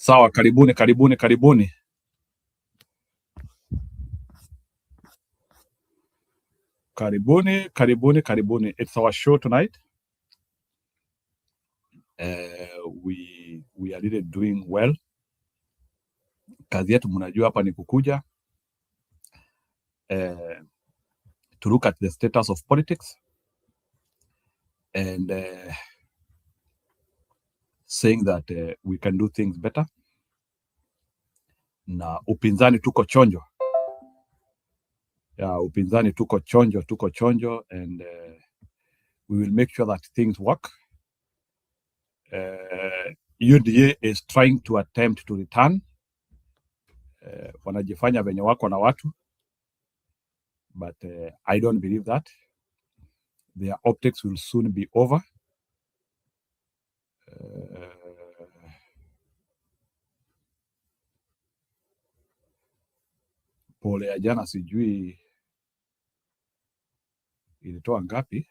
Sawa, karibuni. It's our show tonight. We are really doing well. Kazi yetu mnajua hapa ni kukuja to look at the status of politics and saying that we can do things better. Na upinzani tuko chonjo. Upinzani tuko chonjo and we will make sure that things work. UDA is trying to attempt to return. Wanajifanya venye wako na watu, but I don't believe that. Their optics will soon be over. Pole ya jana sijui ilitoa ngapi,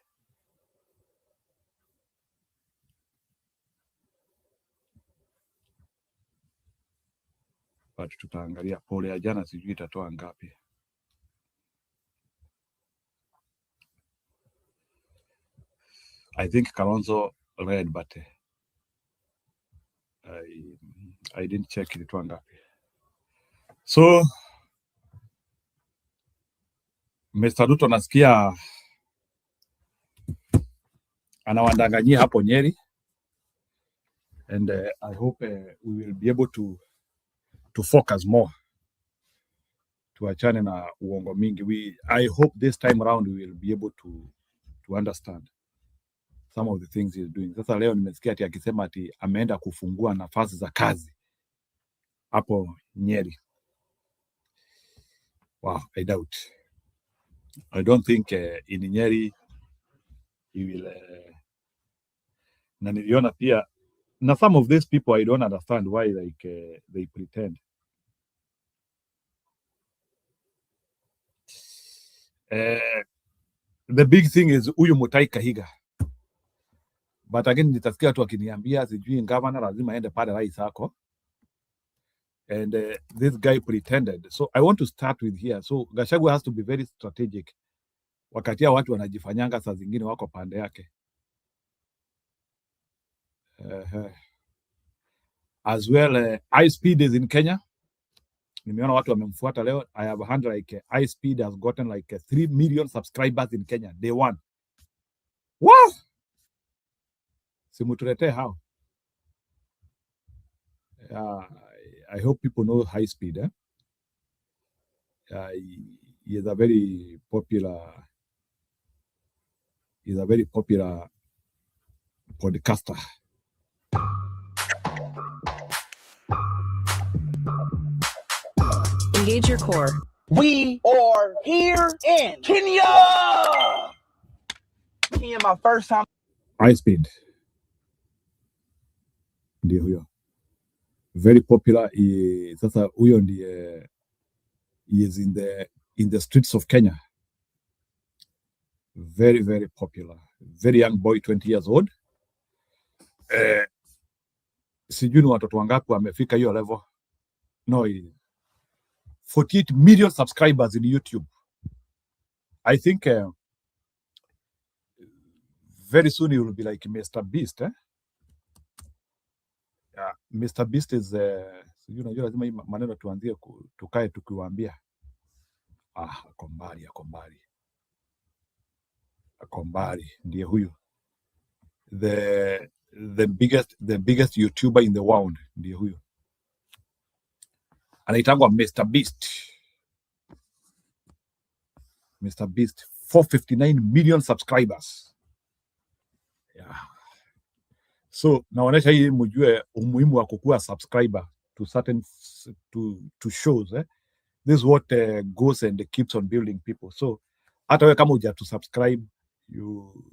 but tutaangalia. Pole ya jana sijui itatoa ngapi. I think Kalonzo read, but I didn't check ilitoa ngapi. So Mr. Ruto nasikia anawadanganyia hapo Nyeri, and I hope we will be able to focus more, tuachane na uongo mingi. I hope this time around we will be able to understand some of the things he's doing. Sasa leo nimesikia ati akisema ati ameenda kufungua nafasi za kazi hapo Nyeri. Wow, I doubt. I don't think in Nyeri he will na niliona pia na some of these people I don't understand why they pretend. The big thing is huyu Mutahi Kahiga. But again nitasikia watu wakiniambia sijui ngavana lazima aende pale rais hako. And this guy pretended. So I want to start with here. So Gachagua has to be very strategic. Wakati watu wanajifanyanga saa zingine wako pande yake. As well, iSpeed is in Kenya. Nimeona watu wamemfuata leo. I have heard like iSpeed has gotten like 3 million subscribers in Kenya. Day one. Wow! Simuturete how? I hope people know iSpeed. He is a very popular podcaster. Engage your core. We are here in Kenya. Kenya, my first time. iSpeed. Ndiye huyo. Very popular. Sasa huyo ndiye he is in the streets of Kenya. Very, very popular. Very young boy, 20 years old. Sijui ni watoto wangapi wamefika hiyo level. No, 48 million subscribers in YouTube. I think very soon he will be like Mr. Beast. Yeah, Mr. Beast is sijui unajua lazima hii maneno tuanzie tukae tukiwaambia. Akombari ndiye huyu. The biggest YouTuber in the world ndiye huyu. Anaitangwa Mr. Beast. Mr. Beast, 459 million subscribers. Yeah. So naonesha hii mjue umuhimu wa kukuwa subscriber to certain to shows. This is what goes and keeps on building people. So hata wewe kama huja to subscribe, you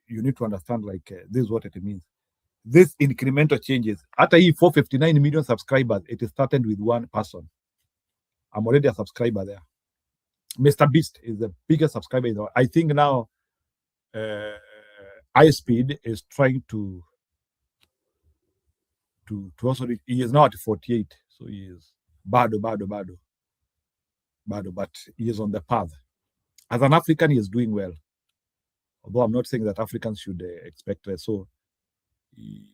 need to understand like this is what it means. This incremental changes. Hata hii 459 million subscribers, it started with one person. I'm already a subscriber there. Mr. Beast is the biggest subscriber in the world. I think now iSpeed is trying to to also, he is now at 48, so he is bado, but he is on the path. As an African, he is doing well. Although I'm not saying that Africans should expect less. So he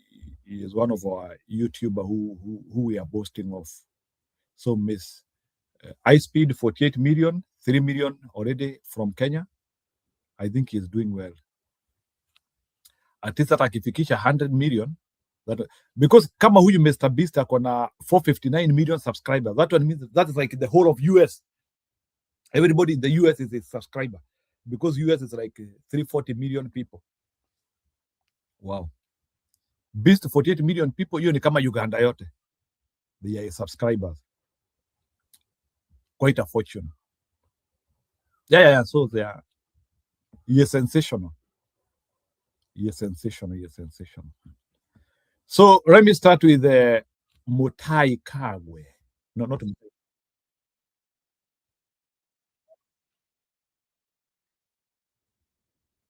is one of our YouTuber who we are boasting of. So Miss iSpeed 48 million, 3 million already from Kenya. I think he is doing well. At least that akifikisha 100 million, that because kama huyu Mr. Beast akona 459 million subscribers, that one means that is like the whole of US. Everybody in the US is a subscriber, because US is like 340 million people. Wow. Beast 48 million people, hiyo ni kama Uganda yote. They are subscribers. Quite a fortune. Yeah. So they are. You're sensational. You're sensational. So let me start with Mutahi Kagwe. No, not Mutahi.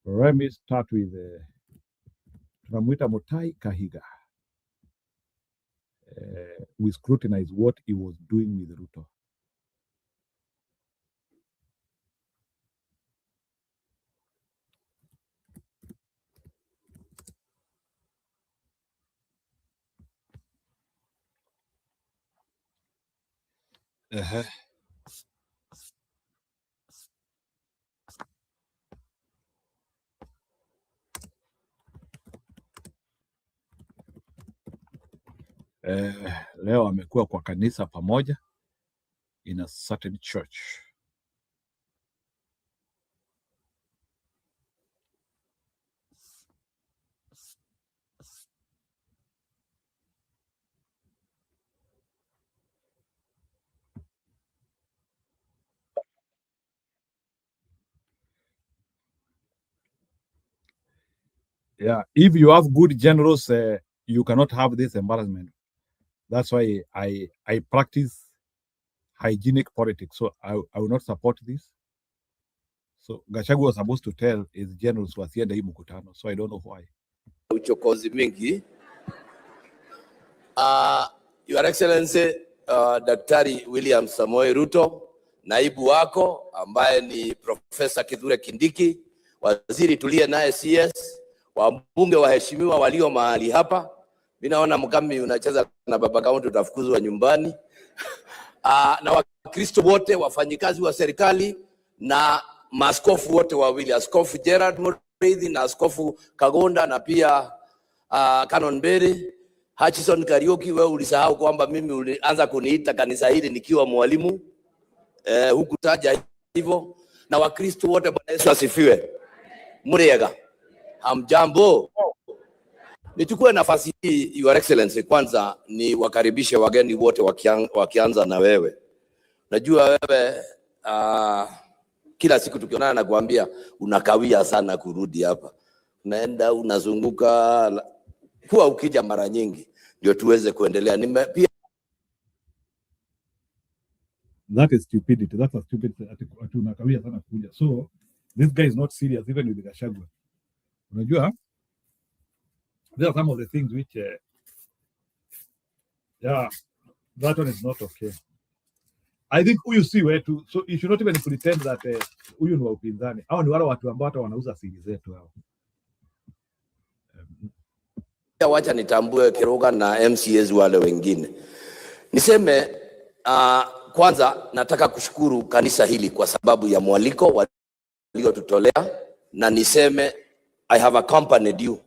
Let me start with tunamwita Mutahi Kahiga. We scrutinize what he was doing with Ruto. Leo amekuwa kwa kanisa pamoja in a certain church. Yeah, if you have good generals, you cannot have this embarrassment. That's why I practice hygienic politics. So I will not support this. So Gachagua was supposed to tell his generals wasiende hii mkutano. So I don't know why. Uchokozi mingi. Your Excellency Daktari William Samoei Ruto, naibu wako ambaye ni Profesa Kithure Kindiki, waziri tuliye naye CS, wabunge waheshimiwa walio mahali hapa. Mimi naona Mkami unacheza na baba kaunti, utafukuzwa nyumbani. Na Wakristo wote, wafanyikazi wa serikali na maaskofu wote wawili, Askofu Gerard Mureithi na Askofu Kagonda, na pia Canon Berry. Hutchison Kariuki, wewe ulisahau kwamba mimi ulianza kuniita kanisa hili nikiwa mwalimu, hukutaja hivyo. Na Wakristo wote, Bwana Yesu asifiwe. Muriega, hamjambo. Nichukue nafasi hii, Your Excellency, kwanza ni wakaribishe wageni wote wakianza na wewe. Najua wewe kila siku tukionana na kuambia unakawia sana kurudi hapa. Unaenda unazunguka, kuwa ukija mara nyingi ndio tuweze kuendelea. Pia that is stupidity. That's a stupidity. Unakawia sana kuja. So this guy is not serious even with Gachagua. Unajua, there are some of the things which that one is not okay. I think huyu si wetu, so you should not even pretend that huyu ni wa upinzani. Hao ni wale watu ambao hata wanauza siri zetu hao. Wacha nitambue Kiruga na MCAs wale wengine. Niseme kwanza nataka kushukuru kanisa hili kwa sababu ya mwaliko waliotutolea, na niseme I have accompanied you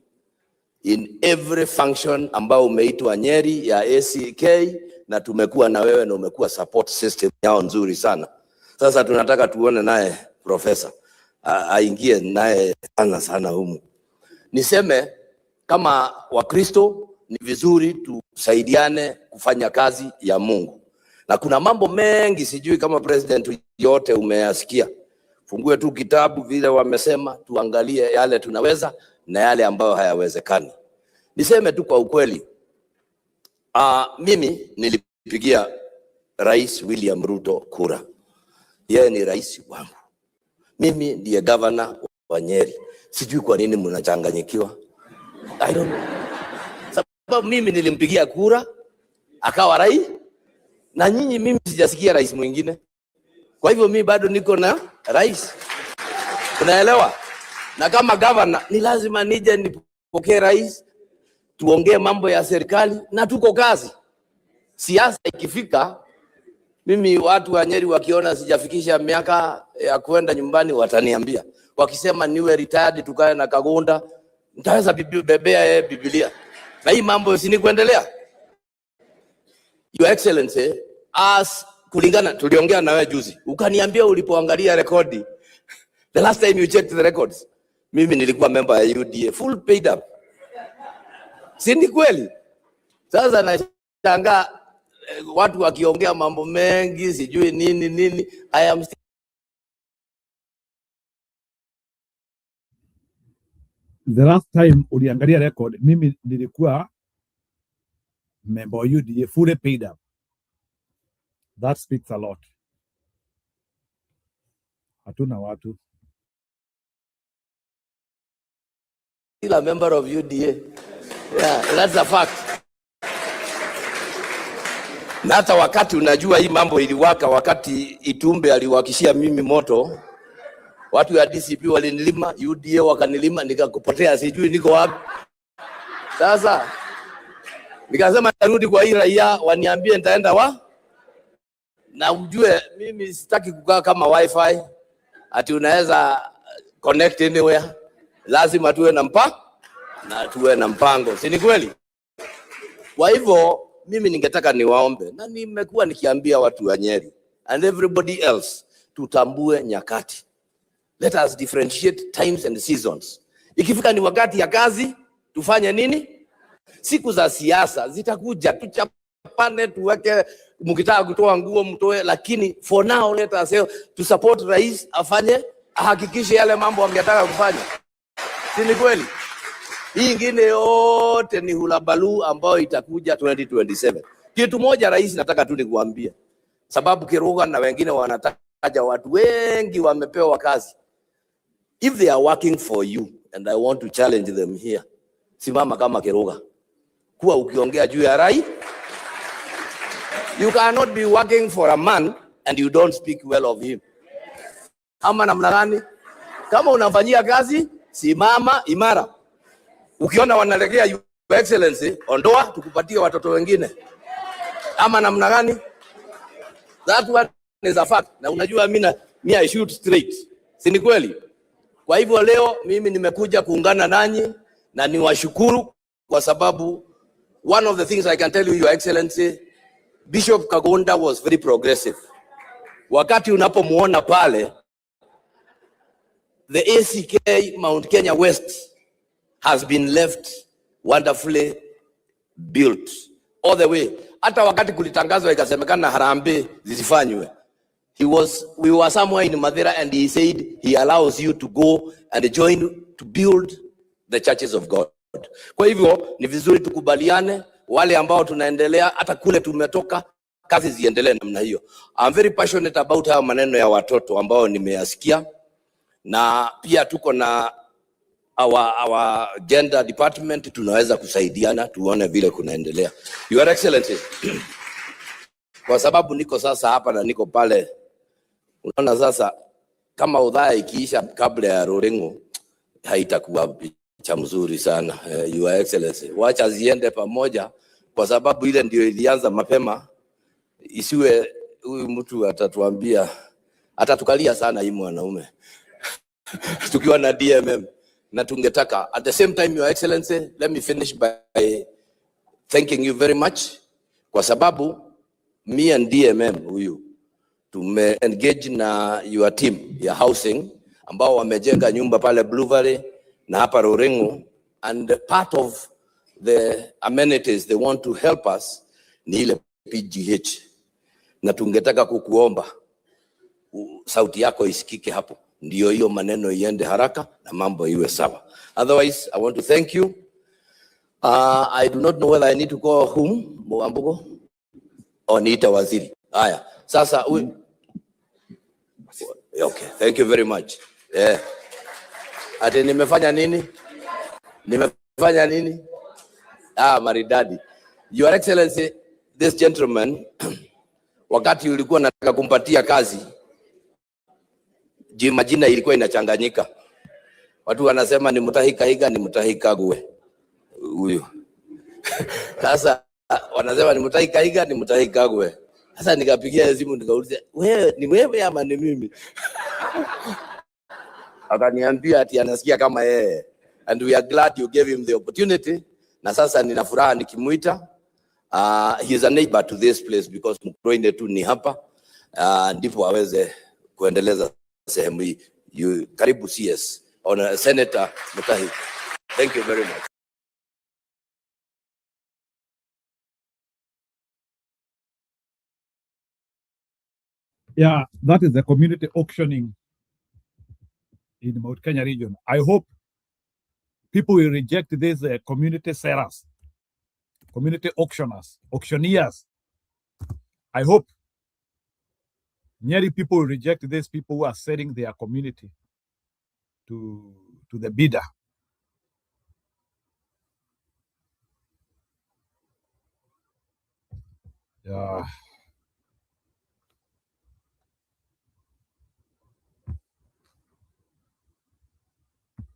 in every function ambao umeitwa Nyeri ya ACK, na tumekuwa na wewe na umekuwa support system yao nzuri sana. Sasa tunataka tuone naye profesa aingie naye sana humu. Niseme kama Wakristo ni vizuri tusaidiane kufanya kazi ya Mungu. Na kuna mambo mengi sijui kama president yote umeyasikia. Fungue tu kitabu vile wamesema, tuangalie yale tunaweza na yale ambayo hayawezekani. Niseme tu kwa ukweli, mimi nilipigia Rais William Ruto kura. Yeye ni rais wangu. Mimi ndiye governor wa Nyeri. Sijui kwa nini mnachanganyikiwa. I don't know. sababu mimi nilimpigia kura akawa rais, na nyinyi mimi sijasikia rais mwingine. Kwa hivyo mimi bado niko na rais. Unaelewa? Na kama governor ni lazima nije nipokee rais, tuongee mambo ya serikali na tuko kazi. Siasa ikifika, mimi watu wa Nyeri wakiona sijafikisha miaka ya kwenda nyumbani wataniambia. Wakisema niwe retired tukae na Kagonda, nitaweza bebea Biblia. Na hii mambo si ni kuendelea. Your Excellency, as kulingana tuliongea na wewe juzi, ukaniambia ulipoangalia rekodi, the last time you checked the records, mimi nilikuwa member ya UDA, full paid up. Si ni kweli? Sasa nashangaa watu wakiongea mambo mengi, sijui nini. I am still... The last time uliangalia record, mimi nilikuwa member of UDA, fully paid up. That speaks a lot. Hatuna watu. Still a member of UDA. Yeah, that's a fact. Na hata wakati unajua hii mambo iliwaka, wakati Itumbe aliwakishia mimi moto, watu ya DCP walinilima, UDA wakanilima, nikakupotea, sijui niko wapi. Sasa nikasema narudi kwa hii raia waniambie nitaenda na ujue mimi sitaki kukaa kama wifi ati unaweza connect anywhere. Lazima tuwe na mpango, si ni kweli? Kwa hivyo mimi ningetaka niwaombe, na nimekuwa nikiambia watu wa Nyeri and everybody else, tutambue nyakati. Let us differentiate times and seasons. Ikifika ni wakati ya kazi, tufanye nini? Siku za siasa zitakuja, tuchapane, tuweke, mkitaka kutoa nguo mtoe, lakini for now let us say to support rais ahakikishe yale mambo angetaka kufanya. Si ni kweli? Hii ingine yote ni hulabalu ambayo itakuja 2027. Kitu moja rais nataka tu nikuambia, sababu Kiruga na wengine wanataja watu wengi wamepewa kazi. If they are working for you, and I want to challenge them here, simama kama Kiruga. Kuwa ukiongea juu ya rai. You cannot be working for a man and you don't speak well of him. Ama namna gani? Kama unafanyia kazi, simama imara. Ukiona wanalegea, Your Excellency, ondoa, tukupatie watoto wengine. Ama namna gani? That one is a fact. Na unajua mimi I shoot straight. Si ni kweli? Kwa hivyo leo mimi nimekuja kuungana nanyi na niwashukuru kwa sababu one of the things I can tell you, Your Excellency, Bishop Kagonda was very progressive. Wakati unapomuona pale, the ACK Mount Kenya West has been left wonderfully built all the way. Hata wakati kulitangazwa ikasemekana harambee zisifanywe, we were somewhere in Mathira and he said he allows you to go and join to build the churches of God. Kwa hivyo ni vizuri tukubaliane, wale ambao tunaendelea hata kule tumetoka, kazi ziendelee namna hiyo. I'm very passionate about haya maneno ya watoto ambao nimeyasikia, na pia tuko na our gender department, tunaweza kusaidiana tuone vile kunaendelea. Your Excellency, kwa sababu niko sasa hapa na niko pale, unaona sasa kama udhaya ikiisha kabla ya Rorengo haitakuwa cha mzuri sana. Your Excellency, wacha ziende pamoja, kwa sababu ile ndio ilianza mapema. Isiwe huyu mtu atatuambia, atatukalia sana hii mwanaume tukiwa na DMM. Na tungetaka at the same time, Your Excellency, let me finish by thanking you very much, kwa sababu me and DMM huyu tume engage na your team ya housing ambao wamejenga nyumba pale Blue Valley na hapa Rorengo, and part of the amenities they want to help us ni ile PGH. Na tungetaka kukuomba sauti yako isikike hapo, ndio hiyo maneno iende haraka na mambo iwe sawa. Otherwise, I want to thank you. I do not know whether I need to call whom, Mwambugo or niita waziri. Haya, sasa okay, thank you very much. Ati nimefanya nini? Maridadi. Your Excellency, this gentleman, wakati ulikuwa nataka kumpatia kazi, majina ilikuwa inachanganyika. Watu wanasema ni Mutahi Kahiga, ni Mutahi Kagwe. Huyo. Sasa wanasema ni Mutahi Kahiga, ni Mutahi Kagwe. Sasa nikapigia simu nikauliza, wewe ni wewe ama ni mimi? Akaniambia ati anasikia kama yeye. And we are glad you gave him the opportunity. Na sasa nina furaha nikimuita. He is a neighbor to this place because Mkuruine tu ni hapa. Ndipo aweze kuendeleza sehemu hii. Karibu CS on Senator Mutahi. Thank you very much. Yeah, that is the community auctioning in Mount Kenya region. I hope people will reject these community sellers, community auctioneers. I hope Nyeri people will reject these people who are selling their community to the bidder. Yeah.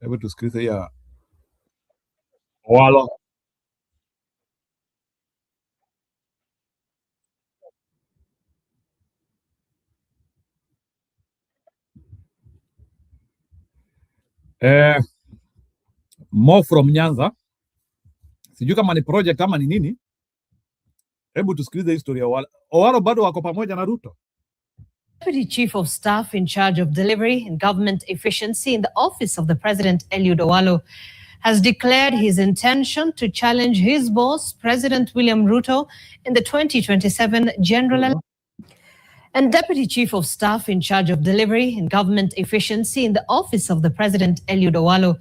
Able to script here. Owalo. More from Nyanza. Sijui kama ni project kama ni nini. Hebu tusikilize history ya Owalo. Owalo bado wako pamoja na Ruto. Deputy Chief of Staff in charge of delivery and government efficiency in the office of the President, Eliud Owalo, has declared his intention to challenge his boss, President William Ruto, in the 2027 general election. And Deputy Chief of Staff in charge of delivery and government efficiency in the office of the President, Eliud Owalo,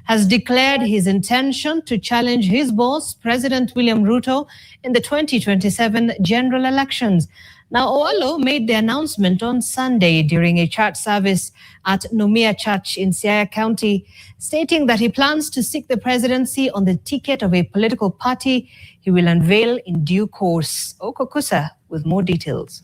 has declared his intention to challenge his boss, President William Ruto, in the 2027 general elections. Now, Owalo made the announcement on Sunday during a church service at Nomia Church in Siaya County, stating that he plans to seek the presidency on the ticket of a political party he will unveil in due course. Okukusa with more details.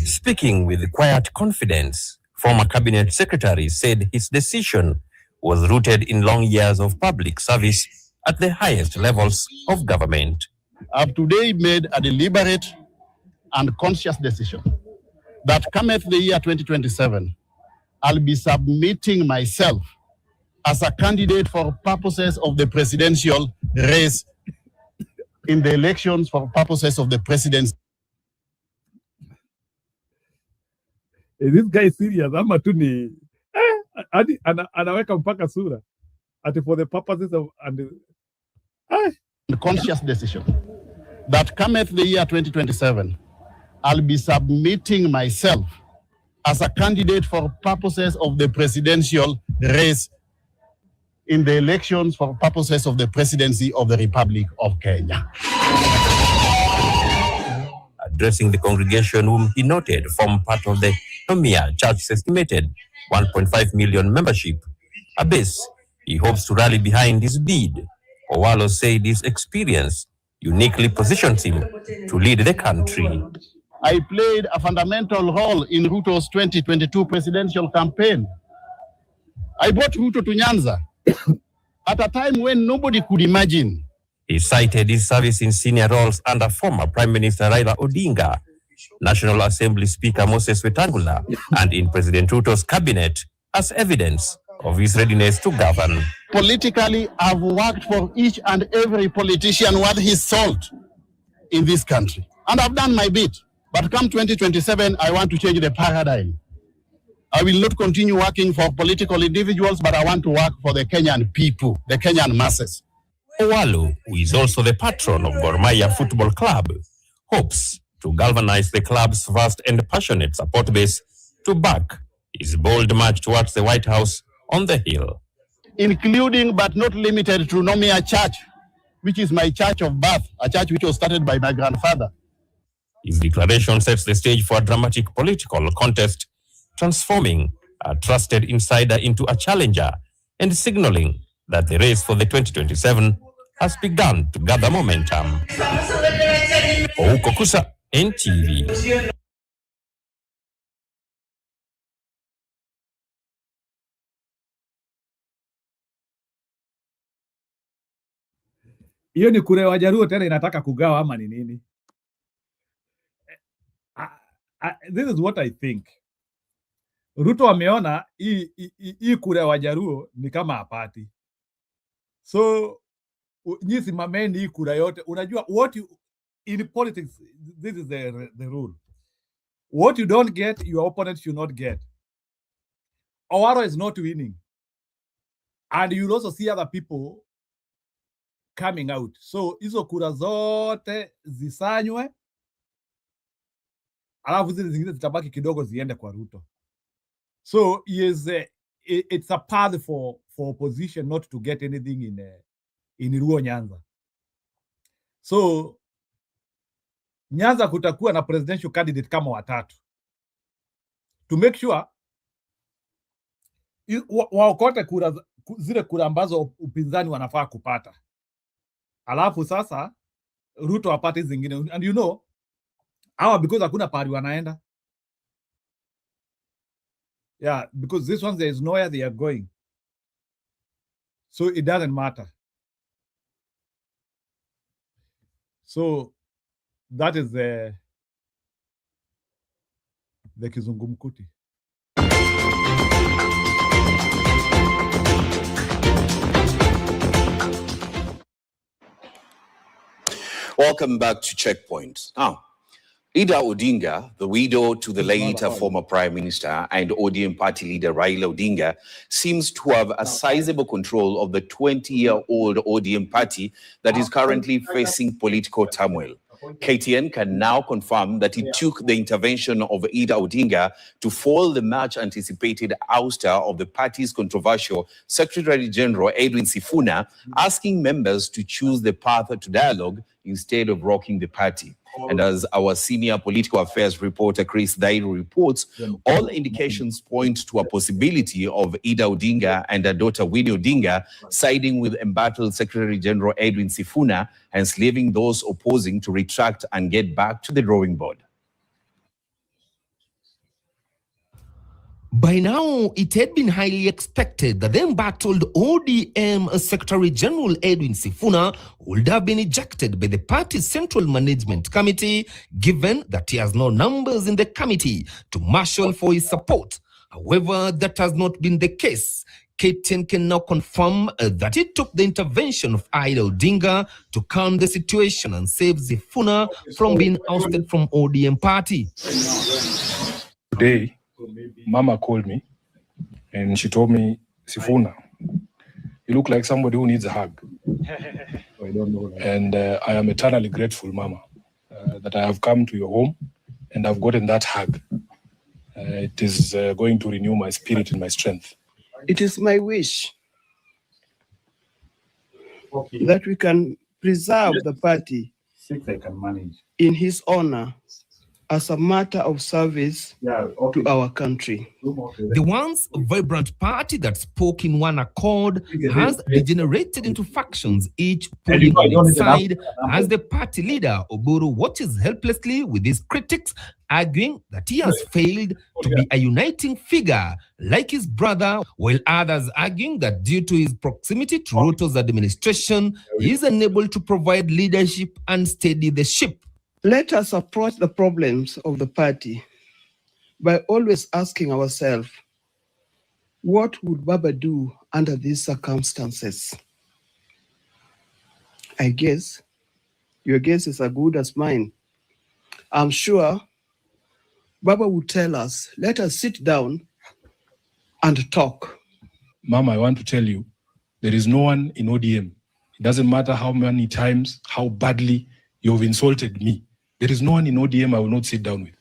Speaking with quiet confidence, former cabinet secretary said his decision was rooted in long years of public service at the highest levels of government. I've today made a deliberate and conscious decision that cometh the year 2027, I'll be submitting myself as a candidate for purposes of the presidential race in the elections for purposes of the presidency. Is this guy serious? Ama tu ni anaweka mpaka sura ati for the purposes of The conscious decision that cometh the year 2027, I'll be submitting myself as a candidate for purposes of the presidential race in the elections for purposes of the presidency of the Republic of Kenya. Addressing the congregation, whom he noted form part of the Nomia Church's estimated 1.5 million membership, a base he hopes to rally behind his bid. Owalo said this experience uniquely positions him to lead the country. I played a fundamental role in Ruto's 2022 presidential campaign. I brought Ruto to Nyanza at a time when nobody could imagine. He cited his service in senior roles under former Prime Minister Raila Odinga, National Assembly Speaker Moses Wetangula, and in President Ruto's cabinet as evidence of his readiness to govern. Politically, I've worked for each and every politician worth his salt in this country. And I've done my bit. But come 2027, I want to change the paradigm. I will not continue working for political individuals, but I want to work for the Kenyan people, the Kenyan masses. Owalo, who is also the patron of Gor Mahia Football Club, hopes to galvanize the club's vast and passionate support base to back his bold march towards the White House on the Hill. Including but not limited to Nomia Church, which is my church of birth, a church which was started by my grandfather. His declaration sets the stage for a dramatic political contest, transforming a trusted insider into a challenger and signaling that the race for the 2027 has begun to gather momentum. Ouko Kusa, NTV. Hiyo ni kura ya Wajaruo tena inataka kugawa ama ni nini? This is what I think. Ruto ameona hii kura ya Wajaruo ni kama apati. So nyinyi simameni hii kura yote. Unajua in politics this is the rule. What you don't get, your opponent should not get. Owaro is not winning. And you'll also see other people coming out. So hizo kura zote zisanywe, alafu zile zingine zitabaki kidogo ziende kwa Ruto. So it's a path for opposition not to get anything in Luo Nyanza. So Nyanza kutakuwa na presidential candidate kama watatu to make sure waokote zile kura ambazo upinzani wanafaa kupata, alafu sasa Ruto apate zingine. And you know hawa because hakuna pahali wanaenda. Yeah, because this one there is nowhere they are going, so it doesn't matter. So that is the kizungumkuti. Welcome back to Checkpoint. Ida Odinga, the widow to the late former Prime Minister and ODM party leader Raila Odinga, seems to have a sizable control of the 20-year-old ODM party that is currently facing political turmoil. KTN can now confirm that it took the intervention of Ida Odinga to foil the much-anticipated ouster of the party's controversial Secretary General Edwin Sifuna, asking members to choose the path to dialogue instead of rocking the party. And as our senior political affairs reporter Chris Dairu reports, all indications point to a possibility of Ida Odinga and her daughter Winnie Odinga siding with embattled Secretary General Edwin Sifuna, hence leaving those opposing to retract and get back to the drawing board. By now, it had been highly expected that the embattled ODM Secretary General Edwin Sifuna would have been ejected by the party's Central Management Committee, given that he has no numbers in the committee to marshal for his support. However, that has not been the case. KTN can now confirm that it took the intervention of Ida Odinga to calm the situation and save Sifuna from being ousted from ODM party. Today, Mama called me and she told me, Sifuna, you look like somebody who needs a hug. I don't know. And I am eternally grateful, Mama, that I have come to your home and I've gotten that hug. It is going to renew my spirit and my strength. It is my wish that we can preserve the party in his honor as a matter of service to our country. The once vibrant party that spoke in one accord has degenerated into factions, each pulling on its side, as the party leader Oburu watches helplessly with his critics, arguing that he has failed to be a uniting figure like his brother, while others arguing that due to his proximity to Ruto's administration, he is unable to provide leadership and steady the ship. Let us approach the problems of the party by always asking ourselves, what would Baba do under these circumstances? I guess your guess is as good as mine. I'm sure Baba would tell us, let us sit down and talk. Mama, I want to tell you, there is no one in ODM. It doesn't matter how many times, how badly you've insulted me. There is no one in ODM I will not sit down with.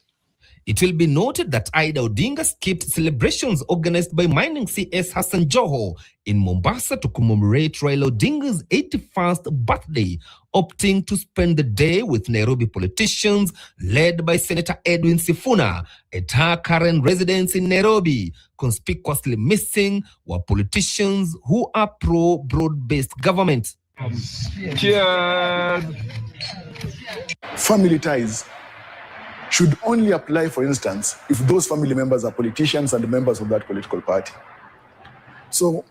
It will be noted that Ida Odinga skipped celebrations organized by mining CS Hassan Joho in Mombasa to commemorate Raila Odinga's 81st birthday, opting to spend the day with Nairobi politicians led by Senator Edwin Sifuna at her current residence in Nairobi. Conspicuously missing were politicians who are pro-broad-based government. Cheers. Family ties should only apply, for instance, if those family members are politicians and members of that political party. So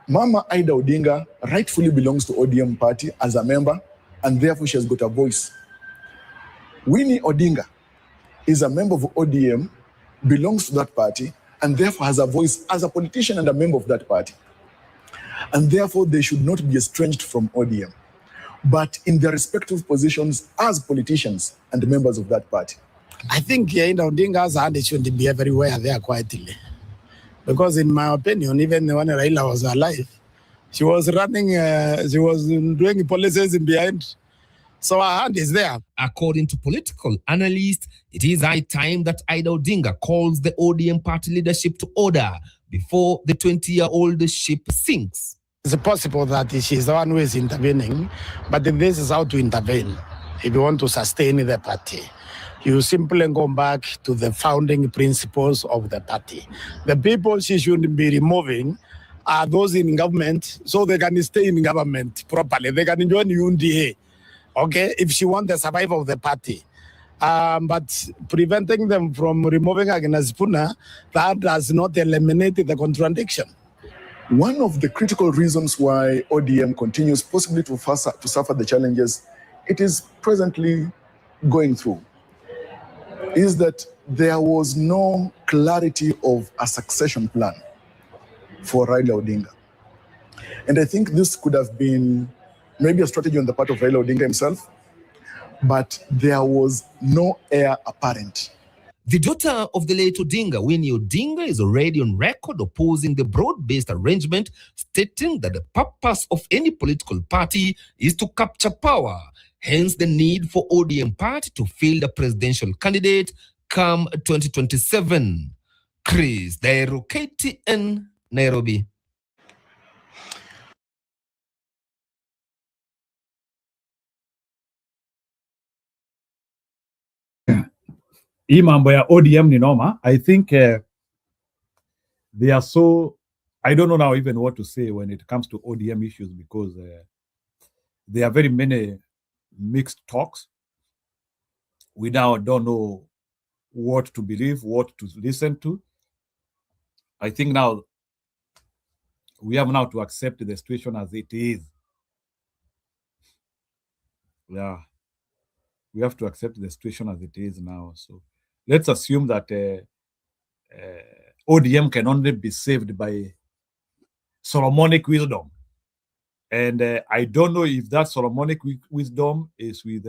Mama Ida Odinga rightfully belongs to ODM party as a member, and therefore she has got a voice. Winnie Odinga is a member of ODM, belongs to that party, and therefore has a voice as a politician and a member of that party. And therefore they should not be estranged from ODM, but in their respective positions as politicians and members of that party. I think Ida Odinga's hand shouldn't be everywhere there quietly. Because in my opinion, even when Raila was alive, she was running, she was doing policies in behind. So her hand is there. According to political analysts, it is high time that Ida Odinga calls the ODM party leadership to order before the 20-year-old ship sinks. It's possible that she's the one who is intervening, but this is how to intervene if you want to sustain the party. You simply go back to the founding principles of the party. The people she should be removing are those in government, so they can stay in government properly. They can join UNDA, okay, if she wants the survival of the party. But preventing them from removing Agnes Sifuna, that does not eliminate the contradiction. One of the critical reasons why ODM continues possibly to suffer the challenges it is presently going through is that there was no clarity of a succession plan for Raila Odinga. And I think this could have been maybe a strategy on the part of Raila Odinga himself, but there was no heir apparent. The daughter of the late Odinga, Winnie Odinga, is already on record opposing the broad-based arrangement, stating that the purpose of any political party is to capture power. Hence the need for ODM party to field a presidential candidate come 2027. Chris Dairo, KTN, Nairobi. Hii mambo ya ODM ni noma. I think they are so, I don't know now even what to say when it comes to ODM issues, because there are very many mixed talks. We now don't know what to believe, what to listen to. I think now we have now to accept the situation as it is. Yeah, we have to accept the situation as it is now. So let's assume that ODM can only be saved by Solomonic wisdom. And I don't know if that Solomonic wisdom is with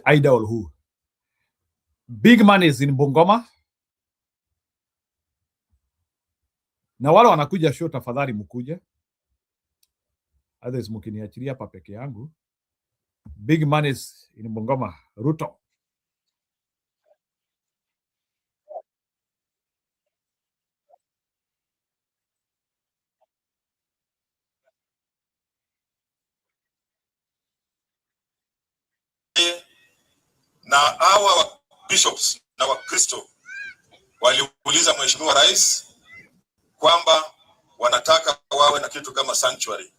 Ida or who. Big man is in Bungoma. Na wale wanakuja show, tafadhali mkuje. Others mkiniachilia hapa peke yangu. Big man is in Bungoma. Ruto. Na hawa bishops na Wakristo waliuliza Mheshimiwa Rais kwamba wanataka wawe na kitu kama sanctuary,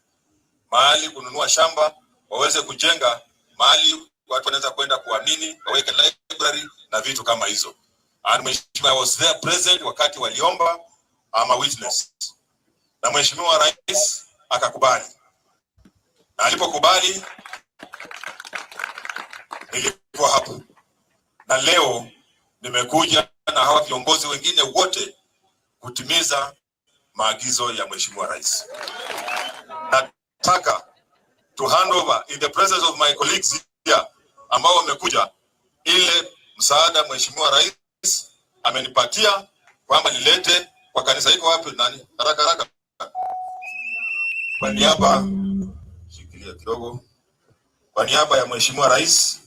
mahali kununua shamba waweze kujenga, mahali watu wanaweza kwenda kuamini, waweke library na vitu kama hizo. And Mheshimiwa, I was there present wakati waliomba, I'm a witness. Na Mheshimiwa Rais akakubali. Na alipokubali nilikuwa hapo. Na leo nimekuja na hawa viongozi wengine wote kutimiza maagizo ya Mheshimiwa Rais. Nataka to hand over in the presence of my colleagues here ambao wamekuja ile msaada Mheshimiwa Rais amenipatia kwamba nilete kwa kanisa. Iko wapi nani? Haraka. Kwa niaba, shikilia kidogo. Kwa niaba ya Mheshimiwa Rais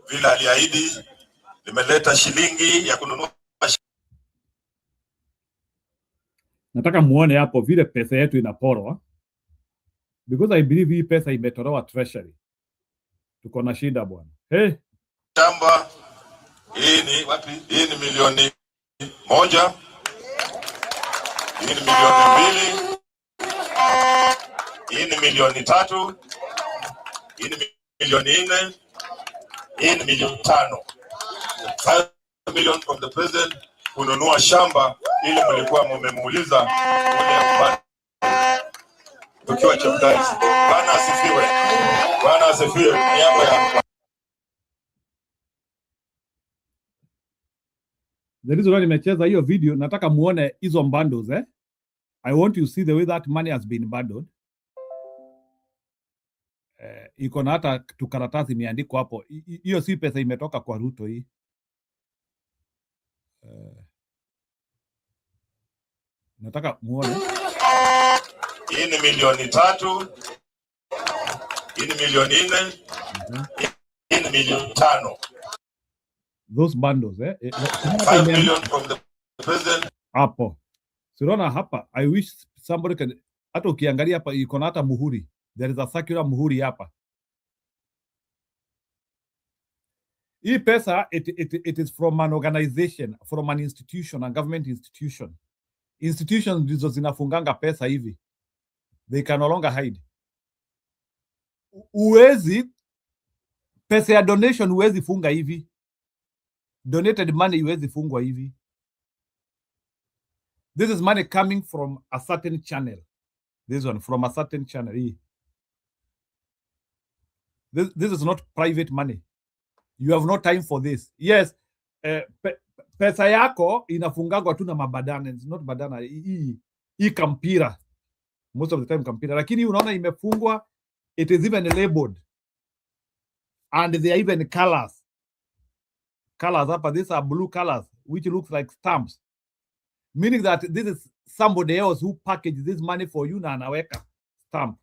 vile aliahidi. Nimeleta shilingi ya kununua. Nataka muone hapo vile pesa yetu inaporwa, because I believe hii pesa imetolewa treasury. Tuko na shida bwana. Shamba hii ni wapi? Hii ni milioni 1. Hii ni milioni 2. Hii ni milioni 3. Hii ni milioni 4. Hii ni milioni 5. 5 million from the president kununua shamba ili mlikuwa mmemuuliza ule tukiwa Cheptais. Bwana asifiwe. Bwana asifiwe. Niaba ya The reason why nimecheza hiyo video, nataka muone hizo bundles I want you to see the way that money has been bundled. Iko na hata tukaratasi imeandikwa hapo. Hiyo si pesa imetoka kwa Ruto hii. Nataka muone. Hii ni milioni 3. Hii ni milioni 4. Hii ni milioni 5. Those bundles 5 million from the president. Hapo. Sirona hapa. I wish somebody can, hata ukiangalia hapa iko na hata muhuri. There is a circular muhuri hapa. Hii pesa it is from an organization, from an institution, a government institution. Institutions ndizo zinafunganga pesa hivi. They can no longer hide. Uwezi pesa ya donation uwezi funga hivi. Donated money uwezi fungwa hivi. This is money coming from a certain channel. This one from a certain channel. This is not private money. You have no time for this. Yes, pesa yako inafungagwa tu na mabadana. It's not badana. Hii kampira. Most of the time kampira. Lakini unaona imefungwa. It is even labeled. And they are even colors. Colors hapa. These are blue colors, which looks like stamps. Meaning that this is somebody else who packaged this money for you na anaweka stamp.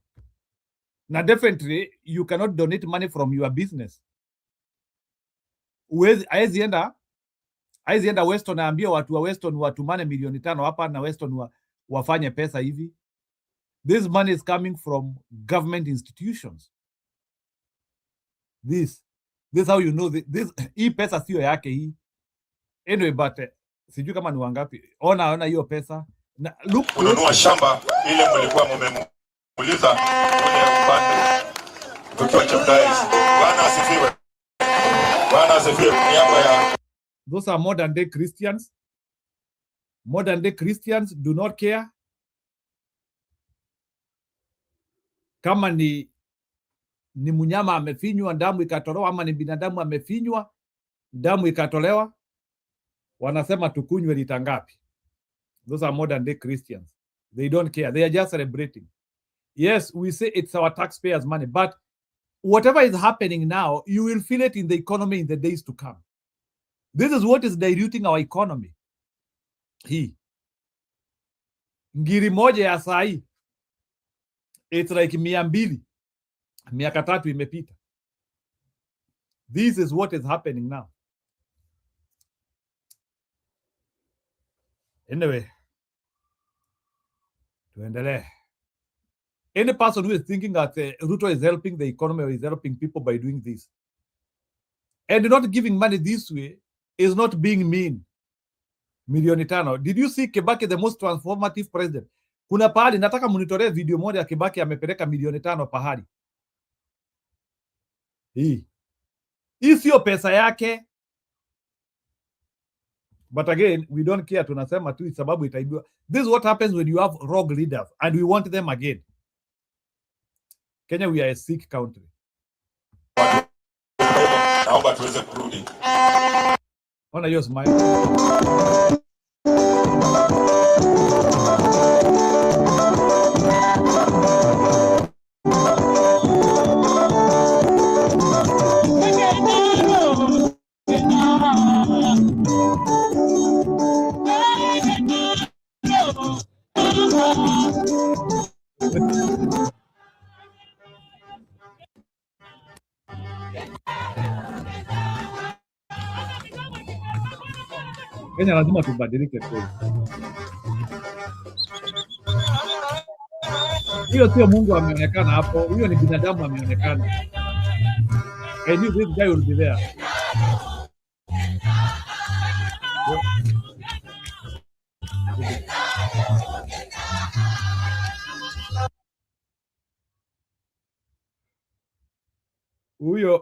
Now definitely, you cannot donate money from your business. Haizi enda Weston naambia watu wa Weston watumane milioni 5 hapa na Weston wafanye pesa hivi. This money is coming from government institutions. This how you know this. Hii pesa sio yake hii. Anyway, but sijui kama ni wangapi. Ona hiyo pesa. Na look, kununua shamba ile mlikuwa mmemuuliza ule upande tukiwa Cheptais. Bwana asifiwe. Bwana asifiwe. Niaba ya those are modern day Christians. Modern day Christians do not care kama ni mnyama amefinywa damu ikatolewa ama ni binadamu amefinywa damu ikatolewa, wanasema tukunywe lita ngapi. Those are modern day Christians. They don't care. They are just celebrating. Yes, we say it's our taxpayers' money, but whatever is happening now, you will feel it in the economy in the days to come. This is what is diluting our economy. Hii ngiri moja ya saa hii, it's like 200. Miaka 3 imepita. This is what is happening now. Anyway, tuendelee. Any person who is thinking that Ruto is helping the economy or is helping people by doing this and not giving money this way is not being mean. Milioni 5. Did you see Kibaki, the most transformative president? Kuna pahali nataka monitore video moja ya Kibaki amepeleka milioni 5 pahali. Hii sio pesa yake. But again, we don't care. Tunasema tu sababu itaibiwa. This is what happens when you have rogue leaders and we want them again. Kenya, we are a sick country. Naomba tuweze kurudi. Ona hiyo smile. Kenya lazima tubadilike kweli. Hiyo sio Mungu ameonekana hapo, huyo ni binadamu ameonekana. I knew this guy will be there.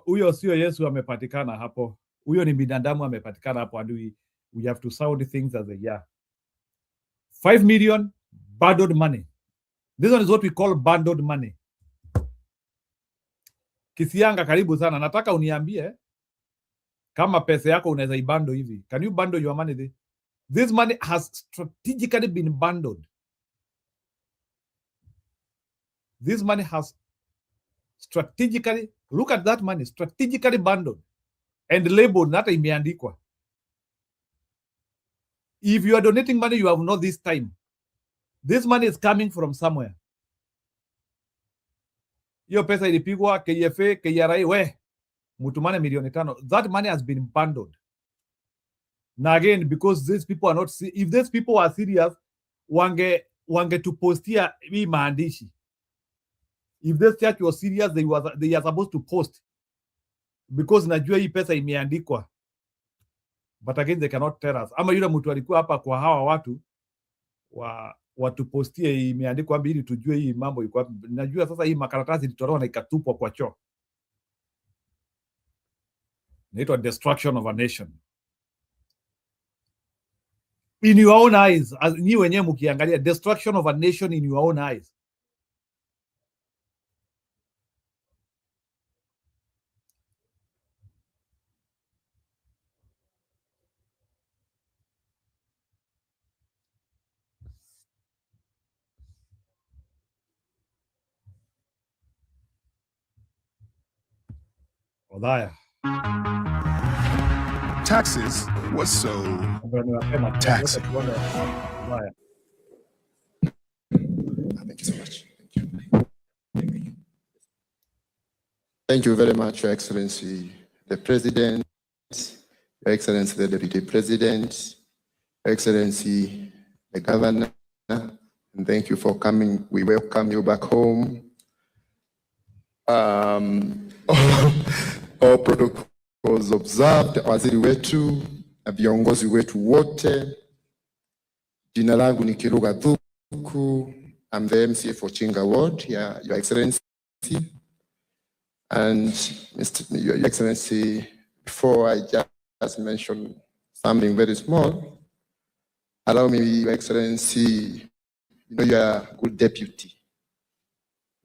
Huyo sio Yesu amepatikana hapo. Huyo ni binadamu amepatikana hapo, and we have to sound things as they are. 5 million bundled money. This one is what we call bundled money. Kisianga, karibu sana. Nataka uniambie kama pesa yako unaweza ibando hivi. Can you bundle your money? This money has strategically been bundled. This money has strategically, look at that money, strategically bundled and labeled, hata imeandikwa. If you are donating money, you have not this time. This money is coming from somewhere. Hiyo pesa ilipigwa KFA, KRA, we mutumane milioni 5. That money has been bundled. Now again, because these people are not, if these people are serious, wange tupostia hii maandishi. If this church was serious, they are supposed to post, because najua hii pesa imeandikwa. But again, they cannot tell us. Ama yule mtu alikuwa hapa kwa hawa watu watupostie imeandikwa ili tujue hii mambo iko. Najua sasa hii makaratasi ilitolewa na ikatupwa kwa choo. Inaitwa destruction of a nation. In your own eyes, as ni wenyewe mkiangalia, destruction of a nation in your own eyes. Odaya. Taxes was so taxing. Thank you so much. Thank you very much, Your Excellency, the President, Your Excellency, the Deputy President, Your Excellency, the Governor, and thank you for coming. We welcome you back home. All protocols observed, waziri wetu na viongozi wetu wote. Jina langu ni Kiruga Thuku. I'm the MCA for Chinga Ward, Your Excellency. And Your Excellency, before I just mention something very small, allow me, Your Excellency, you are a good deputy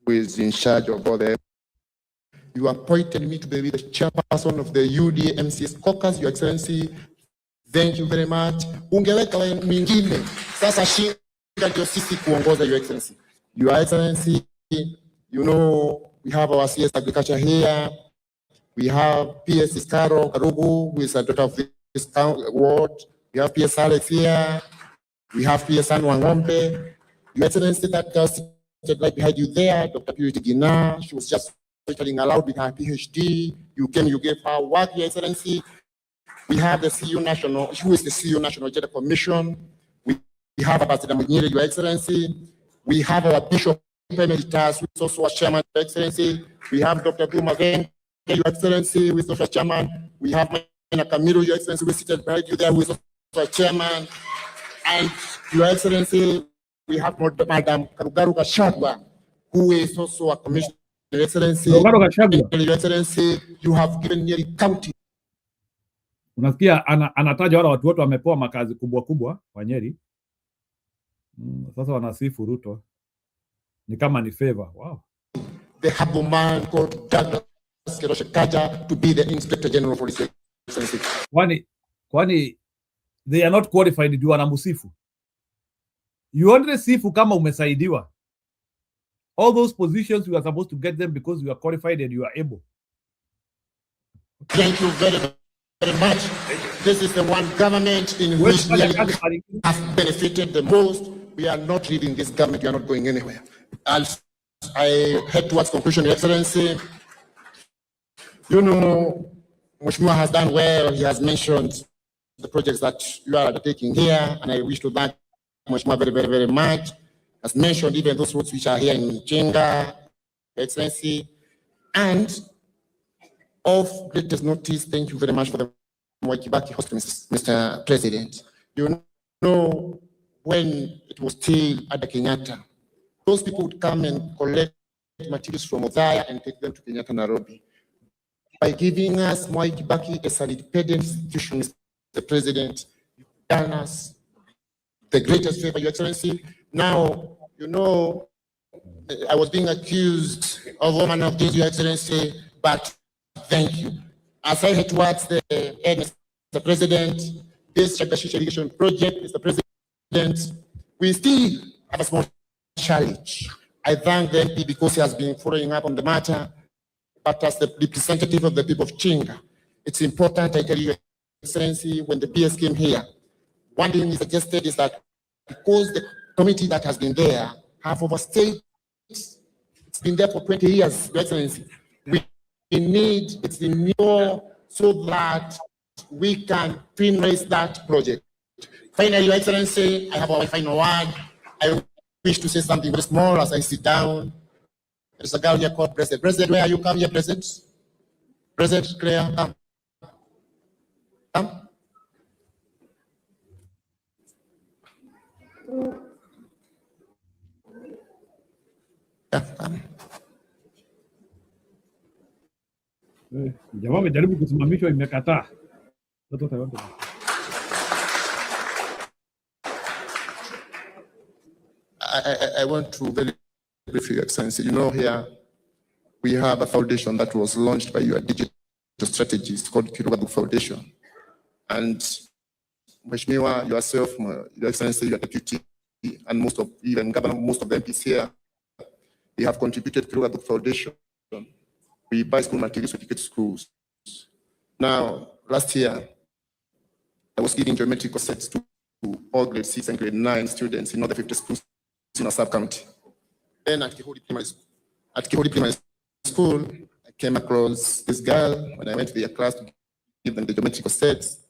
who is in charge of all the. You appointed me to be the chairperson of the UDA MCS caucus, Your Excellency. Thank you very much. Ungeweka mwingine. Sasa shinda ndio sisi kuongoza, Your Excellency. Your Excellency, you know, we have our CS agriculture here. We have PS Iskaro Karugu, who is a daughter of this ward. We have PS Alex here. We have PS Anwangombe. Your Excellency, that girl seated right behind you there, Dr. Purity Gina, she was just allowed with her PhD. You came, you gave her work, Your Excellency. We have the CU National, who is the CU National Gender Commission. We have Ambassador Munyiri, Your Excellency. We have our Bishop Emeritus, who is also a chairman, Your Excellency. We have Dr. Buma Venke, Your Excellency, who is also a chairman. We have Maina Kamiru, Your Excellency, who is seated behind you there, who is also a chairman. And Your Excellency, we have Madam Karugaru Gachagua, who is also a commissioner. Your Excellency, Your Excellency, you have given Nyeri County. Unasikia anataja wale watu wote wamepewa makazi kubwa kubwa wa Nyeri. Sasa wanasifu Ruto. Ni kama ni favor. Wow. The humble man called Douglas Keroshekaja to be the Inspector General for Police. Kwani they are not qualified to do wanamusifu. You only sifu kama umesaidiwa. All those positions, you are supposed to get them because you are qualified and you are able. Thank you very, very much. This is the one government in which we have benefited the most. We are not leaving this government. We are not going anywhere. As I head towards conclusion, Your Excellency, you know, Mheshimiwa has done well. He has mentioned the projects that you are undertaking here, and I wish to thank Mheshimiwa very, very, very much. As mentioned, even those roads which are here in Chenga, Excellency, and of greatest notice, thank you very much for the Mwai Kibaki Hospital, Mr. President. You know, when it was still at the Kenyatta, those people would come and collect materials from Othaya and take them to Kenyatta, Nairobi. By giving us Mwai Kibaki as an independent institution, Mr. President, you've done us the greatest favor, Your Excellency. Now, you know, I was being accused of woman of this, Your Excellency, but thank you. As I head towards the end, Mr. President, this Shakashish irrigation project, Mr. President, we still have a small challenge. I thank the MP because he has been following up on the matter, but as the representative of the people of Chinga, it's important, I tell you, Your Excellency, when the PS came here, one thing he suggested is that because the committee that has been there have overstayed, it's been there for 20 years, Your Excellency. We need its renewal so that we can finalize that project. Finally, Your Excellency, I have our final word. I wish to say something very small as I sit down. There's a girl here called President. President, where are you? Come here, President. President Claire, come. Come. Jamaa amejaribu kusimamishwa, imekataa. I want to very briefly, Your Excellency, you know, here we have a foundation that was launched by your digital strategist called Kirugabu Foundation. And Mheshimiwa, yourself, Your Excellency, your deputy, and most of even governor, most of the MPs here, they have contributed to the foundation. We buy school materials to educate schools. Now, last year, I was giving geometrical sets to all grade 6 and grade 9 students in all the 50 schools in a sub-county. Then at Kihori Primary School, I came across this girl when I went to their class to give them the geometrical sets.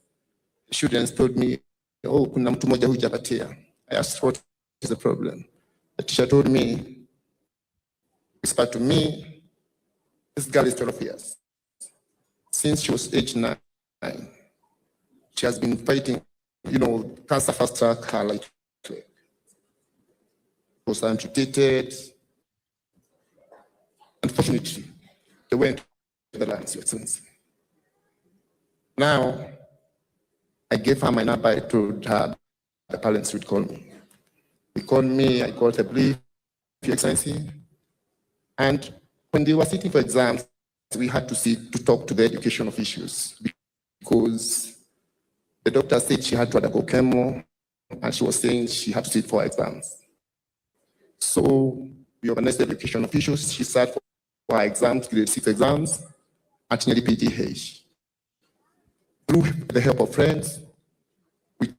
The students told me, oh, kuna mtu moja hujapatia. I asked, what is the problem? The teacher told me, whispered to me, this girl is 12 years. Since she was age 9, she has been fighting, you know, cancer fast track her life. She was amputated. Unfortunately, they went to the lines, Your Excellency. Now, I gave her my number. I told her the parents would call me. They called me, I got a brief, Your Excellency. And when they were sitting for exams, we had to sit to talk to the education officials because the doctor said she had to undergo chemo and she was saying she had to sit for exams. So we organized the education officials. She sat for her exams, grade 6 exams, at nearly PTH. Through the help of friends, we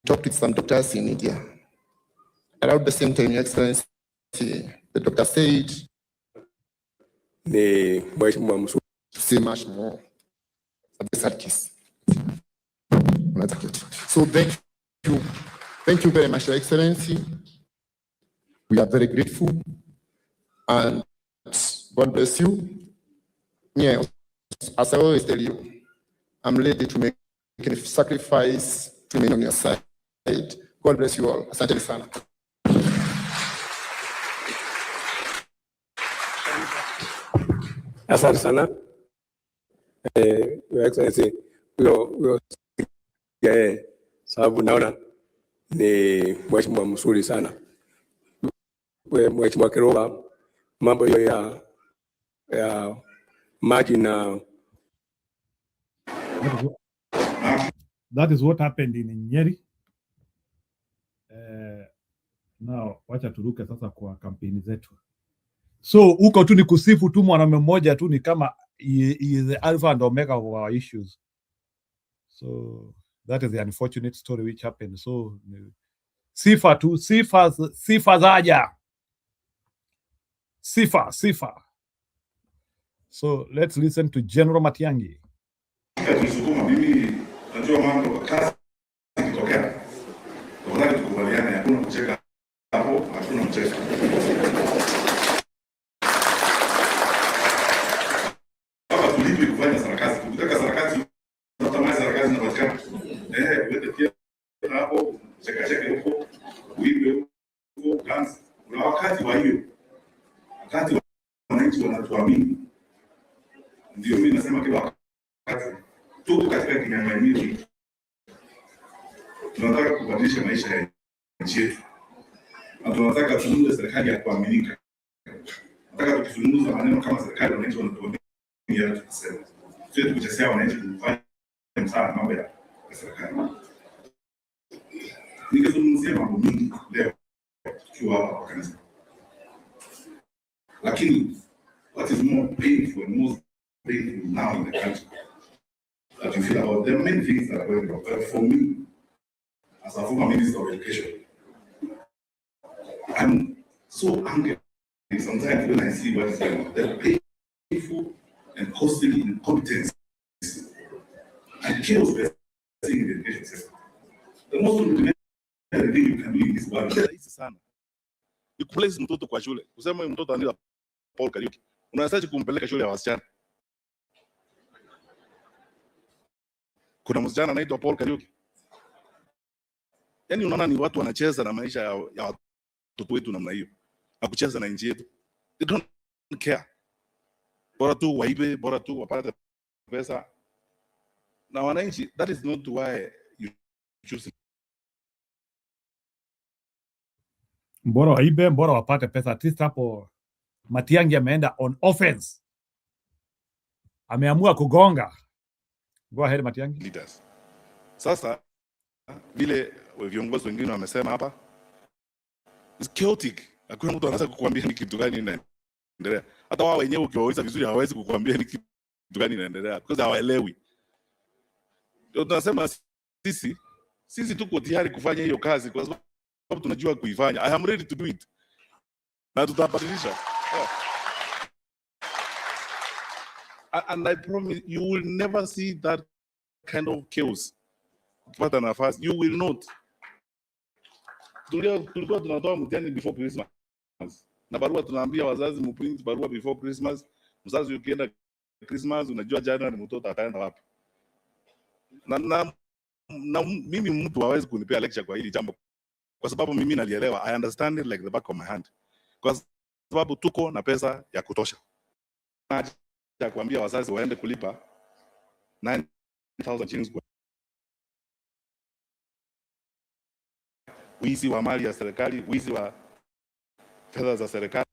talked with some doctors in India. Around the same time, Your Excellency, the doctor said, to say much more. A sad case. So thank you very much, Your Excellency. We are very grateful, and God bless you. Yeah, as I always tell you, I'm ready to make a sacrifice to remain on your side. God bless you all. Asante sana. Asante sana. Your Excellency, sababu naona ni mheshimiwa mzuri sana. Mheshimiwa Kiroba, mambo hiyo ya maji na that is what happened in Nyeri. Now wacha turuke sasa kwa kampeni zetu. So huko tu ni kusifu tu mwanamume mmoja tu, ni kama he is the alpha and omega of our issues. So that is the unfortunate story which happened. So sifa tu, sifa zaja. Sifa. So let's listen to General Matiang'i. Unajua mambo kazi ikitokea, tafadhali tukubaliane, hakuna kucheka hapo, hakuna mchezo. Baba tulipi kufanya sarakasi, tukitaka sarakasi tutamaliza sarakasi na patikana. Uende pia hapo cheka huko, uibe huko kanzi. Kuna wakati wa hiyo. Wakati wananchi wanatuamini. Ndio mimi nasema kila wakati tuko katika kinyang'anyiro hiki. Tunataka kubadilisha maisha ya nchi yetu. Na tunataka tuunde serikali ya kuaminika. Tunataka tukizungumza maneno kama serikali wananchi wanatuamini yale tunasema. Sio tukuchezea wananchi kufanya msaada mambo ya serikali. Nikazungumzia mambo mengi leo tukiwa hapa kwa kanisa. Lakini what is more painful and most painful now in the country that you feel about the main things that are going on. But for me, as a former Minister of Education, I'm so angry sometimes when I see what is going on. The painful and costly incompetence and chaos we're seeing in the education system. The most fundamental thing you can do in this world is sana. You place mtoto kwa shule. Kusema mtoto anaenda Paul Kariuki. Unastahili kumpeleka shule ya wasichana. Kuna msichana anaitwa Paul Kariuki. Yaani unaona ni watu wanacheza na maisha ya watoto wetu namna hiyo. Na kucheza na nchi yetu. They don't care. Bora tu waibe, bora tu wapate pesa. Na wananchi, that is not why you choose. Bora waibe, bora wapate pesa. At least hapo Matiang'i ameenda on offense. Ameamua kugonga. Go ahead Matiang'i. Leaders. Sasa vile viongozi wengine wamesema hapa, it's chaotic. Hakuna mtu anaweza kukuambia ni kitu gani inaendelea. Hata wao wenyewe ukiwauliza vizuri hawawezi kukuambia ni kitu gani inaendelea because hawaelewi. Ndio tunasema sisi tuko tayari kufanya hiyo kazi kwa sababu tunajua kuifanya. I am ready to do it. Na tutabadilisha. And I promise you will never see that kind of chaos. Ukipata nafasi, you will not. Tulikuwa tunatoa mtihani before Christmas. Na barua tunaambia wazazi mprint barua before Christmas. Mzazi ukienda Christmas unajua January mtoto ataenda wapi. Na mimi mtu hawezi kunipea lecture kwa hili jambo. Kwa sababu mimi nalielewa. I understand it like the back of my hand. Kwa sababu tuko na pesa ya kutosha. Ya kuambia wazazi waende kulipa 9,000 shillings. Wizi wa mali ya serikali, wizi wa fedha za serikali,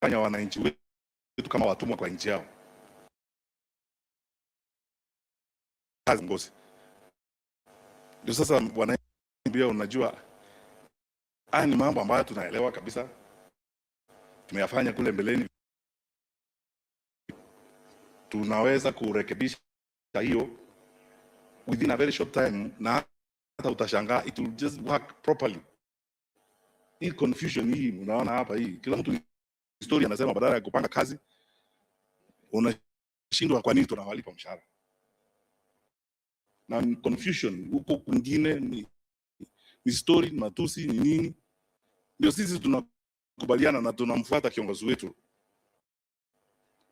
fanya wananchi wetu kama watumwa kwa nchi yao. Kazi ngozi. Ndio sasa wananchi pia unajua ni mambo ambayo tunaelewa kabisa. Tumeyafanya kule mbeleni. Tunaweza kurekebisha hiyo within a very short time na hata utashangaa it will just work properly. Hii confusion hii unaona hapa hii kila mtu historia anasema badala ya kupanga kazi unashindwa kwa nini tunawalipa mshahara. Na confusion huko kwingine ni story matusi ni nini. Ndio sisi tunakubaliana na tunamfuata kiongozi wetu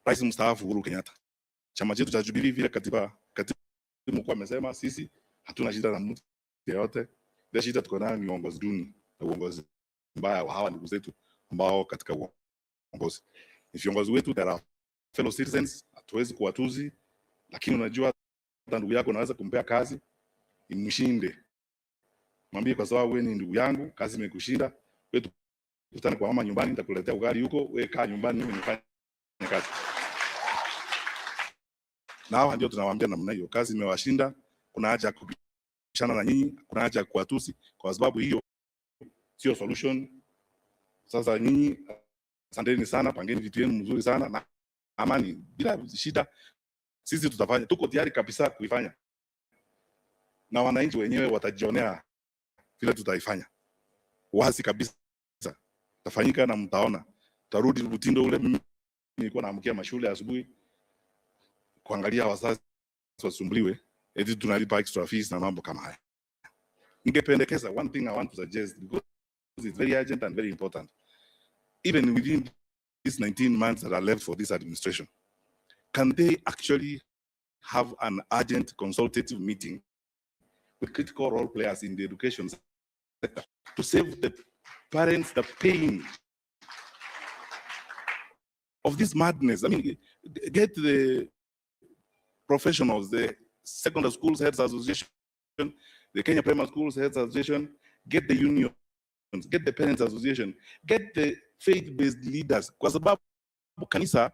Rais mstaafu Uhuru Kenyatta. Chama chetu cha Jubilee vile katibu mkuu amesema sisi hatuna shida na mtu yeyote. Ile shida tuko nayo ni uongozi duni na uongozi mbaya wa hawa ndugu zetu ambao katika uongozi. Ni viongozi wetu, there are fellow citizens, hatuwezi kuwatuzi, lakini unajua ndugu yako unaweza kumpea kazi imshinde. Mwambie kwa sababu wewe ni ndugu yangu, kazi imekushinda, wewe tukutane kwa mama nyumbani nitakuletea ugali huko, wewe kaa nyumbani mimi nifanye kazi. Na hawa ndio tunawaambia namna hiyo, kazi imewashinda, kuna haja ya kubishana na nyinyi, kuna haja ya kuwatusi kwa sababu hiyo sio solution. Sasa nyinyi asanteni sana, pangeni vitu vyenu mzuri sana na amani bila shida. Sisi tutafanya, tuko tayari kabisa kuifanya. Na wananchi wenyewe watajionea vile tutaifanya. Wazi kabisa. Tafanyika na mtaona. Tarudi mtindo ule mimi nilikuwa naamkia mashule asubuhi kuangalia wazazi wasumbuliwe eti tunalipa extra fees na mambo kama haya. Ningependekeza, one thing I want to suggest, because it's very urgent and very important, even within these 19 months that are left for this administration, can they actually have an urgent consultative meeting with critical role players in the education sector to save the parents the pain of this madness? I mean, get the professionals, the Secondary Schools Heads Association, the Kenya Primary Schools Heads Association, get the unions, get the Parents Association, get the faith-based leaders, kwa sababu kanisa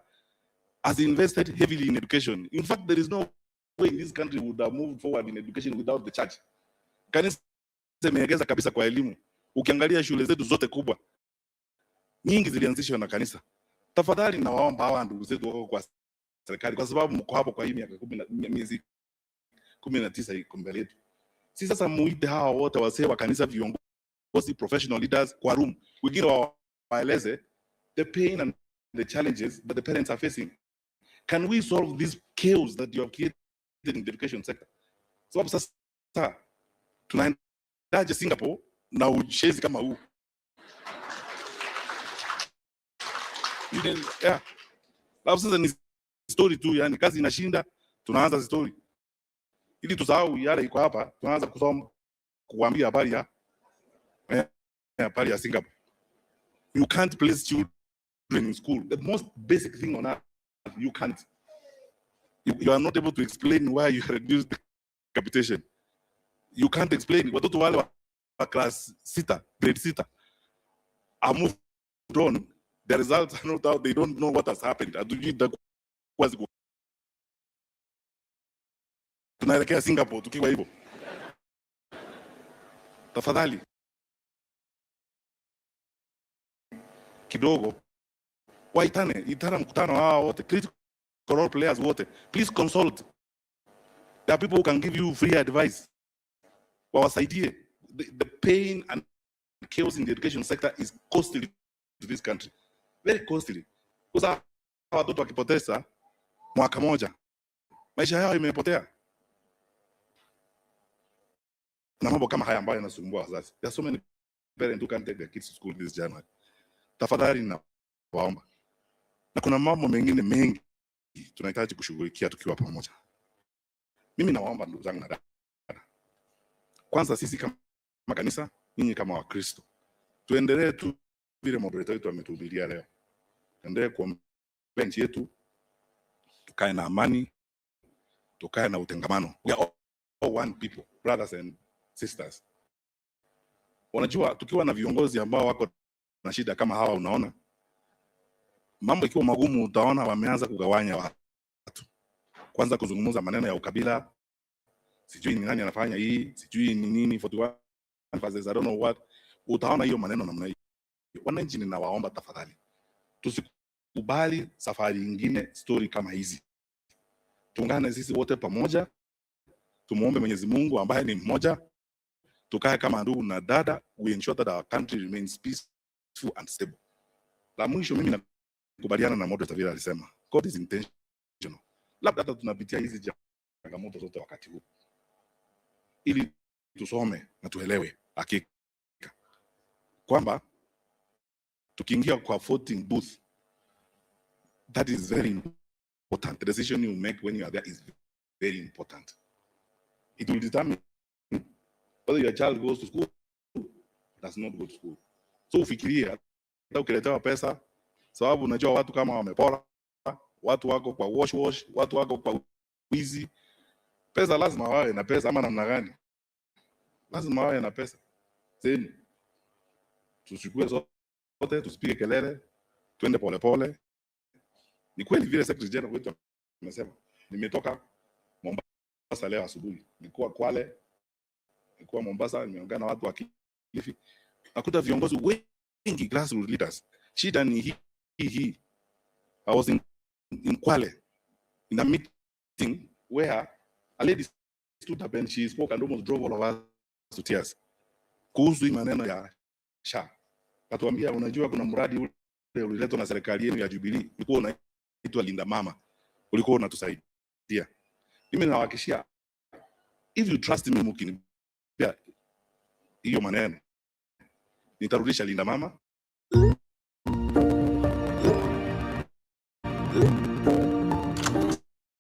has invested heavily in education. In fact, there is no way in this country would have moved forward in education without the church. Kanisa imeegeza kabisa kwa elimu. Ukiangalia shule zetu zote kubwa, nyingi zilianzishwa na kanisa. Tafadhali nawaomba hawa ndugu zetu wako kwa serikali, kwa sababu mko hapo kwa hii miezi 19 iko mbele yetu. Si sasa muite hawa wote wasee wa kanisa, viongozi, professional leaders kwa room, wengine waeleze the pain and the challenges that the parents are facing. Can we solve this chaos that you have created in the education sector? Sababu sasa tunaendaje Singapore na uchezi kama huu? Yeah. Sasa ni story tu, yani kazi inashinda, tunaanza story. Ili tusahau yale iko hapa, tunaanza kusoma kuambia habari ya Singapore. You can't place children in school. The most basic thing on earth, you can't. You are not able to explain why you reduced the capitation. You can't explain. Watoto wale wa class 6, grade 6, are moved on. The results are not out. They don't know what has happened. Tunaelekea Singapore tukiwa hivyo. Tafadhali kidogo itana mkutano hawa wote, critical role players wote. Please consult. There are people who can give you free advice. Wawasaidie. The pain and chaos in the education sector is costly to this country. Very costly. Kwa watoto wakipoteza mwaka moja, maisha yao imepotea. Na mambo kama haya ambayo yanasumbua wazazi. There are so many parents who can't take their kids to school this January. Tafadhali na waomba. Na kuna mambo mengine mengi tunahitaji kushughulikia tukiwa pamoja. Mimi nawaomba ndugu zangu na dada, kwanza sisi kama kanisa, ninyi kama Wakristo, tuendelee tu vile moderator wetu ametuhubiria leo. Tuendelee kuombea nchi yetu, tukae na amani, tukae na utengamano. We are all one people, brothers and sisters. Unajua, tukiwa na viongozi ambao wako na shida kama hawa, unaona mambo ikiwa magumu, utaona wameanza kugawanya watu, kwanza kuzungumza maneno ya ukabila, sijui ni nani anafanya hii, sijui ni nini 41 verses I don't know what. Utaona hiyo maneno namna hiyo. Wananchi, ninawaomba tafadhali, tusikubali safari nyingine story kama hizi. Tuungane sisi wote pamoja, tumuombe Mwenyezi Mungu ambaye ni mmoja, tukae kama ndugu na dada, we ensure that our country remains peaceful and stable. La mwisho, mimi nakubaliana na moderator vile alisema, God is intentional. Labda hata tunapitia hizi changamoto zote wakati huu, ili tusome na tuelewe hakika kwamba tukiingia kwa voting booth, that is very important. The decision you make when you are there is very important. It will determine whether your child goes to school or does not go to school. So ufikirie, hata ukiletewa pesa, sababu unajua watu kama wamepora, watu wako kwa wash, watu wako kwa wizi. Pesa lazima wawe na pesa, ama namna gani? Lazima wawe na pesa. Sasa tuchukue zote, tusipige kelele, twende polepole. Ni kweli vile Secretary General wetu amesema. Nimetoka Mombasa leo asubuhi, nilikuwa Kwale, nilikuwa Mombasa, nimeongea na watu wa Kilifi, nakuta viongozi wengi, grassroots leaders. Shida ni hii. I was in Kwale in a meeting where a lady stood up and she spoke and almost drove all of us to tears kuhusu hii maneno ya SHA. Katuambia, unajua kuna mradi ule uliletwa na serikali yenu ya Jubilee, ulikuwa unaitwa Linda Mama, ulikuwa unatusaidia. Mimi nawahakikishia If you trust me mkinipea hiyo maneno, nitarudisha Linda Mama.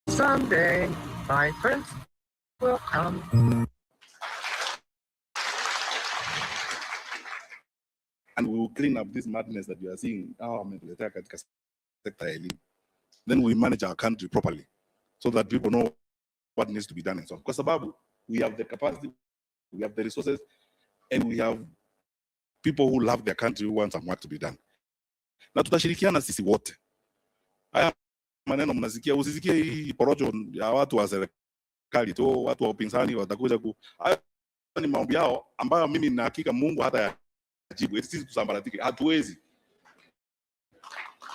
Someday, my friends will come. And we will clean up this madness that you are seeing wametuletea katika sekta ya elimu. Then we manage our country properly so that people know what needs to be done and so on. Kwa sababu we have the capacity, we have the resources, and we have people who love their country who want some work to be done. Na tutashirikiana sisi wote. Haya maneno mnasikia, usisikie hii porojo ya watu wa serikali tu, watu wa upinzani watakuja haya ni maombi yao ambayo mimi na hakika Mungu hata yajibu. Sisi tusambaratike, hatuwezi.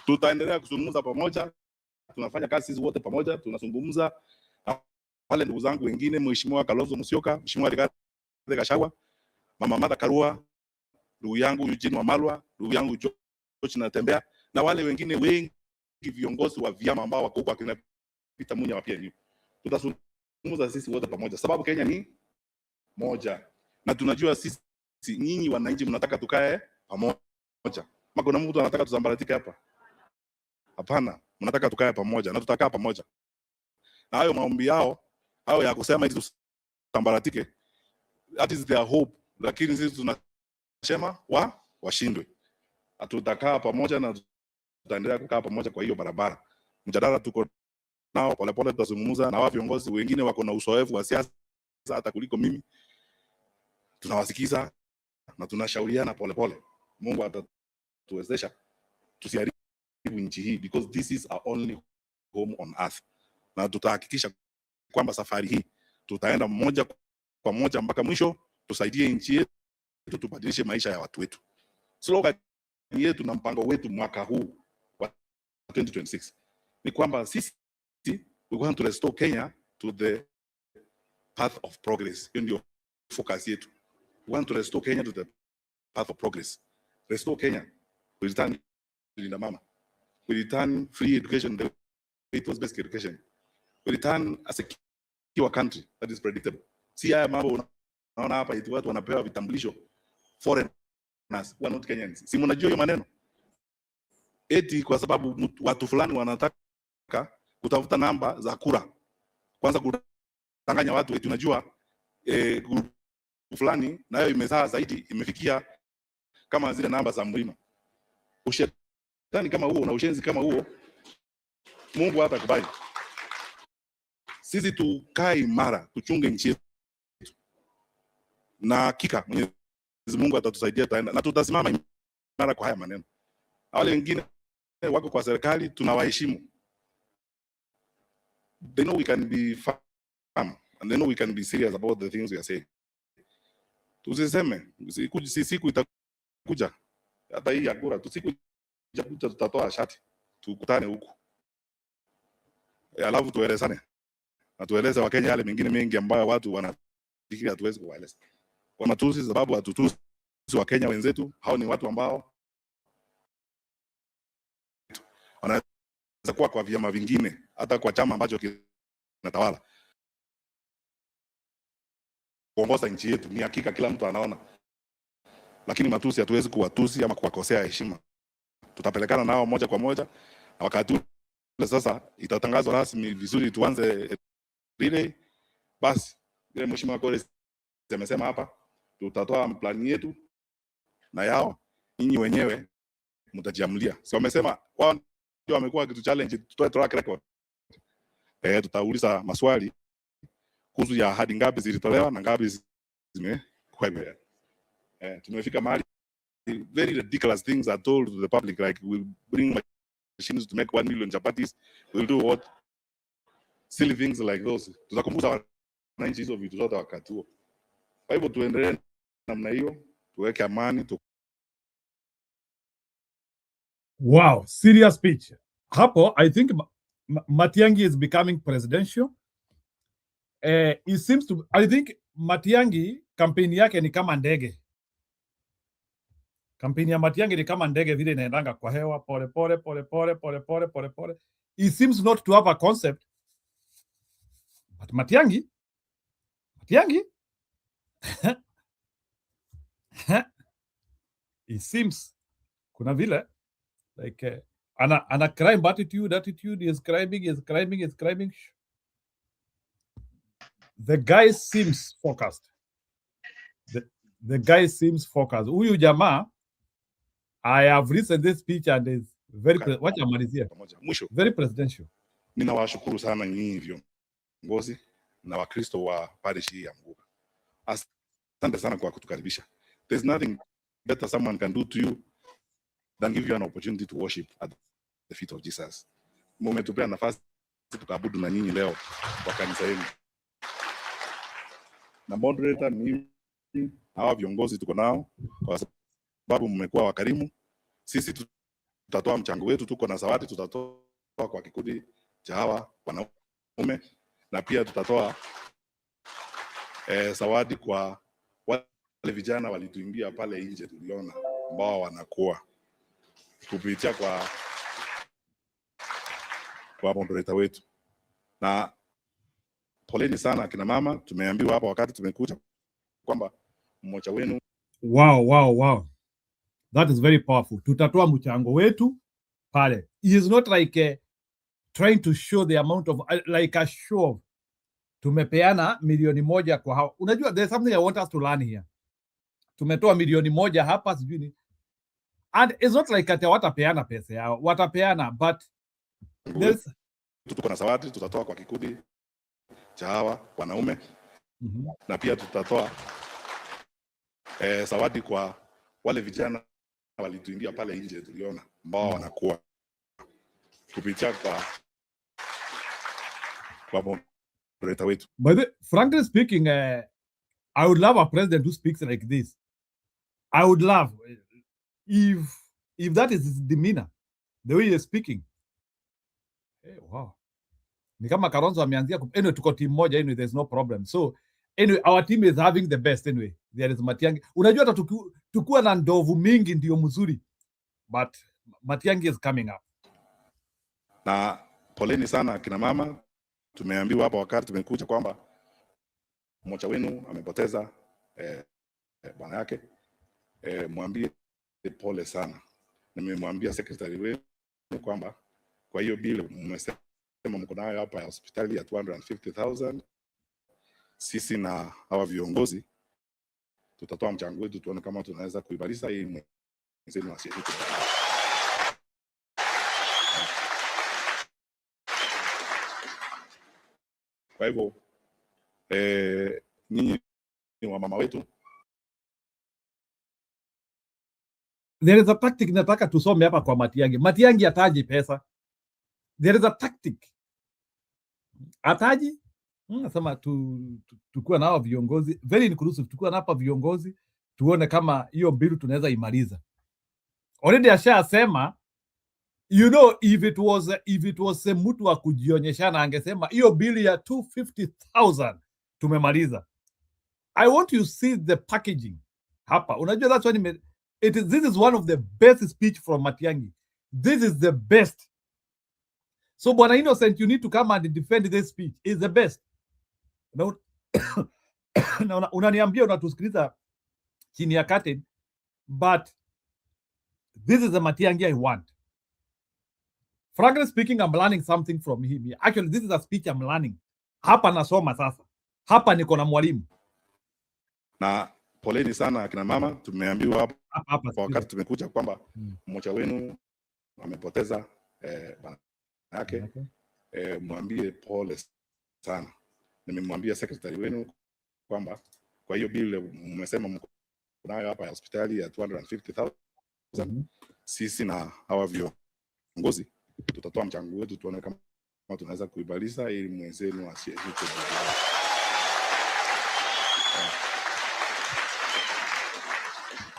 Tutaendelea kuzungumza pamoja, tunafanya kazi sisi wote pamoja, tunazungumza na wale ndugu zangu wengine, Mheshimiwa Kalonzo Musyoka, Mheshimiwa Rigathi Gachagua, Mama Martha Karua, ndugu yangu Eugene Wamalwa, ndugu yangu George Natembeya, na wale wengine wengi viongozi wa vyama ambao wako huko akina Peter Munya wa PNU. Tutazungumza sisi wote pamoja sababu Kenya ni moja. Na tunajua sisi nyinyi wananchi mnataka tukae pamoja. Kuna mtu anataka tusambaratike hapa? Hapana, mnataka tukae pamoja na tutakaa pamoja. Na hayo maombi yao, hao ya kusema hizi tusambaratike, that is their hope. Lakini sisi tunasema washindwe. Tutakaa pamoja na tutaendelea kukaa pamoja kwa hiyo barabara. Mjadala tuko nao polepole, tutazungumza na wao viongozi wengine wako na uzoefu wa siasa hata kuliko mimi. Tunawasikiza na tunashauriana polepole. Mungu atatuwezesha tusiharibu nchi hii because this is our only home on earth. Na tutahakikisha kwamba safari hii tutaenda moja kwa moja mpaka mwisho, tusaidie nchi yetu, tubadilishe maisha ya watu wetu. Slogan yetu na mpango wetu mwaka huu wa 2026 ni kwamba sisi we want to restore Kenya to the path of progress. Hiyo ndio focus yetu. We want to restore Kenya to the path of progress. Restore Kenya. We return Linda Mama. We return free education the way it was basic education. We return a secure country that is predictable. Si haya mambo unaona hapa eti watu wanapewa vitambulisho foreigners who are not Kenyans. Si mnajua hiyo maneno? Eti kwa sababu watu fulani wanataka kutafuta namba za kura. Kwanza kudanganya watu eti unajua fulani nayo imezaa zaidi, imefikia kama zile namba za mlima. Ushetani kama huo na ushenzi kama huo Mungu hatakubali. Sisi tukae imara, tuchunge nchi yetu. Na hakika Mwenyezi Mungu atatusaidia, tutaenda na tutasimama imara kwa haya maneno. Wale wengine wako kwa serikali tunawaheshimu. They know we can be firm and they know we can be serious about the things we are saying. Tusiseme siku itakuja hata hii akura tusiku itakuja tutatoa shati tukutane huku. Alafu tuelezane. Na tueleze Wakenya yale mengine mengi ambayo watu wanafikiri hatuwezi kuwaeleza. Kwa matusi sababu hatutusi Wakenya wenzetu, hao ni watu ambao wanaweza kuwa kwa vyama vingine, hata kwa chama ambacho kinatawala. Kuongoza nchi yetu ni hakika kila mtu anaona. Lakini matusi hatuwezi kuwatusi ama kuwakosea heshima. Tutapelekana nao moja kwa moja. Na wakati sasa itatangazwa rasmi vizuri tuanze relay. Basi ile Mheshimiwa Kole amesema hapa tutatoa plani yetu na yao nyinyi wenyewe mtajiamulia. Si wamesema wao ndio wamekuwa kitu challenge tutoe track record. Tutauliza maswali kuhusu ya ahadi ngapi zilitolewa na ngapi zimekwepa. Tumefika mahali very ridiculous things are told to the public like we'll bring machines to make 1 million chapatis, we'll do what silly things like those. Tutakumbusha wananchi hizo vitu zote wakati huo. Kwa hivyo tuendelee namna hiyo, tuweke amani Wow, serious speech. Hapo I think Matiang'i is becoming presidential. It seems to, I think Matiang'i kampeni yake ni kama ndege. Kampeni ya Matiang'i ni kama ndege vile inaendanga kwa hewa pole pole pole pole pole pole pole pole. He seems not to have a concept. But Matiang'i Matiang'i it seems kuna vile like ana crime attitude is climbing. The guy seems focused. The guy seems focused. Huyu jamaa, I have listened this speech and is very wacha amalizie. Mwisho, Very presidential. ninawashukuru sana nyinyi viongozi na Wakristo wa parish hii ya Mguga. Asante sana kwa kutukaribisha. There's nothing better someone can do to you than give you an opportunity to worship at the feet of Jesus. Mmetupea nafasi tukaabudu na nyinyi leo kwa kanisa hili. Na moderator ni hawa viongozi tuko nao kwa sababu mmekuwa wakarimu. Sisi tutatoa mchango wetu, tuko na zawadi tutatoa kwa kikundi cha hawa wanaume, na pia tutatoa zawadi kwa wale vijana walituimbia pale nje, tuliona ambao wanakuwa kupitia kwa moderator wetu. Na poleni sana akina mama, tumeambiwa hapa wakati tumekuja kwamba mmoja wenu. Wow. That is very powerful. Tutatoa mchango wetu pale. He is not like trying to show the amount of like a show. Tumepeana milioni moja kwa hao. Unajua there's something I want us to learn here. Tumetoa milioni moja hapa sijui ni. And it's not like ati watapeana pesa yao. Watapeana but there's tuko na zawadi tutatoa kwa kikundi cha hawa wanaume. Na pia tutatoa zawadi kwa wale vijana walituimbia pale nje, tuliona ambao wanakuwa kupitia kwa moderator wetu. But frankly speaking, I would love a president who speaks like this. I would love if that is his demeanor, the way he is speaking. Hey, wow. Ni kama Kalonzo ameanzia anyway, tuko team moja anyway, there's no problem. So anyway, our team is having the best anyway. There is Matiang'i. Unajua hata tukua na ndovu mingi ndio mzuri. But Matiang'i is coming up. Na poleni sana akina mama, tumeambiwa hapa wakati tumekuja kwamba mmoja wenu amepoteza bwana yake. Mwambie pole sana. Nimemwambia secretary wenu kwamba kwa hiyo bill mmesema mko nayo hapa ya hospitali ya 250,000. Sisi na hawa viongozi tutatoa mchango wetu tuone kama tunaweza kuibalisha hii mwezi wa siku. Kwa hivyo nyinyi ni wa mama wetu. There is a tactic nataka tusome hapa kwa Matiang'i. Matiang'i ataji pesa. There is a tactic. Ataji nasema tukua na hao viongozi very inclusive, tukua na hapa viongozi tuone kama hiyo bill tunaweza imaliza. Already ashasema, you know, if it was mtu wa kujionyeshana angesema hiyo bill ya 250,000 tumemaliza. I want you to see the packaging hapa. Unajua that's when this is one of the best speech from Matiang'i. This is the best. So Bwana Innocent, you need to come and defend this speech. It's the best. Unaniambia unatusikiliza chini ya curtain, but this is the Matiang'i I want. Frankly speaking, I'm learning something from him. Actually, this is a speech I'm learning. Hapa nasoma sasa. Hapa niko na mwalimu. Na poleni sana akina mama, tumeambiwa hapa wakati tumekuja kwamba mmoja wenu amepoteza bwana yake. Mwambie pole sana. Nimemwambia secretary wenu kwamba kwa hiyo bill mmesema mko nayo hapa ya hospitali ya 250,000. Sisi na hawa viongozi tutatoa mchango wetu tuone kama tunaweza kuibalisha ili mwenzenu asiyeshike.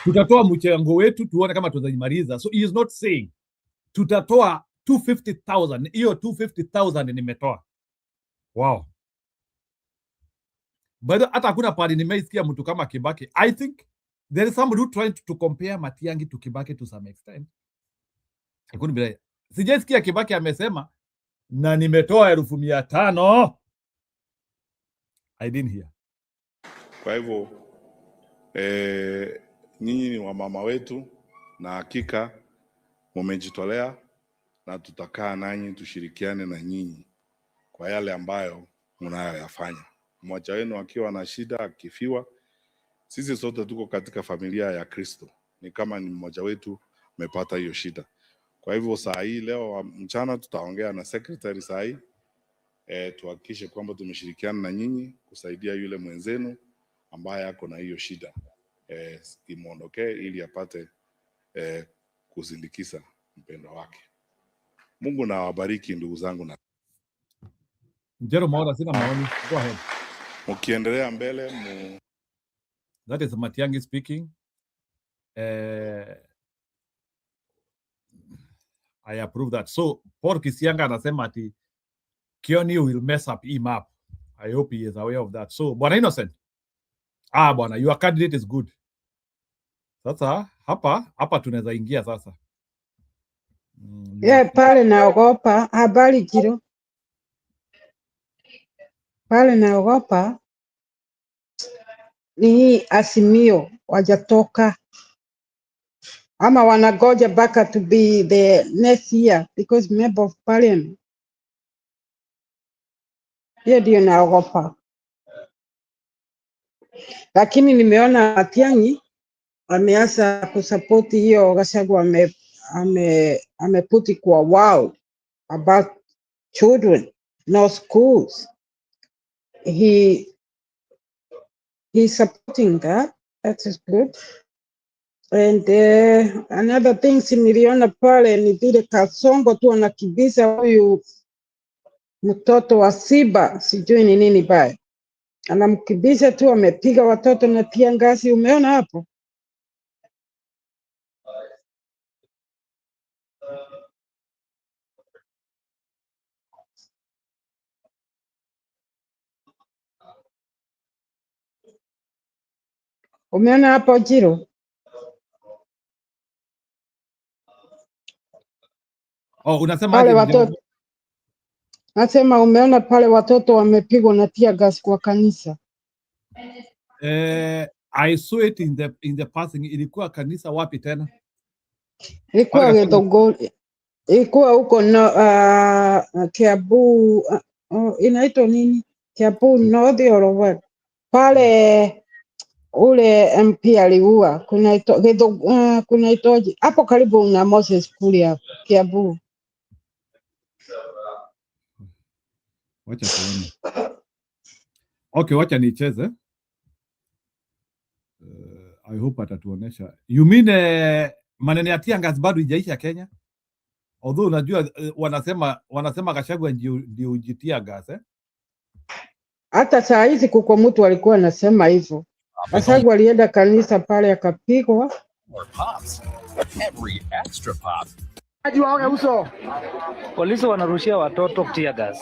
Tutatoa mchango wetu tuone kama tunaimaliza. So he is not saying tutatoa 250,000. Hiyo 250,000 nimetoa. Wow. But hata hakuna pali nimeisikia mtu kama Kibaki. I think there is somebody who trying to compare Matiang'i to Kibaki to some extent. Sijasikia Kibaki amesema na nimetoa 500,000. I didn't hear. Kwa hivyo nyinyi ni wamama wetu, na hakika mmejitolea, na tutakaa nanyi tushirikiane na nyinyi kwa yale ambayo mnayoyafanya. Mmoja wenu akiwa na shida, akifiwa, sisi sote tuko katika familia ya Kristo, ni kama ni mmoja wetu amepata hiyo shida. Kwa hivyo saa hii leo mchana tutaongea na secretary saa hii tuhakikishe kwamba tumeshirikiana na nyinyi kusaidia yule mwenzenu ambaye ako na hiyo shida imuondokee ili apate kusindikiza mpendo wake. Mungu na wabariki ndugu zangu. Na Njero Maora, sina maoni. Go ahead. Mukiendelea mbele That is Matiang'i speaking. I approve that. So Paul Kisianga anasema ati Kioni will mess up him up. I hope he is aware of that. So Bwana Innocent. Bwana, your candidate is good. Sasa hapa tunaweza ingia sasa. Pale naogopa habari Jiro. Pale naogopa ni Azimio wajatoka ama wanagoja baka to be the next year because member of parliament. Hiyo ndio naogopa. Lakini nimeona Matiang'i ameanza kusupport hiyo Gachagua ameputi kwa wow about children, no schools. He's supporting that. That is good. And another thing niliona pale ni vile Kasongo tu anakibisa huyu mtoto wa Siba, sijui ni nini baya. Anamkibisa tu, amepiga watoto na pia ngasi. Umeona hapo? Umeona hapo Jiro? Unasema pale watoto. Nasema umeona pale watoto wamepigwa na tear gas kwa kanisa. I saw it in the passing. Ilikuwa kanisa wapi tena? Ilikuwa Githunguri. Ilikuwa huko Kiambu, inaitwa nini? Kiambu North or what? Pale ule MP aliua, kunaitwaje hapo karibu na Moses kule hapo Kiambu. Wacha tuone. Okay, wacha nicheze. I hope atatuonesha. You mean maneno ya tear gas bado haijaisha Kenya? Although unajua wanasema Gachagua ndio ujitia gas Hata saa hizi kuko mtu alikuwa anasema hivyo. Gachagua alienda kanisa pale akapigwa. Every extra pop. Polisi wanarushia watoto tear gas.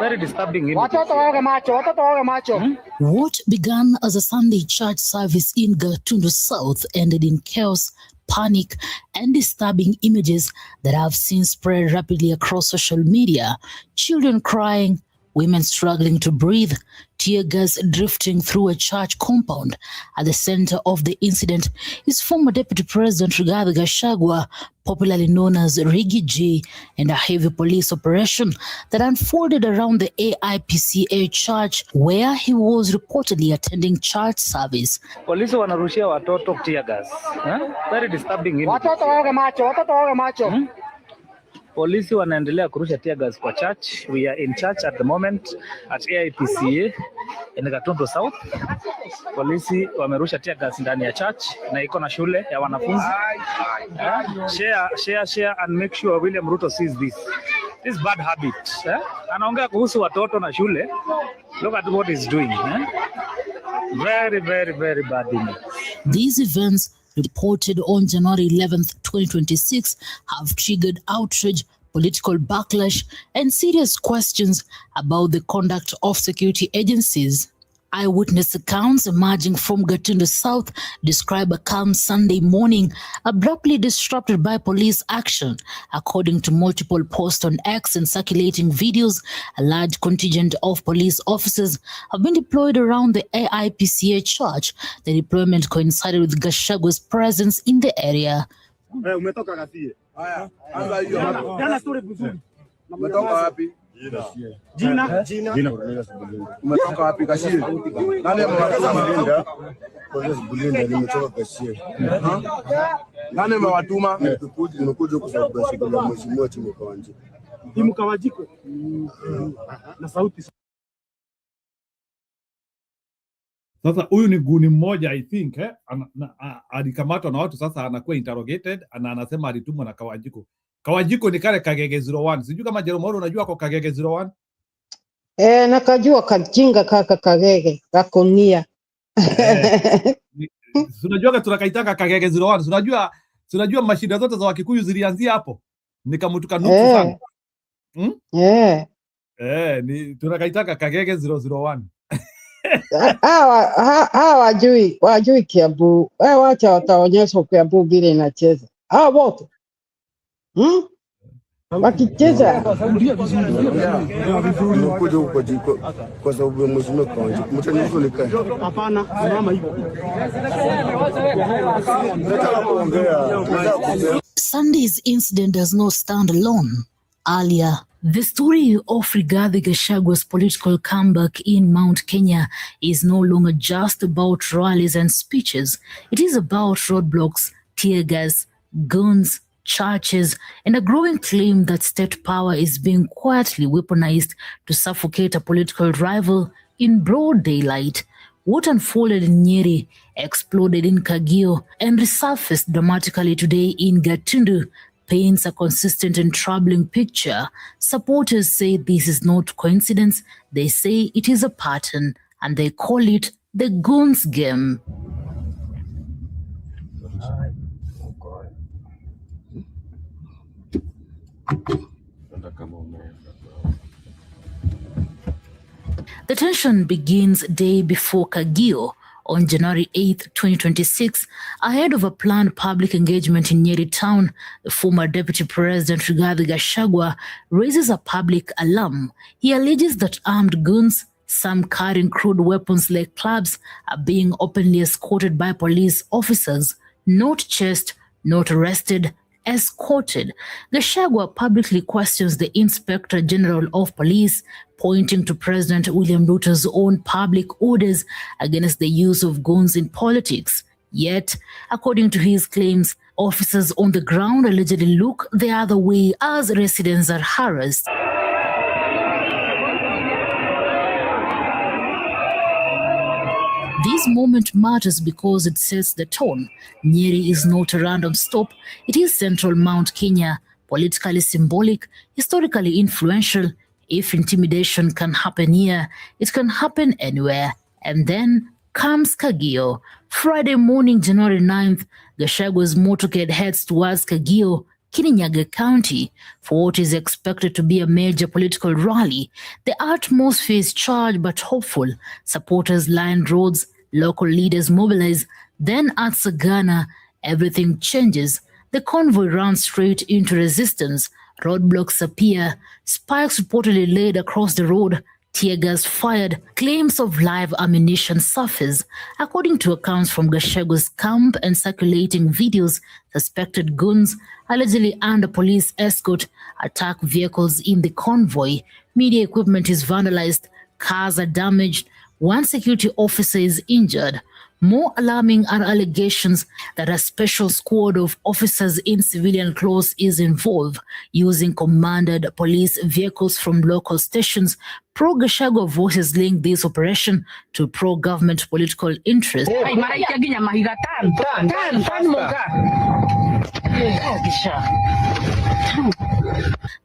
Very disturbing. Watoto waoge macho. What began as a Sunday church service in Gatundu South ended in chaos, panic, and disturbing images that have since spread rapidly across social media. Children crying, women struggling to breathe, tear gas drifting through a church compound. At the center of the incident is former Deputy President Rigathi Gachagua, popularly known as Riggy G, and a heavy police operation that unfolded around the AIPCA church where he was reportedly attending church service. Polisi wanarushia watoto tear gas. Very disturbing. Watoto waoge macho. Polisi wanaendelea kurusha tear gas kwa church. We are in church at the moment at AIPCA in Gatundu South. Polisi wamerusha tear gas ndani ya church na iko na shule ya wanafunzi. Share and make sure William Ruto sees this. This bad habit. Anaongea kuhusu watoto na shule. Look at what he's doing. Very, very, very bad image. These events, reported on January 11th, 2026, have triggered outrage, political backlash, and serious questions about the conduct of security agencies. Eyewitness accounts emerging from Gatundu South describe a calm Sunday morning abruptly disrupted by police action. According to multiple posts on X and circulating videos, a large contingent of police officers have been deployed around the AIPCA church. The deployment coincided with Gachagwa's presence in the area. Jina. Umetoka wapi Kashie? Nani amewatuma? Nimetoka Kashie. Nani amewatuma? Nimekuja kwa sababu ya shughuli ya mheshimiwa Timu Kawajiko. Timu Kawajiko. Na sauti. Sasa huyu ni guni mmoja I think alikamatwa na watu, sasa anakuwa interrogated na anasema alitumwa na Kawajiko. Kawajiko ni kale Kagege 01. Sijui kama Jeromoro unajua kwa Kagege 01? Nakajua kajinga kaka Kagege kakonia. Unajua tunakaitaka Kagege 01. Unajua mashida zote za Wakikuyu zilianzia hapo. Nikamutuka nusu sana. Ni tunakaitaka Kagege 001. Wajui Kiambu. Wacha wataonyesha Kiambu vile inacheza. Wote. Wakicheza nimekuja huko jiko kwa sababu ya mheshimiwa Kawajiko. Mtanizo nikae. Hapana, mama hivyo. Sunday's incident does not stand alone. Earlier, the story of Rigathi Gachagwa's political comeback in Mount Kenya is no longer just about rallies and speeches. It is about roadblocks, tear gas, guns, churches, and a growing claim that state power is being quietly weaponized to suffocate a political rival in broad daylight. What unfolded in Nyeri, exploded in Kagio, and resurfaced dramatically today in Gatundu paints a consistent and troubling picture. Supporters say this is not coincidence. They say it is a pattern, and they call it the goons game. The tension begins day before Kagio on January 8, 2026, ahead of a planned public engagement in Nyeri town. The former Deputy President Rigathi Gachagua raises a public alarm. He alleges that armed goons, some carrying crude weapons like clubs, are being openly escorted by police officers, not chased, not arrested, escorted. Gachagua publicly questions the Inspector General of Police, pointing to President William Ruto's own public orders against the use of guns in politics. Yet, according to his claims, officers on the ground allegedly look the other way as residents are harassed. This moment matters because it sets the tone. Nyeri is not a random stop. It is central Mount Kenya, politically symbolic, historically influential. If intimidation can happen here, it can happen anywhere. And then comes Kagio. Friday morning, January 9th, Gachagwa's motorcade heads towards Kagio, Kirinyaga County, for what is expected to be a major political rally. The atmosphere is charged but hopeful. Supporters line roads, local leaders mobilize. Then at Sagana, everything changes. The convoy runs straight into resistance. Roadblocks appear, spikes reportedly laid across the road, tear gas fired, claims of live ammunition surface. According to accounts from Gachagwa's camp and circulating videos, suspected goons, allegedly under police escort, attack vehicles in the convoy. Media equipment is vandalized, cars are damaged, one security officer is injured. More alarming are allegations that a special squad of officers in civilian clothes is involved, using commanded police vehicles from local stations. Pro-Gachagua voices link this operation to pro-government political interests.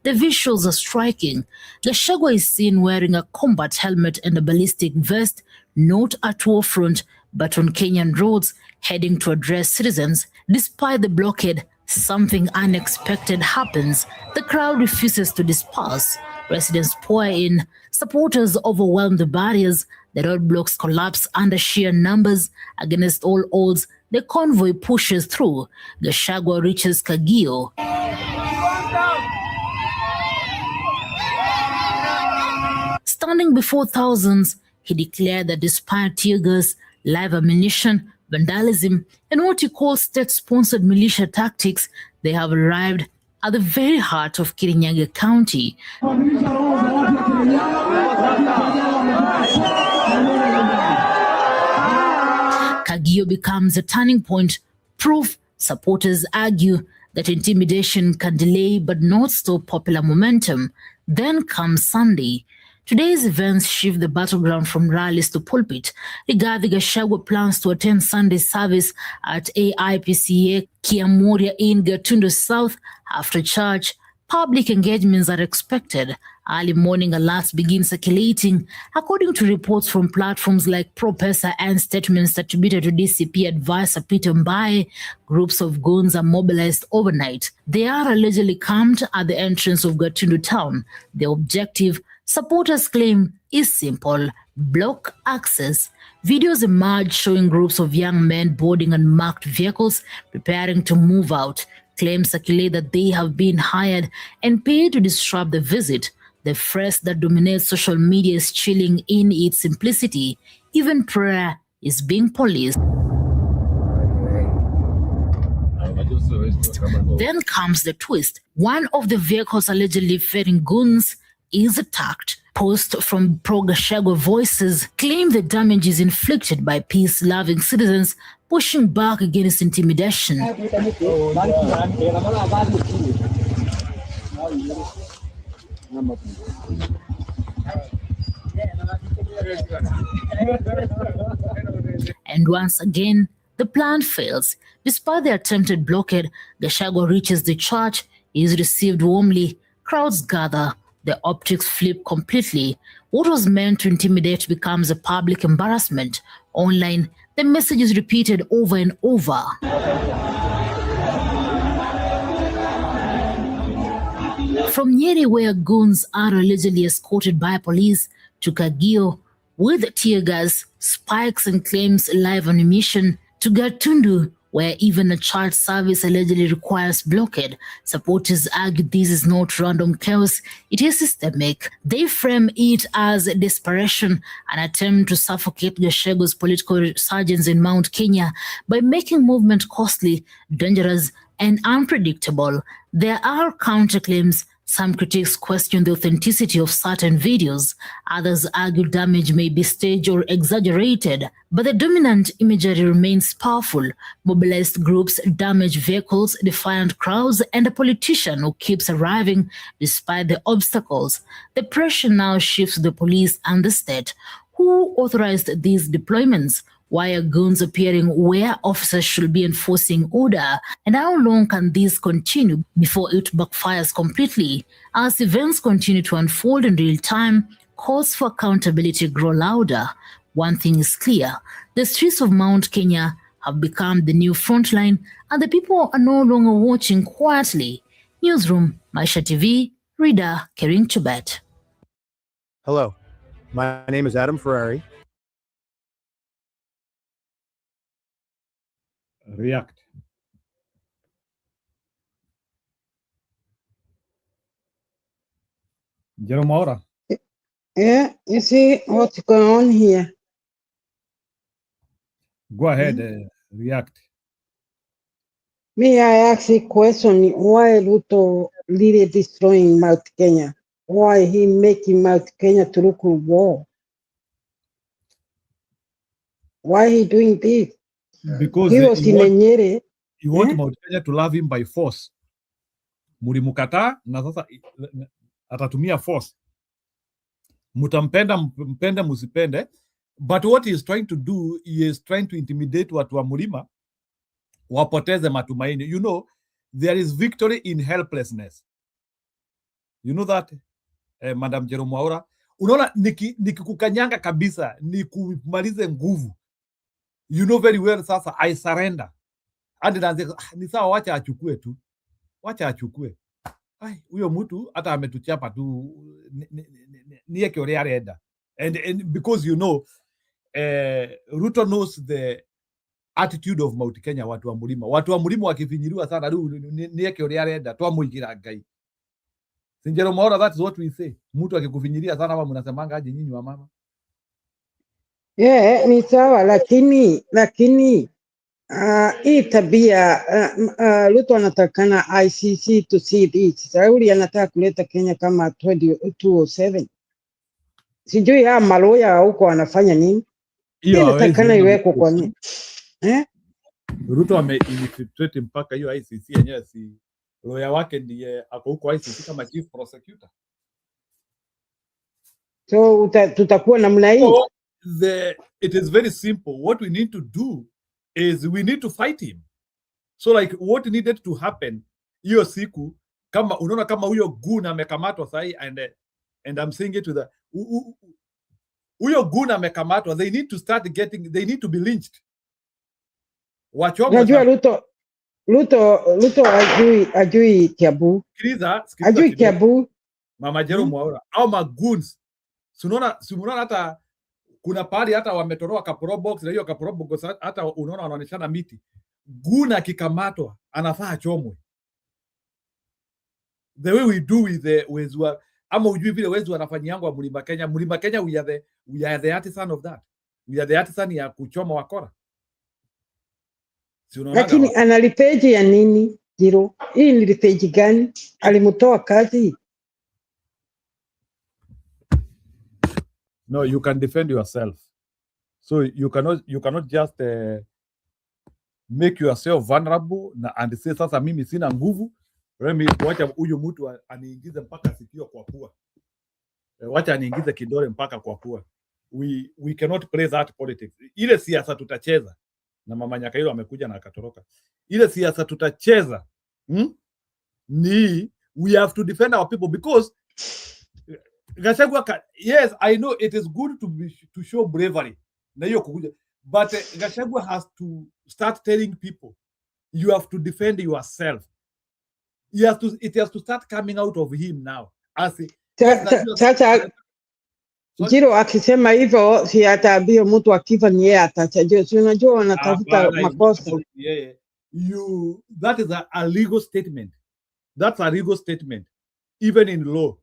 The visuals are striking. Gachagua is seen wearing a combat helmet and a ballistic vest, not at war front, but on Kenyan roads, heading to address citizens. Despite the blockade, something unexpected happens. The crowd refuses to disperse. Residents pour in, supporters overwhelm the barriers, the roadblocks collapse under sheer numbers. Against all odds, the convoy pushes through. Gachagua reaches Kagio. Standing before thousands, he declared that despite tear gas, live ammunition, vandalism, and what he calls state-sponsored militia tactics, they have arrived at the very heart of Kirinyaga County. Kagio becomes a turning point, proof supporters argue that intimidation can delay but not stop popular momentum. Then comes Sunday. Today's events shift the battleground from rallies to pulpit. Rigathi Gachagua plans to attend Sunday service at AIPCA Kiamuria in Gatundu South. After church, public engagements are expected. Early morning alerts begin circulating. According to reports from platforms like ProPesa and statements attributed to DCP advisor Peter Mbaye, groups of goons are mobilized overnight. They are allegedly camped at the entrance of Gatundu town. The objective, supporters claim, is simple: block access. Videos emerge showing groups of young men boarding unmarked vehicles, preparing to move out. Claims circulate that they have been hired and paid to disrupt the visit. The phrase that dominates social media is chilling in its simplicity. Even prayer is being policed. Then comes the twist. One of the vehicles allegedly ferrying goons is attacked. Posts from pro-Gachagua voices claim the damage is inflicted by peace-loving citizens pushing back against intimidation. And once again, the plan fails. Despite the attempted blockade, Gachagua reaches the church. He is received warmly. Crowds gather. The optics flip completely. What was meant to intimidate becomes a public embarrassment. Online, the message is repeated over and over. From Nyeri, where goons are allegedly escorted by police, to Kagio, with tear gas, spikes and claims live ammunition, to Gatundu, where even a church service allegedly requires blockade. Supporters argue this is not random chaos, it is systemic. They frame it as desperation, an attempt to suffocate Gachagua's political resurgence in Mount Kenya by making movement costly, dangerous, and unpredictable. There are counterclaims. Some critics question the authenticity of certain videos. Others argue damage may be staged or exaggerated. But the dominant imagery remains powerful. Mobilized groups, damaged vehicles, defiant crowds, and a politician who keeps arriving despite the obstacles. The pressure now shifts to the police and the state. Who authorized these deployments? Why are goons appearing where officers should be enforcing order? And how long can this continue before it backfires completely? As events continue to unfold in real time, calls for accountability grow louder. One thing is clear: the streets of Mount Kenya have become the new front line, and the people are no longer watching quietly. Newsroom, Maisha TV, Reader, Kering Chubet. Hello, my name is Adam Ferrari. React. Jerome Aura. Yeah, you see what's going on here. Go ahead, React. Me, I actually question why Ruto really destroying Mount Kenya. Why he making Mount Kenya to look like war? Why he doing this? Because he was in Nyeri. You want Mount Kenya to love him by force. Mulimukata na sasa atatumia force. Mutampenda mpende musipende. But what he is trying to do, he is trying to intimidate watu wa Mulima wapoteze matumaini. You know, there is victory in helplessness. You know that, Madam Jerome Aura? Unaona nikikukanyanga kabisa, nikumalize nguvu. You know very well sasa, I surrender. And ni sawa, wacha achukue tu. Wacha achukue. huyo mtu hata ametuchapa tu ni yake ore arenda. And because you know Ruto knows the attitude of Mount Kenya, watu wa mlima wakifinyiriwa sana ni yake ore arenda twamuigira Ngai. Sinjero Mwaura, that is what we say. Mtu akikufinyiria sana ama mnasemanga aje nyinyi wa mama? Yeah, ni sawa, lakini hii tabia Ruto anatakana ICC to see this. Sauli anataka kuleta Kenya kama 207. Sijui maloya huko wanafanya nini? Hiyo anatakana iweko kwa nini? Ruto ame-infiltrate mpaka hiyo ICC yenyewe, si lawyer wake ndiye ako huko ICC kama chief prosecutor. So tutakuwa namna hii. So, it is very simple. What we need to do is we need to fight him. So like what needed to happen hiyo siku, kama unaona kama huyo goon amekamatwa sahi, and I'm saying it to the huyo goon amekamatwa, they need to be lynched. Najua Ruto ajui Kiambu. Ajui Kiambu. Mama Jero Mwaura au magoons. Sunaona hata kuna pali hata wametoroa Kaporo box, na hiyo Kaporo box hata unaona wanaoneshana miti. Goon akikamatwa anafaa achomwe. The way we do with the Wezua, ama ujui vile Wezua anafanyangwa Mlima Kenya. Mlima Kenya we are the artisan of that. We are the artisan ya kuchoma wakora. Lakini analipeji ya nini Jiro? Hii ni lipeji gani? Alimutoa kazi? No, you can defend yourself. So you cannot just make yourself vulnerable and say sasa mimi sina nguvu. Wacha huyu mtu aniingize mpaka sikio kwa pua. Wacha aniingize kidole mpaka kwa pua. We cannot play that politics. Ile siasa tutacheza na Mama Nyakairo amekuja na akatoroka. Ile siasa tutacheza ni we have to defend our people, because Gachagua yes, I know it is good to show bravery na hiyo kukuja, but Gachagua has to start telling people you have to defend yourself. It has to start coming out of him now. Sasa Jiro akisema hivyo, si ataambia mtu akifa ni yeye atachajua. Si unajua wanatafuta makosa. That is a legal statement. That's a legal statement. Even in law,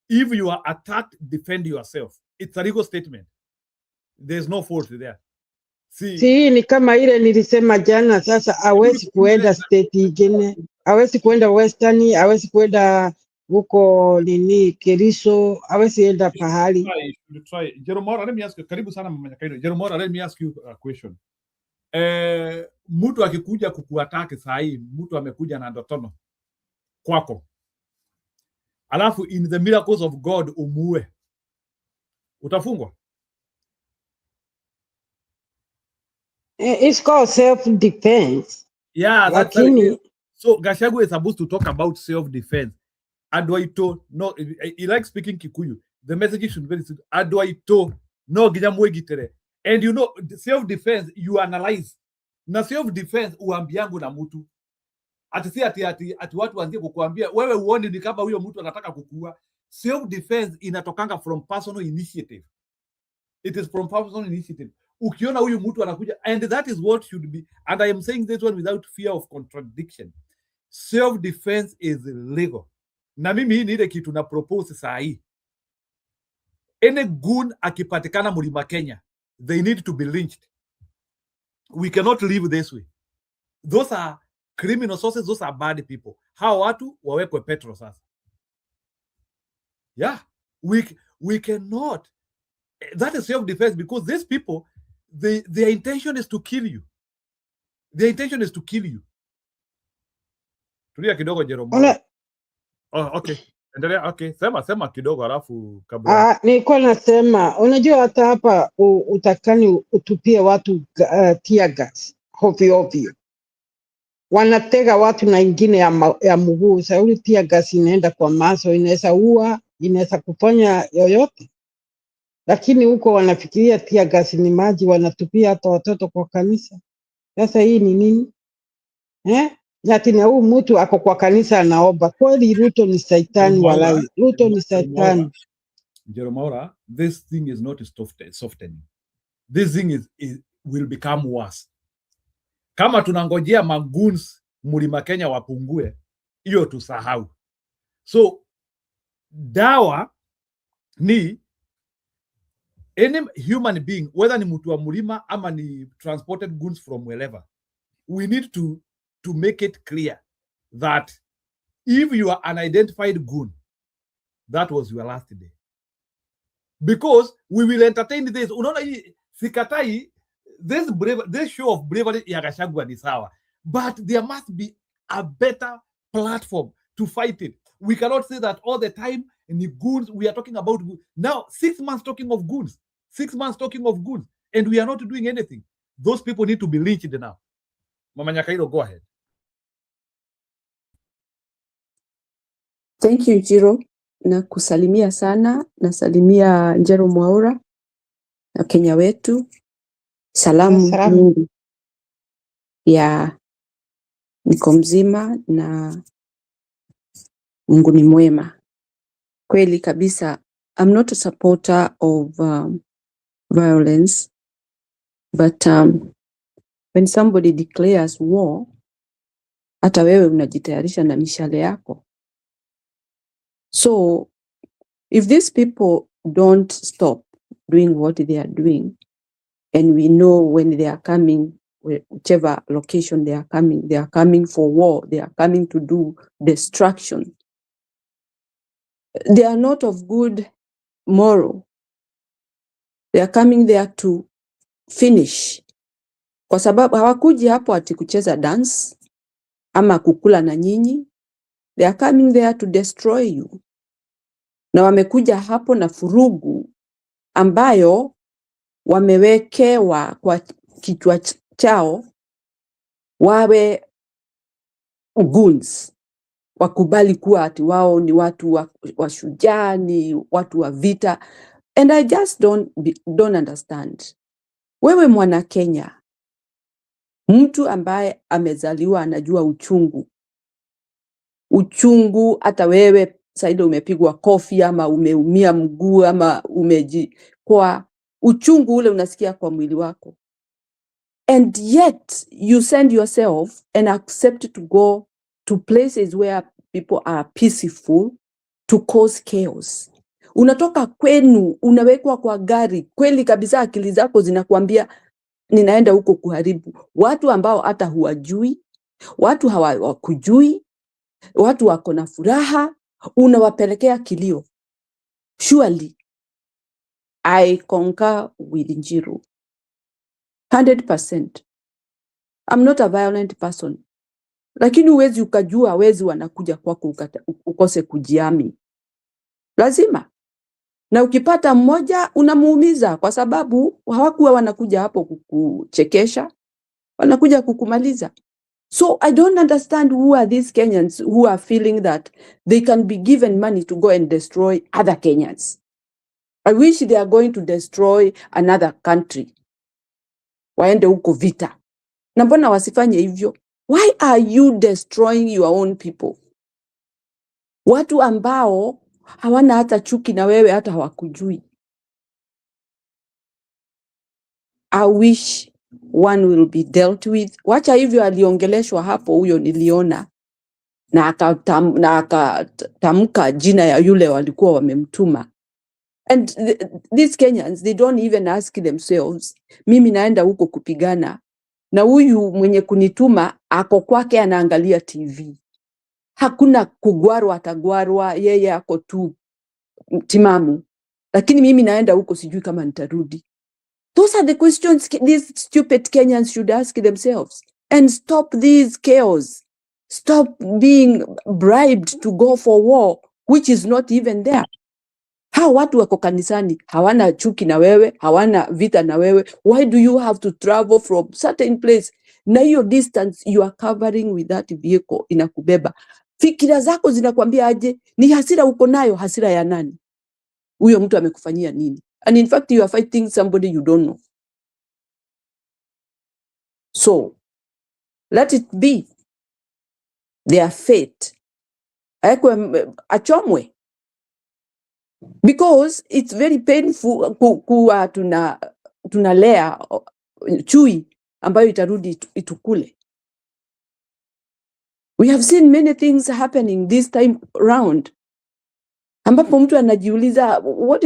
if you are attacked, defend yourself. It's a legal statement. There's no fault there. Si ni kama ile nilisema jana. Sasa hawezi kuenda state ingine, hawezi kuenda Western, hawezi kuenda huko nini Keriso, hawezi enda pahali. Jeromora, let me ask you, karibu sana Mama Nyakairo. Jeromora, let me ask you a question. Mtu akikuja kukuataki saa hii, mtu amekuja na ndotono kwako, alafu in the miracles of God umuue, utafungwa? It's called self-defense. Yeah, lakini so Gachagua is supposed to talk about self-defense. Adwaito, no, he likes speaking Kikuyu. The message should be very simple. Adwaito, no gitere. And you know, self-defense, you analyze. Na self-defense, uambiangu na mtu. Ati watu wanzie kukuambia, wewe uone ni kama huyo mtu anataka kukua. Self-defense inatokanga from personal initiative. It is from personal initiative. Ukiona huyu mtu anakuja, and that is what should be, and I am saying this one without fear of contradiction. Self-defense is legal. Na mimi hii ni ile kitu na propose saa hii. Any goon akipatikana Mlima Kenya, they need to be lynched. We cannot live this way. Those are criminal sources, those are bad people. Hao watu wawekwe petro sasa. Yeah, we cannot. That is self-defense, because these people, their intention is to kill you. Their intention is to kill you. Tulia kidogo Jerome. Oh, okay. Endelea. Okay. Sema kidogo alafu kabla. Nilikuwa nasema, unajua hata hapa utakani utupie watu tear gas ovyo. Wanatega watu na ingine ya mguu. Sauli tear gas inaenda kwa maso, inaweza ua, inaweza kufanya yoyote. Lakini huko wanafikiria tear gas ni maji, wanatupia hata watoto kwa kanisa. Sasa hii ni nini? Lakini huyu mtu ako kwa kanisa anaomba. Kweli Ruto ni saitani walai. Ruto ni saitani. Jerome, this thing is not softening. This thing will become worse. Kama tunangojea magoons Mlima Kenya wapungue, hiyo tusahau. So dawa ni any human being, whether ni mtu wa mlima ama ni transported goods from wherever, we need to make it clear that if you are an identified goon, that was your last day. Because we will entertain this. Unaona hii sikatai, this show of bravery ya Gachagua ni sawa, but there must be a better platform to fight it. We cannot say that all the time in the goons, we are talking about now 6 months talking of goons, 6 months talking of goons, and we are not doing anything. Those people need to be lynched now. Mama Nyakairo, go ahead. Thank you, Jiro. Na kusalimia sana, nasalimia Njero Mwaura na Kenya wetu. Salamu nyingi ya niko mzima na Mungu ni mwema. Kweli kabisa, I'm not a supporter of violence, but when somebody declares war, hata wewe unajitayarisha na mishale yako. So, if these people don't stop doing what they are doing, and we know when they are coming, whichever location they are coming for war, they are coming to do destruction. They are not of good moral. They are coming there to finish. Kwa sababu hawakuji hapo ati kucheza dance ama kukula na nyinyi. They are coming there to destroy you. Na wamekuja hapo na furugu ambayo wamewekewa kwa kichwa chao wawe goons. Wakubali kuwa ati wao ni watu wa shujaa, ni watu wa vita. And I just don't understand. Wewe mwana Kenya, mtu ambaye amezaliwa anajua uchungu. Uchungu hata wewe saida umepigwa kofi ama umeumia mguu ama kwa uchungu ule unasikia kwa mwili wako. And yet you send yourself and accept to go to places where people are peaceful to cause chaos. Unatoka kwenu, unawekwa kwa gari, kweli kabisa akili zako zinakuambia ninaenda huko kuharibu. Watu ambao hata huwajui, watu hawakujui, watu wako na furaha, unawapelekea kilio. Surely, I concur with Njiru. 100%. I'm not a violent person. Lakini uwezi ukajua wezi wanakuja kwako ukose kujiami. Lazima. Na ukipata mmoja unamuumiza kwa sababu hawakuwa wanakuja hapo kukuchekesha, wanakuja kukumaliza. So I don't understand who are these Kenyans who are feeling that they can be given money to go and destroy other Kenyans. I wish they are going to destroy another country. Waende huko vita. Na mbona wasifanye hivyo? Why are you destroying your own people? Watu ambao hawana hata chuki na wewe, hata hawakujui. I wish one will be dealt with. Wacha hivyo aliongeleshwa hapo, huyo niliona. Na akatamka jina ya yule walikuwa wamemtuma. And these Kenyans, they don't even ask themselves, mimi naenda huko kupigana. Na huyu mwenye kunituma, ako kwake anaangalia TV. Hakuna kugwarwa atagwarwa, yeye ako tu timamu. Lakini mimi naenda huko sijui kama nitarudi. Those are the questions these stupid Kenyans should ask themselves. And stop these chaos. Stop being bribed to go for war, which is not even there. Hao watu wako kanisani, hawana chuki na wewe, hawana vita na wewe. Why do you have to travel from certain place? Na hiyo distance you are covering with that vehicle inakubeba. Fikira zako zinakwambia aje, ni hasira uko nayo, hasira ya nani? Huyo mtu amekufanyia nini? And in fact you are fighting somebody you don't know. So, let it be. their fate, achomwe, because it's very painful kuwa tunalea chui ambayo itarudi itukule. We have seen many things happening this time round, ambapo mtu anajiuliza, what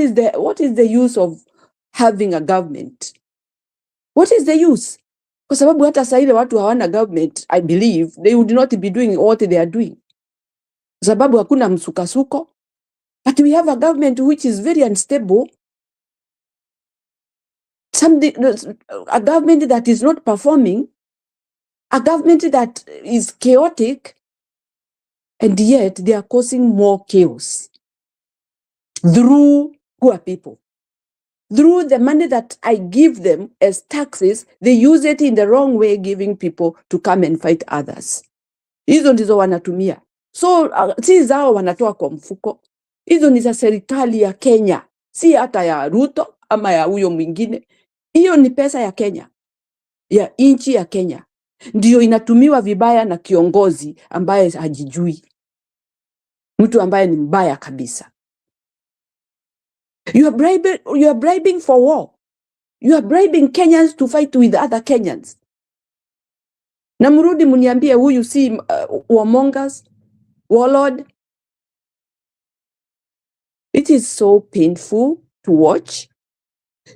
is the use of having a government? What is the use? Kwa sababu hata saa ile watu hawana government, I believe they would not be doing what they are doing. Kwa sababu hakuna msukasuko. But we have a government which is very unstable. A government that is not performing, a government that is chaotic, and yet they are causing more chaos through poor people. Through the money that I give them as taxes, they use it in the wrong way, giving people to come and fight others. Hizo ndizo wanatumia. So, si zao wanatoa kwa mfuko. Hizo ni za serikali ya Kenya. Si hata ya Ruto ama ya huyo mwingine. Hiyo ni pesa ya Kenya. Ya inchi ya Kenya. Ndiyo inatumiwa vibaya na kiongozi ambaye hajijui. Mtu ambaye ni mbaya kabisa. You are bribing for war. You are bribing Kenyans to fight with other Kenyans. Na mrudi muniambie huyu si warmongers, warlord. It is so painful to watch,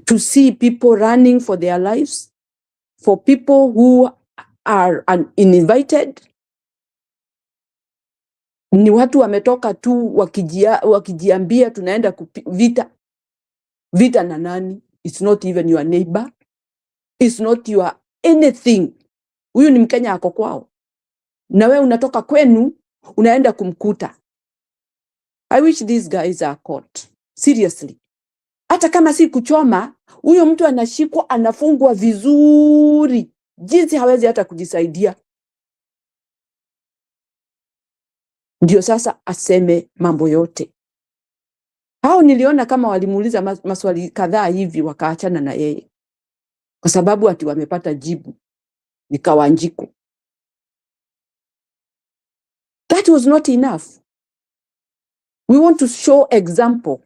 to see people running for their lives, for people who are uninvited. Ni watu wametoka tu wakijiambia tunaenda vita na nani? It's not even your neighbor. It's not your anything. Huyu ni Mkenya ako kwao. Na wewe unatoka kwenu, unaenda kumkuta. I wish these guys are caught. Seriously. Hata kama si kuchoma, huyo mtu anashikwa, anafungwa vizuri. Jinsi hawezi hata kujisaidia. Ndio sasa aseme mambo yote. Hao niliona kama walimuuliza maswali kadhaa hivi wakaachana na yeye. Kwa sababu ati wamepata jibu. Nikawanjiku. That was not enough. We want to show example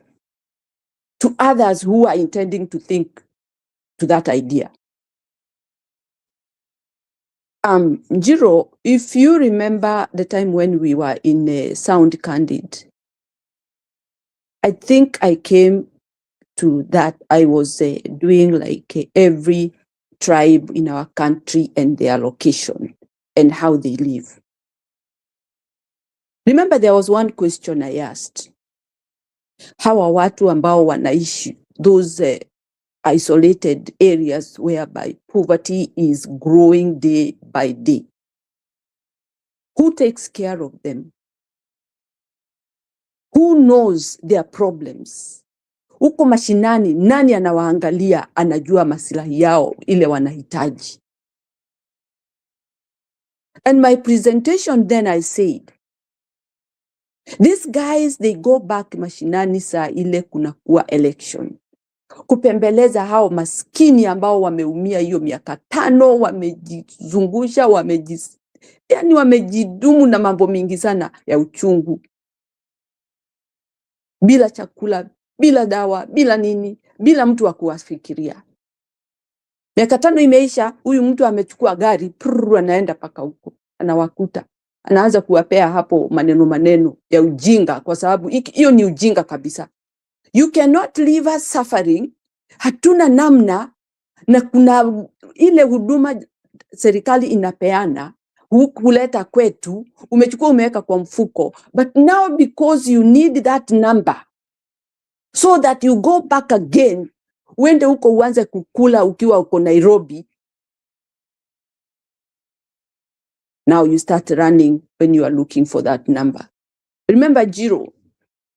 to others who are intending to think to that idea. Njiro, if you remember the time when we were in Sound Candid, I think I came to that. I was doing like every tribe in our country and their location and how they live. Remember, there was one question I asked. Hawa watu ambao wanaishi, those isolated areas whereby poverty is growing day by day. Who takes care of them? Who knows their problems? Huko mashinani, nani anawaangalia, anajua masilahi yao ile wanahitaji? And my presentation then I said, these guys, they go back mashinani saa ile kunakuwa election. Kupembeleza hao maskini ambao wameumia hiyo miaka 5, wamejizungusha, yani wamejidumu na mambo mingi sana ya uchungu. Bila chakula, bila dawa, bila nini, bila mtu wa kuwafikiria. Miaka 5 imeisha, huyu mtu amechukua gari, anaenda paka huko, anawakuta. Anaanza kuwapea hapo maneno ya ujinga, kwa sababu hiyo ni ujinga kabisa. You cannot leave us suffering. Hatuna namna, na kuna ile huduma serikali inapeana, huleta kwetu, umechukua umeweka kwa mfuko. But now because you need that number, so that you go back again, uende huko uanze kukula ukiwa uko Nairobi. Now you start running when you are looking for that number. Remember, Jiro,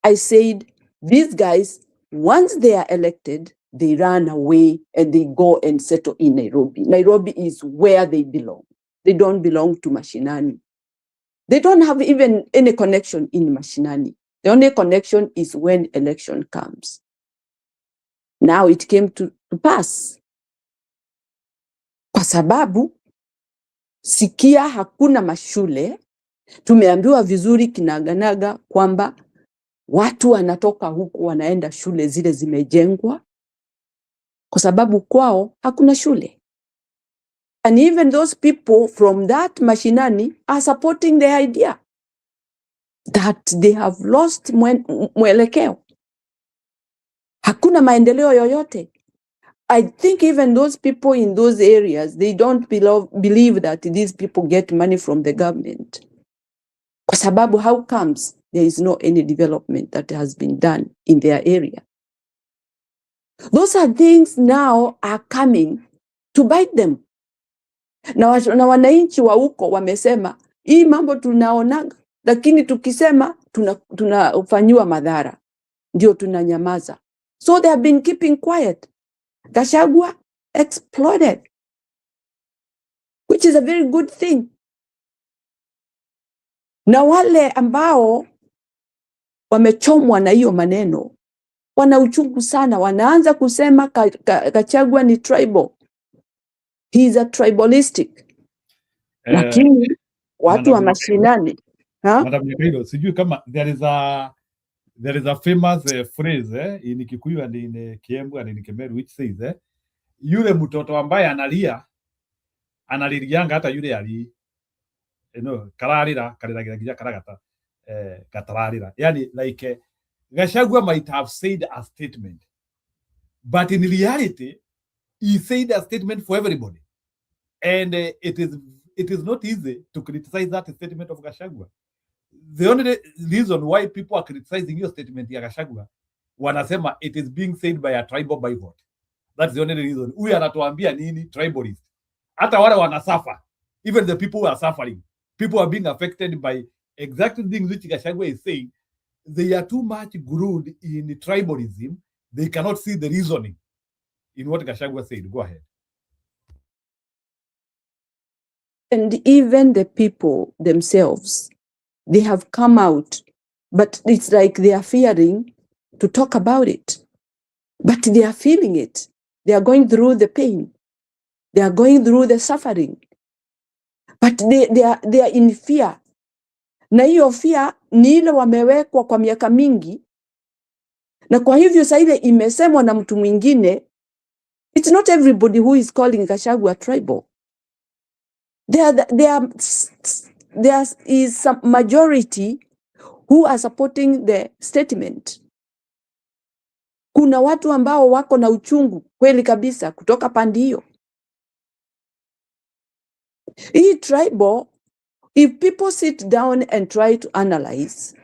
I said, these guys, once they are elected, they run away and they go and settle in Nairobi. Nairobi is where they belong. They don't belong to Mashinani. They don't have even any connection in Mashinani. The only connection is when election comes. Now it came to pass. Kwa sababu, sikia hakuna mashule, Tumeambiwa vizuri kinaganaga kwamba watu wanatoka huku wanaenda shule zile zimejengwa kwa sababu kwao hakuna shule. And even those people from that mashinani are supporting the idea that they have lost mwelekeo. Hakuna maendeleo yoyote. I think even those people in those areas, they don't believe that these people get money from the government. Kwa sababu how comes there is no any development that has been done in their area? Those are things now are coming to bite them. Na wananchi wa huko wamesema, hii mambo tunaonaga, lakini tukisema tunafanyiwa madhara. Ndio tunanyamaza. So they have been keeping quiet. Gachagua exploded, which is a very good thing. Na wale ambao wamechomwa na hiyo maneno, wana uchungu sana, wanaanza kusema Gachagua ni tribal. He is a tribalistic. Lakini watu wa mashinani, Madam Nyakairo, sijui kama there is a famous phrase in Kikuyu and in Kiembu and in Kemeru which says yule mtoto ambaye analilianga hata yule ali kararira karagata katararira. Yani like Gachagua might have said a statement, but in reality he said a statement for everybody, and it is not easy to criticize that statement of Gachagua. The only reason why people are criticizing your statement ya Gachagua, wanasema it is being said by a tribal bigot. That's the only reason. Huyu anatuambia nini? Tribalist. Hata wale wanasuffer, even the people who are suffering, people are being affected by exactly things which Gachagua is saying. They are too much glued in tribalism. They cannot see the reasoning in what Gachagua said. Go ahead. And even the people themselves, they have come out, but it's like they are fearing to talk about it. But they are feeling it. They are going through the pain. They are going through the suffering. But they are in fear. Na hiyo fear ni ile wamewekwa kwa miaka mingi. Na kwa hivyo sasa ile imesemwa na mtu mwingine, it's not everybody who is calling Gachagua tribal. There is some majority who are supporting the statement. Kuna watu ambao wako na uchungu kweli kabisa kutoka pande hiyo. Hii tribal, if people sit down and try to analyze,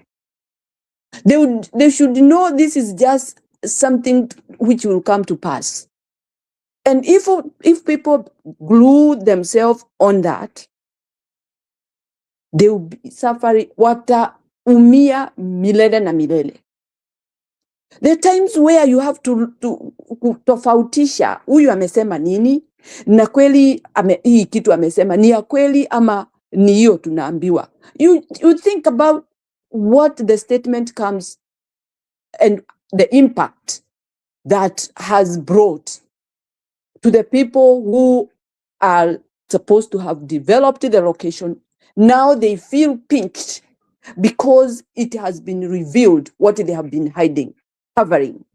they should know this is just something which will come to pass. And if people glue themselves on that, they will be suffering, wataumia milele na milele. There are times where you have to kutofautisha huyu amesema nini na kweli hii kitu amesema ni ya kweli ama ni hiyo tunaambiwa. You think about what the statement comes and the impact that has brought to the people who are supposed to have developed the location. Now they feel pinched because it has been revealed what they have been hiding, covering.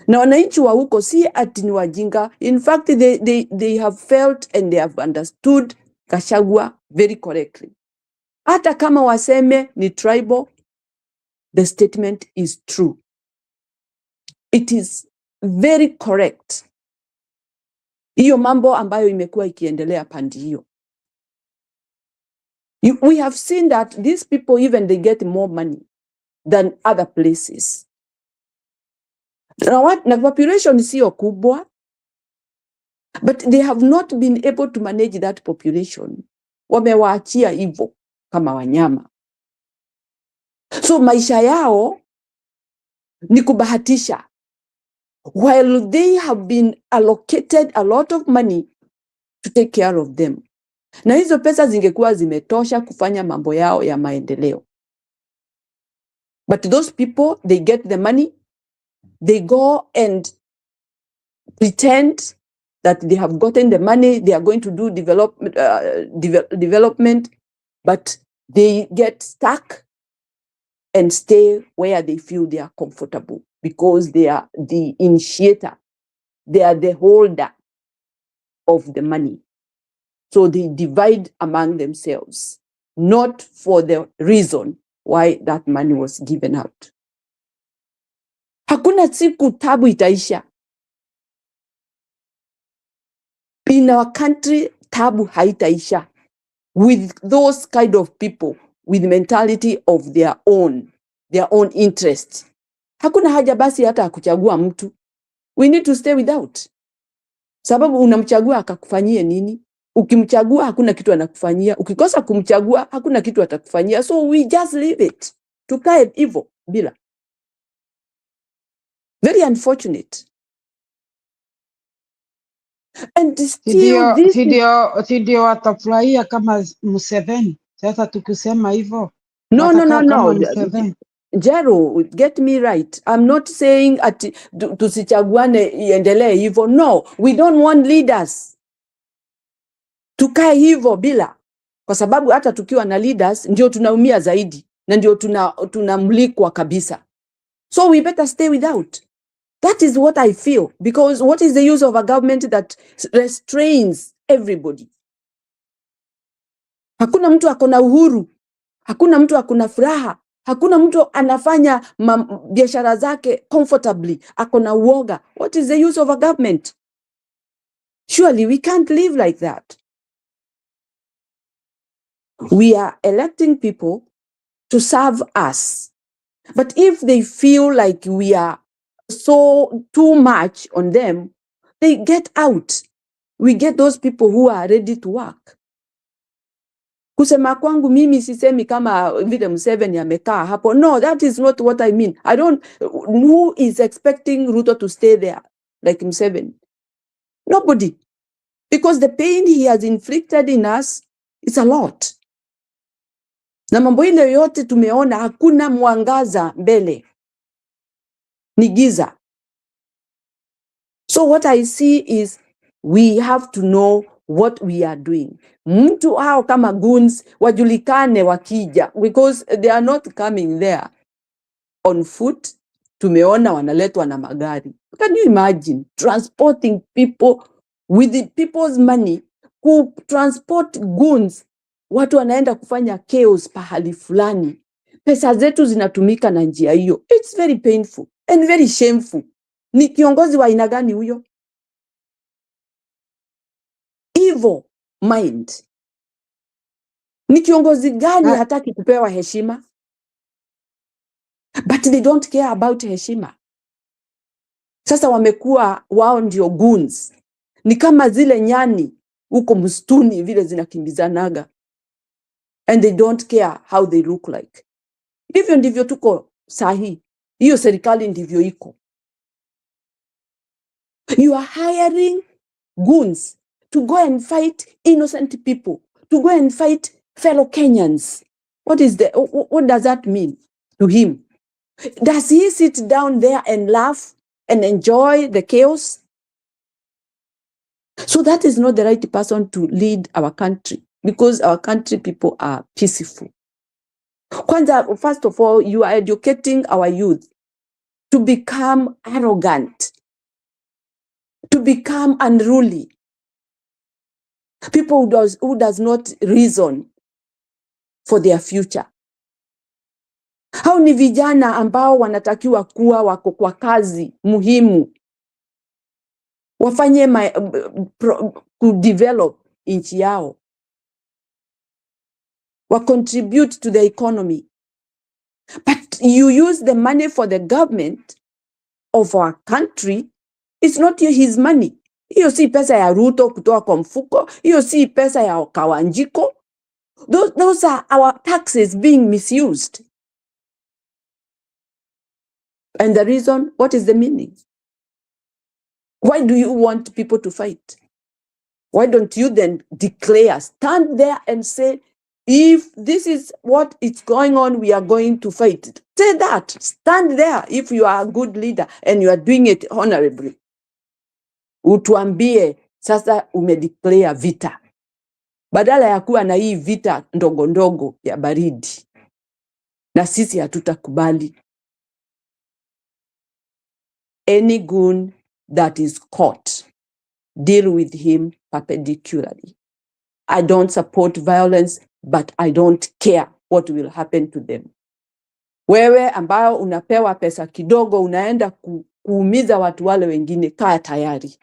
Na wananchi wa huko si ati ni wajinga. In fact, they have felt and they have understood Gachagua very correctly. Hata kama waseme ni tribal, the statement is true. It is very correct. Hiyo mambo ambayo imekuwa ikiendelea pande hiyo. We have seen that these people, even they get more money than other places. Na population sio kubwa, but they have not been able to manage that population. Wamewaachia hivyo kama wanyama. So maisha yao ni kubahatisha. While they have been allocated a lot of money to take care of them. Na hizo pesa zingekuwa zimetosha kufanya mambo yao ya maendeleo. But those people, they get the money, they go and pretend that they have gotten the money, they are going to do development, but they get stuck and stay where they feel they are comfortable because they are the initiator. They are the holder of the money. So they divide among themselves, not for the reason why that money was given out. Hakuna siku tabu itaisha. In our country, tabu haitaisha with those kind of people with mentality of their own interest. Hakuna haja basi hata ya kuchagua mtu. We need to stay without. Sababu unamchagua akakufanyie nini? Ukimchagua hakuna kitu anakufanyia. Ukikosa kumchagua hakuna kitu atakufanyia. So we just leave it. Tukae hivyo bila. Very unfortunate. And still this Ndio watafurahia kama Museveni. Sasa tukisema hivyo. No. Jero, get me right. I'm not saying tusichaguane iendelee hivyo. No, we don't want leaders. Tukae hivyo bila. Kwa sababu hata tukiwa na leaders ndio tunaumia zaidi na ndio tunamlikwa kabisa. So we better stay without. That is what I feel, because what is the use of a government that restrains everybody? Hakuna mtu akona uhuru. Hakuna mtu akona furaha. Hakuna mtu anafanya biashara zake comfortably. Akona uoga. What is the use of a government? Surely we can't live like that. We are electing people to serve us. But if they feel like we are so too much on them, they get out. We get those people who are ready to work. Kusema kwangu mimi sisemi kama vile Museveni amekaa hapo. No, that is not what I mean. Who is expecting Ruto to stay there like Museveni? Nobody. Because the pain he has inflicted in us is a lot. Na mambo ile yote tumeona hakuna mwangaza mbele. Ni giza. So what I see is we have to know what we are doing. Mtu hao kama goons wajulikane wakija, because they are not coming there on foot. Tumeona wanaletwa na magari. Can you imagine transporting people with the people's money, ku transport goons? Watu wanaenda kufanya chaos pahali fulani. Pesa zetu zinatumika na njia hiyo. It's very painful and very shameful. Ni kiongozi wa aina gani huyo? Evil mind. Ni kiongozi gani hataki kupewa heshima? But they don't care about heshima. Sasa wamekuwa wao ndio goons. Ni kama zile nyani huko msituni vile zinakimbizanaga. And they don't care how they look like. Hivyo ndivyo tuko sahi. Hiyo serikali ndivyo iko. You are hiring goons to go and fight innocent people, to go and fight fellow Kenyans. What does that mean to him? Does he sit down there and laugh and enjoy the chaos? So that is not the right person to lead our country, because our country people are peaceful. Kwanza, first of all, you are educating our youth to become arrogant, to become unruly. People who does not reason for their future. Hao ni vijana ambao wanatakiwa kuwa wako kwa kazi muhimu. Wafanye kudevelop nchi yao. Wa contribute to the economy. But you use the money for the government of our country. It's not his money. Hiyo si pesa ya Ruto kutoa kwa mfuko. Hiyo si pesa ya Kawanjiko. Those are our taxes being misused. And the reason, what is the meaning? Why do you want people to fight? Why don't you then declare, stand there and say, if this is what is going on, we are going to fight. Say that. Stand there if you are a good leader and you are doing it honorably. Utuambie, sasa umedeclare vita. badala ya kuwa na hii vita ndogo ndogo ya baridi, na sisi hatutakubali. Any goon that is caught, deal with him perpendicularly. I don't support violence, but I don't care what will happen to them. Wewe ambao unapewa pesa kidogo unaenda kuumiza watu wale wengine, kaa tayari.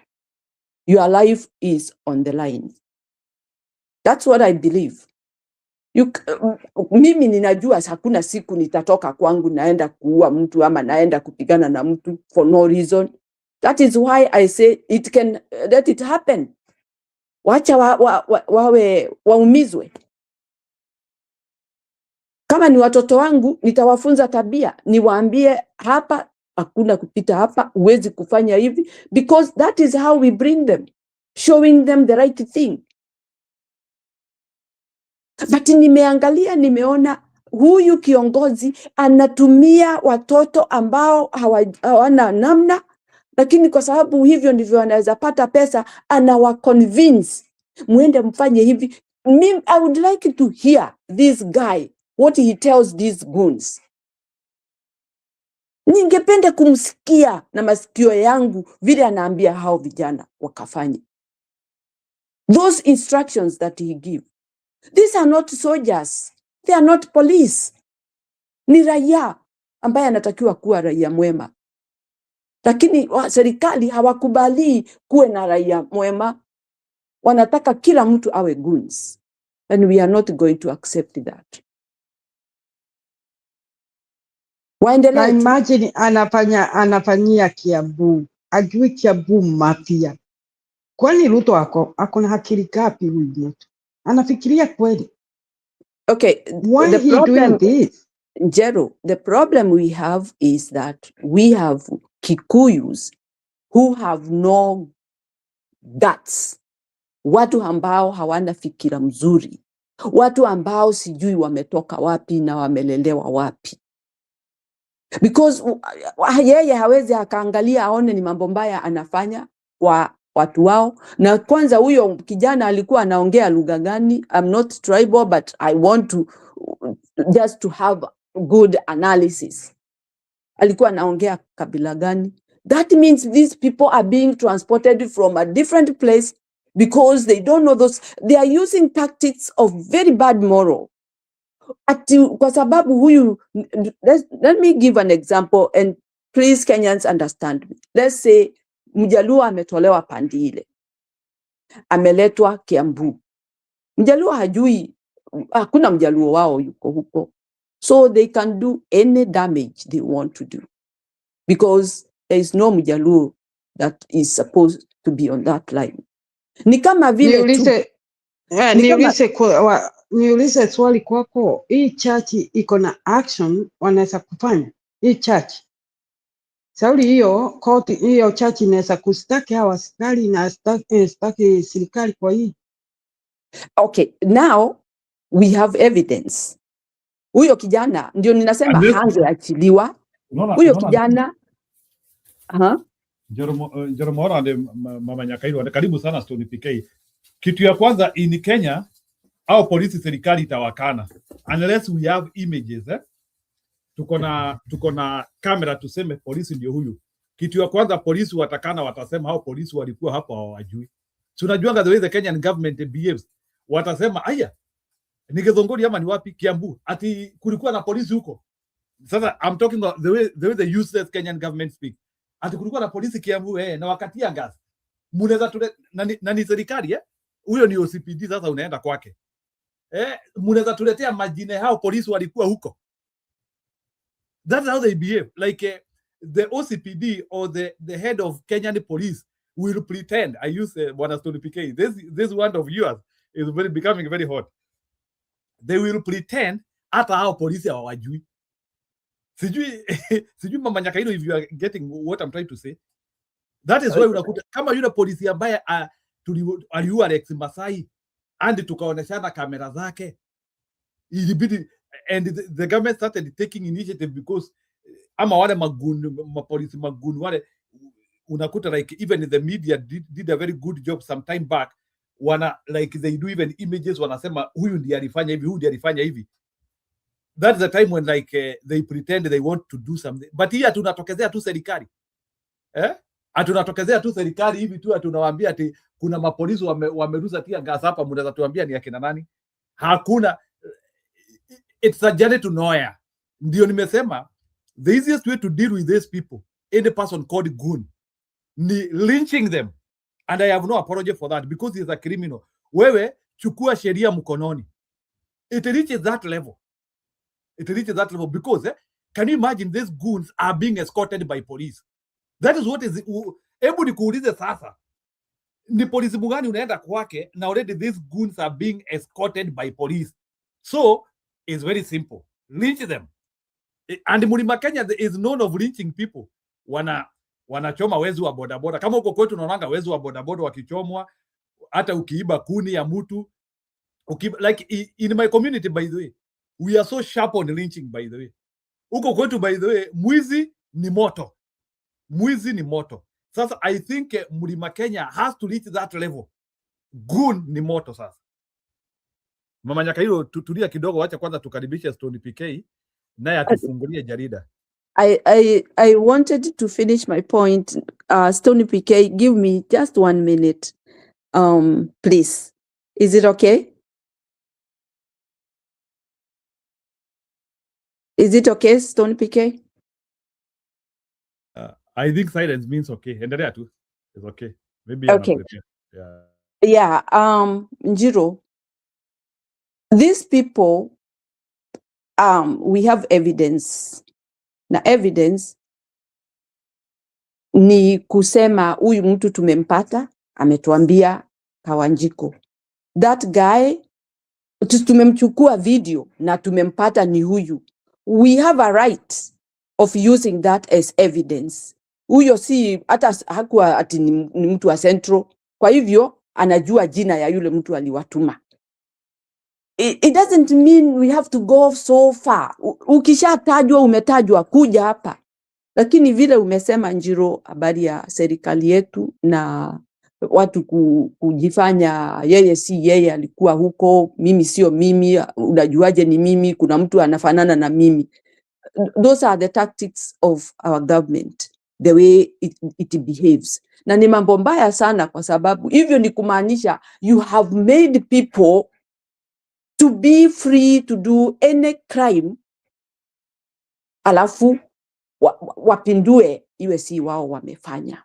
Your life is on the line. That's what I believe. Mimi ninajua hakuna siku nitatoka kwangu naenda kuua mtu ama naenda kupigana na mtu for no reason. That is why I say it can let it happen. Wacha waumizwe. Kama ni watoto wangu nitawafunza tabia, niwaambie hapa hakuna kupita hapa, huwezi kufanya hivi, because that is how we bring them, showing them the right thing. But nimeangalia, nimeona huyu kiongozi anatumia watoto ambao hawana namna, lakini kwa sababu hivyo ndivyo anaweza pata pesa, anawaconvince muende mfanye hivi. I would like to hear this guy, what he tells these goons. Ningependa kumsikia na masikio yangu vile anaambia hao vijana wakafanye. Those instructions that he give. These are not soldiers. They are not police. Ni raia ambaye anatakiwa kuwa raia mwema. Lakini serikali hawakubali kuwe na raia mwema. Wanataka kila mtu awe goons. And we are not going to accept that. Na imagine anafanyia Kiambu. Ajui Kiambu mafia. Kwani Ruto ako na akili gapi huyu mtu? Anafikiria kweli? Okay, why the he problem, doing this? Jero, the problem we have is that we have Kikuyus who have no guts. Watu ambao hawana fikira mzuri. Watu ambao sijui wametoka wapi na wamelelewa wapi. Because yeye hawezi akaangalia aone ni mambo mbaya anafanya kwa watu wao. Na kwanza huyo kijana alikuwa anaongea lugha gani? I'm not tribal, but I want to just to have good analysis. Alikuwa anaongea kabila gani? That means these people are being transported from a different place because they don't know those. They are using tactics of very bad moral. Kwa sababu huyu, let me give an example and please Kenyans understand me. Let's say Mjaluo ametolewa pandi ile, ameletwa Kiambu. Mjaluo hajui, hakuna Mjaluo wao yuko huko. So they can do any damage they want to do. Because there is no Mjaluo that is supposed to be on that line. Ni kama vile niulize swali kwako. Hii church iko na action wanaweza kufanya? Hii church Sauli hiyo church inaweza kustaki hawa askari na staki serikali kwa hii. Okay, now we have evidence. Huyo kijana ndio ninasema hangeachiliwa. Huyo kijana Jeromora de Mama Nyakairo, karibu sana Stony PK. Kitu ya kwanza in Kenya au polisi serikali itawakana unless we have images tuko na kamera tuseme polisi ndio huyu. Kitu ya kwanza polisi watakana, watasema hao polisi walikuwa hapo hawajui. Tunajuanga the way the Kenyan government behaves. Watasema aya ni Githunguri ama ni wapi Kiambu ati kulikuwa na polisi huko. Sasa I'm talking about the way the useless Kenyan government speak. Ati kulikuwa na polisi Kiambu na wakatia gas. Munaweza na ni serikali huyo ni OCPD. Sasa unaenda kwake munaweza tuletea majina hao polisi walikuwa huko. That's how they behave. Like the OCPD or the head of Kenyan police will pretend. I use Bwana Stony PK. This one of yours is becoming very hot. They will pretend hata hao polisi hawajui. Sijui Mama Nyakairo if you are getting what I'm trying to say. That is why unakuta kama yule polisi ambaye aliua Rex Masai and tukaoneshana kamera zake, ilibidi and the government started taking initiative because ama wale mapolisi magunu wale unakuta like even the media did a very good job some time back like they do even images, wanasema huyu ndiye alifanya hivi, huyu ndiye alifanya hivi. That's the time when like they pretend they want to do something. But here tunatokezea tu serikali. Atunatokezea tu serikali hivi tu, tunawaambia ati kuna mapolisi wamerusa tia gas hapa, mnaweza tuambia ni akina nani? Hakuna. It's a journey to nowhere. Ndio nimesema the easiest way to deal with these people, any person called goon, ni lynching them, and I have no apology for that because he is a criminal. Wewe chukua sheria mkononi. It reaches that level. It reaches that level because can you imagine these goons are being escorted by police? That is what is. Hebu nikuulize sasa, ni polisi mgani unaenda kwake na already these goons are being escorted by police? So it's very simple, lynch them. And Mlima Kenya is known of lynching people. Wanachoma wezi wa bodaboda. Kama uko kwetu unaonanga wezi wa bodaboda wakichomwa, hata ukiiba kuni ya mtu, like in my community, by the way, we are so sharp on lynching, by the way. Uko kwetu, by the way, mwizi ni moto. Mwizi ni moto. Sasa I think Mlima Kenya has to reach that level. Goon ni moto sasa. Mama Nyakairo, tutulia kidogo, wacha kwanza tukaribishe Stone PK naye atufungulie jarida. I wanted to finish my point. Stony PK, give me just 1 minute, please. Is it okay? Is it okay, Stony PK? I think silence means okay. Endelea tu. It's okay. Maybe okay. Yeah. Njiro, these people, we have evidence. Na evidence ni kusema huyu mtu tumempata, ametuambia Kawanjiko. That guy tumemchukua video na tumempata ni huyu. We have a right of using that as evidence. Huyo si hata hakuwa ati ni mtu wa Central, kwa hivyo anajua jina ya yule mtu aliwatuma. It doesn't mean we have to go so far. Ukishatajwa umetajwa, kuja hapa. Lakini vile umesema Njiro, habari ya serikali yetu na watu kujifanya yeye si yeye, alikuwa huko, mimi sio mimi, unajuaje ni mimi, kuna mtu anafanana na mimi. Those are the tactics of our government, the way it behaves. Na ni mambo mbaya sana, kwa sababu hivyo ni kumaanisha you have made people to be free to do any crime, alafu wapindue iwe si wao wamefanya.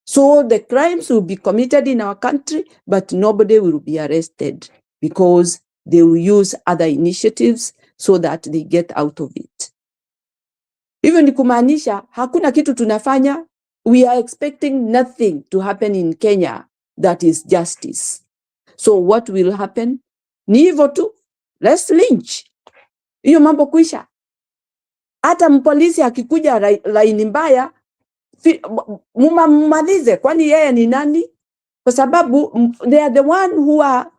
So the crimes will be committed in our country, but nobody will be arrested because they will use other initiatives so that they get out of it. Hivyo ni kumaanisha hakuna kitu tunafanya. We are expecting nothing to happen in Kenya that is justice. So what will happen? Ni hivyo tu, let's lynch. Hiyo mambo kuisha. Hata mpolisi akikuja laini mbaya, mumalize, kwani yeye ni nani? Kwa sababu they are the one who are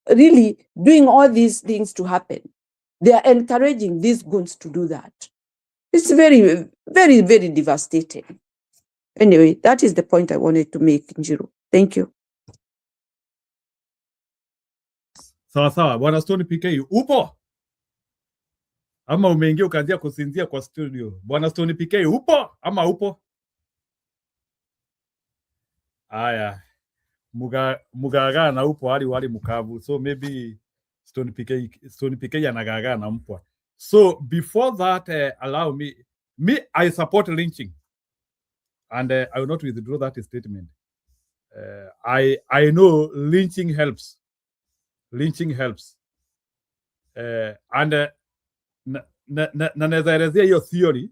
really doing all these things to happen. They are encouraging these goons to do that. It's very, very, very devastating. Anyway, that is the point I wanted to make, Njiro. Thank you. Sawa, Bwana Stone PK, upo? Ama umeingia ukaanzia kusinzia kwa studio? Bwana Stone PK, upo? Ama upo? Aya, mugaga na upo wali mukavu. So maybe Stone PK anagaga na mpwa. So before that, allow me, I support lynching. And I will not withdraw that statement. I know lynching helps. Lynching helps. And naelezea hiyo theory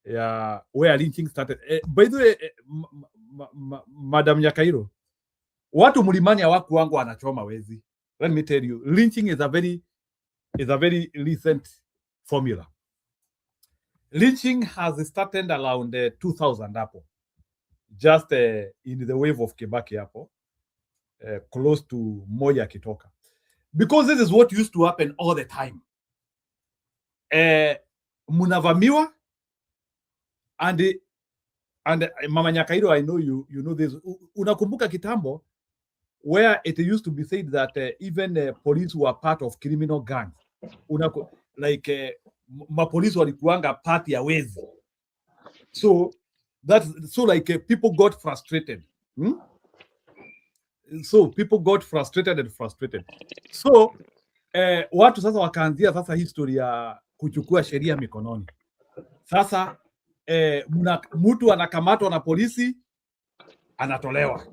ya where lynching started. By the way, Madam Nyakairo, watu mlimani hawaku wangu wanachoma wezi. Let me tell you, lynching is a very recent formula. Lynching has started around 2000 hapo, just in the wave of Kibaki hapo, close to Moi akitoka, because this is what used to happen all the time. Munavamiwa, and Mama Nyakairo, I know you know this. Unakumbuka kitambo where it used to be said that even police were part of criminal gangs. Mapolisi walikuanga part ya wezi. So people got frustrated. So people got frustrated. So watu sasa wakaanzia sasa history ya kuchukua sheria mikononi. Sasa mtu anakamatwa na polisi anatolewa.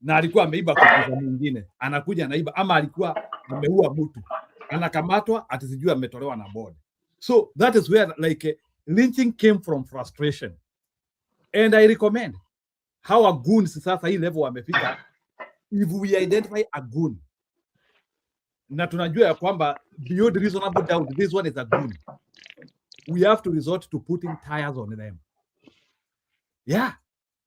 Na alikuwa ameiba kukuza mwingine, anakuja anaiba, ama alikuwa ameua mtu, anakamatwa atisijua ametolewa na board. So that is where lynching came from frustration. And I recommend how a goon sasa hii level wamefika, if we identify a goon na tunajua ya kwamba beyond reasonable doubt this one is a goon, we have to resort to putting tires on them. Yeah,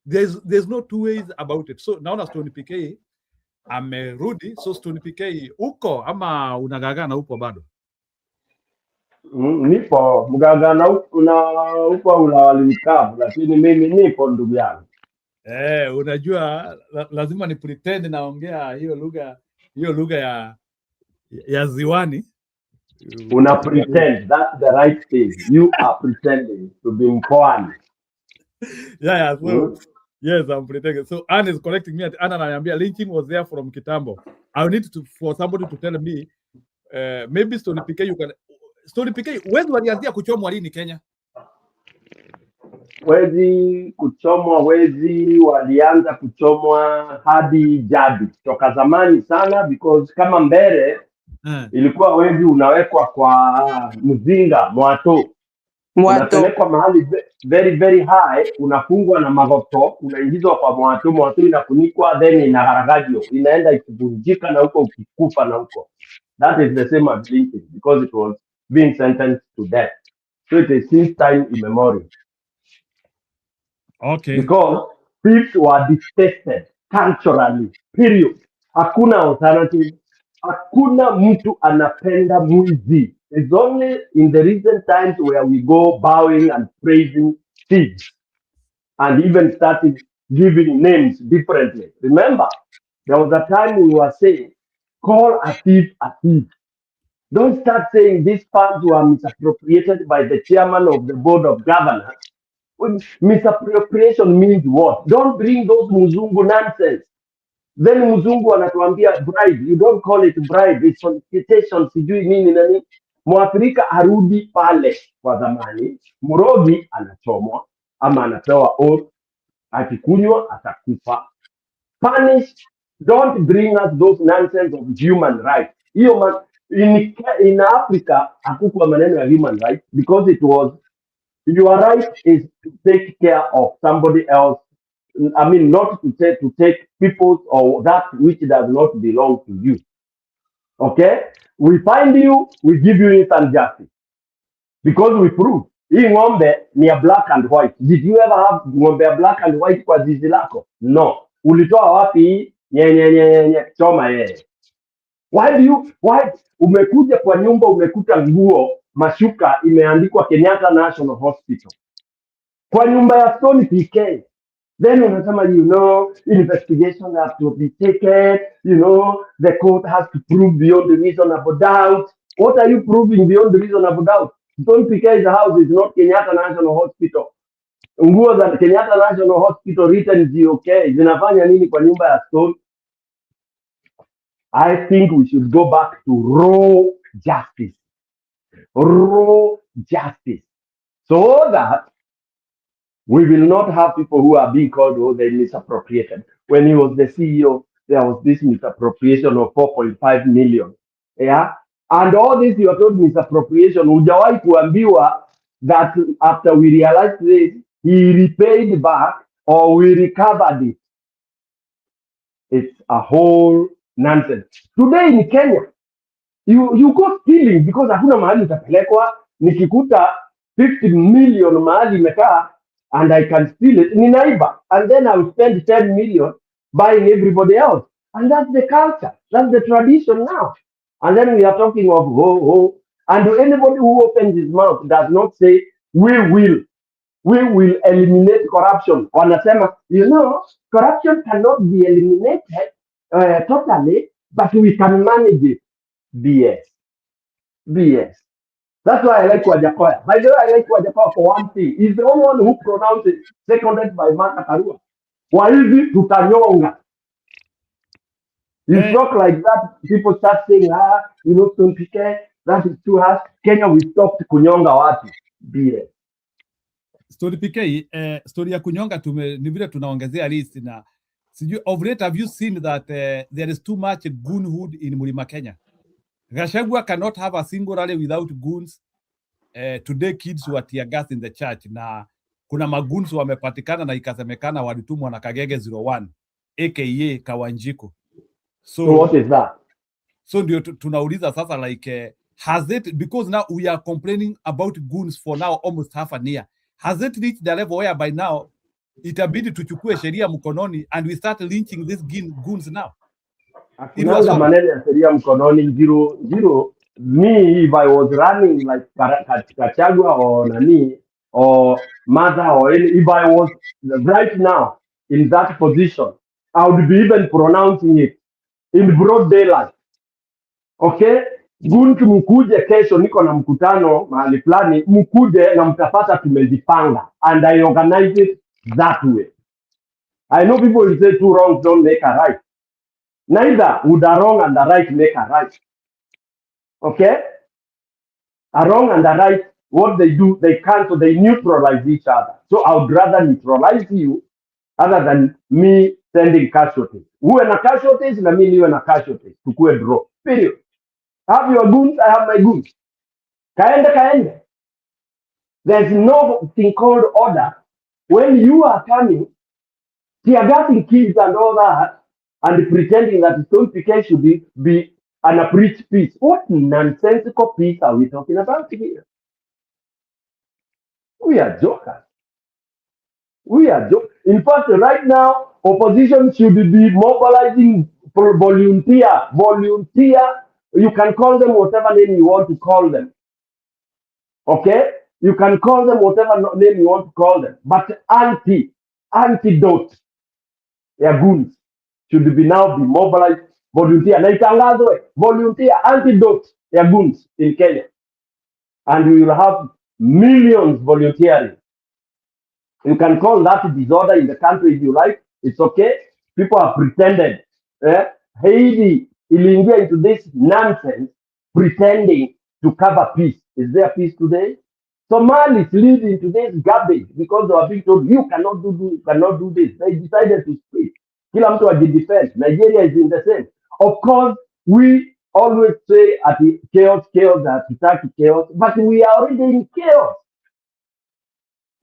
there's no two ways about it. So naona Stone PK amerudi. So Stone PK uko ama unagagana upo bado? Nipo mgagana upo unawalimkavu, lakini mimi nipo ndugu yangu. Unajua lazima ni pretend naongea hiyo lugha ya ziwani. Una pretend, that's the right thing. You are pretending to be mkoani. Yeah, so yes, I'm pretending. So Anne is correcting me. Anna ananiambia lynching was there from kitambo. I need for somebody to tell me maybe Stone PK you can. Stone PK, wezi walianzia kuchomwa lini Kenya? Wezi walianza kuchomwa hadi jadi toka zamani sana, because kama mbele ilikuwa wezi unawekwa kwa mzinga mwato. Unapelekwa mahali very very high, unafungwa na magoto, unaingizwa kwa mwato inafunikwa, then inaharagajio, inaenda ikivunjika na huko ukikufa na huko. That is the same as lynching, because it was being sentenced to death. So it is since time immemorial. Okay. Because thieves were detested culturally, period. Hakuna alternative. Hakuna mtu anapenda mwizi. It's only in the recent times where we go bowing and praising thieves and even started giving names differently. Remember, there was a time we were saying, call a thief a thief. Don't start saying these funds were misappropriated by the chairman of the board of governors. Misappropriation means what? Don't bring those muzungu nonsense. Then muzungu anatuambia bribe. You don't call it bribe. It's solicitation. Sijui nini nani. Mwafrika arudi pale kwa zamani. Murogi anachomwa ama anapewa oath. Akikunywa atakufa. Punish. Don't bring us those nonsense of human rights. In Africa, hakukuwa maneno ya human rights, because it was your right is to take care of somebody else. I mean, not to take people's or that which does not belong to you. Okay? We find you, we give you instant justice. Because we prove. Hii ng'ombe ni ya black and white. Did you ever have ng'ombe ya black and white kwa zizi lako? No. Ulitoa wapi nye choma yeye? Why umekuja kwa nyumba umekuta nguo mashuka imeandikwa Kenyatta National Hospital kwa nyumba ya Stone PK, then unasema investigation has to be taken, the court has to prove beyond the reasonable doubt. What are you proving beyond the reasonable doubt? Stone PK's house is not Kenyatta National Hospital. Nguo za Kenyatta National Hospital written GOK zinafanya nini kwa nyumba ya Stone? I think we should go back to raw justice. Raw justice. So that we will not have people who are being called, they misappropriated. When he was the CEO, there was this misappropriation of 4.5 million. Yeah? And all this you are told misappropriation, hujawahi kuambiwa that after we realized this, he repaid back or we recovered it. It's a whole nonsense. Today in Kenya, you go stealing because hakuna mahali utapelekwa. Nikikuta 50 million mahali imekaa and I can steal it, ninaiba, and then I will spend 10 million buying everybody else. And that's the culture. That's the tradition now. And then we are talking of and anybody who opens his mouth does not say, we will eliminate corruption. Wanasema, corruption cannot be eliminated totally, but we can manage it. BS. That's why I like Wajakoya. By the way, I like Wajakoya for one thing. He's the only one who pronounced it, seconded by Martha Karua. Kwa hivi tutanyonga. You talk like that, people start saying, Stone PK, that is too harsh. Kenya, we stopped kunyonga watu. BS. Story PK, story ya kunyonga ni vile tunaongezea list na sijui of late have you seen that there is too much goonhood in Mlima Kenya? Gachagua cannot have a single rally without goons. Today kids were tear gas in the church na kuna magoons wamepatikana na ikasemekana walitumwa na Kagege 01 aka Kawanjiko. So what is that? So ndio tunauliza sasa like has it, because now we are complaining about goons for now almost half an year. Has it reached the level where by now itabidi tuchukue sheria mkononi and we start lynching these goons now? Hakuna maneno ya sheria mkononi zero. Me, if I was running like Gachagua or Nani or Mother or any, if I was right now in that position, I would be even pronouncing it in broad daylight. Okay? Guntu mkuje kesho, niko na mkutano mahali fulani, mkuje na mtapata tumejipanga, and I organize it that way. I know people will say two wrongs don't make a right. Neither would a wrong and a right make a right. Okay? A wrong and a right, what they do, they cancel, they neutralize each other. So I would rather neutralize you other than me sending casualties. Uwe na casualties na mimi niwe na casualties. Tukue draw. Period. Have your goons, I have my goons. Kaende. There's no thing called order. When you are coming, tear gassing kids and all that, and pretending that Stone PK should be an preach peace. What nonsensical peace are we talking about here? We are jokers. In fact, right now, opposition should be mobilizing for volunteer. You can call them whatever name you want to call them. Okay? You can call them whatever name you want to call them. But antidote, their goons, should be now be mobilized. Volunteer. Na itangazwe, volunteer, antidote, their goons in Kenya. And we will have millions volunteering. You can call that disorder in the country if you like. It's okay. People have pretended. Haiti iliingia into this nonsense, pretending to cover peace. Is there peace today? Somalis live into this garbage because they are being told, you cannot do this. They decided to speak. Kila mtu ajidefend. Nigeria is in the same. Of course, we always say at the chaos, attack chaos, but we are already in chaos.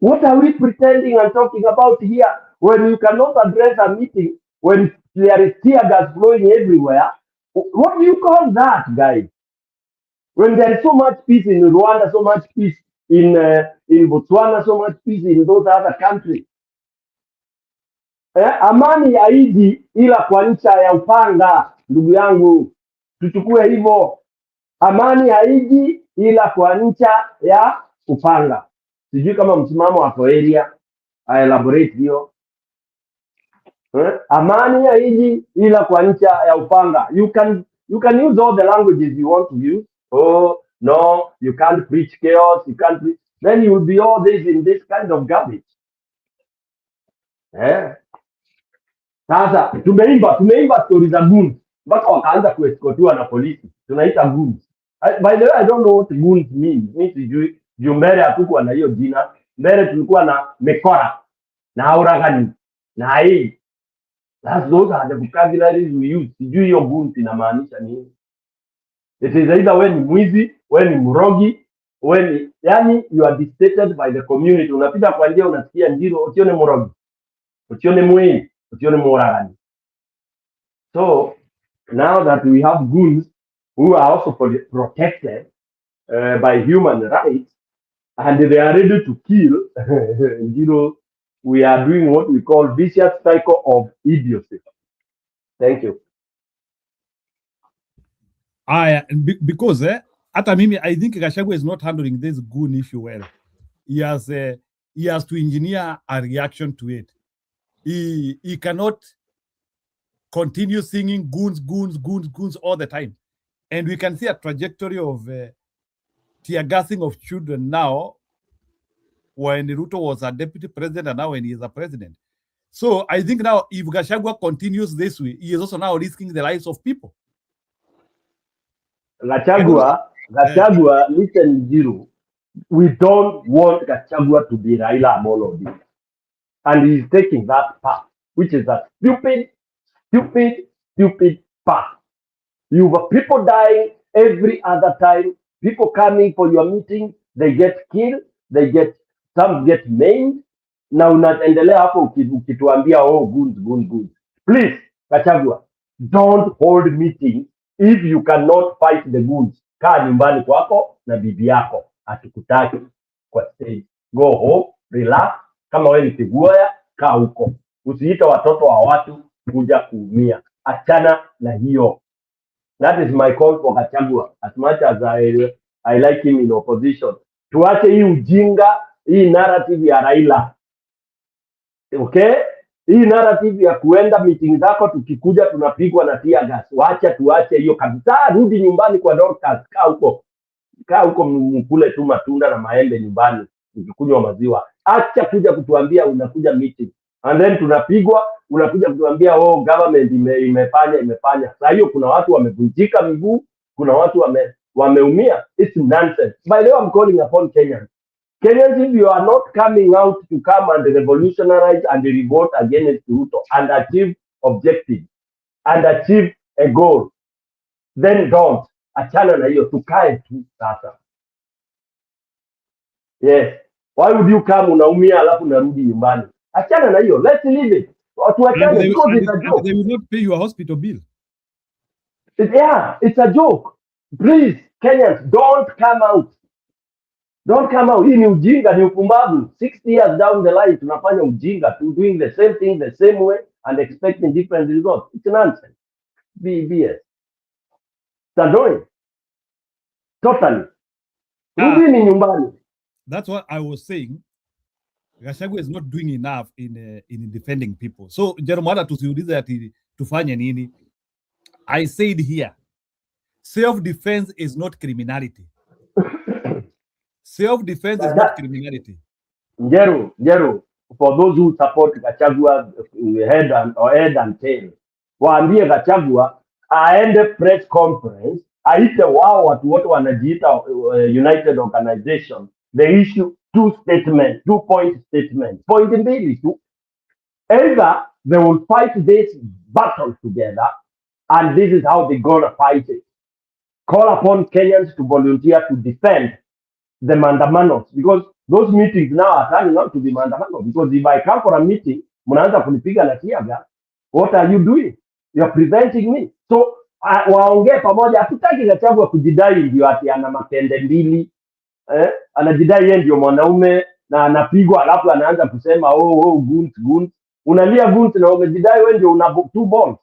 What are we pretending and talking about here when you cannot address a meeting, when there is tear gas flowing everywhere? What do you call that, guys? When there is so much peace in Rwanda, so much peace in Botswana, so much peace in those other countries. Amani haiji ila kwa ncha ya upanga, ndugu yangu, tuchukue hivyo. Amani haiji ila kwa ncha ya upanga. Sijui kama msimamo wako area, I elaborate hiyo. Amani haiji ila kwa ncha ya upanga. You can use all the languages you want to use. Oh no, you can't preach chaos. You can't preach. Then you will be all this in this kind of garbage. Sasa tumeimba stories za goons mpaka wakaanza kuescortiwa na polisi. Tunaita goons. By the way, I don't know what goons mean. Mimi sijui. Juu mbele hatukuwa na hiyo jina. Mbele tulikuwa na mekora na uragani na hii. Those are the vocabularies we use. Sijui hiyo goons inamaanisha nini. It is either when ni mwizi, when ni mrogi, yani you are dictated by the community. Unapita kwa njia unasikia Njiro, usione mrogi, usione mwizi, usione muragani. So now that we have goons who are also protected by human rights and they are ready to kill, we are doing what we call vicious cycle of idiocy. Thank you. Because hata mimi I think Gachagua is not handling this goon issue well. He has to engineer a reaction to it. He cannot continue singing goons, goons, goons, goons all the time. And we can see a trajectory of tear gassing of children now when Ruto was a deputy president and now when he is a president. So I think now if Gachagua continues this way, he is also now risking the lives of people. Gachagua, listen, Jiru, we don't want Gachagua to be Raila Amolo Odinga. And he's taking that path, which is a stupid path. You've got people dying every other time, people coming for your meeting, they get killed, some get maimed. Na unaendelea hapo ukituambia goons. Please, Gachagua, don't hold meetings if you cannot fight the goons. Kaa nyumbani kwako na bibi yako, hatukutaki kwa stage. Go home, relax. Kama wewe ni Kiguoya, kaa huko. Usiite watoto wa watu kuja kuumia. Achana na hiyo. That is my call for Gachagua. As much as I like him in opposition. Tuache hii ujinga, hii narrative ya Raila. Okay? Hii narrative ya kuenda meeting zako tukikuja tunapigwa na tear gas. Tuache hiyo kabisa. Rudi nyumbani kwa Dorcas. Kaa huko mkule tu matunda na maembe nyumbani ukikunywa maziwa. Acha kuja kutuambia unakuja meeting. And then tunapigwa, unakuja kutuambia government imefanya. Sasa hiyo kuna watu wamevunjika miguu, kuna watu wameumia. It's nonsense. By the way, I'm calling upon Kenyans. Kenyans, if you are not coming out to come and revolutionize and revolt against Ruto and achieve objectives and achieve a goal, then don't. Achana na hiyo, tukae tu sasa. Yes. Why would you come unaumia alafu narudi nyumbani? Achana na hiyo. Let's leave it. Because it's a joke. They will not pay your hospital bill. It's a joke. Please, Kenyans, don't come out. Don't come out. Hii ni ujinga, ni upumbavu. 60 years down the line, tunafanya ujinga. Doing the same thing the same way and expecting different results. It's nonsense. BS. It's annoying. Totally. Rudini nyumbani. That's what I was saying. Gachagua is not doing enough in defending people. So Jeremiah tusiulize ati tufanye nini. I said here, self-defense is not criminality. Self-defense is not criminality. Njeru, for those who support Gachagua head and tail, waambie Gachagua aende press conference, aite wao watu wote wanajiita United Organization, they issue two-point statement. Point mbili tu. Either they will fight this battle together, and this is how they're gonna fight it. Call upon Kenyans to volunteer to defend the mandamanos, because those meetings now are turning out to be mandamano. Because if I come for a meeting, mnaanza kunipiga na tear, what are you doing? You're preventing me. So waongee pamoja. Hatutaki Gachagua kujidai ndio ati ana mapende mbili. Anajidai yeye ndio mwanaume na anapigwa alafu anaanza kusema goons. Unalia goons na umejidai wewe ndio una two balls.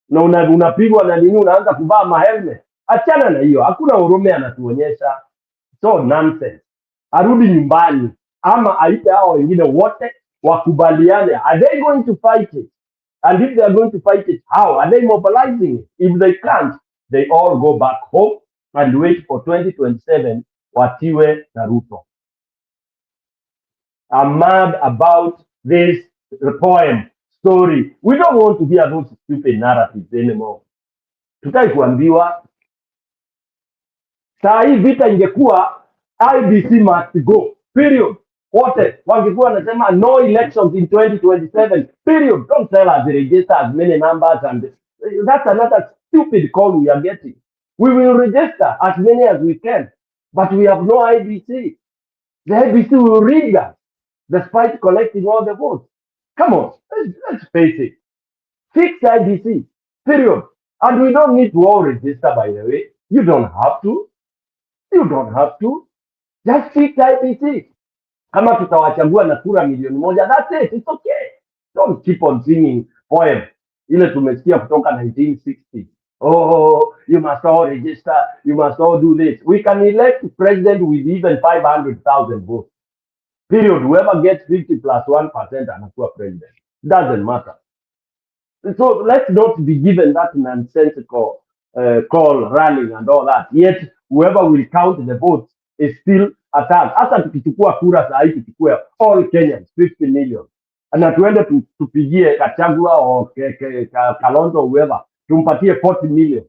Na unapigwa na nini, unaanza kuvaa mahelmet. Achana na hiyo. Hakuna huruma anatuonyesha. So nonsense. Arudi nyumbani ama aite hao wengine wote wakubaliane. Are they going to fight it? And if they are going to fight it, how? Are they mobilizing it? If they can't, they all go back home and wait for 2027 watiwe na Ruto. I'm mad about this poem story. We don't want to hear those stupid narratives anymore. Tutaki kuambiwa saa hii vita ingekuwa IBC must go. Period. Wote wangekuwa wanasema no elections in 2027. Period. Don't tell us register as many numbers, and that's another stupid call we are getting. We will register as many as we can, but we have no IBC. The IBC will rig us despite collecting all the votes. Come on, let's face it. Fix IBC. Period. And we don't need to all register, by the way. You don't have to. Just fix IBC. Kama tutawachagua na kura milioni moja, that's it. It's okay. Don't keep on singing poem ile tumesikia kutoka 1960. You must all register. You must all do this. We can elect a president with even 500,000 votes. Period. Whoever gets 50 plus 1% anakuwa president. Doesn't matter. So let's not be given that nonsensical call, rallying and all that. Yet whoever will count the votes is still attacked. Hata tukichukua kura saa hii tuchukue all Kenyans 50 million. Na tuende tupigie Kachagua or Kalonzo or whoever, tumpatie 40 million.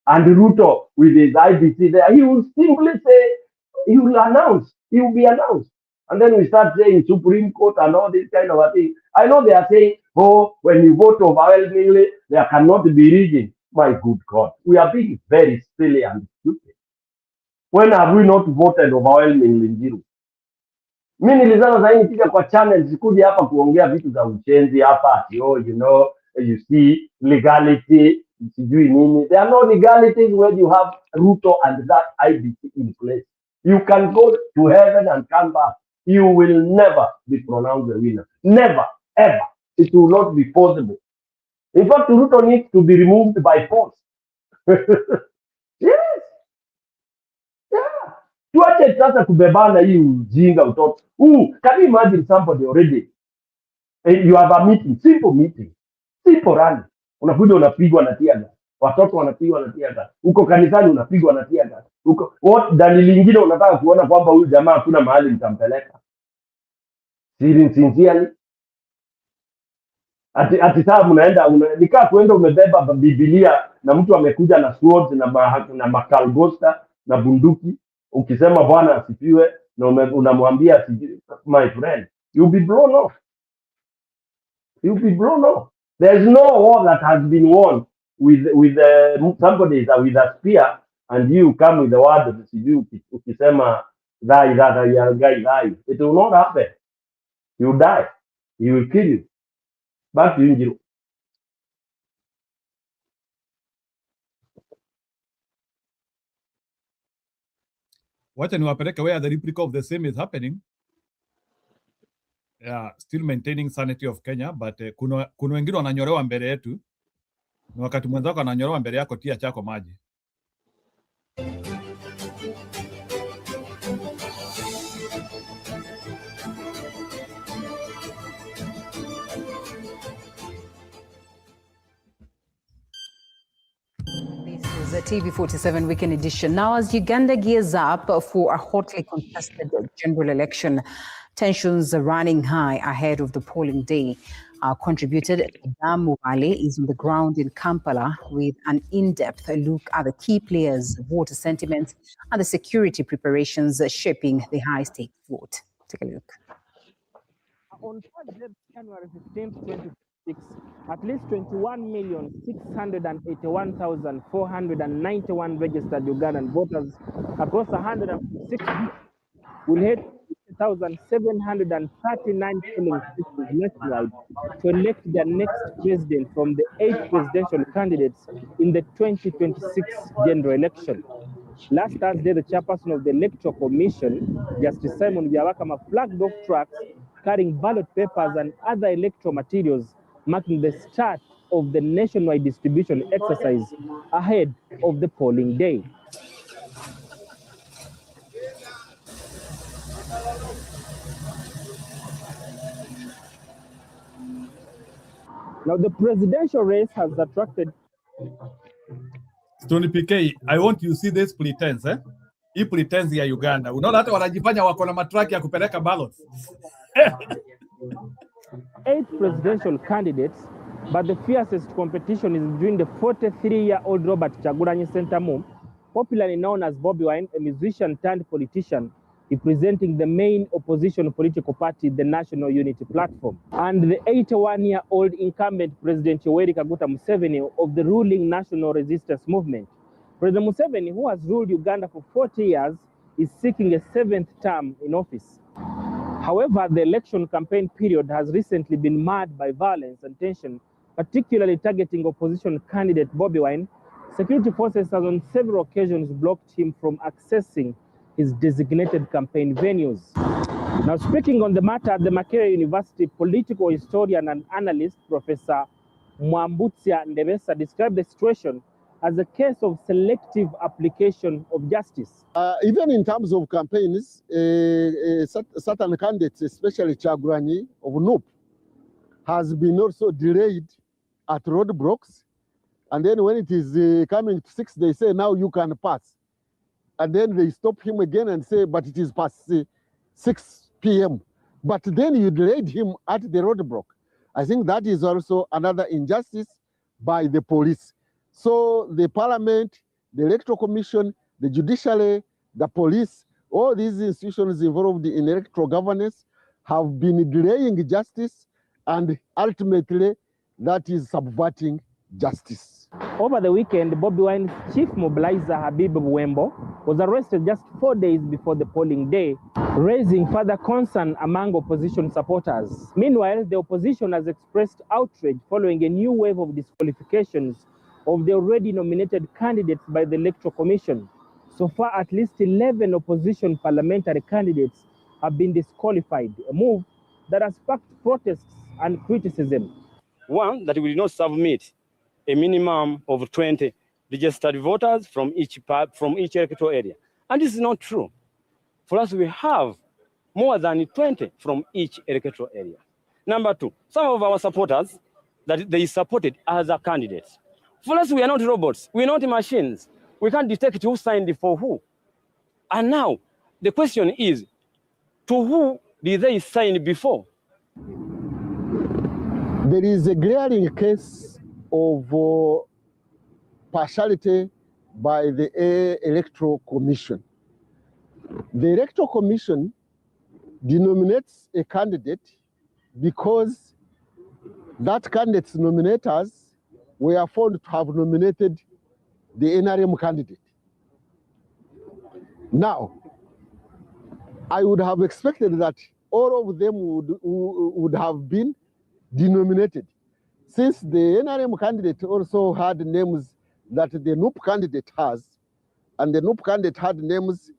And Ruto with his IBC there, he will simply say, he will be announced. And then we start saying Supreme Court and all this kind of a thing. I know they are saying, oh, when you vote overwhelmingly, there cannot be rigging. My good God, we are being very silly and stupid. When have we not voted overwhelmingly, Njiru? Mimi nilizana sasa nikija kwa channel sikuja hapa kuongea vitu za uchenzi hapa, you see legality, sijui nini. There are no legalities when you have Ruto and that IBC in place. You can go to heaven and come back. You will never be pronounced the winner. Never, ever. It will not be possible. In fact, Ruto needs to be removed by force. Yes. Yeah. Tuache sasa kubebana hii ujinga utoto. Can you imagine somebody already? You have a meeting, simple rally. Unakuja unapigwa na tear gas. Watoto wanapigwa na tear gas. Uko kanisani unapigwa na tear gas. What dalili nyingine unataka kuona kwamba huyu jamaa hakuna mahali mtampeleka? Sincerely. Ati saa mnaenda nikaa kuenda umebeba Biblia na mtu amekuja na swords na makalbosta na bunduki, ukisema Bwana asifiwe na unamwambia my friend, you'll be blown off. You'll be blown off. There's no war that has been won with somebody with a spear and you come with the word of ukisema die. It will not happen. You die. He will kill you. Back to you, Njiru. Wacha niwapeleke where the replica of the same is happening. Yeah, still maintaining sanity of Kenya, but kuna wengine wananyolewa mbele yetu. Ni wakati mwenzako ananyolewa mbele yako, tia chako maji. This is a TV47 Weekend Edition. Now, as Uganda gears up for a hotly contested general election, tensions are running high ahead of the polling day. Contributed Adam Muwale is on the ground in Kampala with an in-depth look at the key players, voter sentiments, and the security preparations shaping the high-stakes vote. Take a look. On Thursday, January 15, 2026, at least 21,681,491 registered Ugandan voters across 106 will head 1,739 polling stations nationwide to elect their next president from the 8 presidential candidates in the 2026 general election. Last Thursday, the chairperson of the Electoral Commission, Justice Simon Byabakama, flagged off trucks carrying ballot papers and other electoral materials, marking the start of the nationwide distribution exercise ahead of the polling day. Now, the presidential race has attracted... Stony PK, I want you to see this pretense, Hii pretense ya Uganda. Unaona hata wanajifanya wako na matraki ya kupeleka ballots. 8 presidential candidates, but the fiercest competition is between the 43-year-old Robert Kyagulanyi Ssentamu, popularly known as Bobi Wine, a musician turned politician, representing the main opposition political party, the National Unity Platform, and the 81-year-old incumbent President Yoweri Kaguta Museveni of the ruling National Resistance Movement. President Museveni, who has ruled Uganda for 40 years, is seeking a 7th term in office. However, the election campaign period has recently been marred by violence and tension, particularly targeting opposition candidate Bobi Wine. Security forces have on several occasions blocked him from accessing his designated campaign venues. Now, speaking on the matter at the Makerere University, political historian and analyst Professor Mwambutsia Ndebesa described the situation as a case of selective application of justice. Even in terms of campaigns, certain candidates, especially Kyagulanyi of NUP, has been also delayed at roadblocks. And then when it is coming to 6, they say, now you can pass. And then they stop him again and say, but it is past 6 p.m. But then you delayed him at the roadblock. I think that is also another injustice by the police. So the parliament, the electoral commission, the judiciary, the police, all these institutions involved in electoral governance have been delaying justice, and ultimately that is subverting justice. Over the weekend, Bobi Wine's chief mobilizer, Habib Wembo, was arrested just 4 days before the polling day, raising further concern among opposition supporters. Meanwhile, the opposition has expressed outrage following a new wave of disqualifications of the already nominated candidates by the Electoral Commission. So far, at least 11 opposition parliamentary candidates have been disqualified, a move that has sparked protests and criticism. One, that we did not submit a minimum of 20 registered voters from each electoral area. And this is not true. For us, we have more than 20 from each electoral area. Number two, some of our supporters, that they supported other candidates. For us, we are not robots. We are not machines. We can't detect who signed for who. And now, the question is, to who did they sign before? There is a glaring case of partiality by the Electoral Commission. The Electoral Commission denominates a candidate because that candidate's nominators were found to have nominated the NRM candidate. Now, I would have expected that all of them would have been denominated, since the NRM candidate also had names that the NUP candidate has, and the NUP candidate had names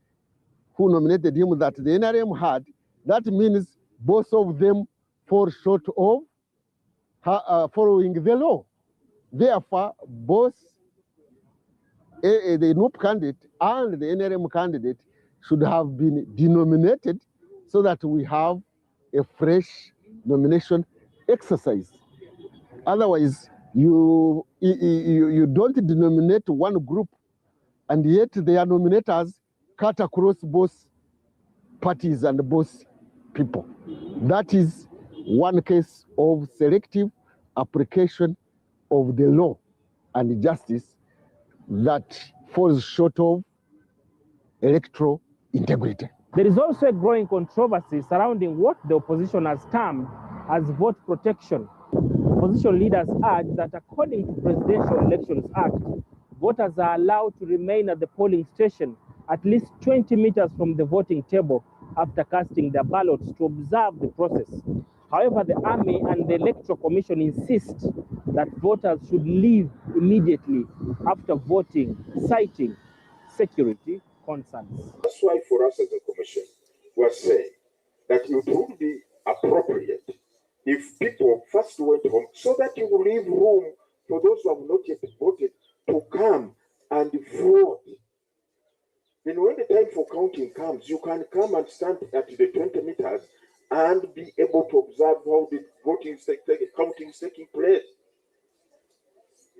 who nominated him that the NRM had. That means both of them fall short of following the law. Therefore, both the NUP candidate and the NRM candidate should have been denominated so that we have a fresh nomination exercise. Otherwise, you don't denominate one group, and yet their nominators cut across both parties and both people. That is one case of selective application of the law and justice that falls short of electoral integrity. There is also a growing controversy surrounding what the opposition has termed as vote protection. Opposition leaders urge that according to Presidential Elections Act, voters are allowed to remain at the polling station at least 20 meters from the voting table after casting their ballots to observe the process. However, the Army and the Electoral Commission insist that voters should leave immediately after voting, citing security concerns. That's why for us as a commission, we're saying that it would be appropriate if people first went home, so that you will leave room for those who have not yet voted to come and vote. Then when the time for counting comes, you can come and stand at the 20 meters and be able to observe how the counting is taking place.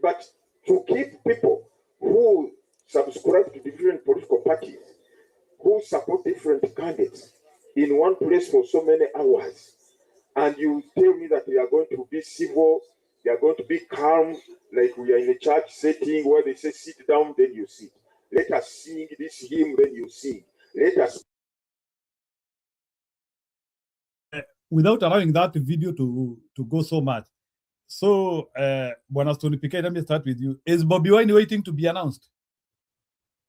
But to keep people who subscribe to different political parties, who support different candidates in one place for so many hours, and you tell me that we are going to be civil, they are going to be calm, like we are in a church setting where they say sit down, then you sit. Let us sing this hymn, then you sing. Let us. Without allowing that video to go so much. So, Bwana Stony PK, let me start with you. Is Bobi Wine waiting to be announced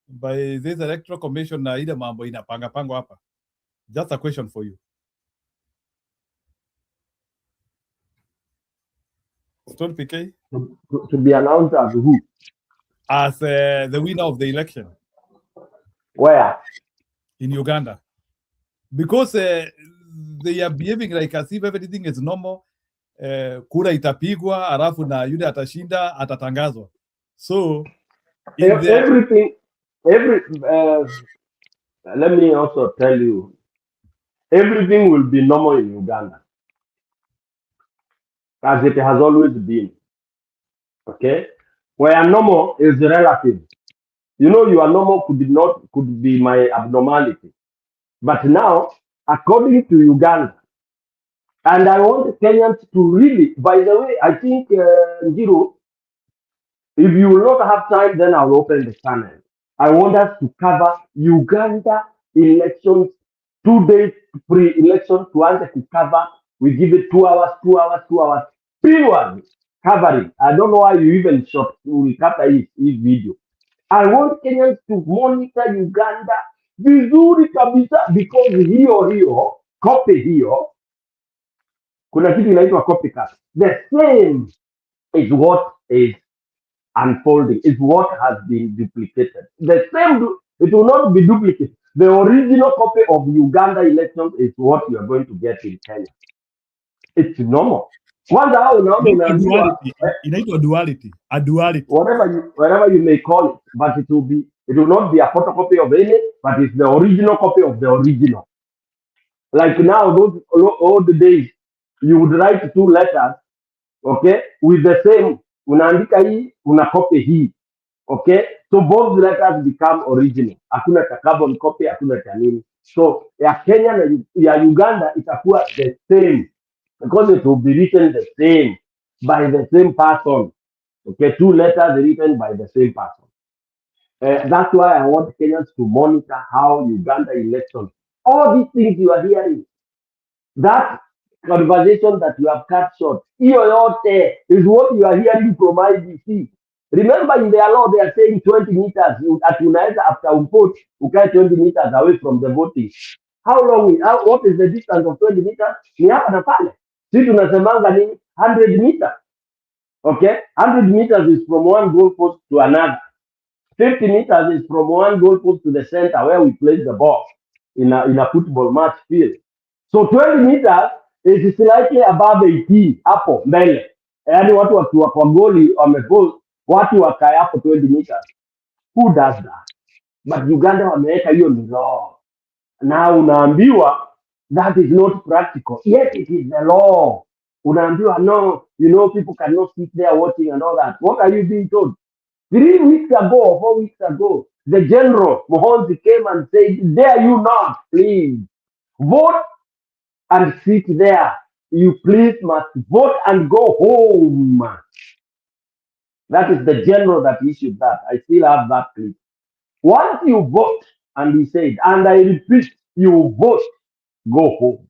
by this electoral commission na ile mambo inapanga pango hapa? Just a question for you. Stone PK? To be announced as who? As the winner of the election. Where? In Uganda. Because they are behaving like as if everything is normal. Kura itapigwa, alafu na yule atashinda, atatangazwa. So, let me also tell you, everything will be normal in Uganda, as it has always been. Okay, where normal is relative. You know, your normal could be my abnormality. But now, according to Uganda, and I want Kenyans to really, by the way, I think, Njiru, if you will not have time, then I'll open the channel. I want us to cover Uganda elections, 2 days pre-election to answer to cover. We give it 2 hours, 2 hours, 2 hours. Period. Covering. I don't know why you even shot. We cover his video. I want Kenyans to monitor Uganda vizuri kabisa because hiyo copy hiyo, kuna kitu inaitwa copycat. The same is what is unfolding, is what has been duplicated. The same, it will not be duplicated. The original copy of Uganda elections is what you are going to get in Kenya. It's normal. Kwanza hao unaona unaambiwa inaitwa duality, a duality. Whatever you may call it, but it will not be a photocopy of any, but it's the original copy of the original. Like now, those old days, you would write 2 letters, okay, with the same, unaandika hii, una copy hii, okay, so both letters become original. Hakuna cha carbon copy, hakuna cha nini. So ya Kenya na ya Uganda itakuwa the same, because it will be written the same by the same person. Okay, 2 letters written by the same person. That's why I want Kenyans to monitor how Uganda elections, all these things you are hearing, that conversation that you have cut short, hiyo yote is what you are hearing from IBC. Remember, in their law, they are saying 20 meters, at unaweza after vote, ukae 20 meters away from the voting. What is the distance of 20 meters? Ni hapa na pale. Sisi tunasemanga ni 100 meters. Okay? 100 meters is from one goalpost to another. 50 meters is from one goalpost to the center where we place the ball in a football match field. So 20 meters is slightly above 18 hapo mbele. Yaani watu wakiwa kwa goli wamegol, watu wakae hapo 20 meters. Who does that? But Uganda wameweka hiyo ni law. Na unaambiwa that is not practical. Yes, it is the law. Unaambiwa no, you know, people cannot sit there watching and all that. What are you being told? 3 weeks ago or 4 weeks ago, the general Muhoozi came and said, dare you not, please, vote and sit there. You please must vote and go home. That is the general that issued that. I still have that clip. Once you vote, and he said, and I repeat, you vote, go home.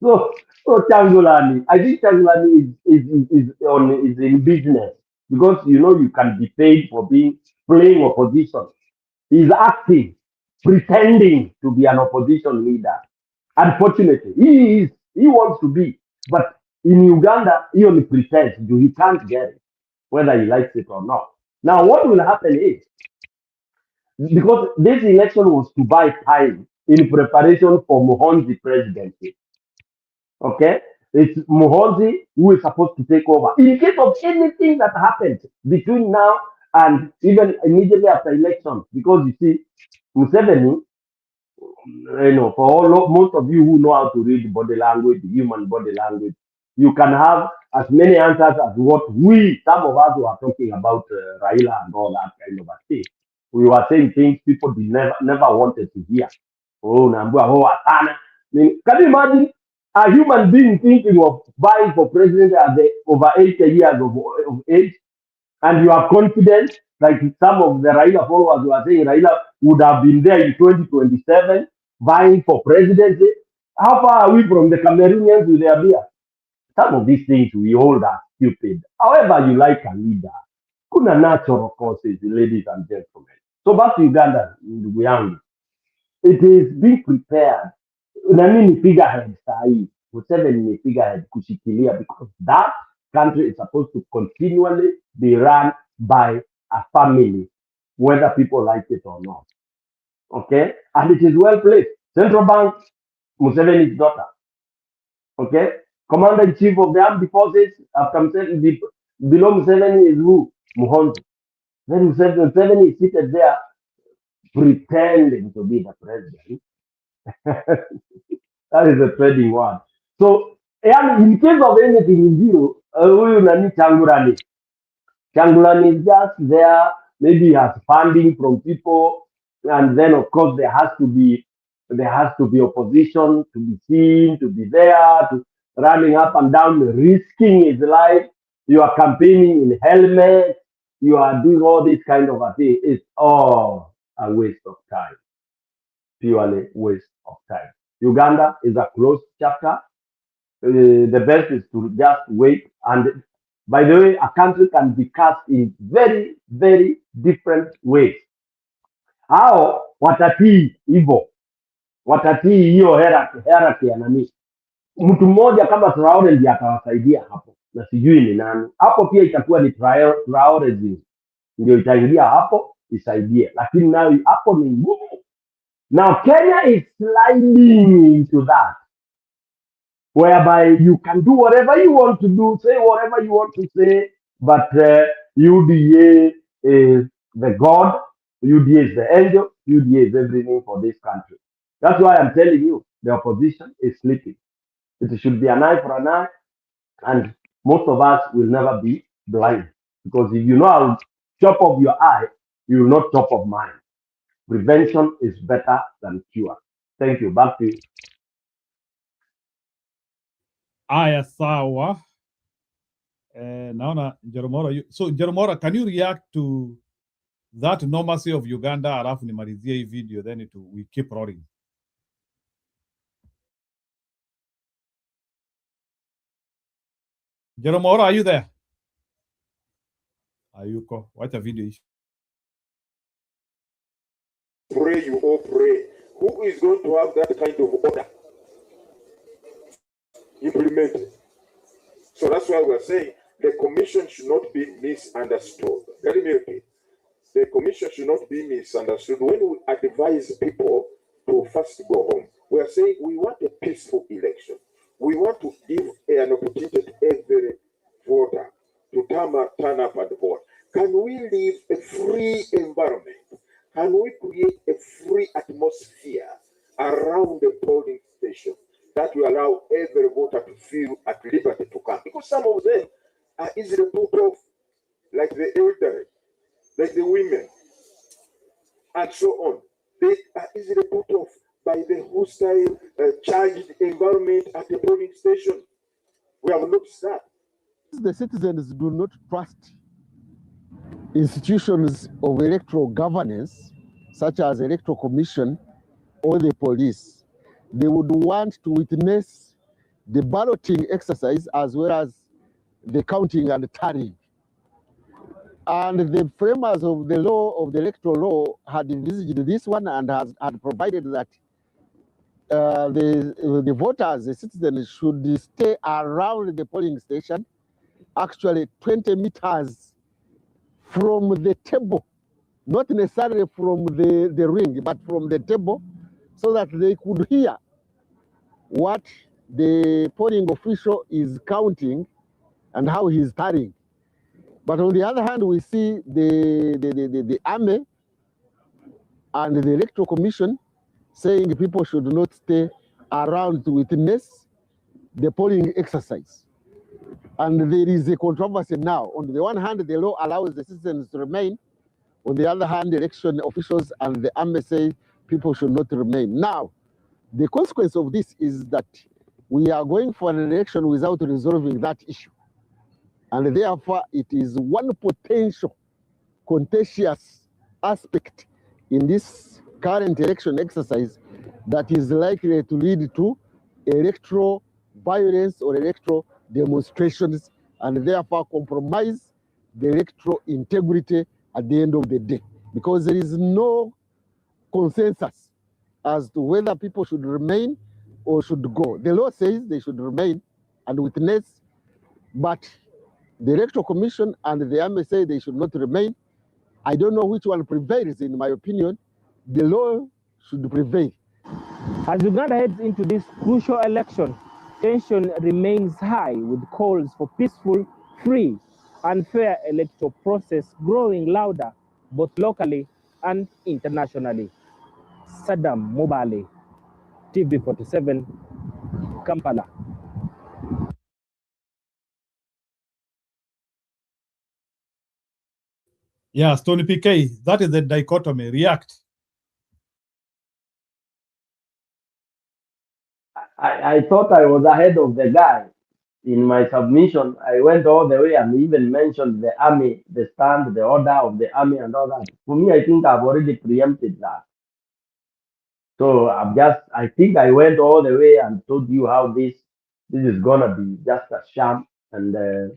So Changulani, I think Changulani is in business because you know you can be paid for playing opposition. He's acting, pretending to be an opposition leader. Unfortunately, he wants to be, but in Uganda, he only pretends. He can't get it, whether he likes it or not. Now, what will happen is, because this election was to buy time in preparation for Muhoozi presidency. Okay, it's Muhoozi who is supposed to take over in case of anything that happens between now and even immediately after election. Because you see, Museveni, you know, most of you who know how to read body language, human body language, you can have as many answers as what some of us who are talking about Raila and all that kind of a thing. We were saying things people never wanted to hear. Oh, can you imagine a human being thinking of vying for president at over 80 years of age, and you are confident, like some of the Raila followers were saying Raila would have been there in 2027 vying for presidency? How far are we from the Cameroonians with their beer? Some of these things we hold as stupid. However you like a leader, kuna natural causes, ladies and gentlemen. So back to Uganda, ndugu yangu. It is being prepared. Nani ni figurehead sahi. Museveni ni figurehead kushikilia, because that country is supposed to continually be run by a family, whether people like it or not. Okay? And it is well placed. Central Bank, Museveni's daughter. Okay? Commander-in-Chief of the Armed Forces, after Museveni, below Museveni is who? Muhoozi. Then Museveni is seated there pretending to be the president. That is a trading word. So Yani in case of anything Njiru, huyu nani Changulani is just there, maybe he has funding from people, and then of course there has to be opposition to be seen, to be there, to running up and down, risking his life. You are campaigning in helmets, you are doing all this kind of a thing. It's all a waste of time. Purely waste of time. Uganda is a closed chapter. The best is to just wait. And by the way, a country can be cast in very, very different ways. Hao watatii hivyo, watatii hiyo hierarchy ya nani. Mtu mmoja kama Traore ndiye atawasaidia hapo, na sijui ni nani hapo. Pia itakuwa ni Traore ndio itaingia hapo isaidie, lakini nayo hapo ni ngumu. Now Kenya is sliding into that, whereby you can do whatever you want to do, say whatever you want to say, but UDA is the God, UDA is the angel, UDA is everything for this country. That's why I'm telling you, the opposition is sleeping. It should be an eye for an eye, and most of us will never be blind. Because if you know how to chop off your eye, you will not chop off mine. Prevention is better than cure. Thank you. Back to you. Aya, sawa. Naona Jeromora. So Jeromora, can you react to that normalcy of Uganda? Alafu nimalizie hii video, then we keep rolling. Jeromora, are you there? Ayuko, what a video. Pray, you all pray. Who is going to have that kind of order implemented? So that's why we're saying the commission should not be misunderstood. Let me repeat. The commission should not be misunderstood. When we advise people to first go home, we are saying we want a peaceful election. We want to give an opportunity to every voter to turn up and vote. Can we live a free environment? Can we create a free atmosphere around the polling station that will allow every voter to feel at liberty to come? Because some of them are easily put off, like the elderly, like the women, and so on. They are easily put off by the hostile, charged environment at the polling station. We have noticed that. The citizens do not trust institutions of electoral governance, such as electoral commission or the police. They would want to witness the balloting exercise as well as the counting and tallying. And the framers of the law, of the electoral law, had envisaged this one and had provided that the voters, the citizens, should stay around the polling station, actually 20 meters from the table, not necessarily from the ring, but from the table, so that they could hear what the polling official is counting and how he's tallying. But on the other hand, we see the army and the electoral commission saying people should not stay around to witness the polling exercise. And there is a controversy now. On the one hand, the law allows the citizens to remain. On the other hand, the election officials and the army say people should not remain. Now, the consequence of this is that we are going for an election without resolving that issue. And therefore, it is one potential contentious aspect in this current election exercise that is likely to lead to electoral violence or electoral demonstrations, and therefore compromise the electoral integrity at the end of the day, because there is no consensus as to whether people should remain or should go. The law says they should remain and witness, but the electoral commission and the army say they should not remain. I don't know which one prevails. In my opinion, the law should prevail. As Uganda heads into this crucial election, tension remains high with calls for peaceful, free, and fair electoral process growing louder both locally and internationally. Saddam Mubale, TV47, Kampala. Yeah, Stony PK, that is the dichotomy. React. I thought I was ahead of the guy in my submission. I went all the way and even mentioned the army, the stand, the order of the army and all that. For me, I think I've already preempted that. So I think I went all the way and told you how this is gonna be just a sham, and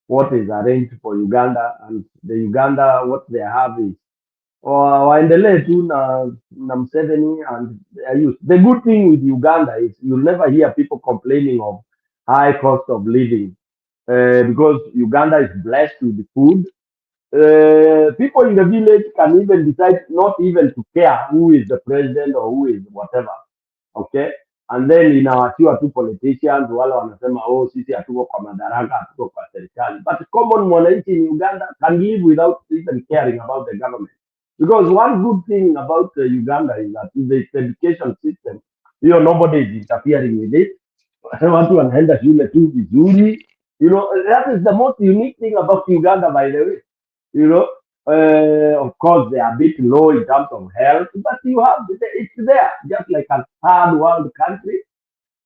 what is arranged for Uganda, and the Uganda, what they have is waendelee tu na Museveni and their youth. The good thing with Uganda is you'll never hear people complaining of high cost of living because Uganda is blessed with food. People in the village can even decide not even to care who is the president or who is whatever. Okay, and then inawatiwa tu politicians wale wanasema oh, sisi hatuko kwa madaraka, hatuko kwa serikali. But common mwananchi in Uganda can live without even caring about the government. Because one good thing about Uganda is that the education system, nobody is interfering with it. Watu wanaenda shule tu vizuri. That is the most unique thing about Uganda, by the way. Of course, they are a bit low in terms of health, but it's there, just like a third world country.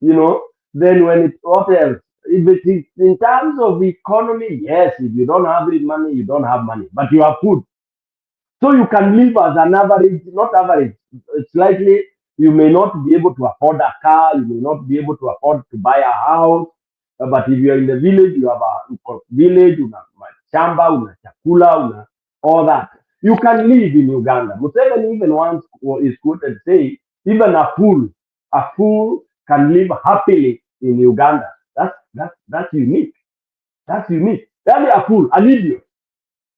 Then what else? If it is in terms of economy, yes, if you don't have money, you don't have money, but you have food. So you can live as an average, not average, slightly, you may not be able to afford a car, you may not be able to afford to buy a house, but if you're in the village, you have a village, una shamba, una chakula, una all that. You can live in Uganda. Museveni even once is quoted saying, even a fool can live happily in Uganda. That's unique. That's unique. That is a fool, an idiot.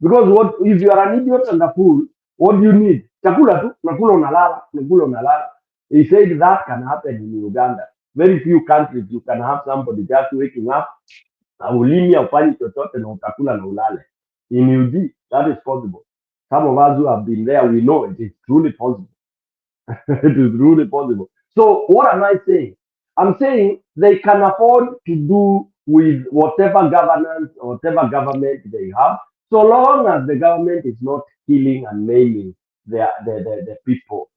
Because if you are an idiot and a fool, what do you need? Chakula tu, nakula unalala. He said that can happen in Uganda. Very few countries you can have somebody just waking up, ulimi ufanye chochote na utakula na ulale. In UG, that is possible. Some of us who have been there, we know it is truly possible. It is truly possible. So what am I saying? I'm saying they can afford to do with whatever governance or whatever government they have, so long as the government is not killing and maiming the people.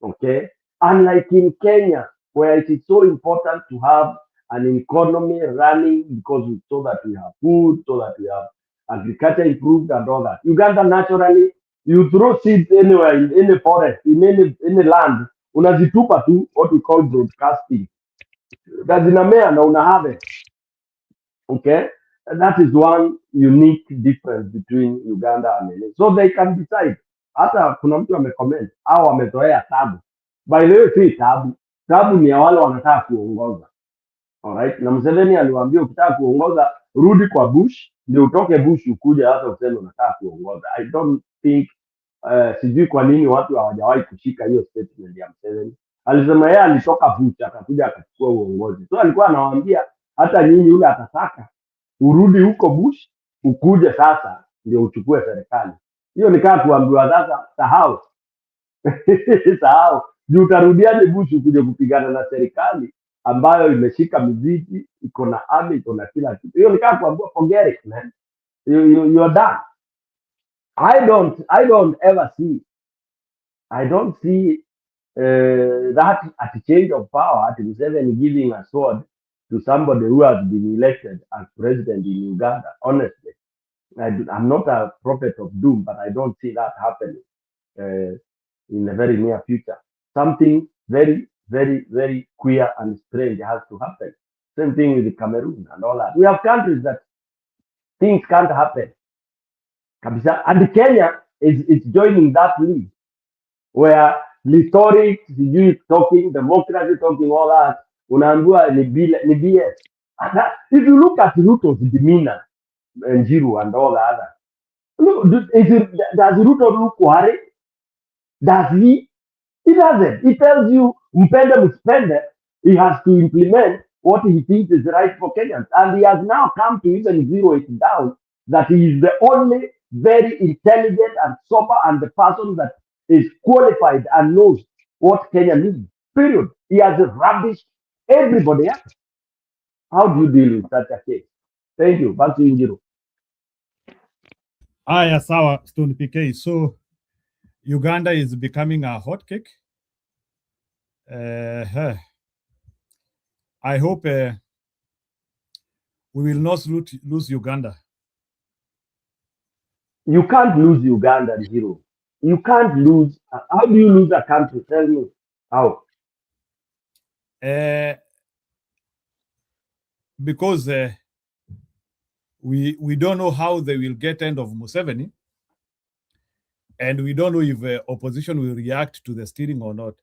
Okay? Unlike in Kenya, where it is so important to have an economy running because so that we have food, so that we have agriculture improved and all that. Uganda, naturally, you throw seeds anywhere in any forest, in any land, unazitupa tu, what we call broadcasting. Zinamea na una harvest. Okay? And that is one unique difference between Uganda and Kenya. So they can decide. Hata kuna mtu amecomment au amezoea tabu. By the way, si tabu. Tabu ni ya wale wanataka kuongoza. Alright? Na Museveni aliwaambia ukitaka kuongoza rudi kwa bush, ndio utoke bush ukuje hata useme unataka kuongoza. I don't think sijui kwa nini watu hawajawahi kushika hiyo statement ya Museveni. Alisema yeye alitoka bush akakuja akachukua uongozi. So alikuwa anawaambia hata nyinyi yule atataka urudi huko bush ukuje sasa ndio uchukue serikali. Hiyo ni kama kuambiwa sasa sahau. Sahau. Juu utarudiaje bush ukuje kupigana na serikali ambayo imeshika miziki, iko na army, iko na kila kitu. Hiyo ni kama kuambiwa forget it, man. You are done. I don't ever see. I don't see that at the change of power, at Museveni giving a sword to somebody who has been elected as president in Uganda. Honestly, I'm not a prophet of doom, but I don't see that happening in the very near future. Something very, very, very queer and strange has to happen. Same thing with Cameroon and all that. We have countries that things can't happen. And Kenya is joining that league where rhetoric, talking, democracy talking, all that, unaambiwa ni BS. If you look at Ruto's demeanor, Njiru and all the others, does Ruto look worried? Does he? He doesn't. He tells you, mpende msipende, he has to implement what he thinks is right for Kenyans. And he has now come to even zero it down that he is the only very intelligent and sober and the person that is qualified and knows what Kenya needs. Period. He has rubbished everybody else. How do you deal with such a case? Thank you. Back to you, Jiro. Aya, sawa, Stone PK. So Uganda is becoming a hotcake. I hope we will not lose Uganda. You can't lose Uganda, Zero. You can't lose. How do you lose a country? Tell me how. Because we don't know how they will get end of Museveni, and we don't know if opposition will react to the steering or not.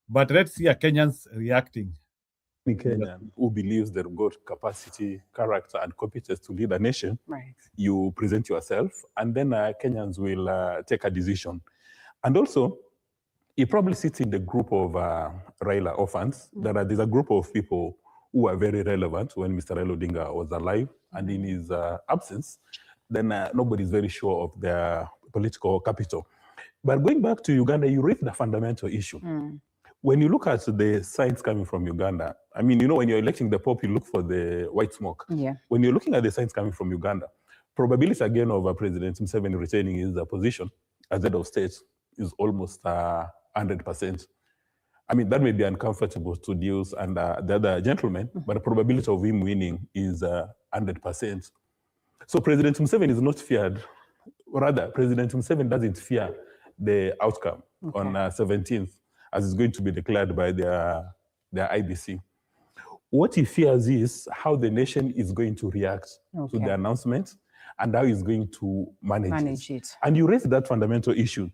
But let's see a Kenyans reacting. Kenyan who believes they've got capacity, character, and competence to lead a nation, Right. you present yourself, and then Kenyans will take a decision. And also, he probably sits in the group of Raila orphans. There's a group of people who are very relevant when Mr. Raila Odinga was alive, and in his absence, then nobody's very sure of their political capital. But going back to Uganda, you raised the fundamental issue. When you look at the signs coming from Uganda, I mean, you know, when you're electing the Pope, you look for the white smoke. Yeah. When you're looking at the signs coming from Uganda, probability again of President Museveni retaining his position as head of state is almost 100%. I mean, that may be uncomfortable to Deus and the other gentlemen, but the probability of him winning is 100%. So President Museveni is not feared. Rather, President Museveni doesn't fear the outcome on 17th, as is going to be declared by their IBC. What he fears is how the nation is going to react to the announcement and how he's going to manage it. And you raised that fundamental issue.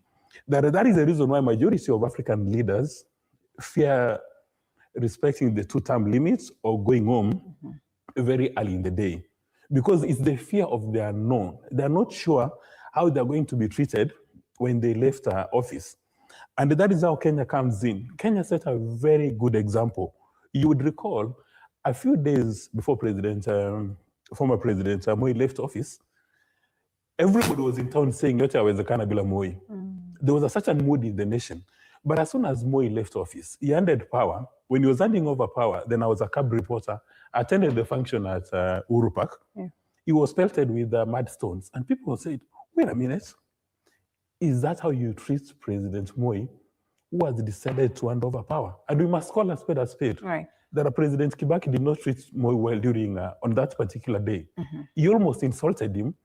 That is the reason why majority of African leaders fear respecting the 2-term limits or going home very early in the day. Because it's the fear of the unknown. They're not sure how they're going to be treated when they left office. And that is how Kenya comes in. Kenya set a very good example. You would recall a few days before former President Moi left office, everybody was in town saying, yote yawezekana bila Moi. There was a certain mood in the nation. But as soon as Moi left office, he handed power. When he was handing over power, then I was a cab reporter, attended the function at Uhuru Park. He was pelted with mud stones. And people said, wait a minute, is that how you treat President Moi, who has decided to hand over power? And we must call a spade a spade. Right. That President Kibaki did not treat Moi well during, on that particular day. He almost insulted him,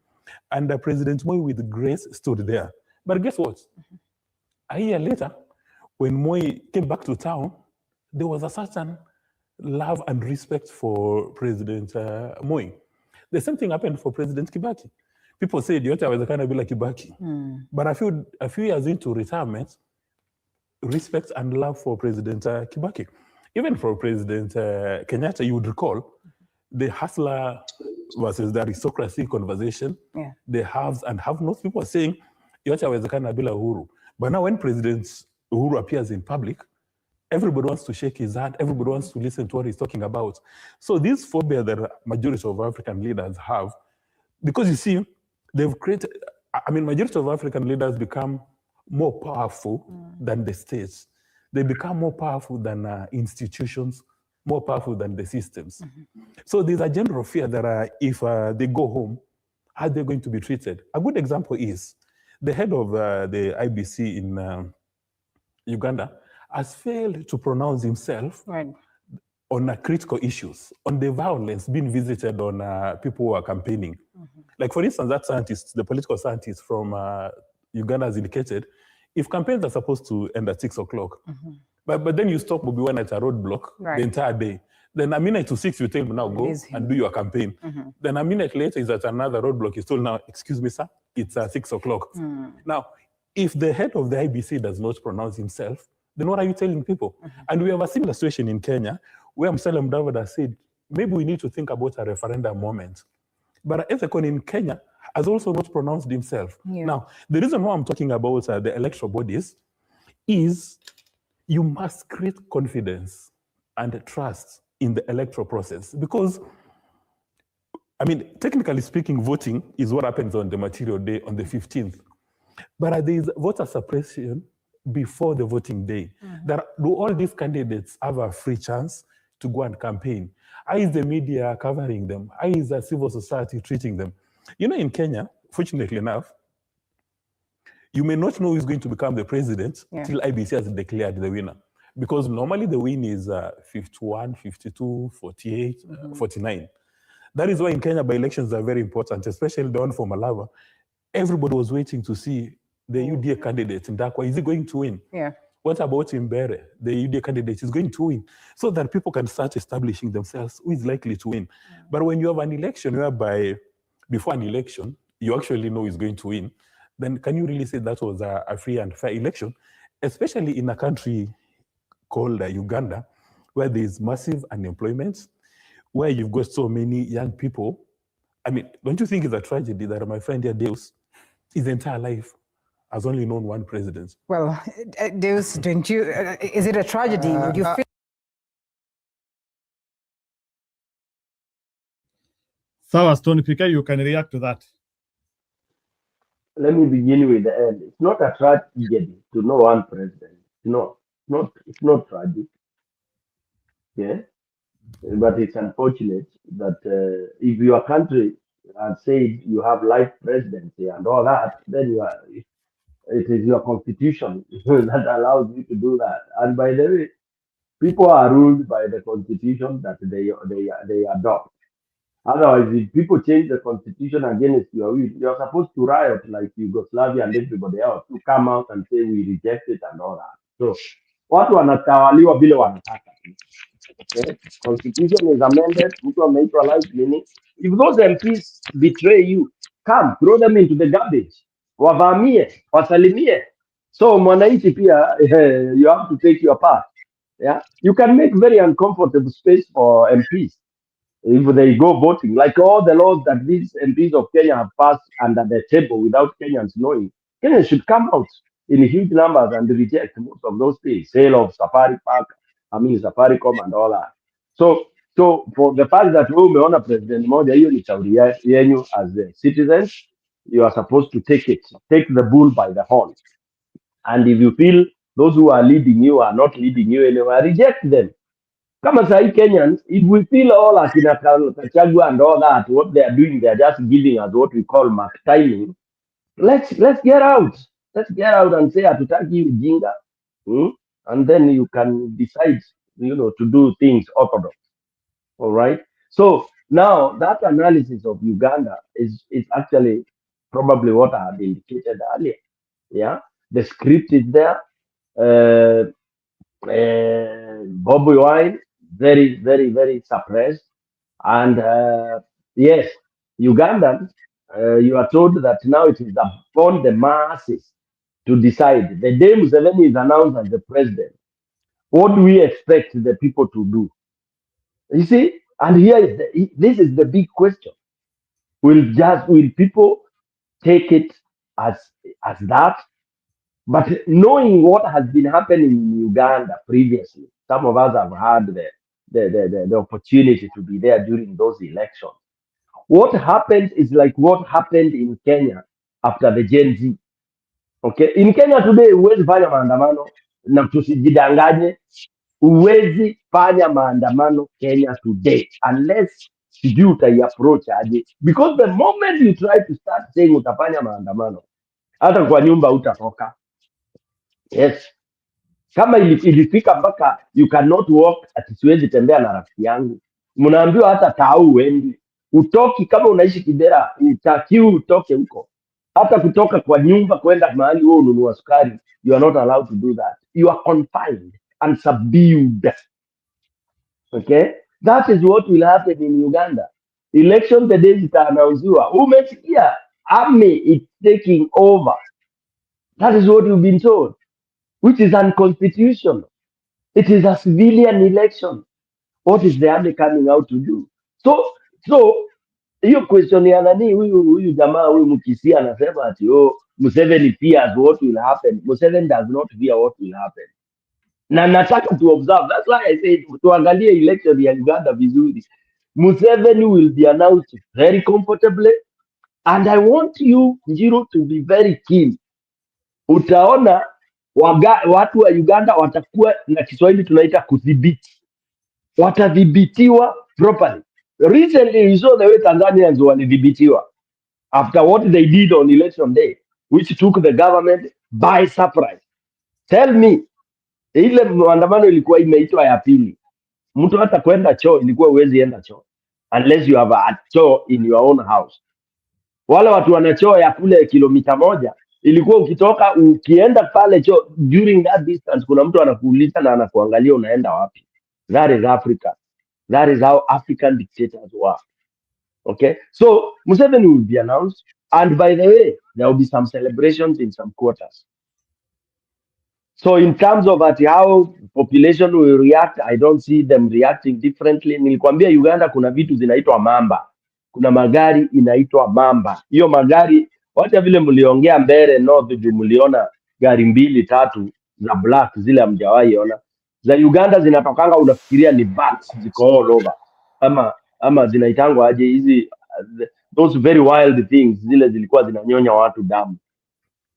and President Moi with grace stood there. But guess what? A year later, when Moi came back to town, there was a certain love and respect for President Moi. The same thing happened for President Kibaki. People said, yote yawezekana bila Kibaki. But a few years into retirement, respect and love for President Kibaki. Even for President Kenyatta, you would recall the hustler versus the aristocracy conversation, the haves and have-nots. People are saying, yote yawezekana bila Uhuru. But now when President Uhuru appears in public, everybody wants to shake his hand, everybody wants to listen to what he's talking about. So this phobia that majority of African leaders have, because you see, they've created, I mean, majority of African leaders become more powerful than the states. They become more powerful than institutions, more powerful than the systems. So there's a general fear that if they go home, how are they going to be treated? A good example is the head of the IBC in Uganda has failed to pronounce himself on critical issues, on the violence being visited on people who are campaigning. Like, for instance, that scientist, the political scientist from Uganda has indicated, if campaigns are supposed to end at 6 o'clock, but then you stop Bobi Wine at a roadblock the entire day, then a minute to 6, you tell him, now go and do your campaign. Then a minute later, he's at another roadblock. He's told, now, excuse me, sir, it's 6 o'clock. Now, if the head of the IBC does not pronounce himself, then what are you telling people? And we have a similar situation in Kenya, where Musalia Mudavadi said, maybe we need to think about a referendum moment. But Ethekon in Kenya has also not pronounced himself. Now, the reason why I'm talking about the electoral bodies is you must create confidence and trust in the electoral process. Because, I mean, technically speaking, voting is what happens on the material day on the 15th. But there is voter suppression before the voting day. Do all these candidates have a free chance to go and campaign? How is the media covering them? How is the civil society treating them? You know, in Kenya, fortunately enough, You may not know who is going to become the president till IBC has declared the winner. Because normally the win is 51, 52, 48, 49. That is why in Kenya, by-elections are very important, especially the one for Malava. Everybody was waiting to see the UDA candidate in Dakwa. Is he going to win? Yeah. What about Mbere? The UDA candidate is going to win. So that people can start establishing themselves who is likely to win. But when you have an election whereby before an election, you actually know who is going to win, then can you really say that was a free and fair election? Especially in a country called Uganda, where there is massive unemployment, where you've got so many young people. I mean, don't you think it's a tragedy that my friend here, Deus, his entire life has only known one president? Well, Deus, don't you, is it a tragedy? Would you feel? Sawa, Stone PK, you can react to that. Let me begin with the end. It's not a tragedy to know one president. No, it's not tragic. Yeah, but it's unfortunate that if your country has said you have life presidency and all that, then it is your constitution that allows you to do that. And by the way, people are ruled by the constitution that they adopt. Otherwise, if people change the constitution against your will, you're supposed to riot like Yugoslavia and everybody else to come out and say we reject it and all that. So, watu wanatawaliwa vile wanataka. Okay? Constitution is amended, mtu ameitwa life meaning. If those MPs betray you, come, throw them into the garbage. Wavamie, wasalimie. So, mwananchi pia, you have to take your part. Yeah, you can make very uncomfortable space for MPs. If they go voting, like all the laws that these MPs of Kenya have passed under the table without Kenyans knowing, Kenyans should come out in huge numbers and reject most of those things, sale of Safaricom and all that. So for the fact that we umeona president moja, hiyo ni shauri yenyu as the citizens, you are supposed to take the bull by the horn. And if you feel those who are leading you are not leading you anywhere, reject them. Kama sahi Kenyans, if we feel all akina Kachagua and all that, what they are doing, they are just giving us what we call mark timing. Let's get out. Let's get out and say hatutaki ujinga. And then you can decide, to do things orthodox. All right. So now that analysis of Uganda is actually probably what I had indicated earlier. Yeah, the script is there. Bobby Wine, very, very, very suppressed. And yes, Ugandans, you are told that now it is upon the masses to decide. The day Museveni is announced as the president, what do we expect the people to do? You see, and here is this is the big question. Will people take it as that? But knowing what has been happening in Uganda previously, some of us have had the opportunity to be there during those elections. What happened is like what happened in Kenya after the Gen Z. Okay, in Kenya today, huwezi fanya maandamano, na tusijidanganye, huwezi fanya maandamano Kenya today unless sijui utaiapproach aje, because the moment you try to start saying utafanya maandamano, hata kwa nyumba utatoka. Yes. Kama ilifika mpaka you cannot walk, ati siwezi tembea na rafiki yangu, mnaambiwa hata tau uendi, utoki. Kama unaishi Kibera utakiwi utoke huko, hata kutoka kwa nyumba kwenda mahali wewe ununua sukari, you are not allowed to do that. You are confined and subdued. Okay, that is what will happen in Uganda. Election the day zitaanauziwa, umesikia army is taking over. That is what you've been told, which is unconstitutional. It is a civilian election. What is the army coming out to do? So hiyo question ya nani huyu jamaa huyu Mkisia anasema ati Museveni fears what will happen. Museveni does not fear what will happen. Na nataka to observe. That's why I said tuangalie election ya Uganda vizuri. Museveni will be announced very comfortably, and I want you Njiro to be very keen. Utaona watu wa Uganda watakuwa na Kiswahili tunaita kudhibiti, watadhibitiwa properly. Recently you saw the way Tanzanians walidhibitiwa after what they did on election day. which took the government by surprise. Tell me, ile maandamano ilikuwa imeitwa ya pili, mtu hata kwenda choo ilikuwa uwezi enda choo unless you have a choo in your own house. Wale watu wana choo ya kule kilomita moja, ilikuwa ukitoka ukienda pale choo during that distance, kuna mtu anakuuliza na anakuangalia unaenda wapi. That is Africa. That is how African dictators work. Okay, so Museveni will be announced, and by the way, there will be some celebrations in some quarters. So in terms of at how population will react, I don't see them reacting differently. Nilikwambia Uganda kuna vitu zinaitwa mamba, kuna magari inaitwa mamba. Hiyo magari wacha vile mliongea mbele north, juu mliona gari 2-3 za black zile hamjawahi ona. Za Uganda zinatokanga unafikiria ni bats ziko all over, ama zinaitangwa aje hizi those very wild things, zile zilikuwa zinanyonya watu damu.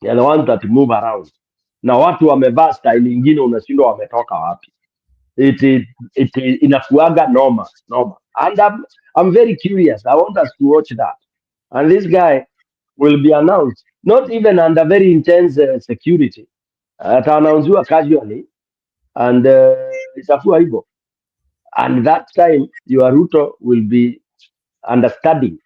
They are the ones that move around. Na watu wamevaa style ingine, unashindwa wametoka wapi. Inakuaga noma. And I'm very curious. I want us to watch that. And this guy will be announced, not even under very intense security. Ataannouncewa casually, and itakuwa hivyo. And that time your Ruto will be understudying,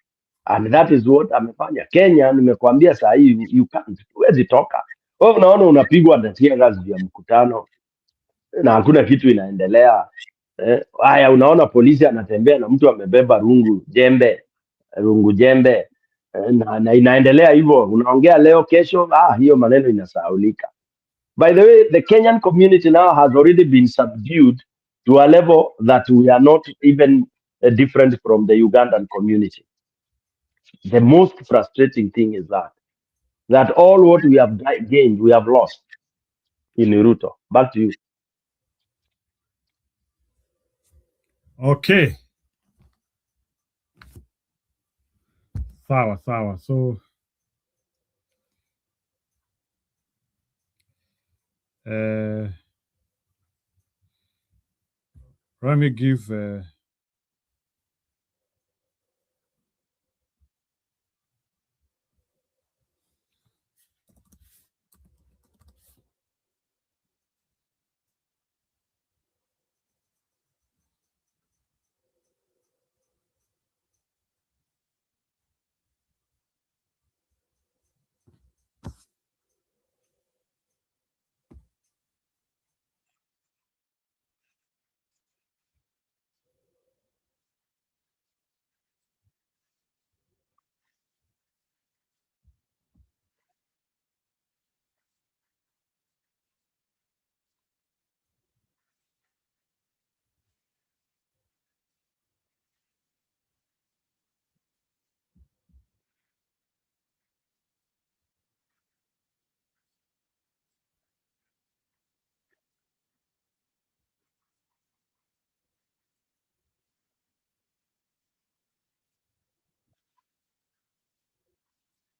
and that is what amefanya. Kenya nimekuambia saa hii you can't, huwezi toka. Wewe unaona unapigwa na tear gas vya mkutano na hakuna kitu inaendelea. Haya, unaona polisi anatembea na mtu amebeba rungu jembe na inaendelea hivyo. Unaongea leo, kesho hiyo maneno inasahaulika. By the way, the Kenyan community now has already been subdued to a level that we are not even different from the Ugandan community. The most frustrating thing is that all what we have gained, we have lost in Ruto. Back to you. Okay. Sawa. So let me give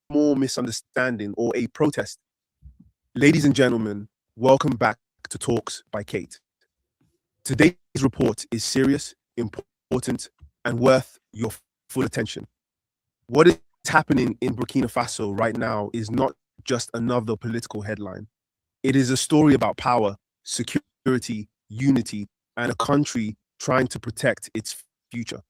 more misunderstanding or a protest. Ladies and gentlemen, welcome back to Talks by Kate. Today's report is serious, important, and worth your full attention. What is happening in Burkina Faso right now is not just another political headline. It is a story about power, security, unity, and a country trying to protect its future.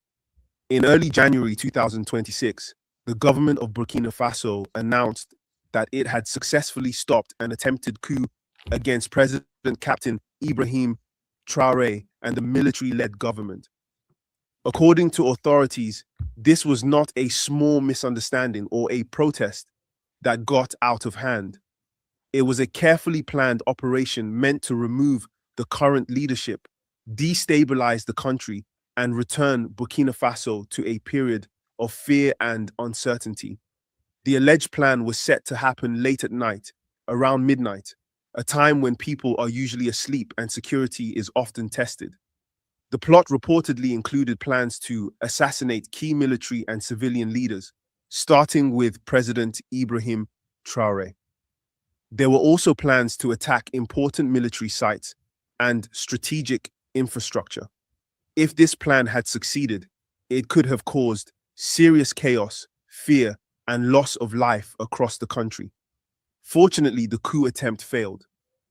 In early January 2026, the government of Burkina Faso announced that it had successfully stopped an attempted coup against President Captain Ibrahim Traoré and the military-led government. According to authorities, this was not a small misunderstanding or a protest that got out of hand. It was a carefully planned operation meant to remove the current leadership, destabilize the country, and return Burkina Faso to a period of fear and uncertainty. The alleged plan was set to happen late at night, around midnight, a time when people are usually asleep and security is often tested. The plot reportedly included plans to assassinate key military and civilian leaders, starting with President Ibrahim Traoré. There were also plans to attack important military sites and strategic infrastructure. If this plan had succeeded, it could have caused serious chaos, fear, and loss of life across the country. Fortunately, the coup attempt failed.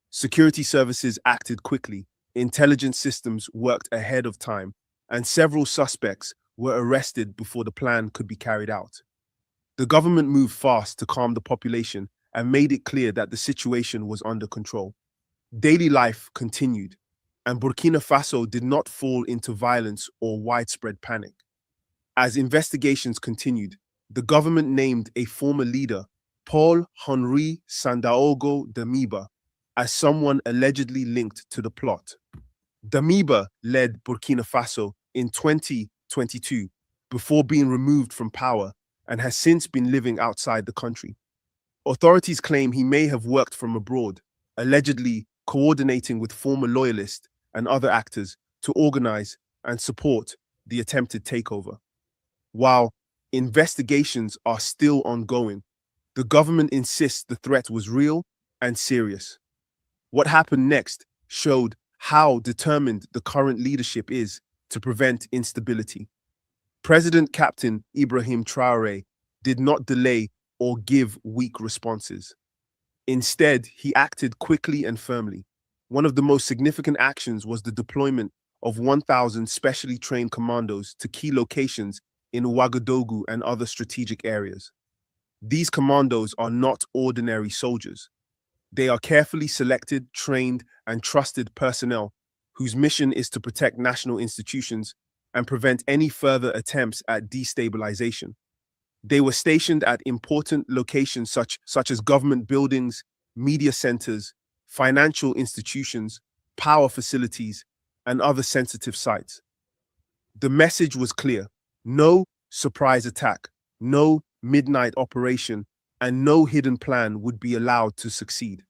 Security services acted quickly, intelligence systems worked ahead of time, and several suspects were arrested before the plan could be carried out. The government moved fast to calm the population and made it clear that the situation was under control. Daily life continued, and Burkina Faso did not fall into violence or widespread panic. As investigations continued, the government named a former leader, Paul-Henri Sandaogo Damiba, as someone allegedly linked to the plot. Damiba led Burkina Faso in 2022 before being removed from power and has since been living outside the country. Authorities claim he may have worked from abroad, allegedly coordinating with former loyalists and other actors to organize and support the attempted takeover. While investigations are still ongoing, the government insists the threat was real and serious. What happened next showed how determined the current leadership is to prevent instability. President Captain Ibrahim Traoré did not delay or give weak responses. Instead, he acted quickly and firmly. One of the most significant actions was the deployment of 1,000 specially trained commandos to key locations in Ouagadougou and other strategic areas. These commandos are not ordinary soldiers. They are carefully selected, trained, and trusted personnel whose mission is to protect national institutions and prevent any further attempts at destabilization. They were stationed at important locations such as government buildings, media centers, financial institutions, power facilities, and other sensitive sites. The message was clear: no surprise attack, no midnight operation, and no hidden plan would be allowed to succeed.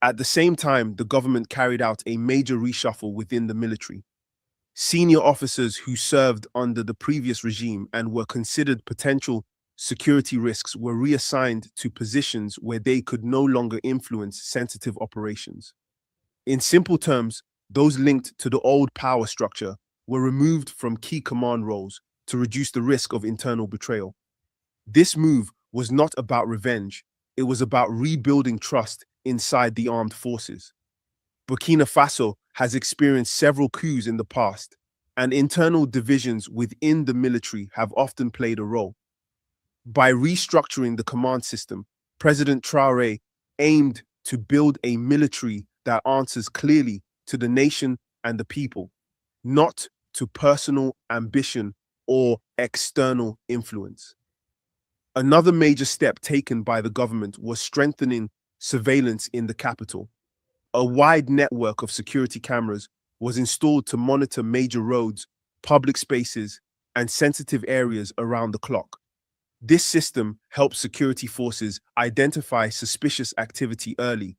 At the same time, the government carried out a major reshuffle within the military. Senior officers who served under the previous regime and were considered potential security risks were reassigned to positions where they could no longer influence sensitive operations. In simple terms, those linked to the old power structure were removed from key command roles to reduce the risk of internal betrayal. This move was not about revenge, it was about rebuilding trust inside the armed forces. Burkina Faso has experienced several coups in the past, and internal divisions within the military have often played a role. By restructuring the command system, President Traoré aimed to build a military that answers clearly to the nation and the people, not to personal ambition or external influence. Another major step taken by the government was strengthening surveillance in the capital. A wide network of security cameras was installed to monitor major roads, public spaces, and sensitive areas around the clock. This system helps security forces identify suspicious activity early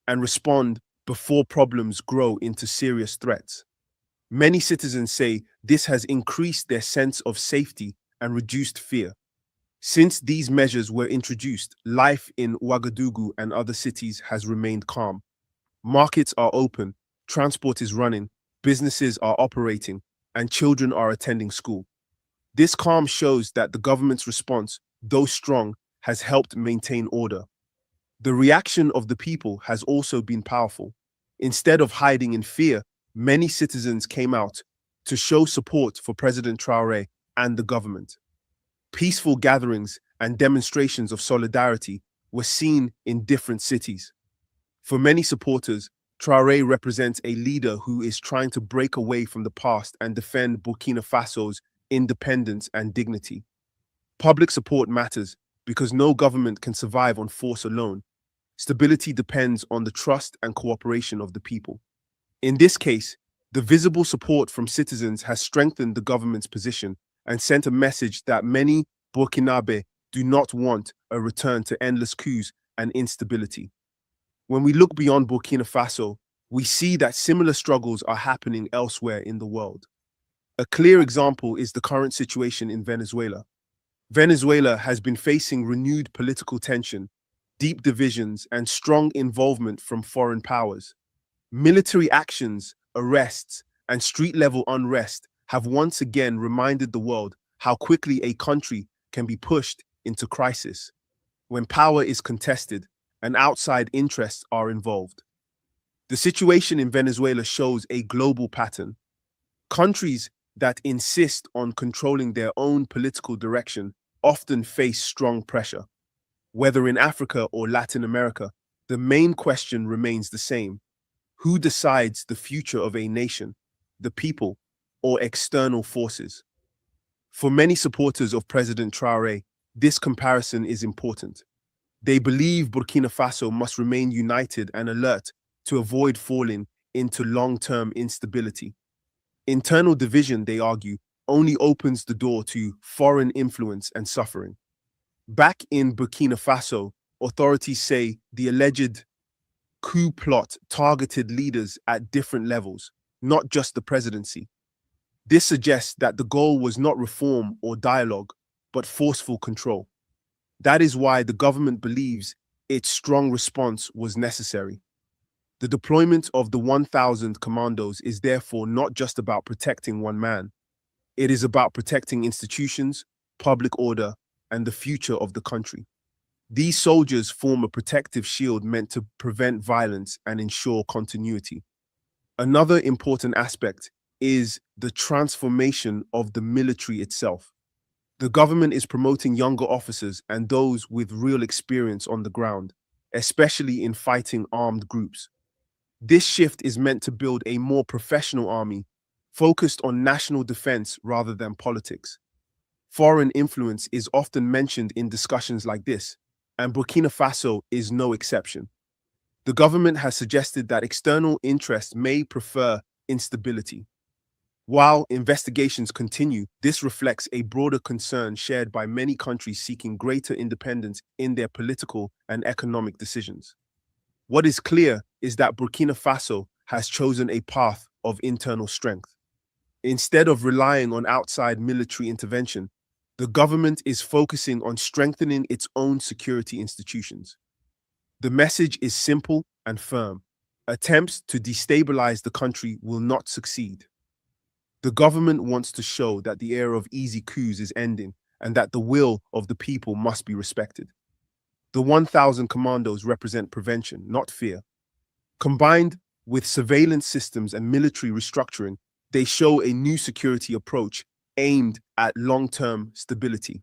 and respond before problems grow into serious threats. Many citizens say this has increased their sense of safety and reduced fear. Since these measures were introduced, life in Ouagadougou and other cities has remained calm. Markets are open, transport is running, businesses are operating, and children are attending school. This calm shows that the government's response, though strong, has helped maintain order. The reaction of the people has also been powerful. Instead of hiding in fear, many citizens came out to show support for President Traoré and the government. Peaceful gatherings and demonstrations of solidarity were seen in different cities. For many supporters, Traoré represents a leader who is trying to break away from the past and defend Burkina Faso's independence and dignity. Public support matters because no government can survive on force alone. Stability depends on the trust and cooperation of the people. In this case, the visible support from citizens has strengthened the government's position and sent a message that many Burkinabe do not want a return to endless coups and instability. When we look beyond Burkina Faso, we see that similar struggles are happening elsewhere in the world. A clear example is the current situation in Venezuela. Venezuela has been facing renewed political tension, deep divisions, and strong involvement from foreign powers. Military actions, arrests, and street-level unrest have once again reminded the world how quickly a country can be pushed into crisis. When power is contested and outside interests are involved. The situation in Venezuela shows a global pattern. Countries that insist on controlling their own political direction often face strong pressure. Whether in Africa or Latin America, the main question remains the same. Who decides the future of a nation, the people, or external forces? For many supporters of President Traoré, this comparison is important. They believe Burkina Faso must remain united and alert to avoid falling into long-term instability. Internal division, they argue, only opens the door to foreign influence and suffering. Back in Burkina Faso, authorities say the alleged coup plot targeted leaders at different levels, not just the presidency. This suggests that the goal was not reform or dialogue, but forceful control. That is why the government believes its strong response was necessary. The deployment of the 1,000 commandos is therefore not just about protecting one man. It is about protecting institutions, public order, and the future of the country. These soldiers form a protective shield meant to prevent violence and ensure continuity. Another important aspect is the transformation of the military itself. The government is promoting younger officers and those with real experience on the ground, especially in fighting armed groups. This shift is meant to build a more professional army, focused on national defense rather than politics. Foreign influence is often mentioned in discussions like this, and Burkina Faso is no exception. The government has suggested that external interests may prefer instability. While investigations continue, this reflects a broader concern shared by many countries seeking greater independence in their political and economic decisions. What is clear is that Burkina Faso has chosen a path of internal strength. Instead of relying on outside military intervention, the government is focusing on strengthening its own security institutions. The message is simple and firm. Attempts to destabilize the country will not succeed. The government wants to show that the era of easy coups is ending and that the will of the people must be respected. The 1,000 commandos represent prevention, not fear. Combined with surveillance systems and military restructuring, they show a new security approach aimed at long-term stability.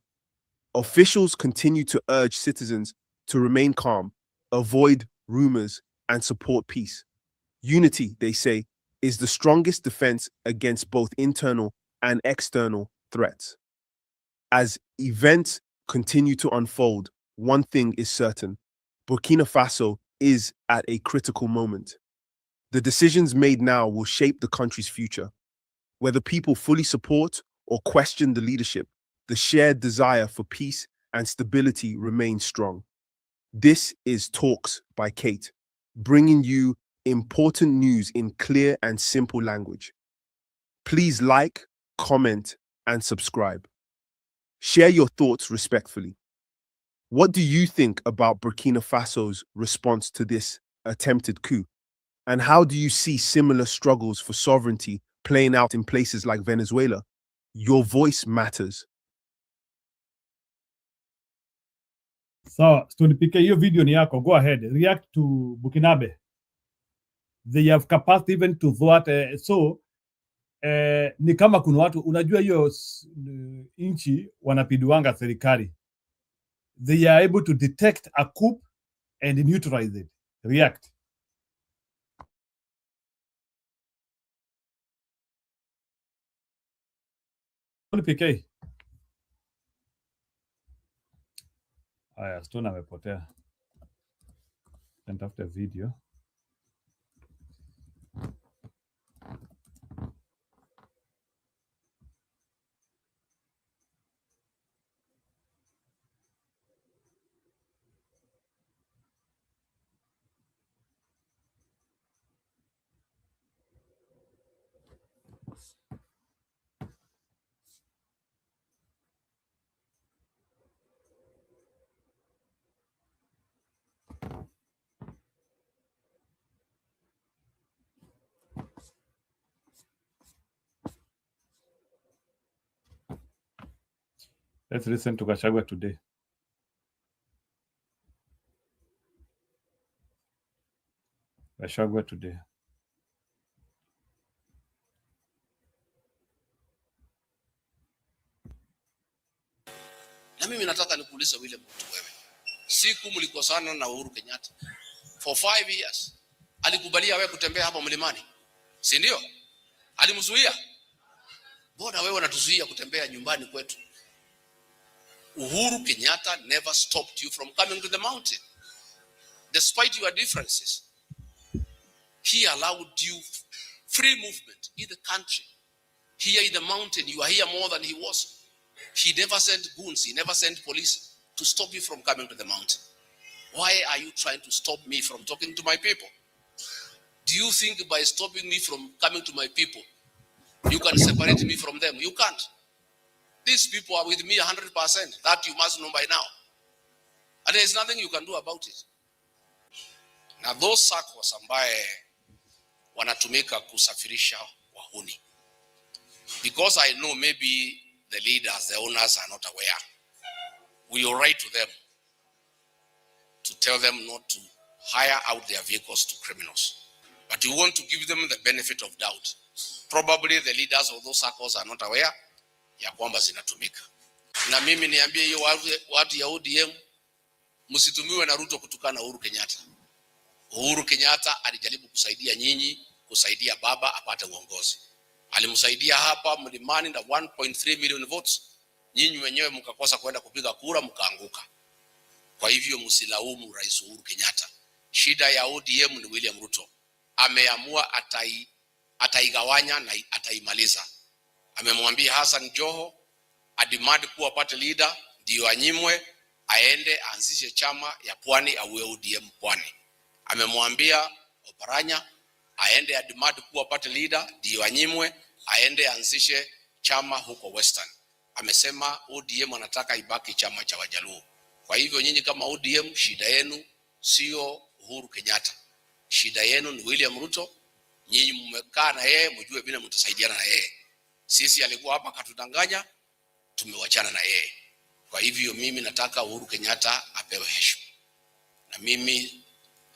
Officials continue to urge citizens to remain calm, avoid rumors, and support peace. Unity, they say, is the strongest defense against both internal and external threats. As events continue to unfold, one thing is certain: Burkina Faso is at a critical moment. The decisions made now will shape the country's future. Whether people fully support or question the leadership, the shared desire for peace and stability remains strong. This is Talks by Kate, bringing you important news in clear and simple language. Please like, comment, and subscribe. Share your thoughts respectfully. What do you think about Burkina Faso's response to this attempted coup? And how do you see similar struggles for sovereignty playing out in places like Venezuela? Your voice matters. Sawa, Stone PK, hiyo video ni yako. Go ahead. React to Burkinabe. They have capacity even to thwart. Ni kama kuna watu, unajua hiyo inchi wanapiduanga serikali. They are able to detect a coup and neutralize it. React. Stone PK. Haya, Stone amepotea. Nitafute video. Let's listen to Gachagua today. Gachagua today. Na mimi nataka nikuulize William Ruto, wewe siku mlikosana na Uhuru Kenyatta for 5 years, alikubalia wewe kutembea hapa mlimani, si ndio? Alimzuia. Mbona wewe unatuzuia kutembea nyumbani kwetu? Uhuru Kenyatta never stopped you from coming to the mountain despite your differences. He allowed you free movement in the country. Here in the mountain, you are here more than he was. He never sent goons, he never sent police to stop you from coming to the mountain. Why are you trying to stop me from talking to my people? Do you think by stopping me from coming to my people, you can separate me from them? You can't. These people are with me 100%. That you must know by now. And there is nothing you can do about it. Now those circles ambaye wanatumika kusafirisha wahuni. Because I know maybe the leaders, the owners are not aware. We will write to them to tell them not to hire out their vehicles to criminals. But we want to give them the benefit of doubt. Probably the leaders of those circles are not aware ya kwamba zinatumika. Na mimi niambie hiyo watu ya ODM, msitumiwe na Ruto kutukana Uhuru Kenyatta. Uhuru Kenyatta alijaribu kusaidia nyinyi, kusaidia baba apate uongozi. Alimsaidia hapa mlimani na 1.3 million votes. Nyinyi wenyewe mkakosa kwenda kupiga kura, mkaanguka. Kwa hivyo msilaumu Rais Uhuru Kenyatta. Shida ya ODM ni William Ruto. Ameamua ataigawanya na ataimaliza. Amemwambia Hassan Joho ademand kuwa party leader ndio anyimwe, aende aanzishe chama ya Pwani au ODM Pwani. Amemwambia Oparanya aende ademand kuwa party leader ndio anyimwe, aende aanzishe chama huko Western. Amesema ODM anataka ibaki chama cha Wajaluo. Kwa hivyo nyinyi kama ODM, shida yenu sio Uhuru Kenyatta. Shida yenu ni William Ruto. Nyinyi mmekaa na yeye, mjue vile mtasaidiana na yeye. Sisi alikuwa hapa katudanganya, tumewachana na yeye. Kwa hivyo mimi nataka Uhuru Kenyatta apewe heshima. Na mimi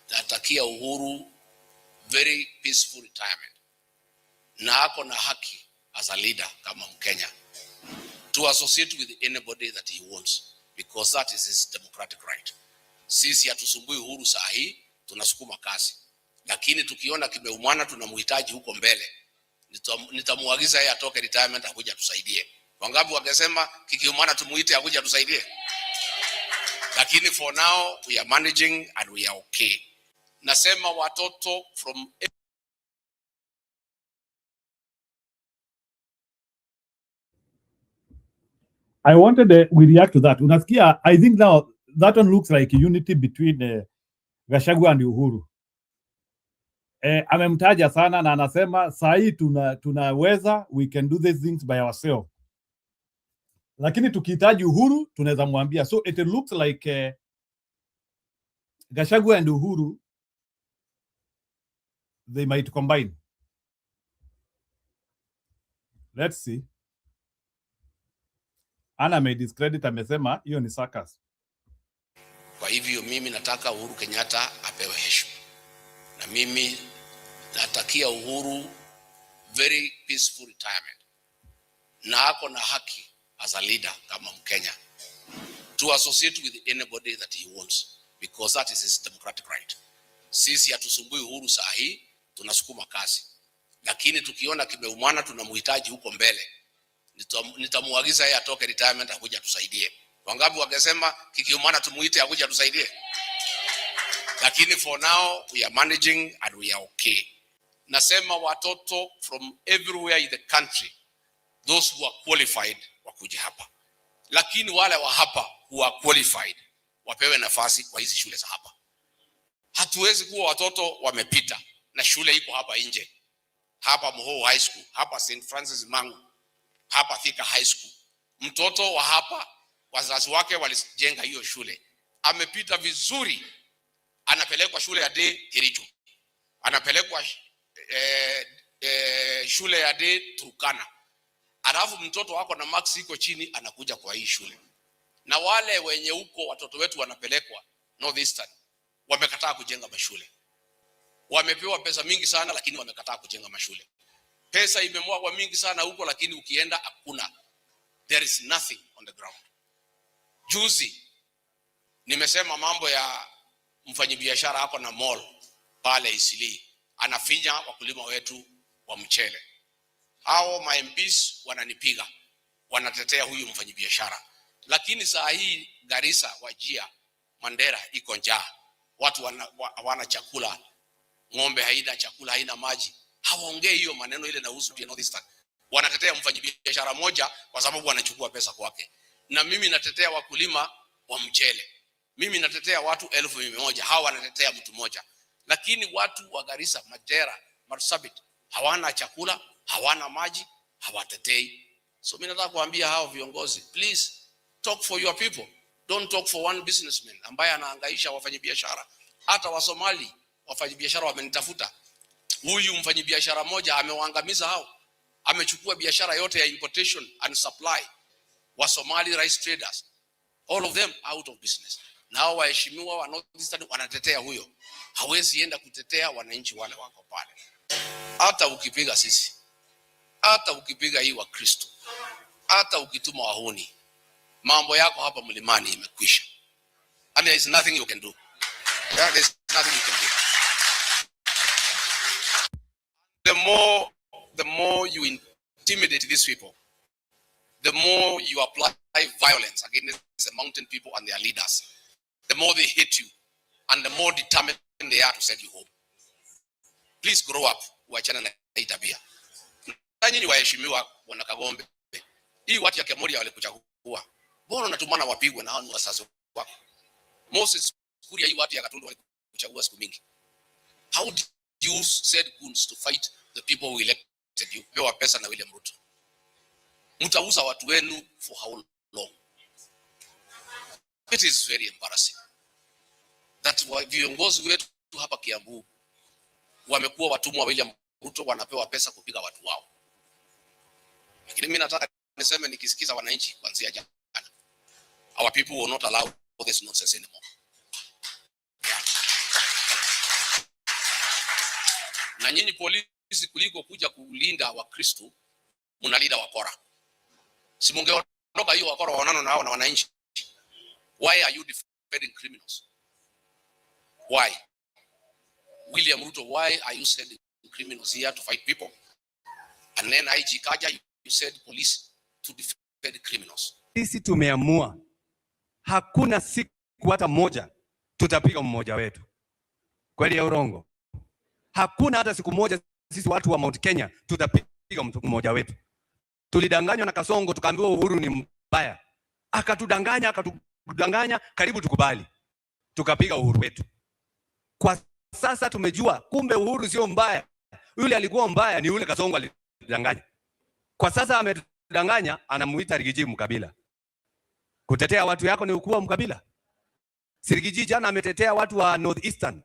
natakia Uhuru very peaceful retirement. Na ako na haki as a leader kama Mkenya to associate with anybody that he wants, because that is his democratic right. Sisi hatusumbui Uhuru saa hii, tunasukuma kazi. Lakini tukiona kimeumana tunamhitaji huko mbele, nitamuagiza yeye atoke retirement akuja tusaidie. Wangapi wangesema kikiumana tumuite akuja tusaidie? Lakini for now we are managing and we are okay. Nasema watoto from I wanted we react to that. Unasikia, I think now that one looks like a unity between Gachagua and Uhuru. Amemtaja sana na anasema saa hii tunaweza, we can do these things by ourselves. Lakini tukihitaji Uhuru tunaweza mwambia. So it looks like Gachagua and Uhuru, they might combine. Let's see. Ana amediscredit, amesema hiyo ni circus. Kwa hivyo mimi nataka Uhuru Kenyatta apewe heshima. Na mimi natakia Uhuru very peaceful retirement. Na ako na haki as a leader kama Mkenya to associate with anybody that he wants, because that is his democratic right. Sisi hatusumbui Uhuru saa hii, tunasukuma kazi. Lakini tukiona kimeumana tunamhitaji huko mbele, nitamuagiza yeye atoke retirement akuja tusaidie. Wangapi wangesema kikiumana tumuite akuja tusaidie? Lakini for now we are managing and we are okay. Nasema watoto from everywhere in the country, those who are qualified wakuje hapa. Lakini wale wa hapa who are qualified wapewe nafasi kwa hizi shule za hapa. Hatuwezi kuwa watoto wamepita na shule iko hapa nje. Hapa Moho High School, hapa St. Francis Mangu, hapa Thika High School. Mtoto wa hapa wazazi wake walijenga hiyo shule. Amepita vizuri, anapelekwa shule ya day Kericho. Anapelekwa shule ya day Turkana. Alafu mtoto wako na max iko chini anakuja kwa hii shule. Na wale wenye huko watoto wetu wanapelekwa Northeastern wamekataa kujenga mashule. Wamepewa pesa mingi sana lakini wamekataa kujenga mashule. Pesa imemwagwa mingi sana huko lakini ukienda hakuna. There is nothing on the ground. Juzi nimesema mambo ya mfanyabiashara hapo na mall pale Isili anafinya wakulima wetu wa mchele. Hao ma MPs wananipiga, wanatetea huyu mfanyabiashara. Lakini saa hii Garissa, Wajir, Mandera iko njaa. Watu hawana chakula, ng'ombe haina chakula, haina maji. Hawaongei hiyo maneno ile inahusu North Eastern. Wanatetea mfanyabiashara moja kwa sababu wanachukua pesa kwake. Na mimi natetea wakulima wa mchele. Mimi natetea watu 1,100, hawa wanatetea mtu mmoja. Lakini watu wa Garissa, Mandera, Marsabit hawana chakula, hawana maji, hawatetei. So mimi nataka kuambia hao viongozi, please talk for your people. Don't talk for one businessman ambaye anahangaisha wafanyabiashara. Hata wa Somali wafanyabiashara wamenitafuta. Huyu mfanyabiashara mmoja amewaangamiza hao. Amechukua biashara yote ya importation and supply wa Somali rice traders. All of them out of business. Nao waheshimiwa wa North Eastern wanatetea huyo. Hawezi enda kutetea wananchi wale wako pale. Hata ukipiga sisi, hata ukipiga hii wa Kristo, hata ukituma wahuni, mambo yako hapa mlimani imekwisha. And there is nothing you can do. There is nothing you can do. The more you intimidate these people, the more you apply violence against the mountain people and their leaders, the more they hate you and the more determined they are to send you home. Please grow up. Wachana na hii tabia. Na nyinyi waheshimiwa wana Kagombe, hii watu ya Kemoria walikuchagua. Mbona unatumana wapigwe na wanu wasazo wako? Moses Kuria, hii watu ya Gatundu walikuchagua siku mingi. How did you send goons to fight the people who elected you? Pewa pesa na William Ruto. Mtauza watu wenu for how long? It is very embarrassing that viongozi wetu hapa Kiambu wamekuwa watumwa wa William Ruto, wanapewa pesa kupiga watu wao. Lakini mimi nataka niseme nikisikiza wananchi kuanzia jana, our people will not allow this nonsense anymore. Na nyinyi polisi kuliko kuja kulinda wa Kristo, mnalinda wakora. Si mungeondoka hiyo wakora waonana nao na wananchi. Why are you defending criminals? Why? William Ruto, why are you sending criminals here to fight people? And then IG Kaja, you said police to defend criminals. Sisi tumeamua hakuna siku hata moja tutapiga mmoja wetu. Kweli ya urongo? Hakuna hata siku moja sisi watu wa Mount Kenya tutapiga mtu mmoja wetu. Tulidanganywa na Kasongo tukaambiwa Uhuru ni mbaya. Akatudanganya karibu tukubali. Tukapiga Uhuru wetu. Kwa sasa tumejua kumbe Uhuru sio mbaya. Yule alikuwa mbaya ni yule Kasongo alidanganya. Kwa sasa ametudanganya, anamuita Rigiji mkabila. Kutetea watu yako ni ukuwa mkabila. Rigiji jana ametetea watu wa North Eastern.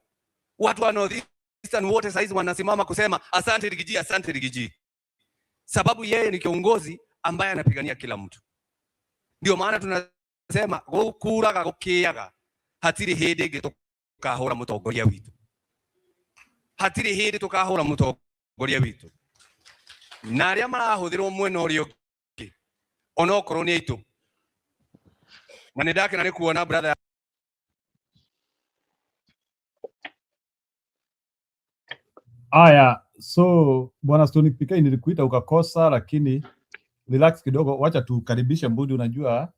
Watu wa North Eastern wote saizi wanasimama kusema asante Rigiji, asante Rigiji. Sababu yeye ni kiongozi ambaye anapigania kila mtu. Ndio maana tunasema kura gokiaga hatiri hede gitokahora mutongoria witu. Hatiri hede tukahora mutongoria witu. Na aria marahuthirwo mwena urio ki onokorwo ni aitu. Na nindake na ni kuona brother. Aya, so bwana Stony PK nilikuita ukakosa, lakini relax kidogo, wacha tukaribishe Mbudi. Unajua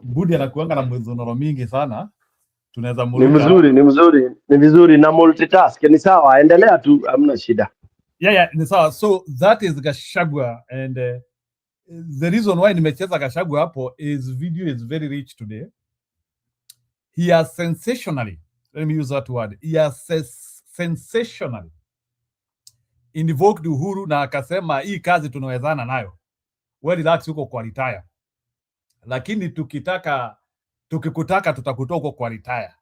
Mbudi anakuanga na mzonoro mingi sana, tunaweza mulika. Ni vizuri na multitask. Ni sawa, endelea tu, hamna shida. Yeah, ni sawa. So that is Gachagua, and the reason why nimecheza Gachagua hapo is video is very rich today. He has sensationally, let me use that word, he has sensationally invoked Uhuru na akasema hii kazi tunawezana nayo. Well, relax, uko kwa retire. Lakini tukikutaka tutakutoa uko kwa retire.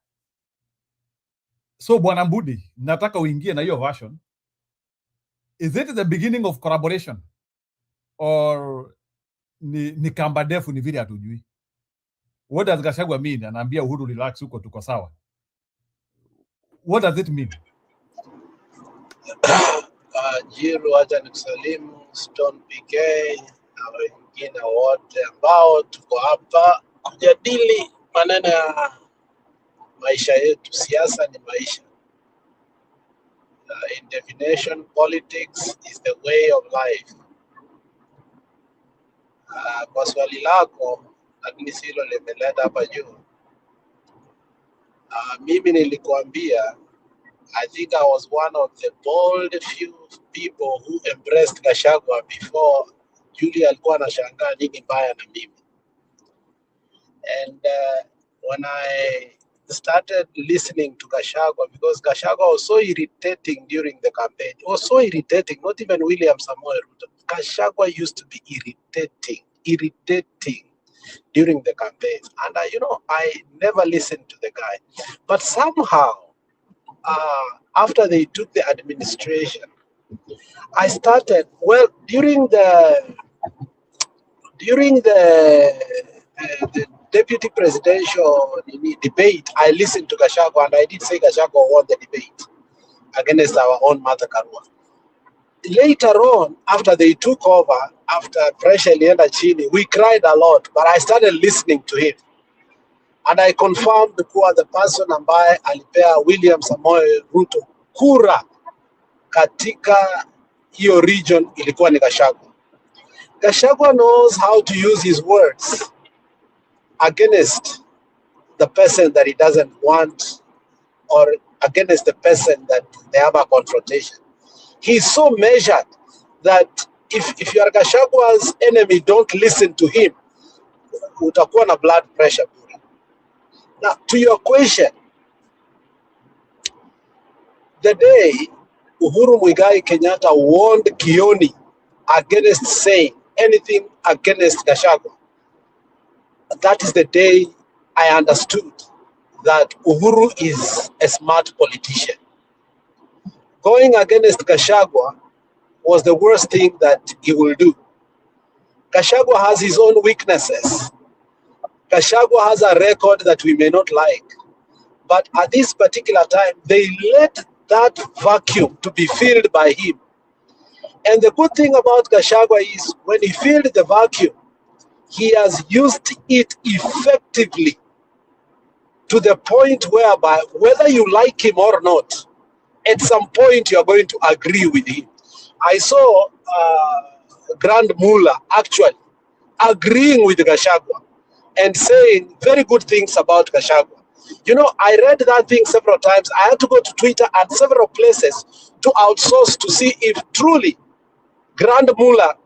So bwana Mbudi, nataka uingie na hiyo version. Is it the beginning of collaboration or ni kamba defu ni vile hatujui? What does Gachagua mean? Anaambia Uhuru relax, uko tuko sawa. What does it mean? Jiru, acha nikusalimu Stone PK na wengine wote ambao tuko hapa kujadili maneno ya maisha yetu. Siasa ni maisha. In definition, politics is the way of life. Kwa swali lako, lakini silo limeleta hapa juu. Mimi nilikuambia, I think I was one of the bold few people who embraced Gachagua before Julia alikuwa anashangaa nini mbaya na mimi. And when I started listening to Gachagua, because Gachagua was so irritating during the campaign. It was so irritating, not even William Samoei Ruto. Gachagua used to be irritating during the campaigns. And I never listened to the guy. But somehow, after they took the administration, I started, during the deputy presidential debate, I listened to Gachagua, and I did say Gachagua won the debate against our own Martha Karua. Later on, after they took over, after pressure ilienda chini, we cried a lot, but I started listening to him. And I confirmed kuwa the person ambaye alipea William Samoei Ruto kura katika hiyo region ilikuwa ni Gachagua. Gachagua knows how to use his words against the person that he doesn't want, or against the person that they have a confrontation. He's so measured that if you are Gachagua's enemy, don't listen to him. Utakuwa na blood pressure. Now, to your question, the day Uhuru Muigai Kenyatta warned Kioni against saying anything against Gachagua, that is the day I understood that Uhuru is a smart politician. Going against Gachagua was the worst thing that he will do. Gachagua has his own weaknesses. Gachagua has a record that we may not like. But at this particular time, they let that vacuum to be filled by him. And the good thing about Gachagua is when he filled the vacuum, he has used it effectively to the point whereby whether you like him or not, at some point you are going to agree with him. I saw Grand Mullah actually agreeing with Gachagua and saying very good things about Gachagua. I read that thing several times. I had to go to Twitter and several places to outsource to see if truly Grand Mullah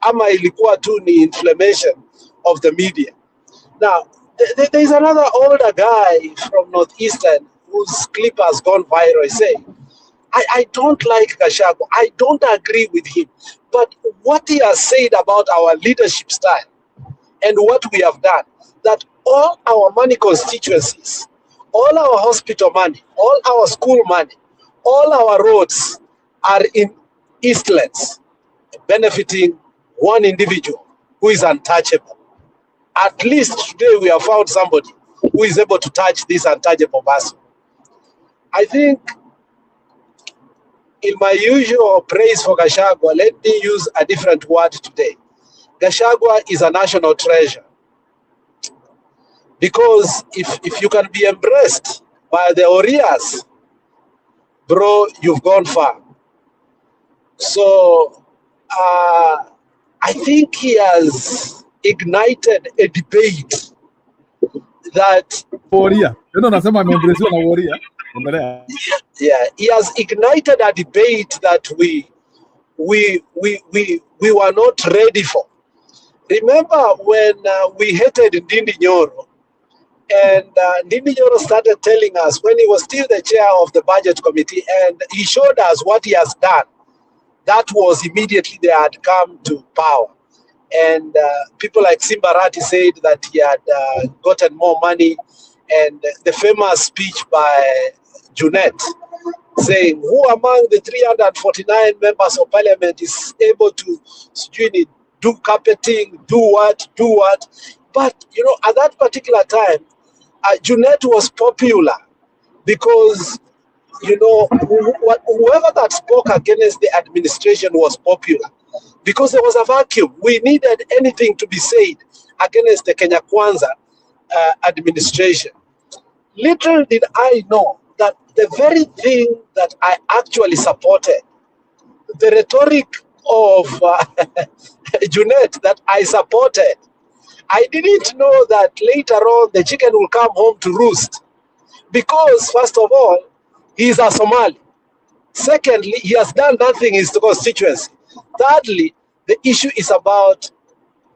ama ilikuwa tu ni inflammation of the media. Now, there's another older guy from Northeastern whose clip has gone viral saying, I don't like Gachagua. I don't agree with him. But what he has said about our leadership style and what we have done, that all our money constituencies, all our hospital money, all our school money, all our roads are in Eastlands, benefiting one individual who is untouchable. At least today we have found somebody who is able to touch this untouchable person. I think in my usual praise for Gachagua, let me use a different word today. Gachagua is a national treasure. Because if you can be embraced by the Orias, bro, you've gone far. So I think he has ignited a debate that Waria. Nasema ameembracewa na Waria. Yeah, he has ignited a debate that we were not ready for. Remember when we hated Ndindi Nyoro, and Ndindi Nyoro started telling us when he was still the chair of the budget committee, and he showed us what he has done. That was immediately they had come to power. And people like Simbarati said that he had gotten more money, and the famous speech by Junet saying, who among the 349 members of parliament is able to do carpeting, do what? But, at that particular time, Junet was popular because whoever that spoke against the administration was popular because there was a vacuum. We needed anything to be said against the Kenya Kwanza administration. Little did I know that the very thing that I actually supported, the rhetoric of Junet that I supported, I didn't know that later on the chicken will come home to roost. Because, first of all, he is a Somali. Secondly, he has done nothing in his constituency. Thirdly, the issue is about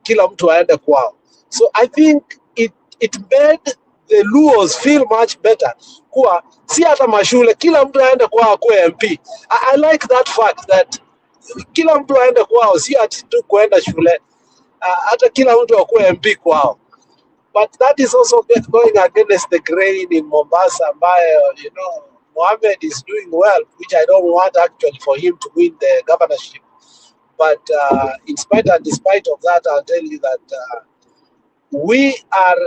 kila mtu aende kwao. So I think it made the Luos feel much better. Kuwa si hata mashule, kila mtu aende kwao kuwe MP. I like that fact that kila mtu aende kwao, si ati tu kuenda shule. Hata kila mtu akuwe MP kwao. But that is also going against the grain in Mombasa, ambayo, Mohammed is doing well, which I don't want actually for him to win the governorship. But in spite and despite of that, I'll tell you that we are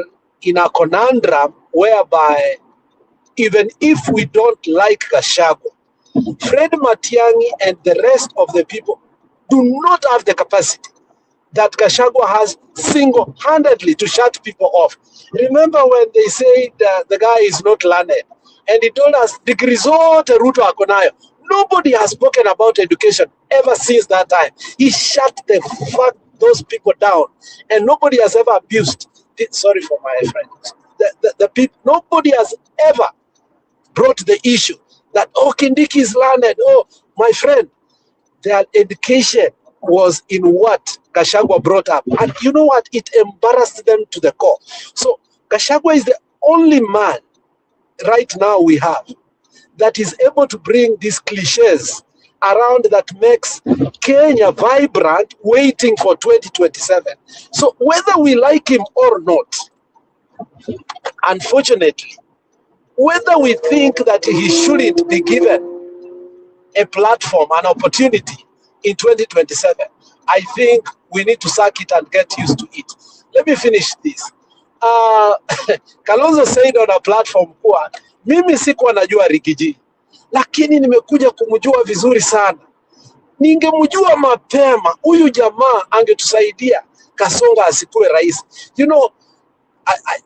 in a conundrum whereby even if we don't like Gachagua, Fred Matiang'i and the rest of the people do not have the capacity that Gachagua has single-handedly to shut people off. Remember when they said the guy is not learned, and he told us, degree zote Ruto ako nayo. Nobody has spoken about education ever since that time. He shut those people down, and nobody has ever abused. Sorry for my friend. The people, nobody has ever brought the issue that, Kindiki is learned. My friend, their education was in what Gachagua brought up. And you know what? It embarrassed them to the core. So Gachagua is the only man right now we have that is able to bring these cliches around that makes Kenya vibrant, waiting for 2027. So whether we like him or not, unfortunately, whether we think that he shouldn't be given a platform, an opportunity in 2027, I think we need to suck it and get used to it. Let me finish this. Kalonzo said on a platform kuwa mimi sikuwa najua Rigiji, lakini nimekuja kumjua vizuri sana. Ningemjua mapema, huyu jamaa angetusaidia Kasonga asikuwe rais.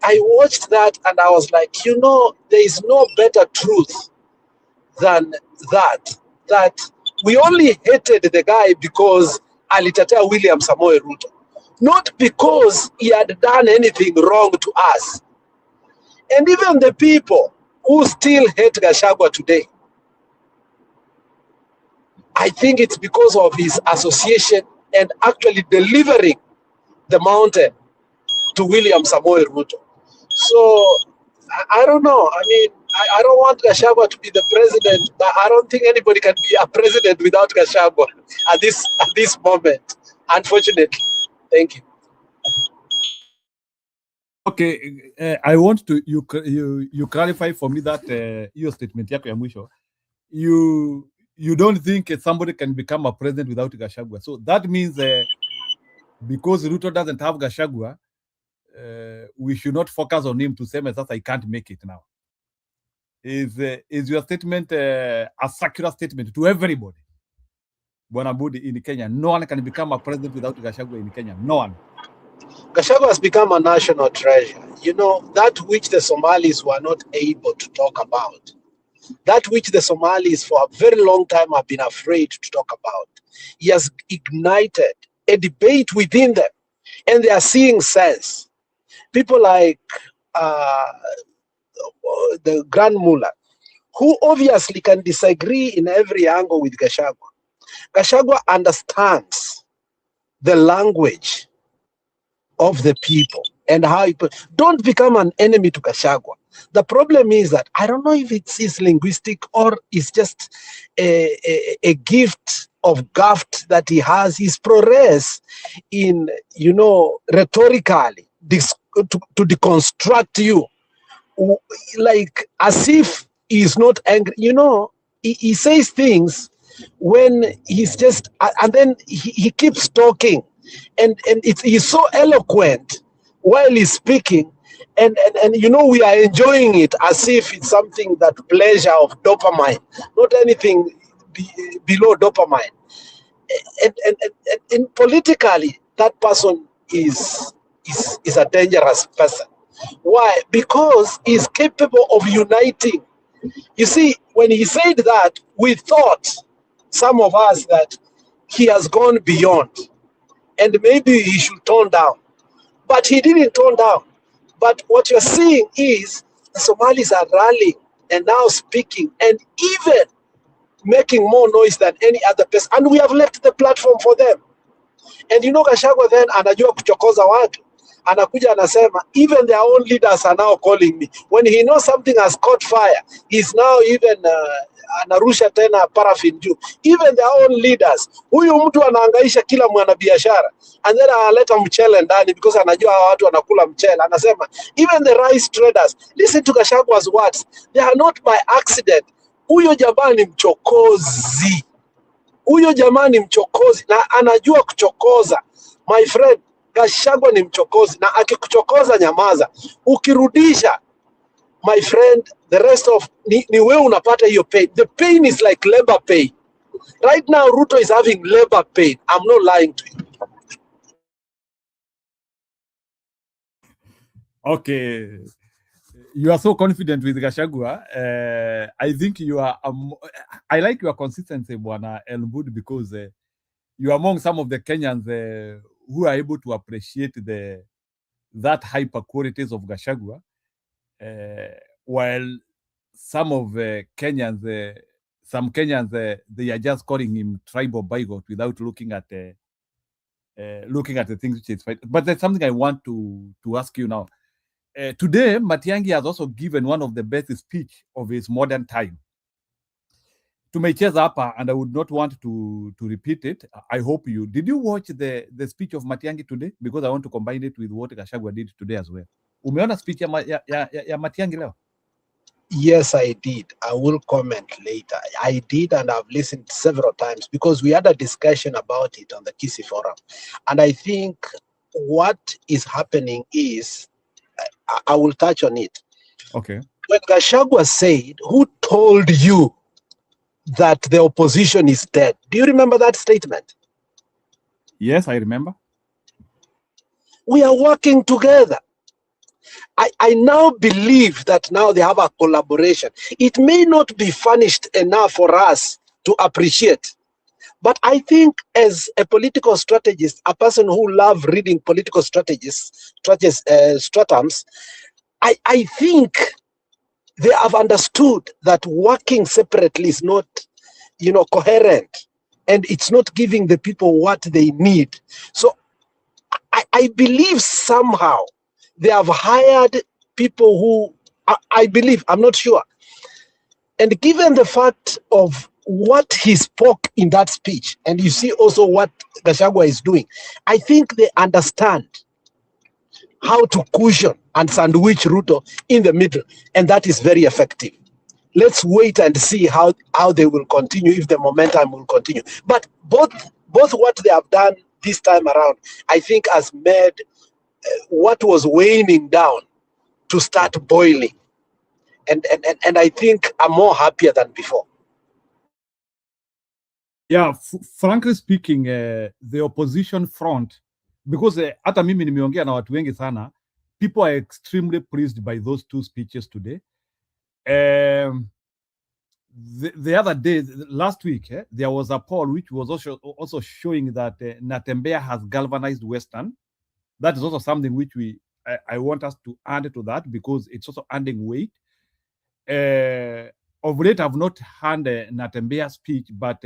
I watched that and I was like, there is no better truth than that we only hated the guy because alitetea William Samoei Ruto, not because he had done anything wrong to us. And even the people who still hate Gachagua today, I think it's because of his association and actually delivering the mountain to William Samoei Ruto. So I don't know. I mean, I don't want Gachagua to be the president, but I don't think anybody can be a president without Gachagua at this moment, unfortunately. Thank you. Okay, I want to you clarify for me that your statement yako ya mwisho. You don't think somebody can become a president without Gachagua. So that means because Ruto doesn't have Gachagua, we should not focus on him to say that I can't make it now. Is your statement a circular statement to everybody? Bwana Budi, in Kenya, no one can become a president without Gachagua in Kenya. No one. Gachagua has become a national treasure. That which the Somalis were not able to talk about, that which the Somalis for a very long time have been afraid to talk about. He has ignited a debate within them, and they are seeing sense. People like the Grand Mullah, who obviously can disagree in every angle with Gachagua. Gachagua understands the language of the people and how don't become an enemy to Gachagua. The problem is that I don't know if it's linguistic or it's just a gift of gaft that he has. He's progress in, rhetorically to deconstruct you, like as if he's not angry. He says things when he's just, and then he keeps talking, and he's so eloquent while he's speaking And you know, we are enjoying it as if it's something that pleasure of dopamine, not anything below dopamine. And politically, that person is a dangerous person. Why? Because he's capable of uniting. You see, when he said that, we thought, some of us, that he has gone beyond and maybe he should tone down. But he didn't tone down. But what you're seeing is the Somalis are rallying and now speaking and even making more noise than any other person. And we have left the platform for them. And you know, Gachagua then anajua kuchokoza watu. Anakuja anasema, even their own leaders are now calling me. When he knows something has caught fire, he's now even anarusha tena paraffin juu. Even their own leaders. Huyu mtu anaangaisha kila mwanabiashara. And then analeta mchele ndani because anajua hawa watu wanakula mchele. Anasema, even the rice traders, listen to Gashagua's words. They are not by accident. Huyo jamaa ni mchokozi. Huyo jamaa ni mchokozi na anajua kuchokoza. My friend, Gachagua ni mchokozi na akikuchokoza nyamaza. Ukirudisha, my friend, the rest of ni wewe unapata hiyo pain. The pain is like labor pain. Right now Ruto is having labor pain. I'm not lying to you. Okay. You are so confident with Gachagua. I think you are. I like your consistency, Bwana Elmwood, because you are among some of the Kenyans who are able to appreciate that hyper qualities of Gachagua, while some of Kenyans, some Kenyans, they are just calling him tribal bigot without looking at the things which is right. But there's something I want to ask you now. Today, Matiang'i has also given one of the best speech of his modern time. Tumeicheza hapa, and I would not want to repeat it. I hope you did. You watch the speech of Matiang'i today? Because I want to combine it with what Gachagua did today as well. Umeona speech ya Matiang'i leo? Yes, I did. I will comment later. I did, and I've listened several times because we had a discussion about it on the Kisii Forum. And I think what is happening is, I will touch on it. Okay. When Gachagua said, who told you that the opposition is dead? Do you remember that statement? Yes, I remember. We are working together. I now believe that now they have a collaboration. It may not be furnished enough for us to appreciate. But I think as a political strategist, a person who loves reading political stratums, I think they have understood that working separately is not, coherent, and it's not giving the people what they need. So I believe somehow they have hired people who, I believe, I'm not sure. And given the fact of what he spoke in that speech, and you see also what Gachagua is doing, I think they understand how to cushion and sandwich Ruto in the middle, and that is very effective. Let's wait and see how they will continue, if the momentum will continue. But both what they have done this time around, I think, has made what was waning down to start boiling, and I think I'm more happier than before. Yeah, frankly speaking, the opposition front, because hata mimi nimeongea na watu wengi sana, people are extremely pleased by those two speeches today. The other day, last week, there was a poll which was also showing that Natembeya has galvanized Western. That is also something which I want us to add to that, because it's also adding weight. Of late, I've not heard Natembeya's speech, but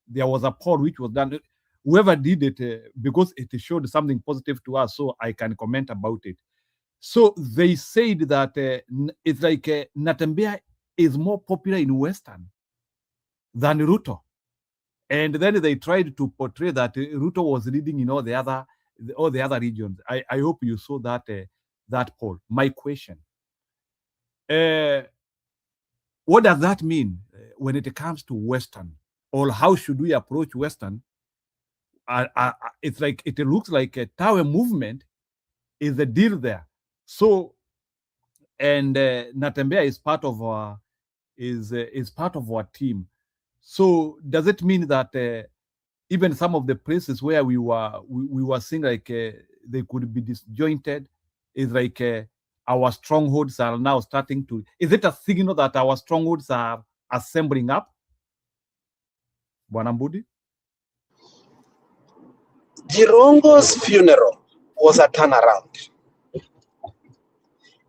there was a poll which was done. Whoever did it, because it showed something positive to us, so I can comment about it. So they said that it's like Natembeya is more popular in Western than Ruto. And then they tried to portray that Ruto was leading in all the other regions. I hope you saw that poll. My question, what does that mean when it comes to Western? Or how should we approach Western? It's like, it looks like a Tawe movement is the deal there. So and Natembea is part of our is part of our team. So does it mean that even some of the places where we were seeing like they could be disjointed, is like our strongholds are now starting to? Is it a signal that our strongholds are assembling up? Bwana Mbudi? Jirongo's funeral was a turnaround.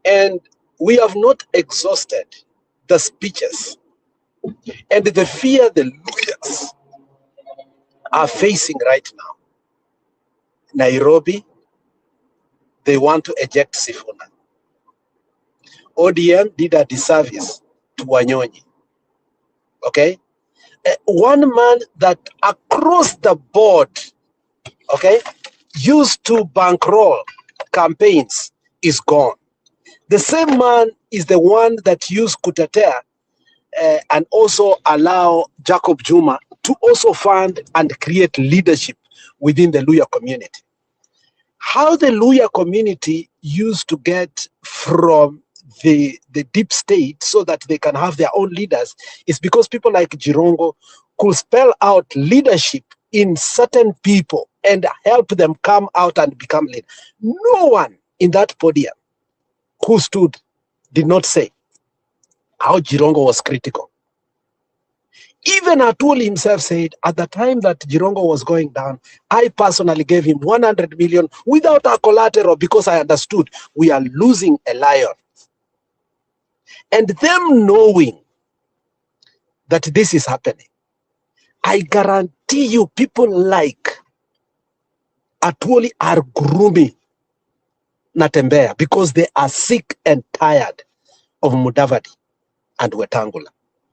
And we have not exhausted the speeches and the fear the Luyas are facing right now. Nairobi, they want to eject Sifuna. ODM did a disservice to Wanyonyi. Okay? One man that across the board, okay, used to bankroll campaigns is gone. The same man is the one that used Kutetea and also allow Jacob Juma to also fund and create leadership within the Luya community. How the Luya community used to get from the deep state so that they can have their own leaders is because people like Jirongo could spell out leadership in certain people and help them come out and become leaders. No one in that podium who stood did not say how Jirongo was critical. Even Atwoli himself said, at the time that Jirongo was going down, I personally gave him 100 million without a collateral because I understood we are losing a lion. And them knowing that this is happening, I guarantee you people like Atwoli are grooming Natembea because they are sick and tired of Mudavadi and Wetangula.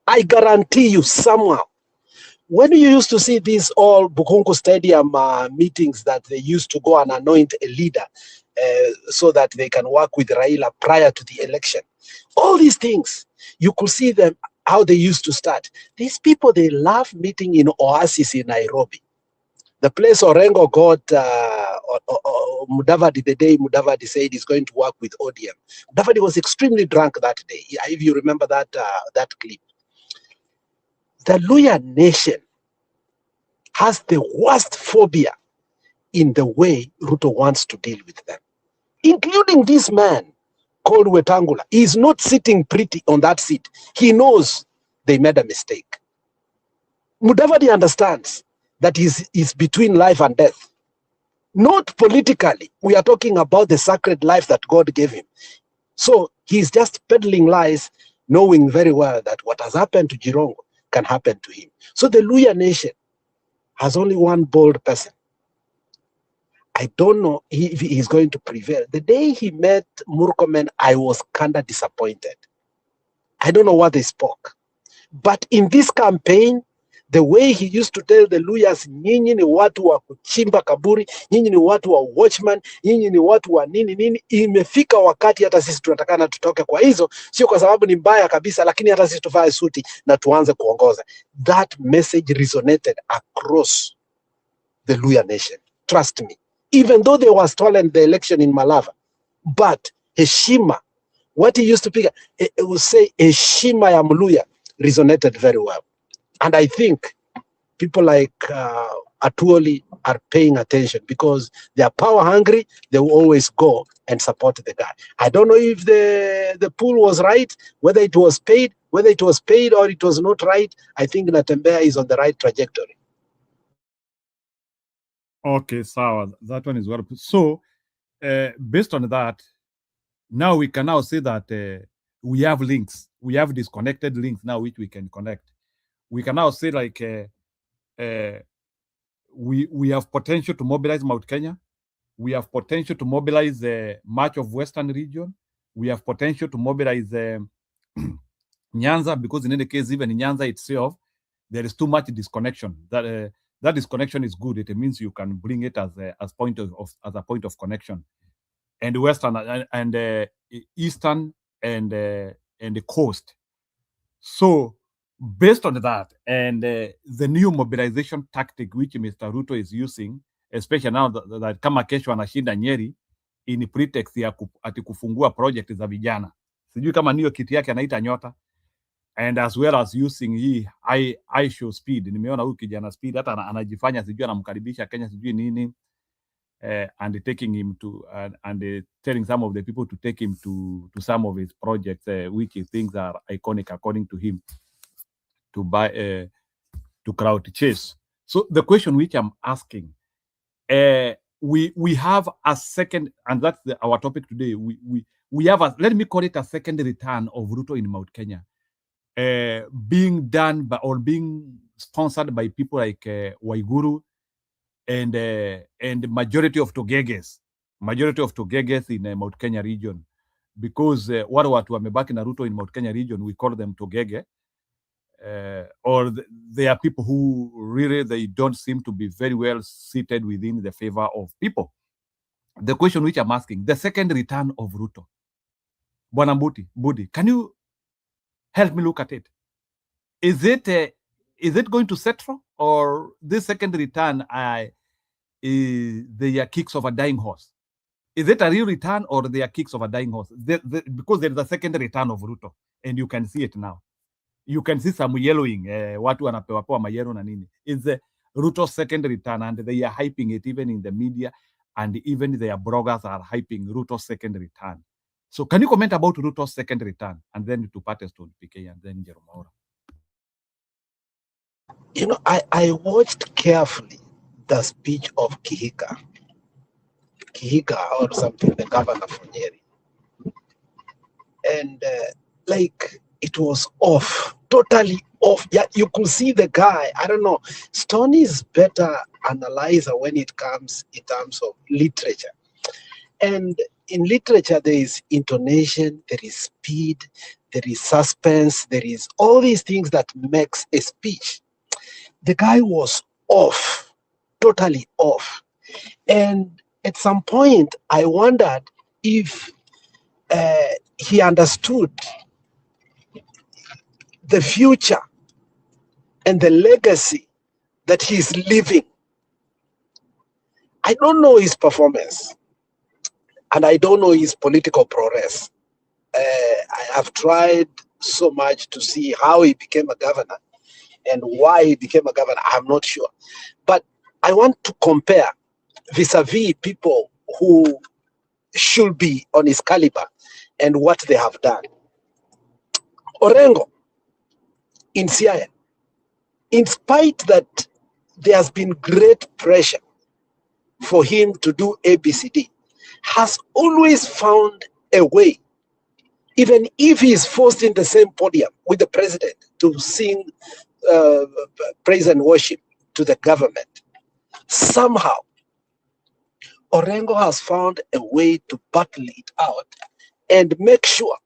I guarantee you somehow, when you used to see these all Bukunku Stadium meetings that they used to go and anoint a leader so that they can work with Raila prior to the election, all these things, you could see them, how they used to start. These people, they love meeting in Oasis in Nairobi. The place Orengo got Mudavadi the day Mudavadi said he's going to work with ODM. Mudavadi was extremely drunk that day, if you remember that, that clip. The Luya nation has the worst phobia in the way Ruto wants to deal with them, including this man called Wetangula. He is not sitting pretty on that seat. He knows they made a mistake. Mudavadi understands that is between life and death. Not politically. We are talking about the sacred life that God gave him. So he's just peddling lies, knowing very well that what has happened to Jirongo can happen to him. So the Luya nation has only one bold person. I don't know if he is going to prevail. The day he met Murkomen, I was kind of disappointed. I don't know what they spoke. But in this campaign, the way he used to tell the Luyas, nyinyi ni watu wa kuchimba kaburi, nyinyi ni watu wa watchman, nyinyi ni watu wa nini nini, imefika wakati hata sisi tunatakana tutoke kwa hizo, sio kwa sababu ni mbaya kabisa, lakini hata sisi tuvae suti na tuanze kuongoza. That message resonated across the Luya nation. Trust me. Even though they were stolen the election in Malava, but heshima, what he used to pick, it would say heshima ya Mluya resonated very well. And I think people like Atwoli are paying attention because they are power hungry. They will always go and support the guy. I don't know if the pool was right, whether it was paid or it was not right. I think Natembea is on the right trajectory. Okay, so that one is well. So, based on that, now we can now say that we have links. We have disconnected links now which we can connect. We can now say like we have potential to mobilize Mount Kenya. We have potential to mobilize much of Western region. We have potential to mobilize Nyanza, because in any case, even in Nyanza itself, there is too much disconnection. That disconnection is good. It means you can bring it as a point of connection. And Western and Eastern and the coast. So based on that and the new mobilization tactic which Mr. Ruto is using, especially now that kama kesho anashinda Nyeri in pretext ya ati kufungua project za vijana. sijui kama niyo kiti yake anaita Nyota, and as well as using hii I show speed. Nimeona huyu kijana Speed hata anajifanya sijui anamkaribisha Kenya sijui nini, and taking him to and telling some of the people to take him to some of his projects, which he thinks are iconic according to him, to buy to crowd chase. So the question which I'm asking, we have a second, and that's our topic today. We have a, let me call it a second return of Ruto in Mount Kenya, being done by or being sponsored by people like Waiguru and majority of Togeges in Mount Kenya region, because wale watu wamebaki na Ruto in Mount Kenya region, we call them Togege. Or they are people who really, they don't seem to be very well seated within the favor of people. The question which I'm asking, the second return of Ruto, Bwana Budi, can you help me look at it? Is it going to settle, or this second return they are kicks of a dying horse? Is it a real return, or they are kicks of a dying horse? Because there is a second return of Ruto, and you can see it now. You can see some yellowing, watu wanapewa mayero na nini. It's Ruto's second return, and they are hyping it even in the media, and even their bloggers are hyping Ruto's second return. So can you comment about Ruto's second return, and then to Patterson, PK, and then Jerome Maura? You know, I watched carefully the speech of Kihiga or something, the governor from Nyeri. And like, it was off, totally off. Yeah, you could see the guy. I don't know. Stoney is better analyzer when it comes in terms of literature. And in literature, there is intonation, there is speed, there is suspense, there is all these things that makes a speech. The guy was off, totally off. And at some point, I wondered if he understood the future and the legacy that he's leaving. I don't know his performance, and I don't know his political progress. I have tried so much to see how he became a governor and why he became a governor. I'm not sure. But I want to compare vis-a-vis people who should be on his caliber and what they have done. Orengo in Siaya, in spite that there has been great pressure for him to do ABCD, has always found a way, even if he is forced in the same podium with the president to sing praise and worship to the government. Somehow, Orengo has found a way to battle it out and make sure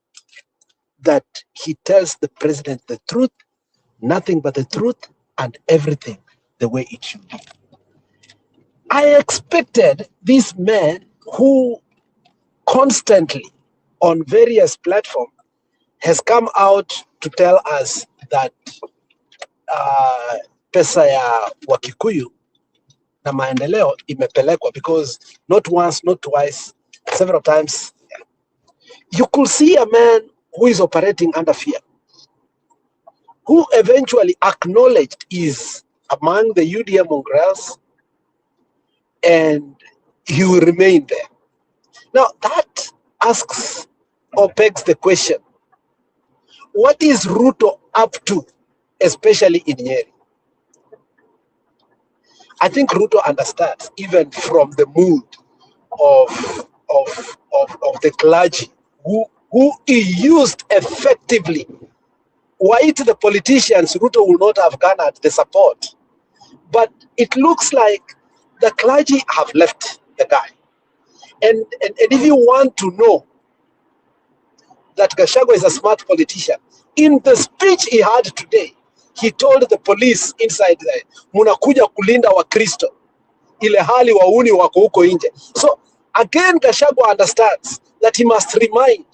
that he tells the president the truth, nothing but the truth, and everything the way it should be. I expected this man who constantly on various platforms has come out to tell us that pesa ya Wakikuyu na maendeleo imepelekwa, because not once, not twice, several times, you could see a man who is operating under fear, who eventually acknowledged is among the UDM mongrels, and he will remain there. Now that asks or begs the question, what is Ruto up to, especially in Nyeri? I think Ruto understands, even from the mood of the clergy, who he used effectively. Were it the politicians, Ruto will not have garnered the support. But it looks like the clergy have left the guy. And if you want to know that Gachagua is a smart politician, in the speech he had today, he told the police inside there, munakuja kulinda wa Kristo, ile hali wauni wako huko nje. So again, Gachagua understands that he must remind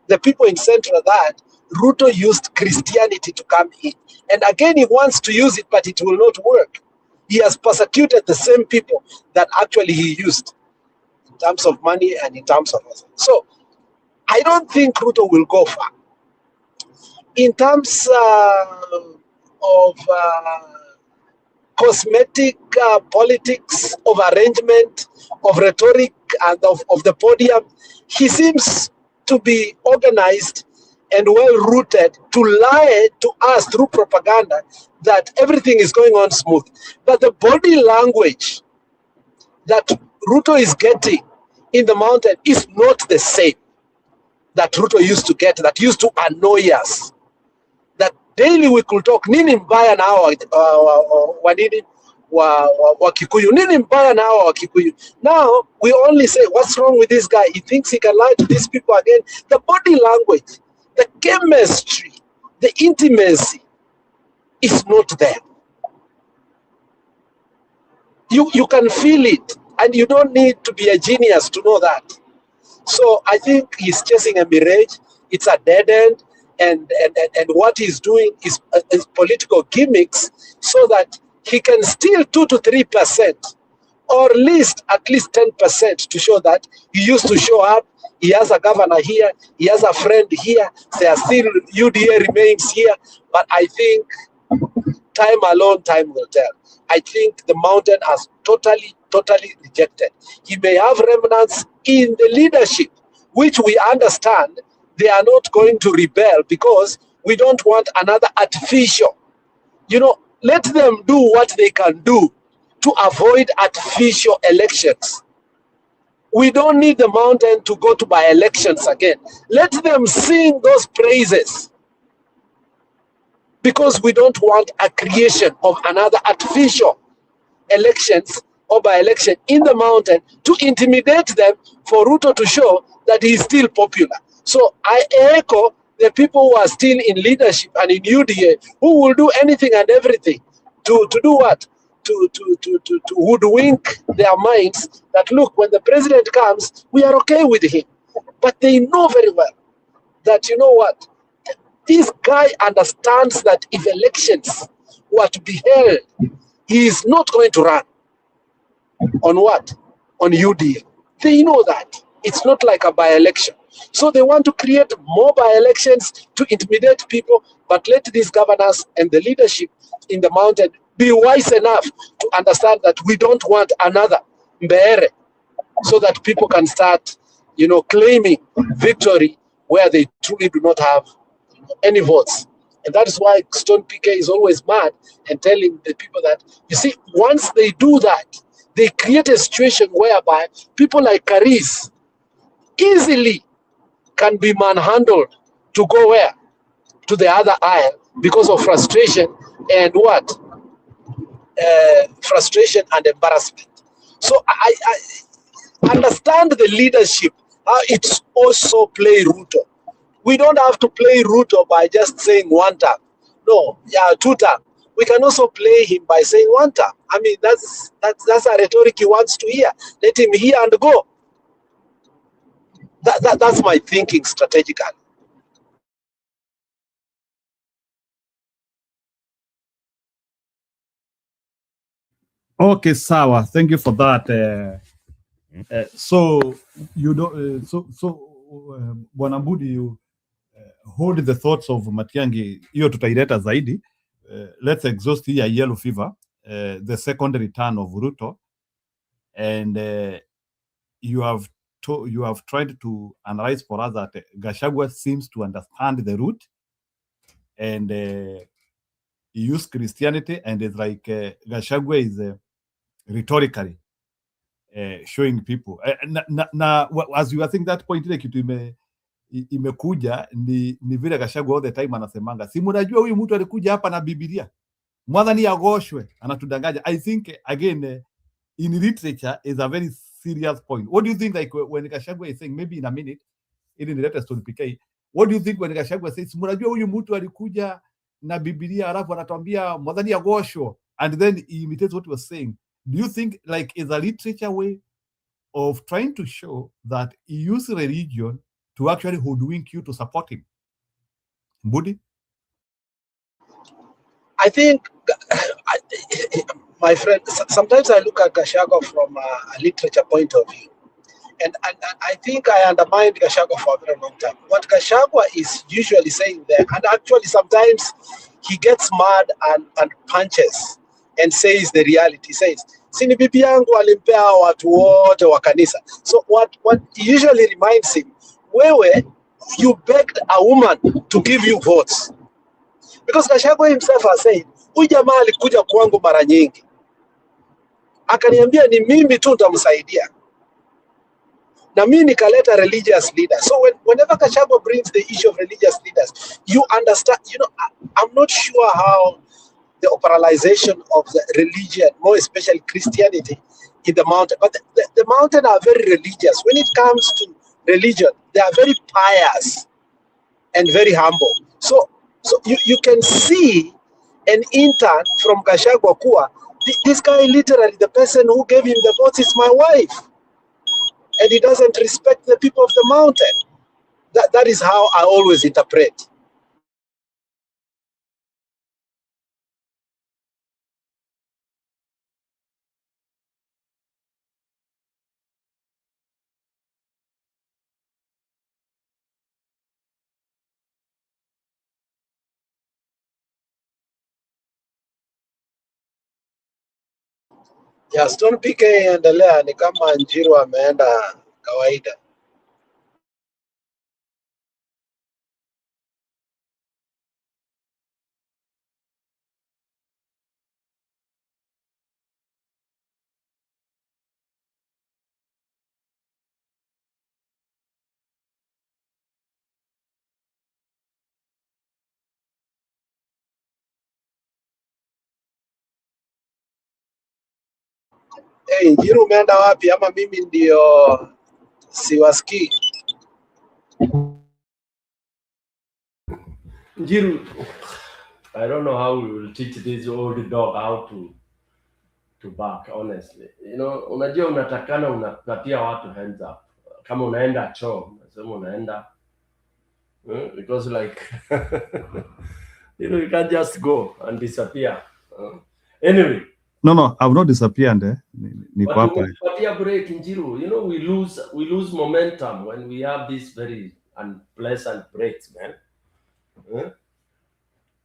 the people in Central that Ruto used Christianity to come in. And again, he wants to use it, but it will not work. He has persecuted the same people that actually he used in terms of money and in terms of... So I don't think Ruto will go far. In terms of cosmetic politics, of arrangement, of rhetoric, and of the podium, he seems to be organized and well-rooted to lie to us through propaganda that everything is going on smooth. But the body language that Ruto is getting in the mountain is not the same that Ruto used to get, that used to annoy us. That daily we could talk, nini mbaya na hawa wanini wa Kikuyu, nini mbaya na hawa wa Kikuyu. Now we only say, what's wrong with this guy? He thinks he can lie to these people again. The body language, the chemistry, the intimacy is not there. You can feel it, and you don't need to be a genius to know that. So I think he's chasing a mirage. It's a dead end, and what he's doing is political gimmicks so that he can steal 2 to 3%, or at least 10% to show that he used to show up. He has a governor here. He has a friend here. There are still UDA remains here. But I think time alone, time will tell. I think the mountain has totally rejected. He may have remnants in the leadership, which we understand they are not going to rebel because we don't want another artificial. Let them do what they can do to avoid artificial elections. We don't need the mountain to go to by-elections again. Let them sing those praises, because we don't want a creation of another artificial elections or by-election in the mountain to intimidate them for Ruto to show that he is still popular. So I echo the people who are still in leadership and in UDA who will do anything and everything to do what? To hoodwink their minds that, look, when the president comes, we are okay with him. But they know very well that, you know what? This guy understands that if elections were to be held, he is not going to run. On what? On UDA. They know that. It's not like a by-election. So they want to create more by-elections to intimidate people, but let these governors and the leadership in the mountain be wise enough to understand that we don't want another Mbeere, so that people can start, claiming victory where they truly do not have any votes. And that is why Stone PK is always mad and telling the people that, you see, once they do that, they create a situation whereby people like Karis easily can be manhandled to go where? To the other aisle because of frustration and what? Frustration and embarrassment. So I understand the leadership, how it's also play Ruto. We don't have to play Ruto by just saying one term. No, 2 term. We can also play him by saying 1 term. I mean, that's a rhetoric he wants to hear. Let him hear and go. That's my thinking strategically. Okay, sawa. Thank you for that. So you don't. Bwana Mbudi, you hold the thoughts of Matiang'i. Hiyo tutaileta zaidi. Let's exhaust here yellow fever, the second return of Ruto, and you have tried to analyze for us that Gachagua seems to understand the root, and he used Christianity, and it's like Gachagua is rhetorically showing people. As you are saying that point, ile kitu imekuja ni vile Gachagua all the time anasemanga, si mnajua huyu mtu alikuja hapa na Biblia, mwadhani agoshwe, anatudanganya. I think again in literature is a very serious point. What do you think, like when Gachagua is saying, maybe in a minute, in the latest on PK, what do you think when Gachagua says, mnajua huyu mtu alikuja na Biblia alafu anatuambia mwadhani agoshwe, and then he imitates what he was saying? Do you think like is a literature way of trying to show that he used religion to actually hoodwink you to support him? Mbudi? I think, my friend, sometimes I look at Gachagua from a literature point of view. And I think I undermined Gachagua for a very long time. What Gachagua is usually saying there, and actually sometimes he gets mad and punches and says the reality. He says, sini bibi yangu alimpea watu wote wa kanisa. So what he usually reminds him, wewe, you begged a woman to give you votes. Because Gachagua himself has said, huyu jamaa alikuja kwangu mara nyingi. Akaniambia ni mimi tu nitamsaidia. Na mimi nikaleta religious leaders. So whenever Gachagua brings the issue of religious leaders, you understand, I'm not sure how the operationalization of the religion, more especially Christianity, in the mountain. But the mountain are very religious. When it comes to religion, they are very pious and very humble. So you can see an intern from Gachagua kuwa, this guy literally, the person who gave him the votes is my wife. And he doesn't respect the people of the mountain. That is how I always interpret. Yeah, Stone PK endelea, ni kama Njiru ameenda kawaida. Hey, Njiru umeenda wapi ama mimi ndio siwasikii? Njiru, I don't know how we will teach this old dog how to bark, honestly. Unajua unatakana unapatia watu hands up. Kama unaenda choo, unasema unaenda because like you can't just go and disappear. Anyway. No, I've not disappeared. Niko hapa. Patia break, Njiru. We lose momentum when we have these very unpleasant breaks, man.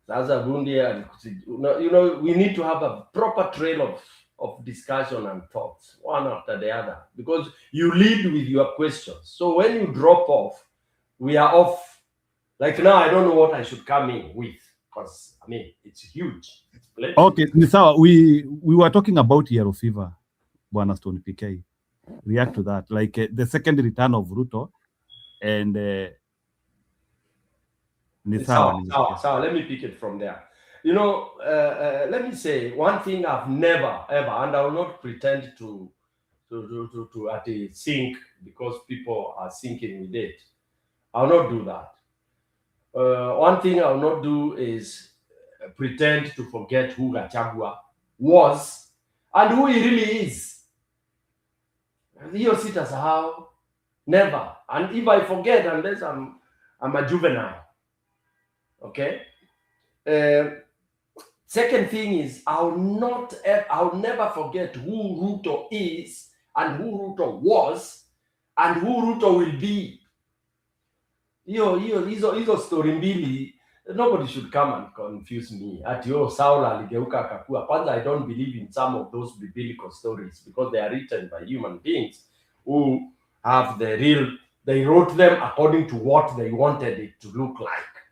Sasa Bundi, we need to have a proper trail of discussion and thoughts, one after the other, because you lead with your questions. So when you drop off, we are off. Like now, I don't know what I should come in with, because I mean it's huge. It's okay, Nisawa, we were talking about yellow fever, Bwana Stone PK. React to that, like the second return of Ruto, and Nisawa. So let me pick it from there. Let me say one thing I've never ever, and I will not pretend to think because people are thinking with it. I'll not do that. One thing I'll not do is pretend to forget who Gachagua was and who he really is. Hiyo sitasahau, never. And if I forget, unless I'm a juvenile. Okay. Second thing is I'll never forget who Ruto is and who Ruto was and who Ruto will be. Hizo story mbili, nobody should come and confuse me. Ati Saul aligeuka akakua. Kwanza, I don't believe in some of those biblical stories because they are written by human beings who have they wrote them according to what they wanted it to look like.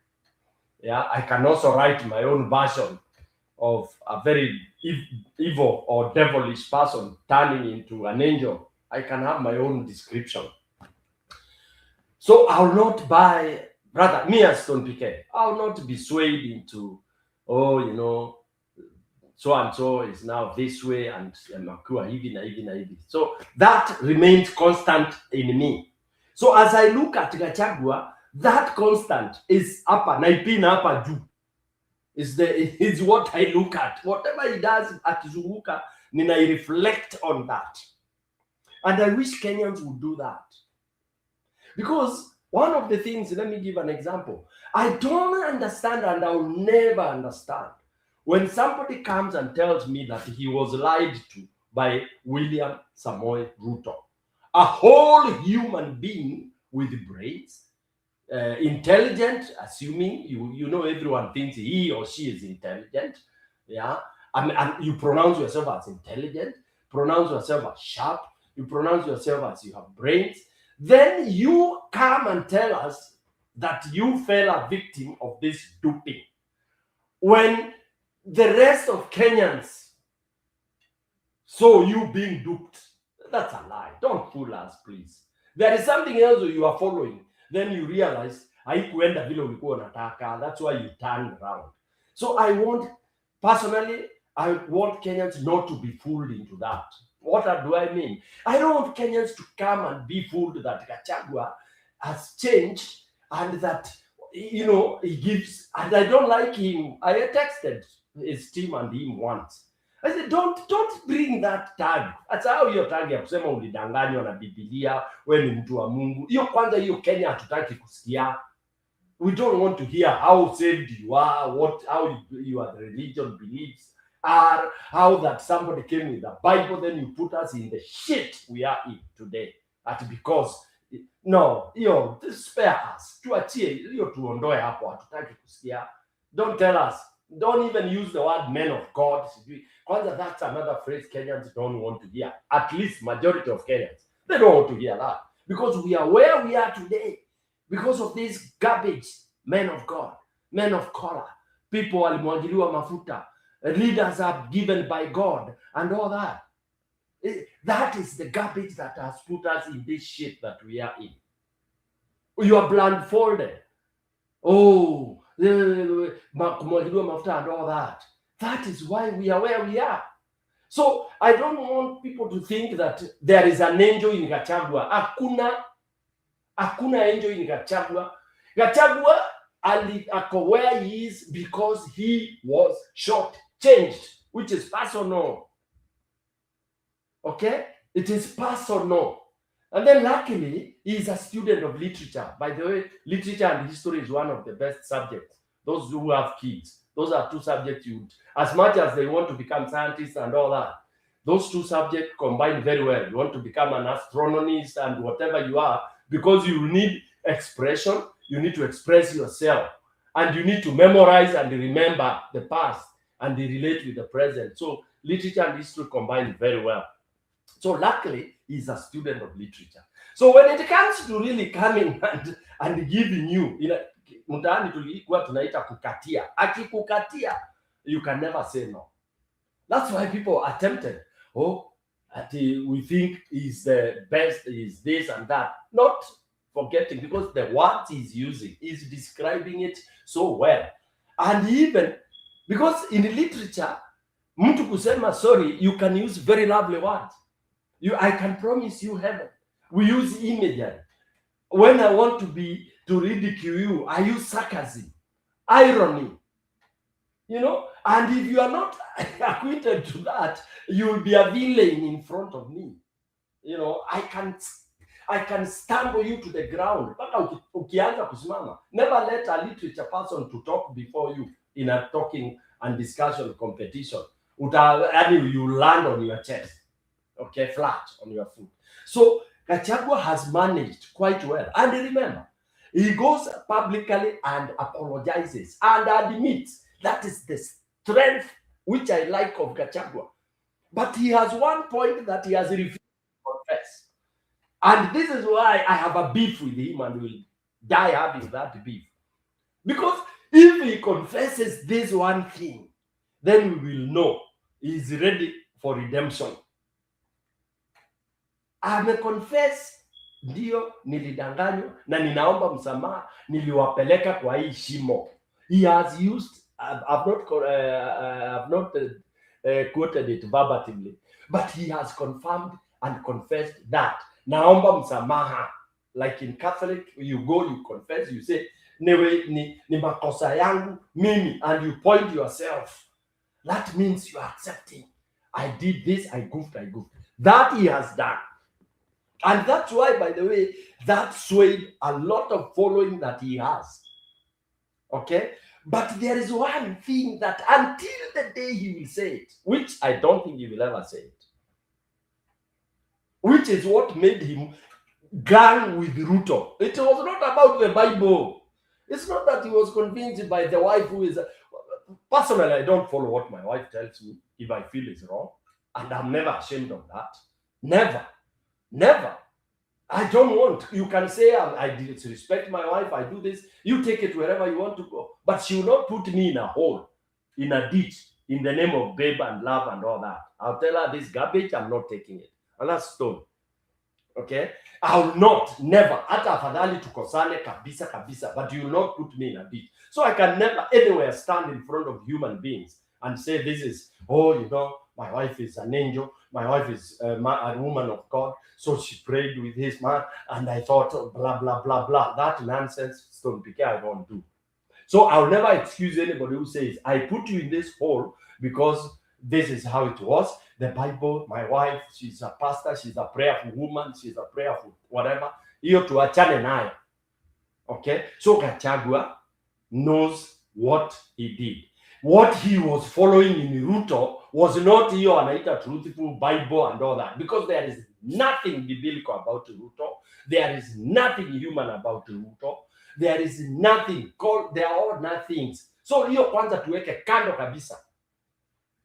Yeah, I can also write my own version of a very evil or devilish person turning into an angel. I can have my own description. So I'll not buy, rather, me as Stone PK, I'll not be swayed into, so and so is now this way and Makua hivi na hivi na hivi. So that remains constant in me. So as I look at Gachagua, that constant is upper, naipina upper juu. Is what I look at. Whatever he does at Zunguka, I reflect on that. And I wish Kenyans would do that. Because one of the things, let me give an example. I don't understand and I will never understand when somebody comes and tells me that he was lied to by William Samoei Ruto. a whole human being with brains, intelligent, assuming you know everyone thinks he or she is intelligent. Yeah, and you pronounce yourself as intelligent, pronounce yourself as sharp, you pronounce yourself as you have brains. Then you come and tell us that you fell a victim of this duping, when the rest of Kenyans saw you being duped. That's a lie. Don't fool us, please. There is something else you are following. Then you realize haikuenda vile ulikuwa unataka. That's why you turn around. So personally, I want Kenyans not to be fooled into that. What do I mean? I don't want Kenyans to come and be fooled that Gachagua has changed and that, you know, he gives, and I don't like him. I texted his team and him once. I said, don't bring that tag. That's how hiyo tag ya kusema ulidanganywa na Biblia, wewe ni mtu wa Mungu. Hiyo kwanza, hiyo Kenya hatutaki kusikia. We don't want to hear how saved you are, how your religion beliefs are, how that somebody came with the Bible, then you put us in the shit we are in today. Because no, spare us. Tuachie hiyo, tuondoe hapo, hatutaki kusikia. Don't tell us. Don't even use the word men of God. Kwanza, that's another phrase Kenyans don't want to hear. At least majority of Kenyans, they don't want to hear that. Because we are where we are today. Because of this garbage, men of God, men of color, people walimwagiliwa mafuta, leaders are given by God, and all that. That is the garbage that has put us in this shit that we are in. You are blindfolded. Oh, kumwagiliwa mafuta and all that. That is why we are where we are. So I don't want people to think that there is an angel in Gachagua. Hakuna angel in Gachagua. Gachagua ako where he is because he was short-changed, which is personal. Okay? It is personal. And then luckily, he is a student of literature. By the way, literature and history is one of the best subjects. Those who have kids, those are two subjects as much as they want to become scientists and all that, those two subjects combine very well. You want to become an astronomist and whatever you are, because you need expression, you need to express yourself, and you need to memorize and remember the past and relate with the present. So literature and history combine very well. So luckily, he's a student of literature. So when it comes to really coming and giving you, mtaani tulikuwa tunaita kukatia. Akikukatia, you can never say no. That's why people are tempted. We think he's the best, is this and that. Not forgetting, because the words he's using is describing it so well. And even because in literature, mtu kusema sorry, you can use very lovely words. I can promise you heaven. We use imagery. When I want to ridicule you, I use sarcasm, irony. And if you are not acquainted to that, you will be a villain in front of me. I can stumble you to the ground. Ukianza kusimama, never let a literature person to talk before you in a talking and discussion competition. You land on your chest, okay, flat on your foot. So Gachagua has managed quite well. And remember, he goes publicly and apologizes and admits. That is the strength which I like of Gachagua. But he has one point that he has refused to confess. And this is why I have a beef with him and will die having that beef. Because if he confesses this one thing, then we will know he's ready for redemption. Ameconfess, ndio nilidanganywa na ninaomba msamaha, niliwapeleka kwa hii shimo. He has used, I've not quoted it verbatimly, but he has confirmed and confessed that. Naomba msamaha. Like in Catholic, you go, you confess, you say, ni makosa yangu mimi, and you point yourself. That means you are accepting. I did this, I goofed. That he has done. And that's why, by the way, that swayed a lot of following that he has. Okay? But there is one thing that until the day he will say it, which I don't think he will ever say it. which is what made him gang with Ruto. It was not about the Bible. It's not that he was convinced by the wife who is... Personally, I don't follow what my wife tells me if I feel it's wrong. And I'm never ashamed of that. Never. Never. I don't want... You can say I disrespect my wife, I do this. You take it wherever you want to go. But she will not put me in a hole, in a ditch, in the name of babe and love and all that. I'll tell her this garbage, I'm not taking it. And that's stone. Okay? I will not, never. Hata afadhali tukosane kabisa kabisa, but you will not put me in a ditch. So I can never anywhere stand in front of human beings and say this is, oh, you know, my wife is an angel. My wife is a woman of God. So she prayed with his man. And I thought, blah, blah, blah, blah. That nonsense, Stone PK, I don't do. So I'll never excuse anybody who says, I put you in this hole because this is how it was. The Bible, my wife, she's a pastor, she's a prayerful woman, she's a prayerful whatever. Hiyo tuachane nayo. Okay? So Gachagua knows what he did. What he was following in Ruto was not hiyo anaita truthful Bible and all that, because there is nothing biblical about Ruto. There is nothing human about Ruto. There is nothing called, they are all nothings. So hiyo kwanza tuweke kando kabisa.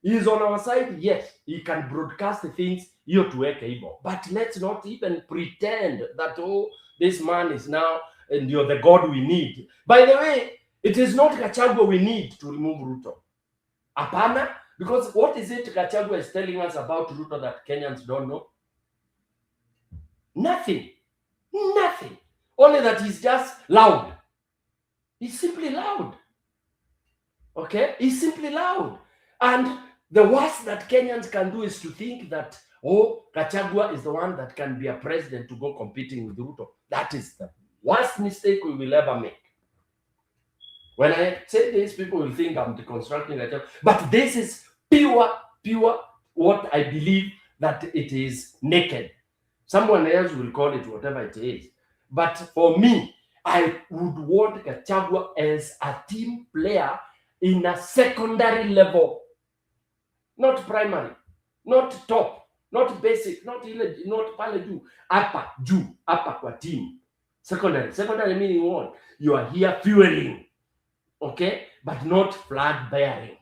He is on our side, yes. He can broadcast things, hiyo tuweke hivyo. But let's not even pretend that, oh, this man is now, and you're the God we need. By the way, it is not Gachagua we need to remove Ruto. Apana, because what is it Gachagua is telling us about Ruto that Kenyans don't know? Nothing. Nothing. Only that he's just loud. He's simply loud. Okay? He's simply loud. And the worst that Kenyans can do is to think that, oh, Gachagua is the one that can be a president to go competing with Ruto. That is the worst mistake we will ever make. When I say this, people will think I'm deconstructing Gachagua. But this is pure what I believe that it is naked. Someone else will call it whatever it is. But for me, I would want Gachagua as a team player in a secondary level. Not primary, not top, not basic, not pale juu, upper juu, upper kwa team. Secondary meaning what? You are here fueling, okay, but not flag bearing.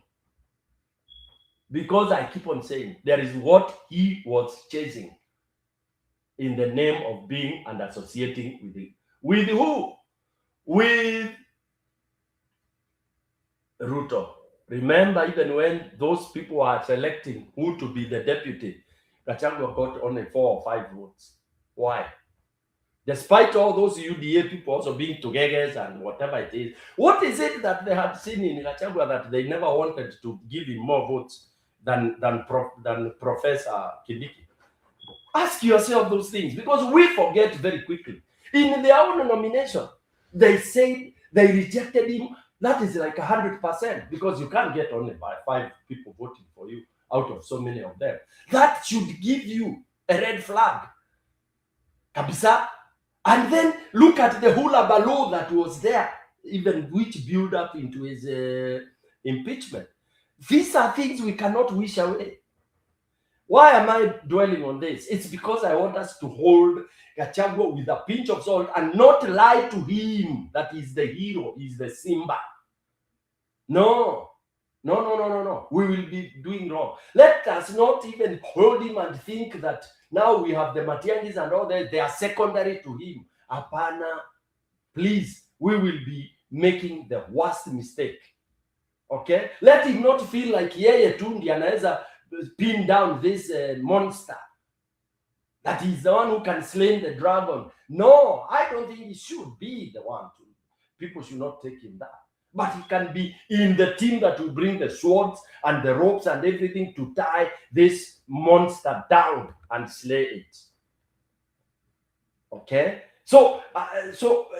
Because I keep on saying there is what he was chasing in the name of being and associating with it. With who? With Ruto. Remember, even when those people are selecting who to be the deputy, Gachagua got only 4 or 5 votes. Why? Despite all those UDA people also being together and whatever it is, what is it that they had seen in Gachagua that they never wanted to give him more votes than Professor Kindiki? Ask yourself those things, because we forget very quickly. In their own nomination, they said they rejected him. That is like 100%, because you can't get only by 5 people voting for you out of so many of them. That should give you a red flag. Kabisa. And then look at the hula baloo that was there, even which built up into his impeachment. These are things we cannot wish away. Why am I dwelling on this? It's because I want us to hold Gachagua with a pinch of salt and not lie to him that he's the hero, he's the Simba. No. We will be doing wrong. Let us not even hold him and think that now we have the Matiangis and all that, they are secondary to him. Apana, please, we will be making the worst mistake. Okay? Let him not feel like yeye tu ndiye anaweza pin down this monster. That he's the one who can slay the dragon. No, I don't think he should be the one to. People should not take him that. But he can be in the team that will bring the swords and the ropes and everything to tie this monster down and slay it. Okay? So,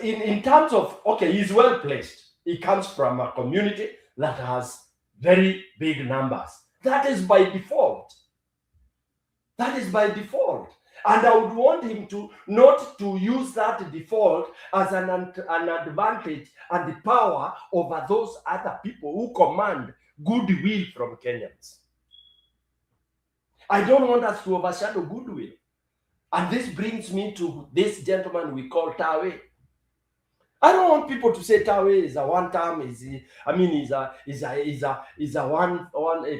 in terms of, okay, he's well placed. He comes from a community that has very big numbers. That is by default. That is by default. And I would want him to not to use that default as an advantage and the power over those other people who command goodwill from Kenyans. I don't want us to overshadow goodwill. And this brings me to this gentleman we call Tawe. I don't want people to say Tawe is a one-time, is a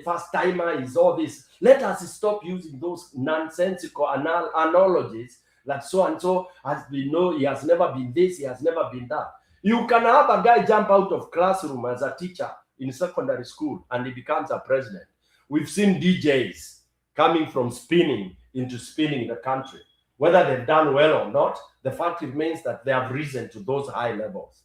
first timer, is all this. Let us stop using those nonsensical analogies like so and so has been he has never been this, he has never been that. You can have a guy jump out of classroom as a teacher in secondary school and he becomes a president. We've seen DJs coming from spinning into spinning the country. Whether they've done well or not, the fact remains that they have risen to those high levels.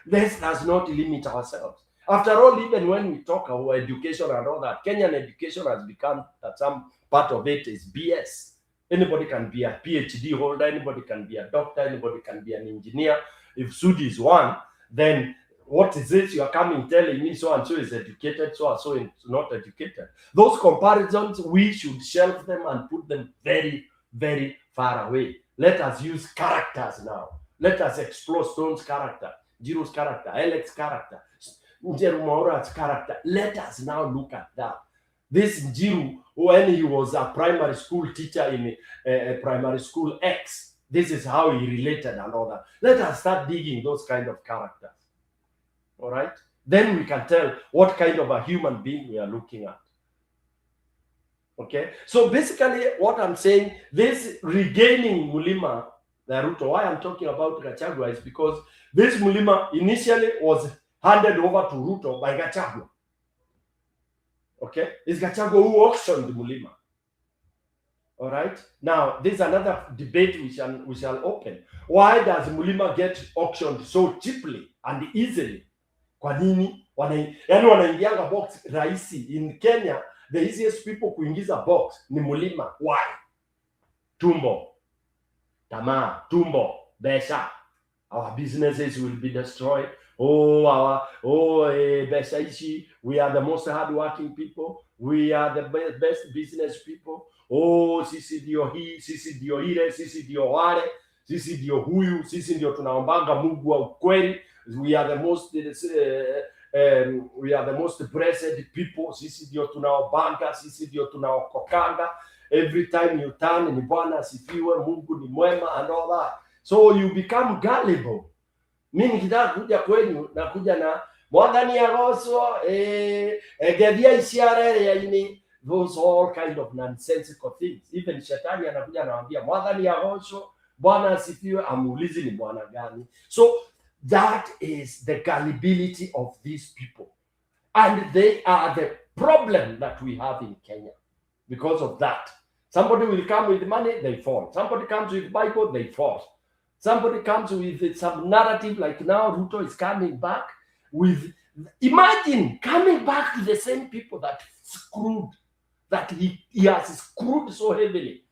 This does not limit ourselves. After all, even when we talk about education and all that, Kenyan education has become that some part of it is BS. Anybody can be a PhD holder, anybody can be a doctor, anybody can be an engineer. If Sudi is one, then what is it you are coming telling me so and so is educated, so and so is not educated? Those comparisons, we should shelve them and put them very, very far away. Let us use characters now. Let us explore Stone's character, Jiro's character, Alex's character, Njerumaura's character. Let us now look at that. This Jiru, when he was a primary school teacher in primary school X, this is how he related and all that. Let us start digging those kind of characters. All right? Then we can tell what kind of a human being we are looking at. Okay? So basically what I'm saying, this regaining Mulima, the Ruto, why I'm talking about Gachagua is because this Mulima initially was handed over to Ruto by Gachagua. Okay? It's Gachagua who auctioned Mulima. All right? Now, there's another debate we shall open. Why does Mulima get auctioned so cheaply and easily? Kwa nini? Yani wanaingianga box rahisi. In Kenya, the easiest people kuingiza box ni Mulima. Why? Tumbo. Tamaa. Tumbo. Besha. Our businesses will be destroyed. Besha ishi. We are the most hardworking people. We are the best business people. Sisi ndio hii, sisi ndio ile, sisi ndio wale, sisi ndio huyu, sisi ndio tunaombanga Mungu wa ukweli. We are the most blessed people. Sisi ndio tunaobanga, sisi ndio tunaokokanga. Every time you turn, ni Bwana asifiwe, Mungu ni mwema and all that. So you become gullible. Mimi nikitaka kuja kwenu na kuja na mwadhani ya roso, gedia isiare ya ini. Those all kind of nonsensical things. Even Shetani anakuja anawaambia mwadhani ya roso, Bwana asifiwe, amuulizi ni Bwana gani. So that is the gullibility of these people. And they are the problem that we have in Kenya. Because of that. Somebody will come with money, they fall. Somebody comes with Bible, they fall. Somebody comes with some narrative like now Ruto is coming back with, imagine coming back to the same people that screwed, that he has screwed so heavily.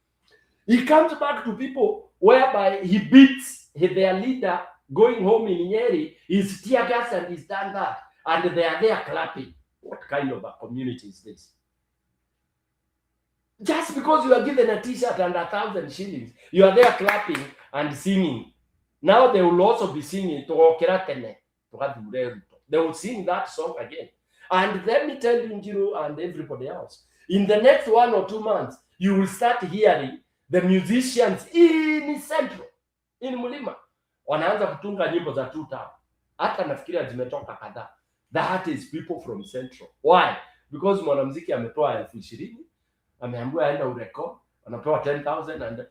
He comes back to people whereby he beats their leader going home in Nyeri, he's tear gas and he's done that. And they are there clapping. What kind of a community is this? Just because you are given a t-shirt and 1,000 shillings, you are there clapping and singing. Now they will also be singing. They will sing that song again. And let me tell you, Njiru and everybody else, in the next 1 or 2 months, you will start hearing the musicians in Central, in Mulima, wanaanza kutunga nyimbo za tuta. Hata nafikiria zimetoka kadhaa. That is people from Central. Why? Because mwanamuziki amepewa 20,000, ameambiwa aenda urecord, anapewa 10,000, and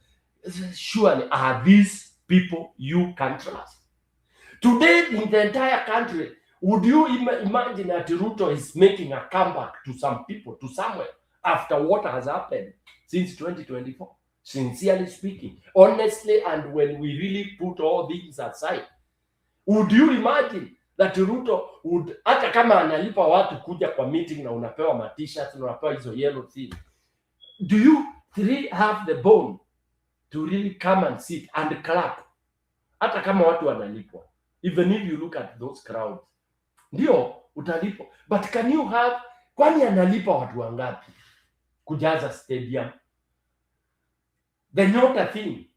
surely are these people you can trust? Today in the entire country, would you imagine that Ruto is making a comeback to some people, to somewhere, after what has happened since 2024? Sincerely speaking, honestly, and when we really put all things aside, would you imagine that Ruto would, hata kama analipa watu kuja kwa meeting na unapewa ma-t-shirts na unapewa hizo yellow thing, do you really have the bone to really come and sit and clap? Hata kama watu wanalipwa, even if you look at those crowds, ndio utalipwa, but can you have, kwani analipa watu wangapi kujaza stadium? The Nyota thing,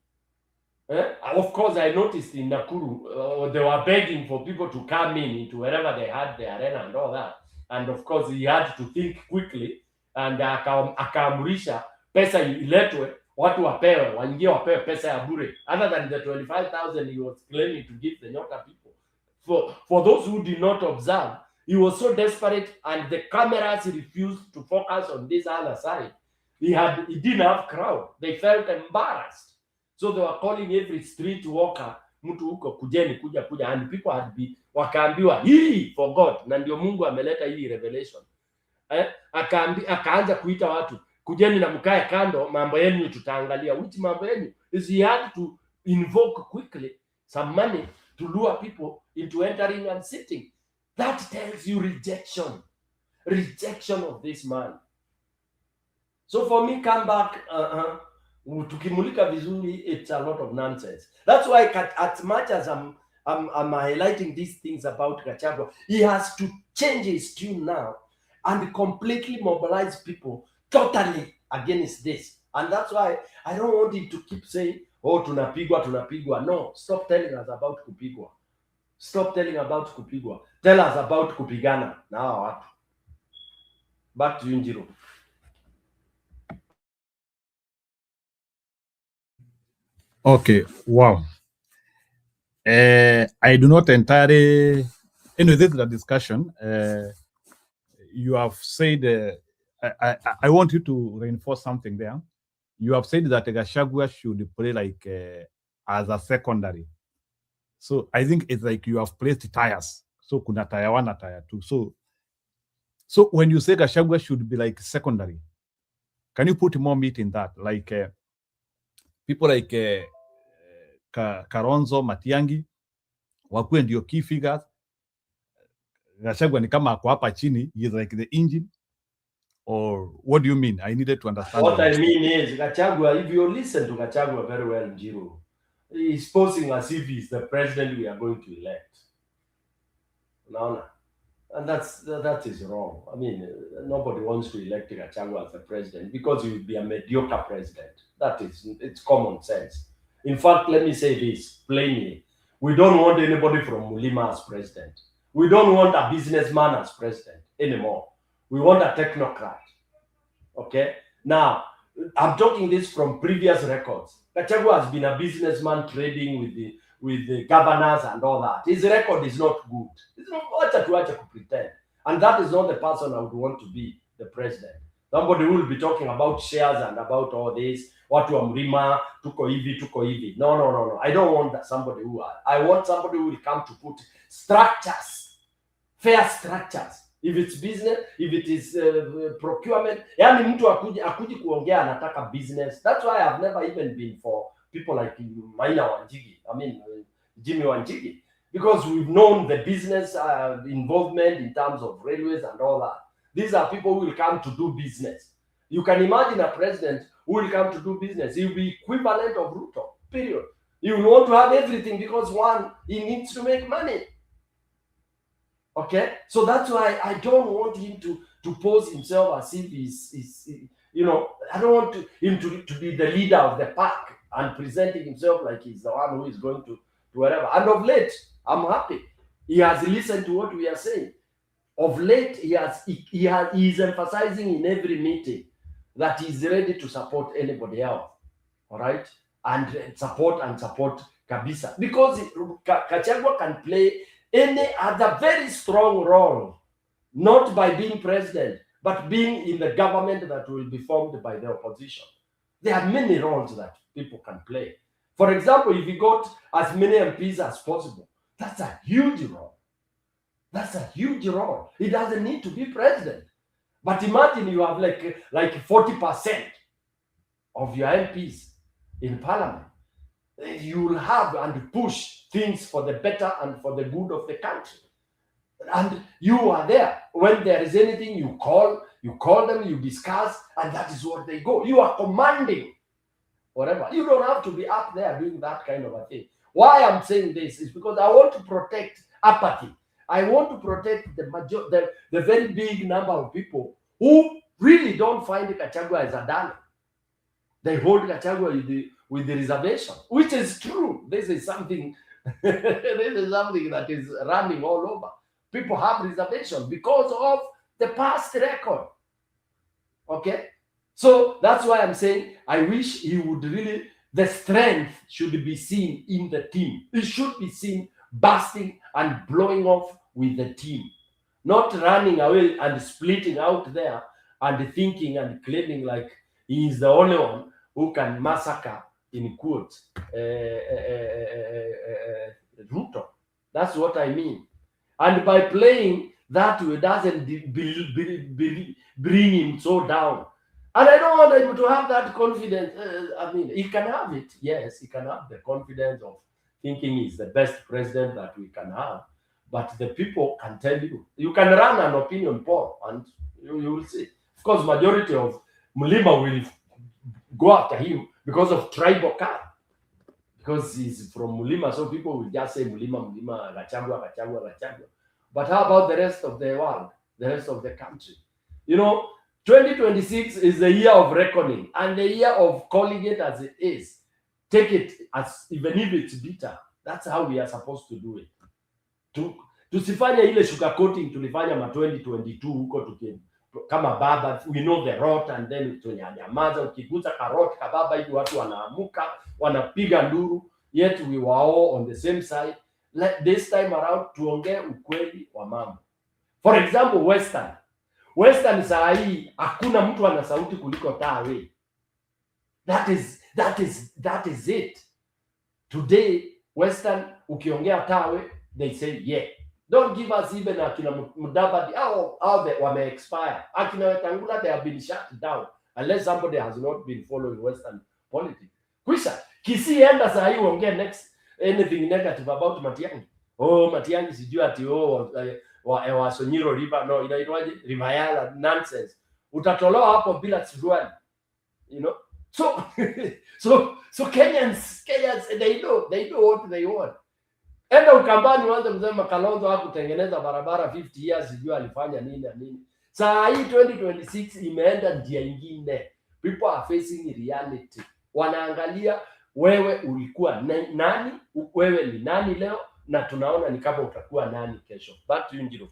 of course I noticed in Nakuru, they were begging for people to come into wherever they had the arena and all that, and of course he had to think quickly, and akaamrisha pesa iletwe watu wapewe, waingie wapewe pesa ya bure, other than the 25,000 he was claiming to give the Nyota people. For those who did not observe, he was so desperate, and the cameras refused to focus on this other side. He didn't have crowd. They felt embarrassed, so they were calling every street walker, mtu huko kujeni, kuja, and people had been wakaambiwa hii for God, na ndio Mungu ameleta hii revelation. Akaanza kuita watu, kujeni na mkae kando, mambo yenu tutaangalia. Which mambo yenu? Is he had to invoke quickly some money to lure people into entering and sitting. That tells you rejection of this man. So for me, come back, tukimulika vizuri, it's a lot of nonsense. That's why as much as I'm highlighting these things about Gachagua, he has to change his tune now and completely mobilize people totally against this. And that's why I don't want him to keep saying, oh, tunapigwa. No, stop telling us about kupigwa. Stop telling about kupigwa. Tell us about kupigana. Now what? Back to you, Njiro. Okay, wow. I do not entirely. Anyway, this is a discussion. You have said, I want you to reinforce something there. You have said that Gachagua should play like as a secondary. So I think it's like you have placed tires. So kuna tire 1 and tire 2. So when you say Gachagua should be like secondary, can you put more meat in that? Like people like Kalonzo, Matiang'i, wakuwe ndio key figures. Gachagua ni kama ako hapa chini, he is like the engine. Or what do you mean? I needed to understand. What I mean is, Gachagua, if you listen to Gachagua very well, Njiro, he's posing as if he's the president we are going to elect. No. And that is wrong. I mean, nobody wants to elect Gachagua as the president because he will be a mediocre president. It's common sense. In fact, let me say this plainly. We don't want anybody from Mulima as president. We don't want a businessman as president anymore. We want a technocrat. Okay? Now, I'm talking this from previous records. Gachagua has been a businessman trading with the governors and all that. His record is not good. It's not what to pretend. And that is not the person I would want to be the president. Somebody who will be talking about shares and about all this. Watu wa Mlima, tuko hivi. No. I don't want that somebody who I want somebody who will come to put structures, fair structures. If it's business, if it is procurement, yani mtu akuji kuongea anataka business. That's why I've never even been for people like Maina Wanjigi. I mean, Jimmy Wanjigi. Because we've known the business involvement in terms of railways and all that. These are people who will come to do business. You can imagine a president who will come to do business. He will be equivalent of Ruto, period. He will want to have everything because he needs to make money. Okay? So that's why I don't want him to pose himself as if he's I don't want him to be the leader of the pack and presenting himself like he's the one who is going to wherever. And of late, I'm happy. He has listened to what we are saying. Of late, he is emphasizing in every meeting that he's ready to support anybody else. All right? And support Kabisa. Because Gachagua can play any other very strong role, not by being president, but being in the government that will be formed by the opposition. There are many roles that people can play. For example, if you got as many MPs as possible, that's a huge role. That's a huge role. He doesn't need to be president. But imagine you have like 40% of your MPs in parliament. You will have and push things for the better and for the good of the country. And you are there. When there is anything, you call them, you discuss, and that is what they go. You are commanding whatever. You don't have to be up there doing that kind of a thing. Why I'm saying this is because I want to protect apathy. I want to protect the very big number of people who really don't find Gachagua as a darling. They hold Gachagua with the reservation, which is true. This is something that is running all over. People have reservation because of the past record. Okay? So that's why I'm saying I wish he would really, the strength should be seen in the team. It should be seen bursting and blowing off with the team, not running away and splitting out there and thinking and claiming like he is the only one who can massacre, in quotes, Ruto. That's what I mean. And by playing that way doesn't bring him so down. And I don't want him to have that confidence. I mean, he can have it. Yes, he can have the confidence of thinking he's the best president that we can have. But the people can tell you. You can run an opinion poll and you will see. Of course, majority of Mulima will go after him because of tribal card. Because he's from Mulima, so people will just say Mulima, Gachagua. But how about the rest of the world, the rest of the country? You know, 2026 is the year of reckoning and the year of calling it as it is. Take it as, even if it's bitter. That's how we are supposed to do it. Tusifanye ile sugarcoating tulifanya ma 2022 huko kama baba, we know the rot, and then tunyanyamaza. Ukiguza karot kababa hivi watu wanaamuka wanapiga nduru, yet we were all on the same side. This time around tuongee ukweli wa mambo. For example, Western saa hii hakuna mtu ana sauti kuliko Tawe. That is it. Today Western ukiongea Tawe, they say yeah. Don't give us even akina Mudavadi they wame expire. Akina Wetangula, they have been shut down unless somebody has not been following Western politics. Kwisha Kisii enda saa hii uongee next anything negative about Matiang'i. Matiang'i sijui ati Wasonyiro River, no, inaitwaje, Rimayala, nonsense. Utatolewa hapo bila suruali, you know. So Kenyans they know what they want. Enda Ukambani uanze kusema Kalonzo hakutengeneza barabara 50 years, sijui alifanya nini na nini. Saa hii 2026 imeenda njia ingine. People are facing reality. Wanaangalia wewe ulikuwa nani, wewe ni nani leo, na tunaona ni kama utakuwa nani kesho. Back to you, Njiro.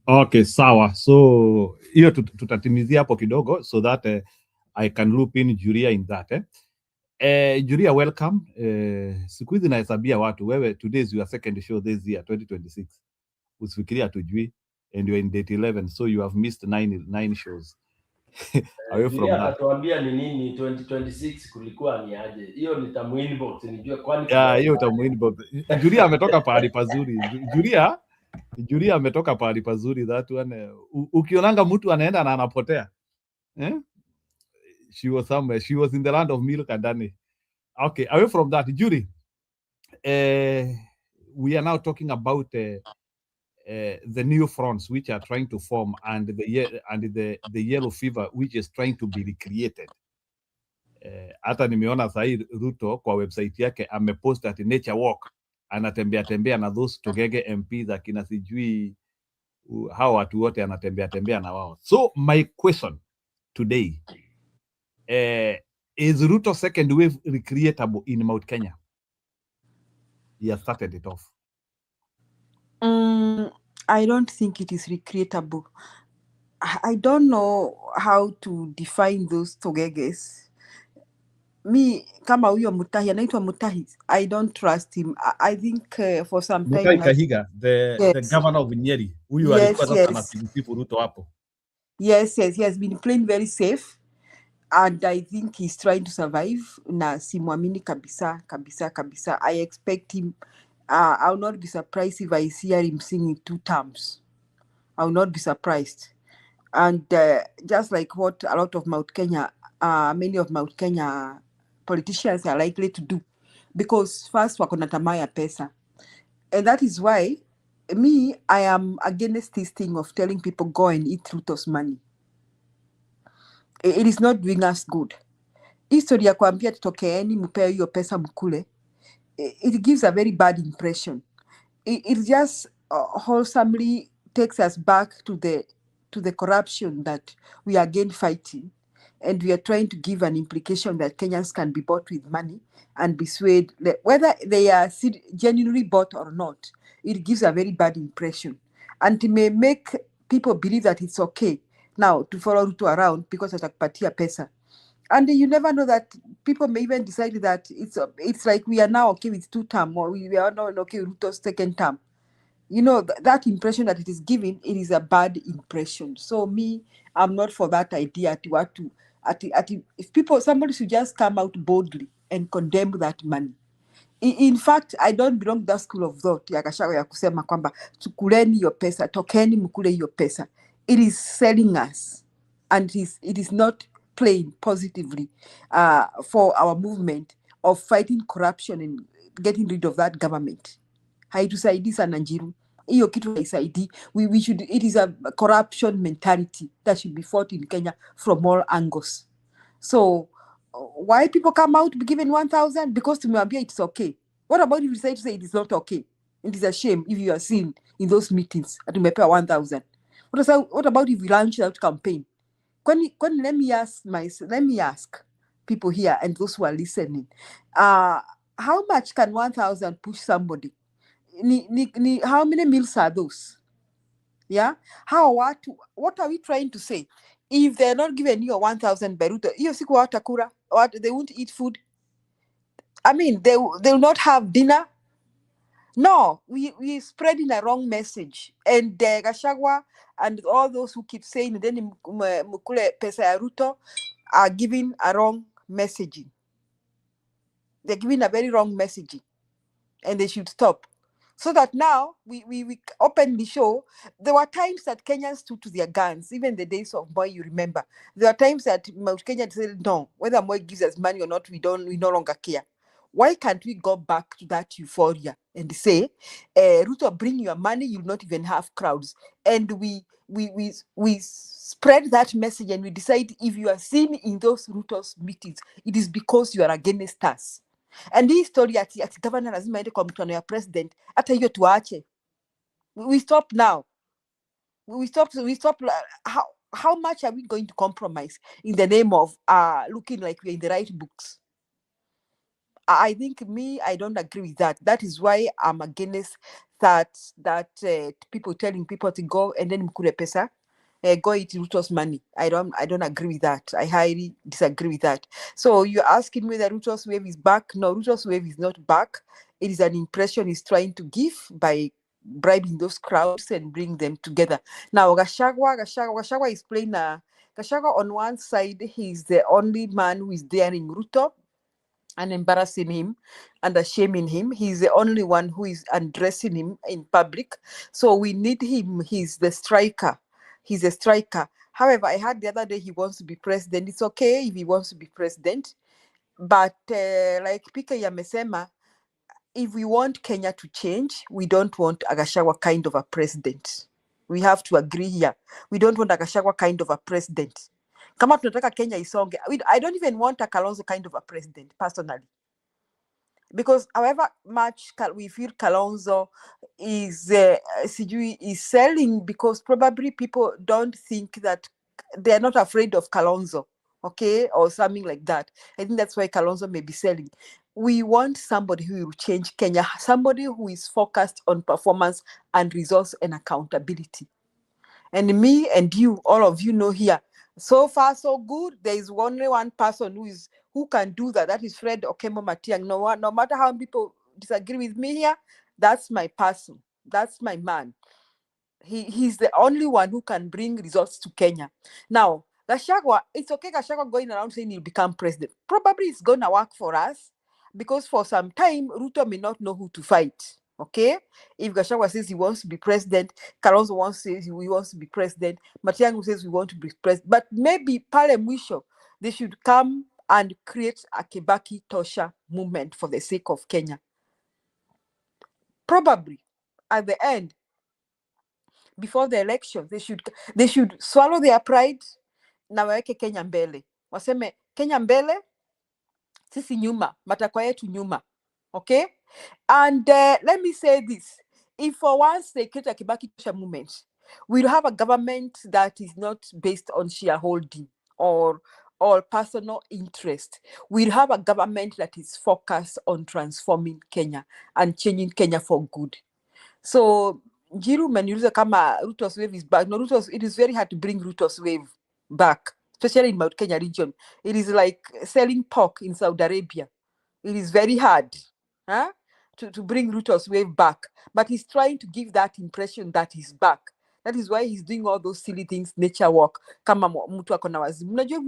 Okay, sawa. So hiyo tutatimizia hapo kidogo so that I can loop in Juria in that. Juria, welcome. Siku hizi nahesabia watu, wewe today is your second show this year 2026. Usifikiria tujui, and you are in date 11, so you have missed 9 shows. Away from that. Tuambia ni nini 2026 kulikuwa ni aje? Hiyo nitamuinbox nijue kwani. Hiyo utamuinbox. Juria ametoka pahali pazuri. Juria ametoka pahali pazuri, that one. Ukionanga mtu anaenda na anapotea. She was somewhere. She was in the land of milk and honey. Okay, away from that, Jury. We are now talking about the new fronts which are trying to form, and the yellow fever which is trying to be recreated. Hata nimeona sahi Ruto kwa website yake amepost at nature walk, anatembea na those Togege MPs akina sijui hao watu wote anatembea na wao. So my question today, is Ruto second wave recreatable in Mount Kenya? He has started it off. I don't think it is recreatable. I don't know how to define those Togeges. Me, kama huyo Mutahi, anaitwa Mutahi, I don't trust him. I think for some time... Mutahi Kahiga, the governor of Nyeri. Huyo alikuwa sasa anapigisifu Ruto hapo. Yes, he has been playing very safe. And I think he's trying to survive. Na simwamini kabisa. I expect him... I will not be surprised if I see him singing 2 terms. I will not be surprised. And just like what a lot of many of Mount Kenya politicians are likely to do, because first wako na tamaa ya pesa. And that is why I am against this thing of telling people go and eat Ruto's money. It is not doing us good. History ya kuambia tutokeeni mupeo hiyo pesa mkule, it gives a very bad impression. It just wholesomely takes us back to the corruption that we are again fighting. and we are trying to give an implication that Kenyans can be bought with money and be swayed, whether they are genuinely bought or not, it gives a very bad impression. And it may make people believe that it's okay now to follow Ruto around because atakupatia pesa. And you never know that people may even decide that it's like we are now okay with 2 term, or we are not okay with Ruto's 2nd term. You know, that impression that it is giving, it is a bad impression. So me, I'm not for that idea to what to if somebody should just come out boldly and condemn that money. In fact, I don't belong to that school of thought ya Gachagua ya kusema kwamba chukuleni hiyo pesa, tokeni mkule hiyo pesa. It is selling us, and it is not playing positively for our movement of fighting corruption and getting rid of that government. Haitusaidii sana Njiru. Hiyo kitu haisaidii. We should, it is a corruption mentality that should be fought in Kenya from all angles. So why people come out to be given 1,000? Because tumewambia it's okay. What about if you decide to say it is not okay? It is a shame if you are seen in those meetings at tumepewa 1,000. What about if we launch out campaign? Let me ask people here and those who are listening, how much can 1,000 push somebody? How many meals are those? Yeah, what are we trying to say? If they're not giving you 1,000 by Ruto, hiyo siku watakula, they won't eat food. I mean, they will not have dinner. No, we spreading a wrong message. And Gachagua and all those who keep saying then mukule pesa ya Ruto are giving a wrong messaging. They're giving a very wrong messaging, and they should stop. So that now we openly show there were times that Kenyans stood to their guns, even the days of Moi, you remember. There are times that Mount Kenya said, no, whether Moi gives us money or not, we no longer care. Why can't we go back to that euphoria and say, Ruto, bring your money, you'll not even have crowds. And we spread that message, and we decide if you are seen in those Ruto's meetings, it is because you are against us. And hii story ati governor lazima aende kwa mkutano ya president, hata hiyo tuache. We stop now. We stop. How much are we going to compromise in the name of looking like we're in the right books? I think I don't agree with that. That is why I'm against that people telling people to go and then mkule pesa. Go eat Ruto's money. I don't agree with that. I highly disagree with that. So you're asking me that Ruto's wave is back? No, Ruto's wave is not back. It is an impression he's trying to give by bribing those crowds and bring them together. Now Gachagua is playing Gachagua on one side, he's the only man who is daring Ruto and embarrassing him and shaming him. He's the only one who is undressing him in public. So we need him. He's the striker. He's a striker. However, I heard the other day he wants to be president. It's okay if he wants to be president. But like Pika Yamesema, if we want Kenya to change, we don't want a Gachagua kind of a president. We have to agree here. We don't want a Gachagua kind of a president. Kama tunataka Kenya isonge, I don't even want a Kalonzo kind of a president, personally. Because however much we feel Kalonzo is selling, because probably people don't think that they're not afraid of Kalonzo, okay, or something like that. I think that's why Kalonzo may be selling. We want somebody who will change Kenya, somebody who is focused on performance and results and accountability. And me and you, all of you know here, so far so good. There is only one person who can do that. That is Fred Okemo Matiang. No matter how people disagree with me here, that's my person. That's my man. He's the only one who can bring results to Kenya. Now, Gachagua, it's okay Gachagua going around saying he'll become president. Probably it's going to work for us, because for some time, Ruto may not know who to fight. Okay? If Gachagua says he wants to be president, Kalonzo says he wants to be president, Matiang'i says we want to be president. But maybe pale mwisho, they should come and create a Kibaki Tosha movement for the sake of Kenya. Probably at the end, before the election, they should swallow their pride na waweke Kenya mbele. Waseme Kenya mbele, sisi nyuma, matakwa yetu nyuma. Okay? And let me say this. If for once they create a Kibaki Tosha movement, we'll have a government that is not based on shareholding or or personal interest. We'll have a government that is focused on transforming Kenya and changing Kenya for good. So Njiru umeniuliza kama Ruto's wave is back. No, it is very hard to bring Ruto's wave back, especially in Mount Kenya region. It is like selling pork in Saudi Arabia. It is very hard to bring Ruto's wave back. But he's trying to give that impression that he's back. That is why he's doing all those silly things, nature walk. Kama mtu ako na wazimu. Unajua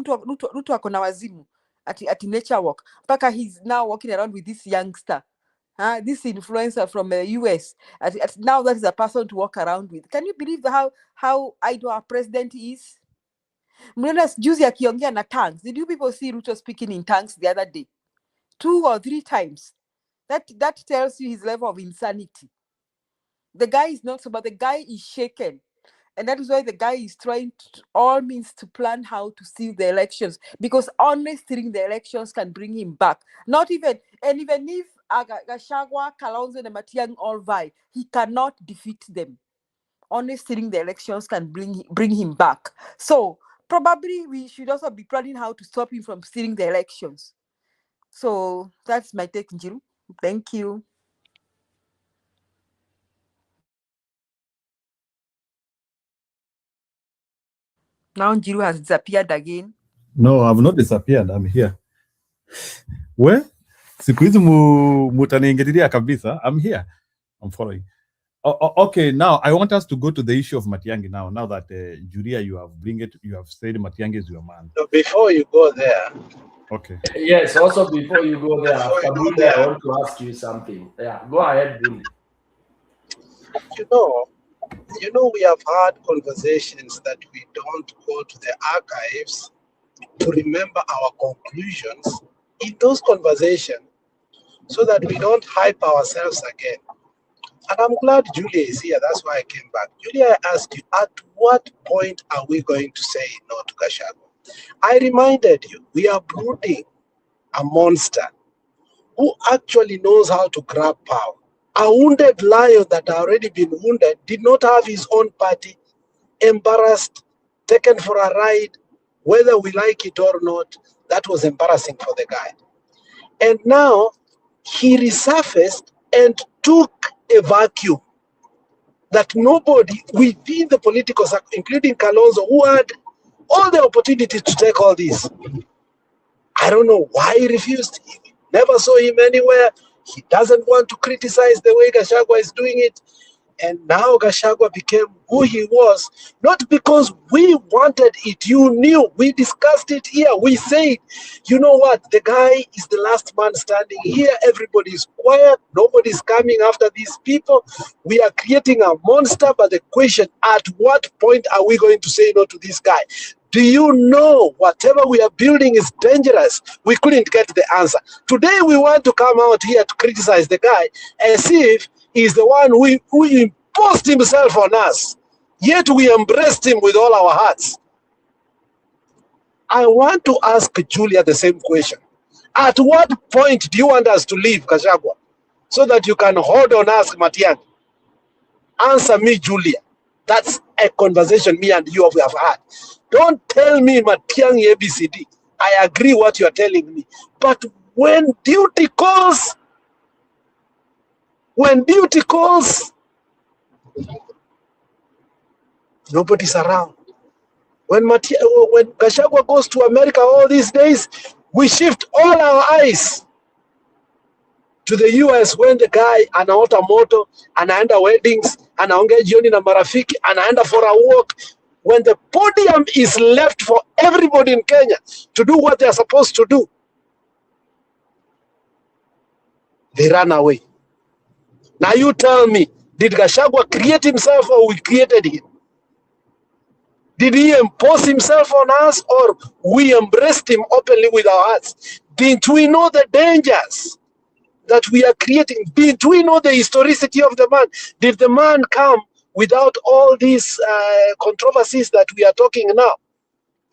Ruto ako na wazimu ati nature walk. Mpaka he's now walking around with this youngster. This influencer from the US. Now that is a person to walk around with. Can you believe how idle our president is? Mnaona juzi akiongea na tongues. Did you people see Ruto speaking in tongues the other day? 2 or 3 times. That tells you his level of insanity. The guy is not sober. The guy is shaken. And that is why the guy is trying to all means to plan how to steal the elections. Because only stealing the elections can bring him back. Even if Gachagua, Kalonzo, and Matiang'i all vie, he cannot defeat them. Only stealing the elections can bring him back. So probably we should also be planning how to stop him from stealing the elections. So that's my take, Njiru. Thank you. Now Njiru has disappeared again. No, I've not disappeared. I'm here. Where? Siku hizi mutaniingililia kabisa. I'm here. I'm following. Okay, now I want us to go to the issue of Matiang'i now. Now that Julia, you have said Matiang'i is your man. So before you go there, okay. Yes, also before you go there, after Bundi, I want to ask you something. Yeah, go ahead, Bundi. You know, we have had conversations that we don't go to the archives to remember our conclusions in those conversations so that we don't hype ourselves again. And I'm glad Julia is here. That's why I came back. Julia, I asked you, at what point are we going to say no to Gachagua? I reminded you, we are brooding a monster who actually knows how to grab power. A wounded lion that had already been wounded did not have his own party, embarrassed, taken for a ride, whether we like it or not. That was embarrassing for the guy. And now he resurfaced and took a vacuum that nobody within the political circle, including Kalonzo, who had all the opportunity to take all this. I don't know why he refused. He never saw him anywhere. He doesn't want to criticize the way Gachagua is doing it. And now Gachagua became who he was, not because we wanted it. You knew, we discussed it here. We said, you know what, the guy is the last man standing here. Everybody is quiet. Nobody's coming after these people. We are creating a monster. But the question, at what point are we going to say no to this guy? Do you know whatever we are building is dangerous? We couldn't get the answer. Today we want to come out here to criticize the guy as if he's the one who imposed himself on us. Yet we embraced him with all our hearts. I want to ask Julia the same question. At what point do you want us to leave Gachagua so that you can hold on us, Matiang'i? Answer me, Julia. That's a conversation me and you have had. Don't tell me Matiang'i ABCD. I agree what you are telling me. But when duty calls, nobody's around. When Gachagua goes to America all these days, we shift all our eyes to the US when the guy anaota moto, anaenda weddings, anaongea jioni na marafiki, anaenda for a walk. When the podium is left for everybody in Kenya to do what they are supposed to do, they run away. Now you tell me, did Gachagua create himself or we created him? Did he impose himself on us or we embraced him openly with our hearts? Didn't we know the dangers that we are creating? Didn't we know the historicity of the man? Did the man come without all these controversies that we are talking now?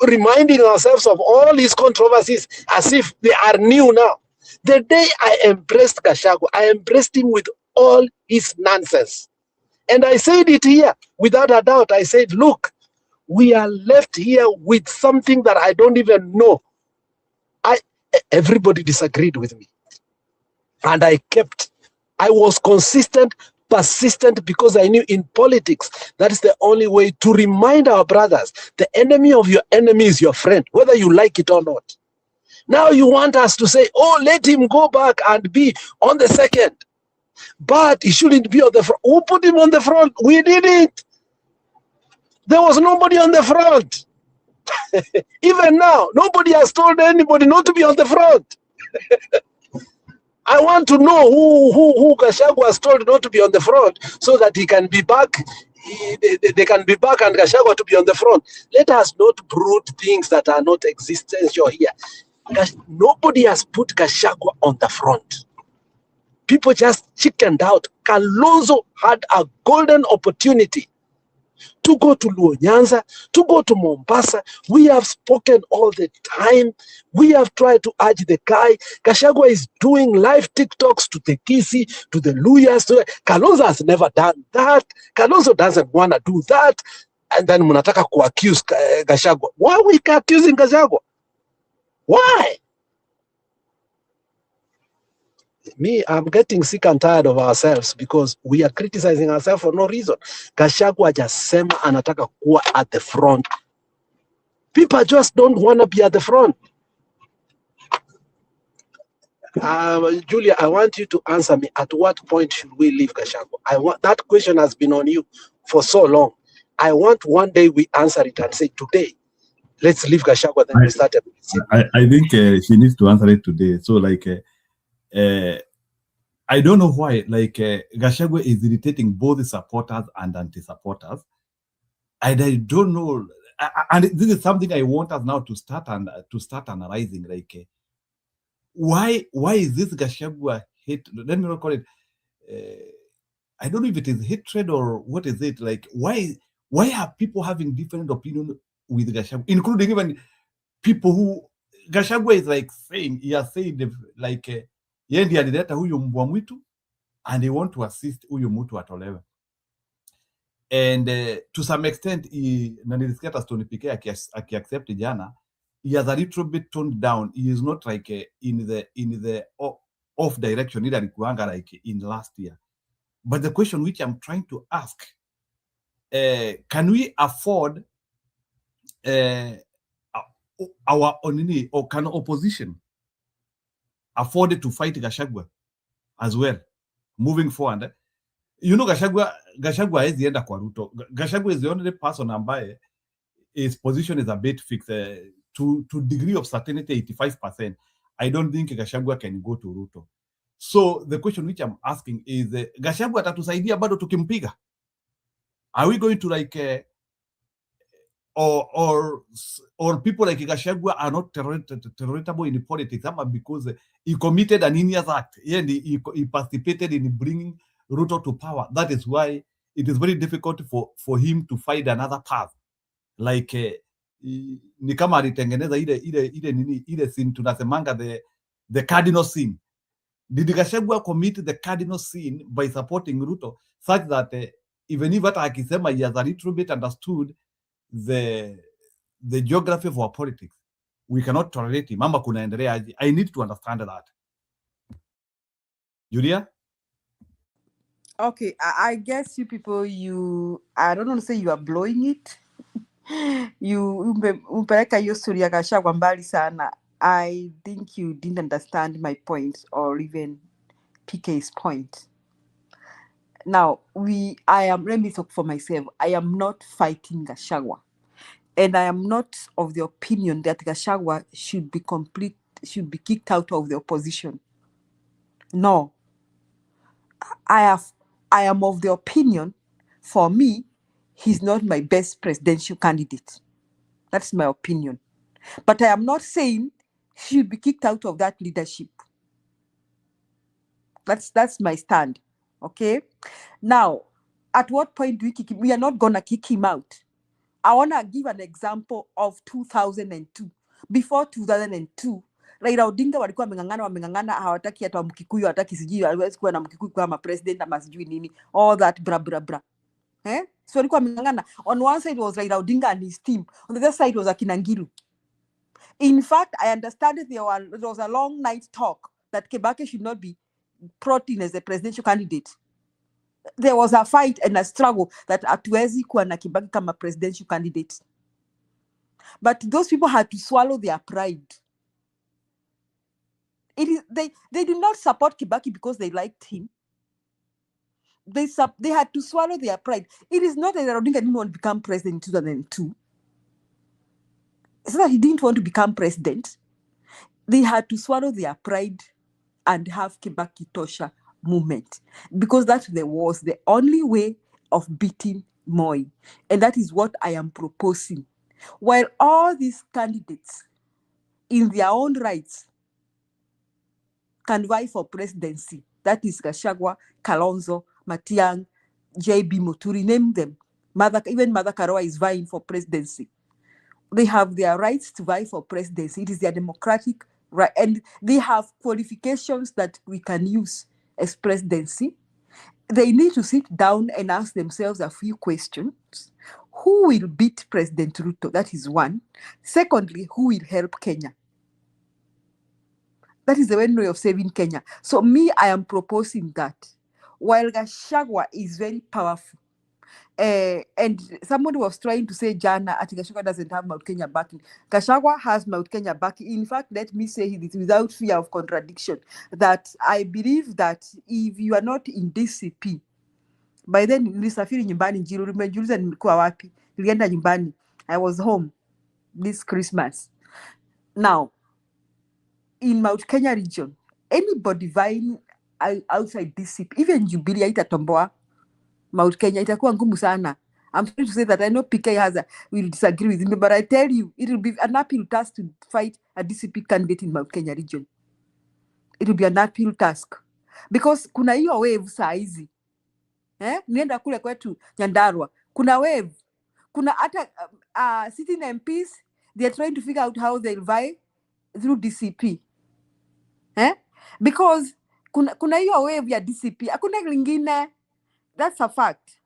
Reminding ourselves of all these controversies as if they are new now. The day I embraced Gachagua, I embraced him with all his nonsense. And I said it here without a doubt. I said, look, we are left here with something that I don't even know. Everybody disagreed with me. And I was consistent, persistent, because I knew in politics, that is the only way to remind our brothers, the enemy of your enemy is your friend, whether you like it or not. Now you want us to say, oh, let him go back and be on the second. But he shouldn't be on the front. Who put him on the front? We did it. There was nobody on the front. Even now, nobody has told anybody not to be on the front. I want to know who Gachagua has told not to be on the front so that he can be back. They can be back and Gachagua to be on the front. Let us not brood things that are not existential here. Nobody has put Gachagua on the front. People just chickened out. Kalonzo had a golden opportunity to go to Luo Nyanza, to go to Mombasa. We have spoken all the time. We have tried to urge the guy. Gachagua is doing live TikToks to the Kisi, to the Luyas. Kalonzo has never done that. Kalonzo doesn't want to do that. And then munataka ku accuse Gachagua. Why are we accusing Gachagua? Why? Me, I'm getting sick and tired of ourselves because we are criticizing ourselves for no reason. Gachagua hajasema anataka kuwa at the front. People just don't want to be at the front. Julia, I want you to answer me. At what point should we leave Gachagua? That question has been on you for so long. I want one day we answer it and say, today, let's leave Gachagua. Then we start. I think she needs to answer it today. So, like, I don't know why, like, Gachagua is irritating both the supporters and anti-supporters. And I don't know. And this is something I want us now to start analyzing. Like, why is this Gachagua hate? Let me not call it. I don't know if it is hatred or what is it. Like, why are people having different opinions with Gachagua, including even people who Gachagua is like saying, he has said like yeye ndiye alileta huyu mbwa mwitu and they want to assist huyu mtu atolewe. And to some extent, na nilisikia hata Stone PK aki-accept jana, he has a little bit toned down. He is not like in the off direction ile alikuanga like in last year. But the question which I'm trying to ask, can we afford our onini, or can opposition afford to fight Gachagua as well moving forward? You know, Gachagua is the end kwa Ruto. Gachagua is the only person ambaye his position is a bit fixed to degree of certainty 85%. I don't think Gachagua can go to Ruto. So the question which I'm asking is, Gachagua atatusaidia bado tukimpiga? Are we going to like or people like Gachagua are not tolerable in politics because he committed an heinous act and he participated in bringing Ruto to power? That is why it is very difficult for him to find another path. Like ni kama alitengeneza ile sin tunasemanga the cardinal sin. Did Gachagua commit the cardinal sin by supporting Ruto such that even if hata akisema he has a little bit understood the geography of our politics, we cannot tolerate him? Mama kunaendelea aje? I need to understand that. Julia? Okay, I guess you people, I don't want to say you are blowing it. Umpeleka hiyo story ya Gachagua mbali sana. I think you didn't understand my point or even PK's point. Now, let me talk for myself. I am not fighting Gachagua. And I am not of the opinion that Gachagua should be kicked out of the opposition. No. I am of the opinion, for me, he's not my best presidential candidate. That's my opinion. But I am not saying he should be kicked out of that leadership. That's my stand. Okay? Now, at what point do we kick him? We are not going to kick him out. I want to give an example of 2002. Before 2002, Raila Odinga walikuwa wamengangana, hawataki hata Mkikuyu, hawataki sijui hawezi kuwa na Mkikuyu kama president ama sijui nini, all that bra bra bra. So walikuwa wameng'ang'ana. On one side was Raila Odinga and his team. On the other side was Akina Ngilu. In fact, I understand that there was a long night talk that Kibaki should not be brought in as a presidential candidate. There was a fight and a struggle that hatuwezi kuwa na Kibaki kama presidential candidate. But those people had to swallow their pride. They did not support Kibaki because they liked him. They had to swallow their pride. It is not that Odinga didn't want to become president in 2002. It's not that he didn't want to become president. They had to swallow their pride and have Kibaki Tosha movement, because that was the only way of beating Moi. And that is what I am proposing. While all these candidates in their own rights can vie for presidency, that is Gachagua, Kalonzo, Matiang'i, JB Muturi, name them. Even Mother Karua is vying for presidency. They have their rights to vie for presidency. It is their democratic right, and they have qualifications that we can use as presidency. They need to sit down and ask themselves a few questions. Who will beat President Ruto? That is one. Secondly, who will help Kenya? That is the one way of saving Kenya. So me, I am proposing that while Gachagua is very powerful, and somebody was trying to say Jana, I think Gachagua doesn't have Mount Kenya backing. Gachagua has Mount Kenya backing. In fact, let me say it without fear of contradiction, that I believe that if you are not in DCP, by then nilisafiri nyumbani Njiru, nimejiuliza nilikuwa wapi, nilienda nyumbani. I was home this Christmas. Now, in Mount Kenya region, anybody vying outside DCP, even Jubilee haitatomboa Mount Kenya, itakuwa ngumu sana. I'm sorry to say that. I know PK will disagree with me, but I tell you, it will be an uphill task to fight a DCP candidate in Mount Kenya region. It will be an uphill task. Because kuna hiyo wave saa hizi. Nienda kule kwetu Nyandarua. Kuna wave. Kuna hata sitting MPs, they are trying to figure out how they'll vie through DCP. Because kuna hiyo wave ya DCP. Hakuna lingine. That's a fact.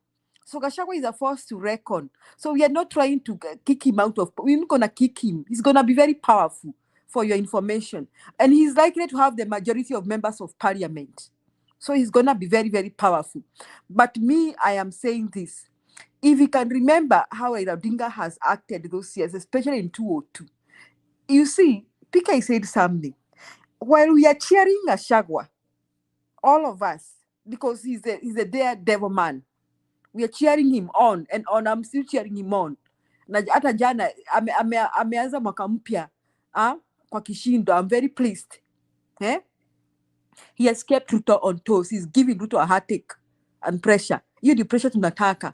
So Gachagua is a force to reckon. So we are not trying to kick him out of. We're not gonna kick him. He's gonna be very powerful, for your information, and he's likely to have the majority of members of parliament. So he's gonna be very, very powerful. But me, I am saying this: if you can remember how Raila Odinga has acted those years, especially in 2002, you see, PK said something. While we are cheering Gachagua, all of us, because he's a daredevil man, we are cheering him on and on. I'm still cheering him on. Na hata jana ameanza mwaka mpya kwa kishindo. I'm very pleased. He has kept Ruto on toes. He's giving Ruto a heartache and pressure. You the pressure tunataka.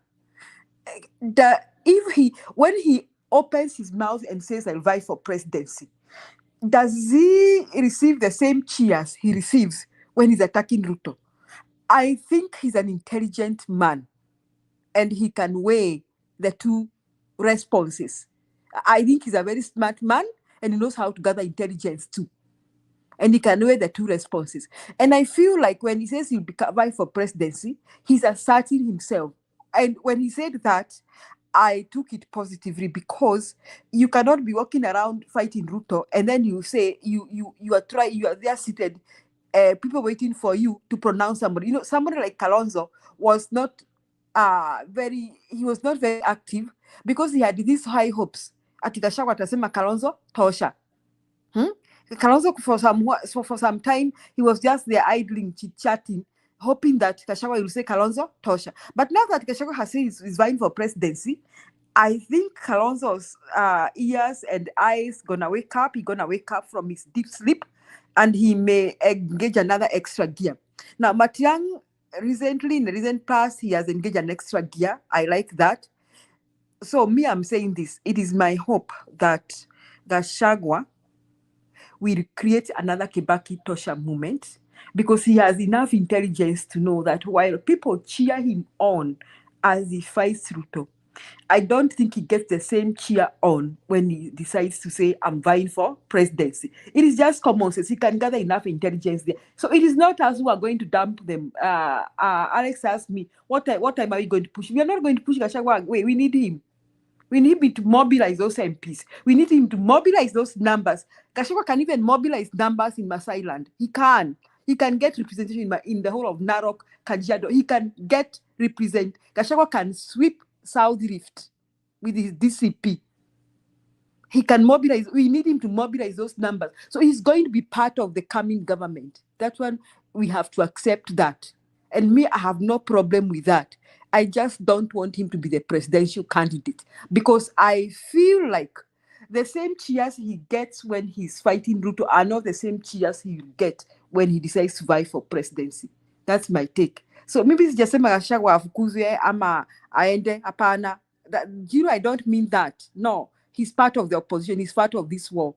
When he opens his mouth and says I'll vie for presidency, does he receive the same cheers he receives when he's attacking Ruto? I think he's an intelligent man, and he can weigh the two responses. I think he's a very smart man, and he knows how to gather intelligence too. And he can weigh the two responses. And I feel like when he says he'll vie for presidency, he's asserting himself. And when he said that, I took it positively, because you cannot be walking around fighting Ruto and then you say you are there seated, people waiting for you to pronounce somebody. You know, somebody like Kalonzo was not very active, because he had these high hopes. Ati Gachagua atasema Kalonzo tosha. Kalonzo for some time he was just there idling, chit-chatting, hoping that Gachagua will say Kalonzo tosha. But now that Gachagua has said he's vying for presidency, I think Kalonzo's ears and eyes gonna wake up. He's gonna wake up from his deep sleep, and he may engage another extra gear. Now, Matiang'i, recently, in the recent past, he has engaged an extra gear. I like that. So me, I'm saying this. It is my hope that Gachagua will create another Kibaki Tosha movement, because he has enough intelligence to know that while people cheer him on as he fights Ruto, I don't think he gets the same cheer on when he decides to say, I'm vying for presidency. It is just common sense. He can gather enough intelligence there. So it is not us who are going to dump them. Alex asked me, what time are we going to push? We are not going to push Gachagua away. We need him. We need him to mobilize those MPs. We need him to mobilize those numbers. Gachagua can even mobilize numbers in Masai Land. He can. He can get representation in the whole of Narok, Kajiado. He can get represent. Gachagua can sweep South Rift with his DCP. He can mobilize. We need him to mobilize those numbers. So he's going to be part of the coming government. That one, we have to accept that. And me, I have no problem with that. I just don't want him to be the presidential candidate because I feel like the same cheers he gets when he's fighting Ruto are not the same cheers he will get when he decides to vie for presidency. That's my take. So maybe sijasema Gachagua afukuzwe ama aende hapana. I don't mean that. No, he's part of the opposition. He's part of this war.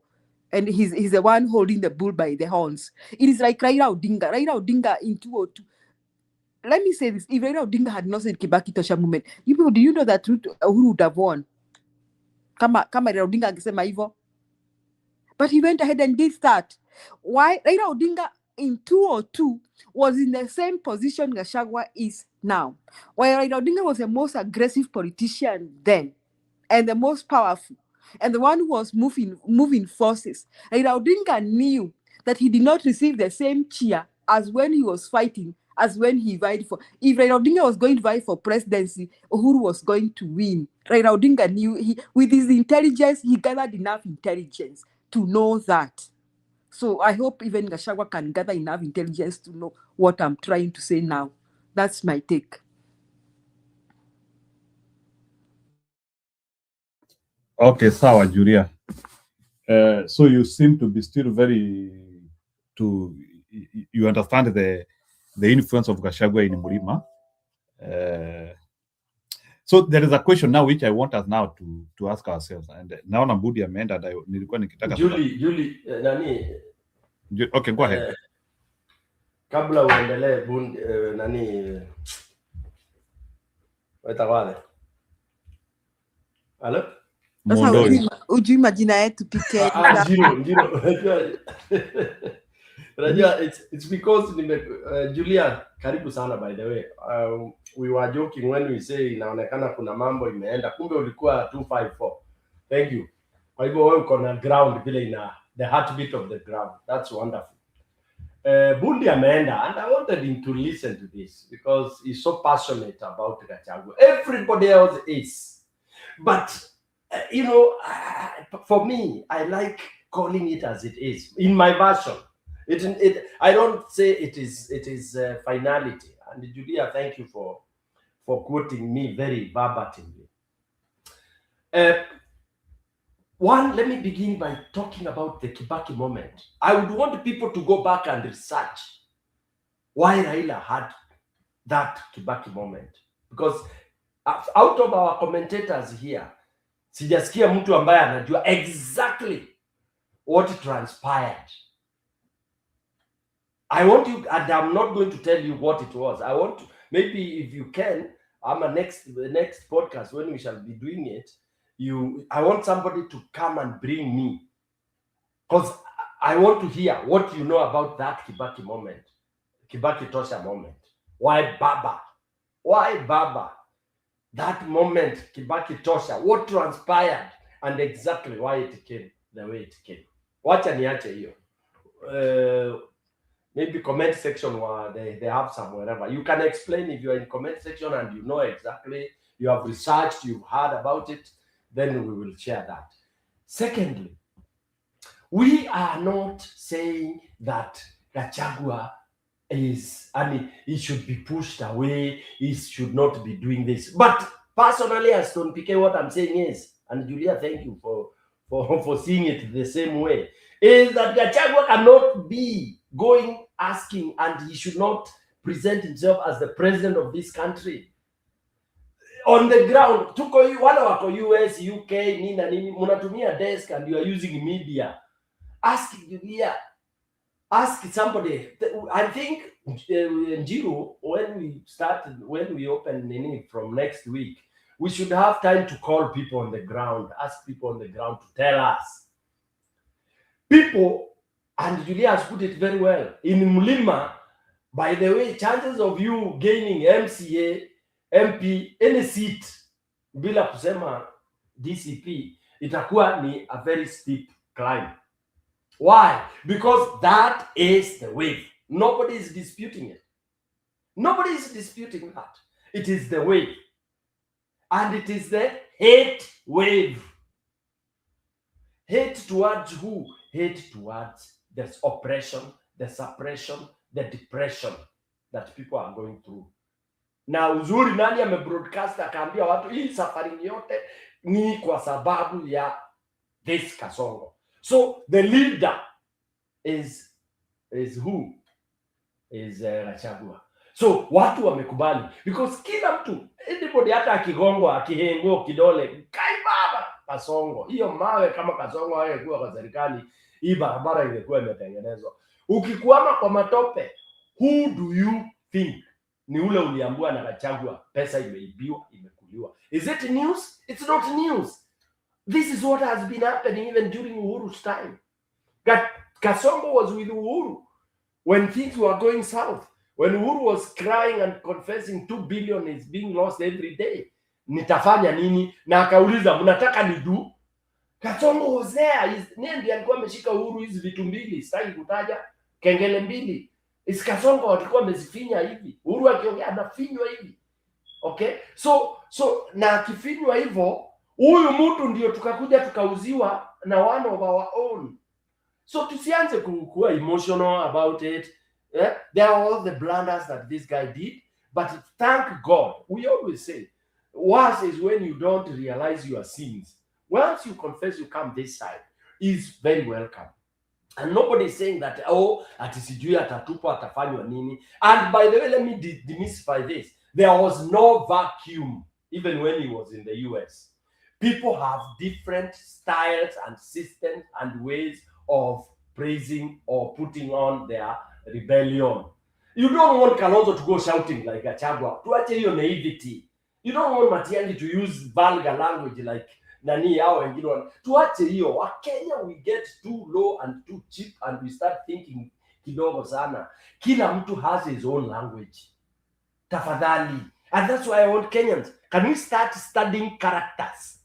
And he's the one holding the bull by the horns. It is like Raila Odinga. Raila Odinga in 2002. Let me say this. If Raila Odinga had not said Kibaki Tosha movement, you people, do you know that Uhuru would have won? Kama Raila Odinga angesema hivyo. But he went ahead and did that. Why? Raila Odinga in 2002 was in the same position Gachagua is now. While Raila Odinga was the most aggressive politician then, and the most powerful, and the one who was moving forces, Raila Odinga knew that he did not receive the same cheer as when he was fighting, as when he vied for. If Raila Odinga was going to vie for presidency, Uhuru was going to win. Raila Odinga knew, with his intelligence, he gathered enough intelligence to know that. So I hope even Gachagua can gather enough intelligence to know what I'm trying to say now. That's my take. Okay, sawa Julia. So you seem to be still you understand the influence of Gachagua in Mlima. So there is a question now which I want us now to ask ourselves, and now Nambudi ameenda nilikuwa nikitaka Julie, okay, go ahead. Kabla uendelee wetawale. Hello? Sasa ujui majina yetu PK. Unajua, it's because Julia, karibu sana by the way. We were joking when we say inaonekana kuna mambo imeenda, kumbe ulikuwa 254. Thank you. Kwa hivyo wewe uko na ground vile the heartbeat of the ground. That's wonderful. Bundi ameenda, and I wanted him to listen to this because he's so passionate about Gachagua. Everybody else is. But for me, I like calling it as it is. In my version, I don't say it is finality. And Julia, thank you for quoting me very verbatimly. One, let me begin by talking about the Kibaki moment. I would want people to go back and research why Raila had that Kibaki moment. Because out of our commentators here, sijasikia mtu ambaye anajua exactly what transpired. I want you, and I'm not going to tell you what it was. I want to, maybe if you can, the next podcast when we shall be doing it, I want somebody to come and bring me, because I want to hear what you know about that Kibaki moment, Kibaki Tosha moment. Why Baba? That moment, Kibaki Tosha, what transpired and exactly why it came the way it came. Wacha niache hiyo. Maybe comment section where they have some wherever. You can explain if you're in comment section and you know exactly, you have researched, you've heard about it, then we will share that. Secondly, we are not saying that Gachagua he should be pushed away, he should not be doing this. But personally, as Stone PK, what I'm saying is, and Julia, thank you for seeing it the same way, is that Gachagua cannot be asking, and he should not present himself as the president of this country. On the ground, wale wako US, UK, nini, munatumia desk and you are using media. Ask Julia, ask somebody. I think Njiru, when we open Nini from next week, we should have time to call people on the ground, ask people on the ground to tell us. People, and Julia has put it very well, in Mlima, by the way, chances of you gaining MCA, MP, any seat, bila kusema DCP, itakuwa ni a very steep climb. Why? Because that is the wave. Nobody is disputing it. Nobody is disputing that. It is the wave. And it is the hate wave. Hate towards who? Hate towards the oppression, the suppression, the depression that people are going through. Na uzuri nani amebroadcast akaambia watu hii safari yote ni kwa sababu ya this Kasongo. So the leader is who? Is Gachagua. So watu wamekubali because kila mtu, anybody hata akigongwa akihengo kidole kai baba Kasongo, hiyo mawe kama Kasongo haingekuwa kwa serikali, hii barabara ingekuwa imetengenezwa. Ukikwama kwa matope, who do you think ni ule uliambua na Gachagua pesa imeibiwa, imekuliwa? Is it news? It's not news. This is what has been happening even during Uhuru's time. Kasongo was with Uhuru when things were going south. When Uhuru was crying and confessing 2 billion is being lost every day. Nitafanya nini? Na akauliza mnataka nidu? Kasongo was there. Ndiye alikuwa ameshika Uhuru hizi vitu mbili, sitaki kutaja, kengele mbili. Is Kasongo alikuwa amezifinya hivi. Uhuru akiongea anafinywa hivi. Okay? So na akifinywa hivyo, huyu mtu ndio tukakuja tukauziwa na one of our own. So tusianze kuwa emotional about it. Yeah? There are all the blunders that this guy did, but thank God. We always say, worse is when you don't realize your sins. Once you confess, you come this side, is very welcome. And nobody is saying that, oh, ati sijui atatupa atafanywa nini. And by the way, let me demystify this. There was no vacuum, even when he was in the US. People have different styles and systems and ways of praising or putting on their rebellion. You don't want Kalonzo to go shouting like Gachagua. Tuache hiyo naivety. You don't want Matiang'i to use vulgar language like nani hao wengine. Tuache hiyo. Wakenya, we get too low and too cheap and we start thinking kidogo sana. Kila mtu has his own language. Tafadhali. And that's why I want Kenyans. Can we start studying characters?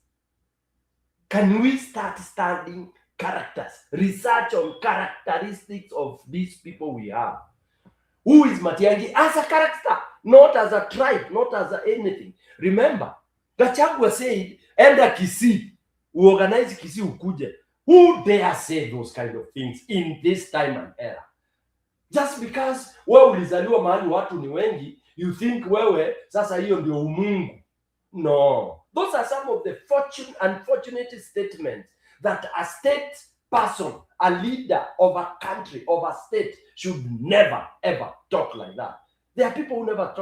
Can we start studying characters? Research on characteristics of these people we have. Who is Matiang'i as a character, not as a tribe, not as anything. Remember, Gachagua said, enda Kisii, organize Kisii ukuje. Who dare say those kind of things in this time and era? Just because wewe ulizaliwa mahali watu ni wengi, you think wewe sasa hiyo ndio umungu. No. Those are some of the unfortunate statements that a state person, a leader of a country, of a state, should never, ever talk like that. There are people who never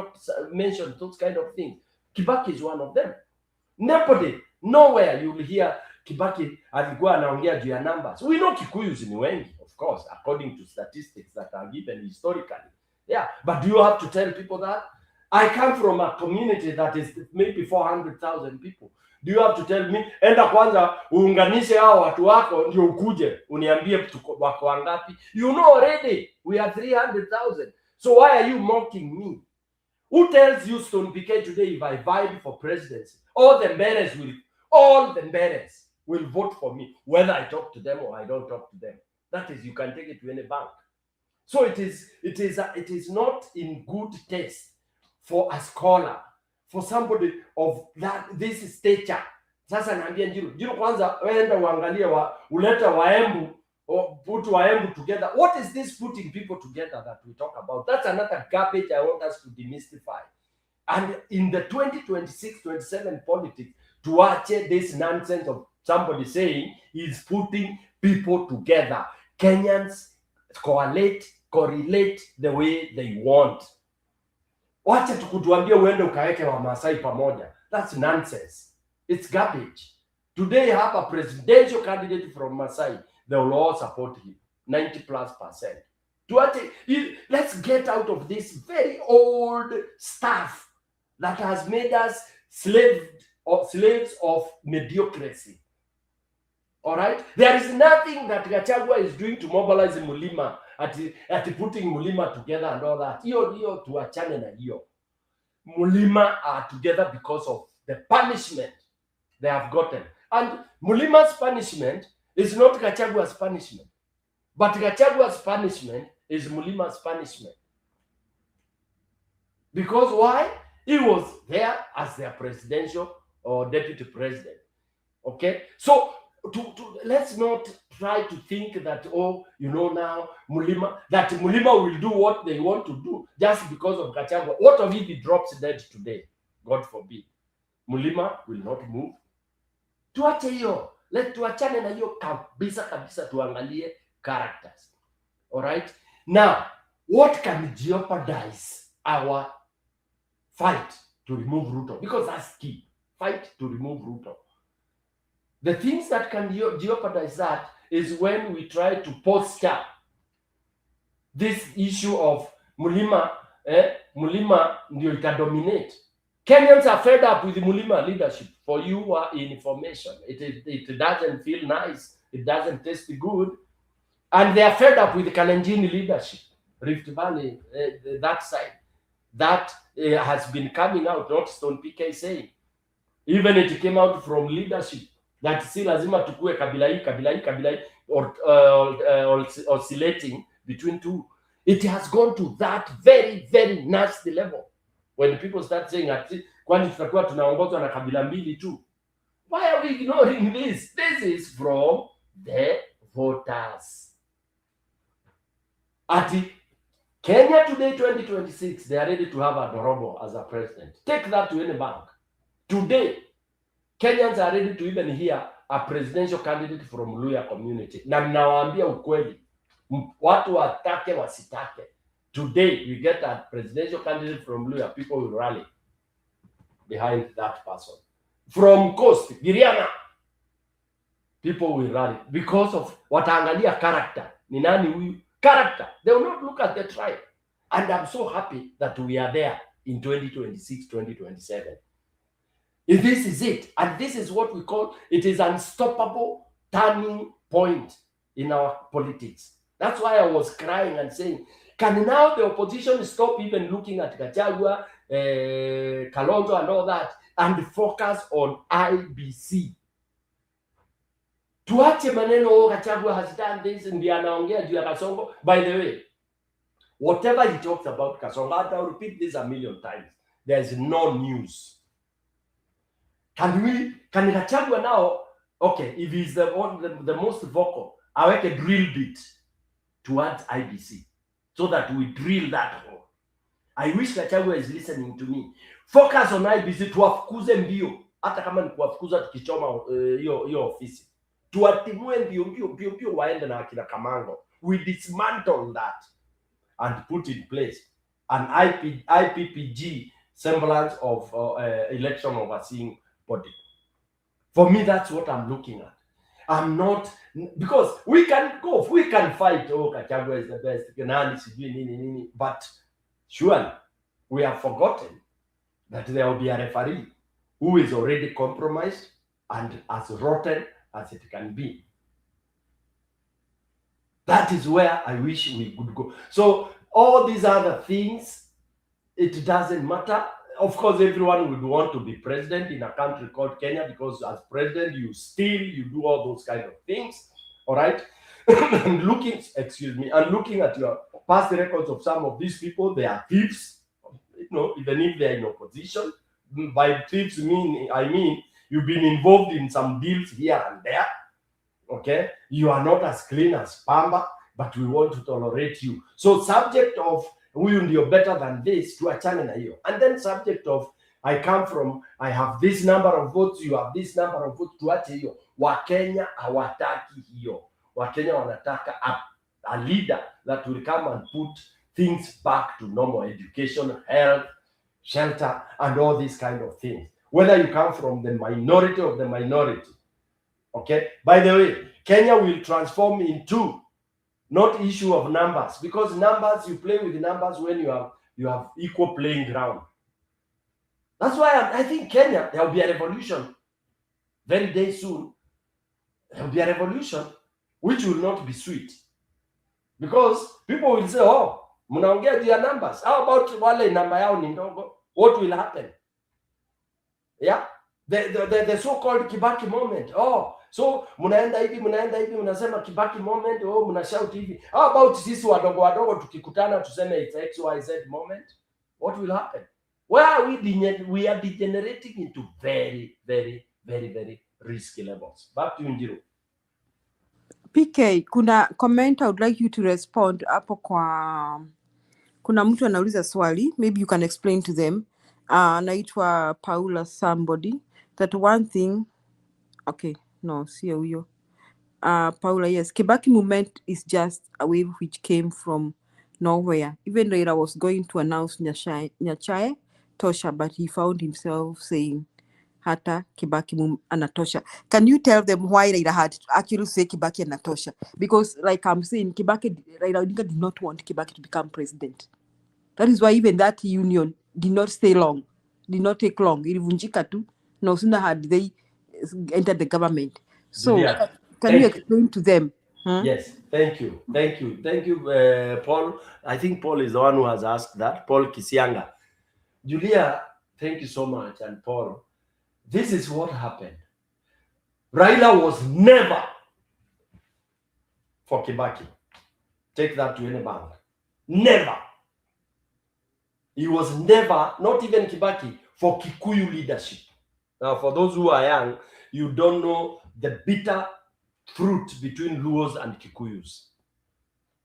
mention those kind of things. Kibaki is one of them. Nowhere you will hear Kibaki alikuwa anaongea juu ya numbers. We know Kikuyus ni wengi, of course, according to statistics that are given historically. Yeah, but do you have to tell people that? I come from a community that is maybe 400,000 people. Do you have to tell me, enda kwanza uunganishe hao watu wako ndio ukuje uniambie tuko wako wangapi? You know already we are 300,000. So why are you mocking me? Who tells you Stone PK today if I vied for presidency? All the Mberes will vote for me, whether I talk to them or I don't talk to them. That is, you can take it to any bank. So it is not in good taste for a scholar, for somebody of this stature. Sasa naambia Njiru kwanza wenda uangalie uleta Waembu or put Waembu together. What is this putting people together that we talk about? That's another garbage I want us to demystify. And in the 2026-27 politics, to watch this nonsense of somebody saying he's putting people together. Kenyans correlate the way they want. Wacha tukutuambia uende ukaweke wa Masai pamoja. That's nonsense. It's garbage. Today have a presidential candidate from Masai. They will all support him. 90+%. Let's get out of this very old stuff that has made us slaved or slaves of mediocrity. All right? There is nothing that Gachagua is doing to mobilize Mulima, at putting Mulima together and all that. Hiyo tuachane na hiyo. Mulima are together because of the punishment they have gotten. And Mulima's punishment is not Gachagua's punishment. But Gachagua's punishment is Mulima's punishment. Because why? He was there as their presidential or deputy president. Okay? So let's not try to think that, oh, you know, now Mulima will do what they want to do just because of Gachagua. What if he drops dead today? God forbid. Mulima will not move. Tuache hiyo. Tuachane na hiyo kabisa, tuangalie characters. All right? Now, what can jeopardize our fight to remove Ruto? Because that's key. Fight to remove Ruto. The things that can jeopardize that is when we try to posture this issue of Mulima ndio itadominate. Kenyans are fed up with the Mulima leadership. For you information, it doesn't feel nice. It doesn't taste good. And they are fed up with the Kalenjin leadership. Rift Valley, that side. That has been coming out, not Stone PK saying. Even it came out from leadership. That si lazima tukue kabila hii or oscillating between two. It has gone to that very, very nasty level. When people start saying, kwani tutakuwa tunaongozwa na kabila mbili tu. Why are we ignoring this? This is from the voters. Kenya today, 2026, they are ready to have Adorobo as a president. Take that to any bank. Today, Kenyans are ready to even hear a presidential candidate from Luya community. Na ninawaambia ukweli, watu watake wasitake. Today, we get a presidential candidate from Luya, people will rally behind that person. From Coast, Giriana, people will rally because of wataangalia character. Ni nani huyu? Character. They will not look at the tribe. And I'm so happy that we are there in 2026, 2027. This is it. And this is what we call, it is unstoppable turning point in our politics. That's why I was crying and saying, can now the opposition stop even looking at Gachagua, Kalonzo and all that and focus on IBC? Tuache maneno, Gachagua has done this and ndiye anaongea juu ya Kasongo. By the way, whatever he talks about Kasongo, I'll repeat this a million times. There's no news. Can Gachagua now, okay, if he's the most vocal, aweke a drill bit towards IBC so that we drill that hole. I wish Gachagua is listening to me. Focus on IBC, tuwafukuze mbio. Hata kama ni kuwafukuza tukichoma hiyo ofisi. Tuwatimue mbio waende na akina Kamango. We dismantle that and put in place an IPPG semblance of election overseeing body. For me, that's what I'm looking at. I'm not, because we can fight, oh, Gachagua is the best, but surely we have forgotten that there will be a referee who is already compromised and as rotten as it can be. That is where I wish we could go. So all these other things, it doesn't matter. Of course, everyone would want to be president in a country called Kenya because as president, you steal, you do all those kind of things. All right. And looking at your past records of some of these people, they are thieves. Even if they're in opposition. By thieves, I mean you've been involved in some deals here and there. Okay. You are not as clean as Pamba, but we want to tolerate you. So subject of you're better than this to a channel hiyo. And then subject of I have this number of votes, you have this number of votes, tuache hiyo. Wakenya hawataki hiyo. Wakenya wanataka a leader that will come and put things back to normal: education, health, shelter, and all these kind of things. Whether you come from the minority of the minority. Okay? By the way, Kenya will transform into not issue of numbers, because numbers, you play with numbers when you have equal playing ground. That's why I think Kenya, there will be a revolution very day soon. There will be a revolution which will not be sweet. Because people will say, oh, mnaongea juu ya numbers. How about wale namba yao ni ndogo? What will happen? Yeah? The so-called Kibaki moment. Oh, so mnaenda hivi, mnasema Kibaki moment, oh, mnashout hivi. How about sisi wadogo tukikutana tuseme it's XYZ moment? What will happen? Where are we are degenerating into very, very, very, very risky levels. Back to you, Njiru. PK, kuna comment I would like you to respond hapo kwa kuna mtu anauliza swali, maybe you can explain to them. Anaitwa Paula somebody that one thing, okay, no, sio huyo. Paula, yes, Kibaki movement is just a wave which came from nowhere. Even Raila was going to announce Nyachae Tosha, but he found himself saying hata Kibaki anatosha. Can you tell them why Raila had to actually say Kibaki anatosha? Because like I'm saying, Raila Odinga did not want Kibaki to become president. That is why even that union did not stay long, did not take long. Ilivunjika tu, no sooner had they entered the government. So Julia, can you explain to them? Yes, thank you, Paul. I think Paul is the one who has asked that. Paul Kisianga. Julia, thank you so much. And Paul, this is what happened. Raila was never for Kibaki. Take that to any bank. Never. He was never, not even Kibaki, for Kikuyu leadership. Now, for those who are young, you don't know the bitter fruit between Luos and Kikuyus.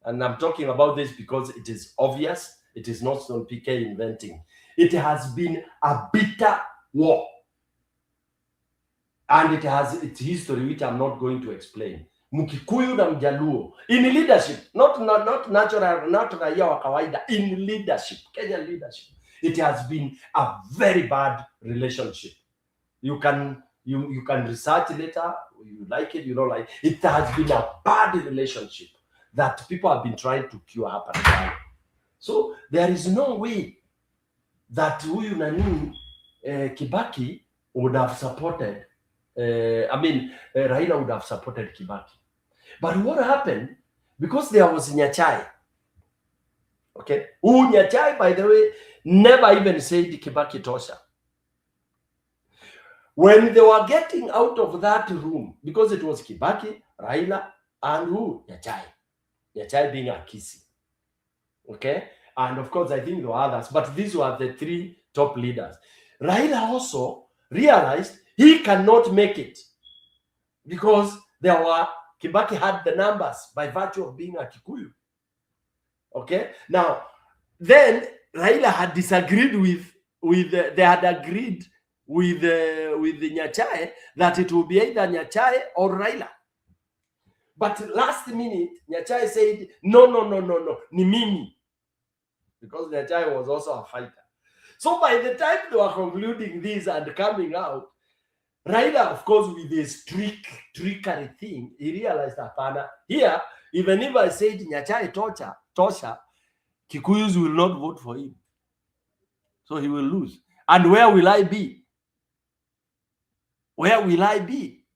And I'm talking about this because it is obvious. It is not some PK inventing. It has been a bitter war. And it has its history, which I'm not going to explain. Mkikuyu na Mjaluo in leadership, not natural, not raia wa kawaida, in leadership, Kenyan leadership, it has been a very bad relationship. You can research later, you like it, you don't like it. It has been a bad relationship that people have been trying to cure up and down. So there is no way that huyu nani Kibaki would have supported. Raila would have supported Kibaki. But what happened? Because there was Nyachae. Okay, who Nyachae, by the way, never even said Kibaki tosha. When they were getting out of that room, because it was Kibaki, Raila, and who? Nyachae. Nyachae being a Kisi. Okay, and of course I think there were others, but these were the three top leaders. Raila also realized he cannot make it because Kibaki had the numbers by virtue of being a Kikuyu. Okay, now then Raila had disagreed they had agreed with Nyachae that it will be either Nyachae or Raila. But last minute Nyachae said no, ni mimi, because Nyachae was also a fighter. So by the time they were concluding this and coming out, Raila, of course, with his trickery thing, he realized that here, even if I said Nyachae tosha, Kikuyus will not vote for him. So he will lose. And where will I be? Where will I be?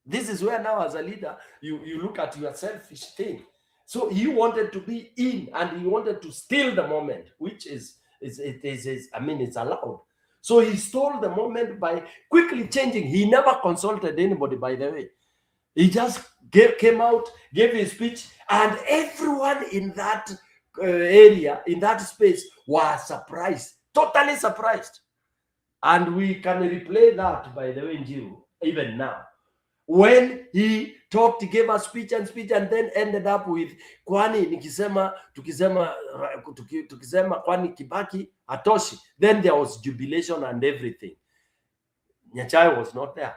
This is where now as a leader, you look at your selfish thing. So he wanted to be in and he wanted to steal the moment, which is it's allowed. So he stole the moment by quickly changing. He never consulted anybody, by the way. He just came out, gave his speech, and everyone in that area, in that space, was surprised, totally surprised. And we can replay that, by the way, Njiru, even now. When he talked, he gave a speech and then ended up with kwani tukisema kwani Kibaki hatoshi. Then there was jubilation and everything. Nyachae was not there.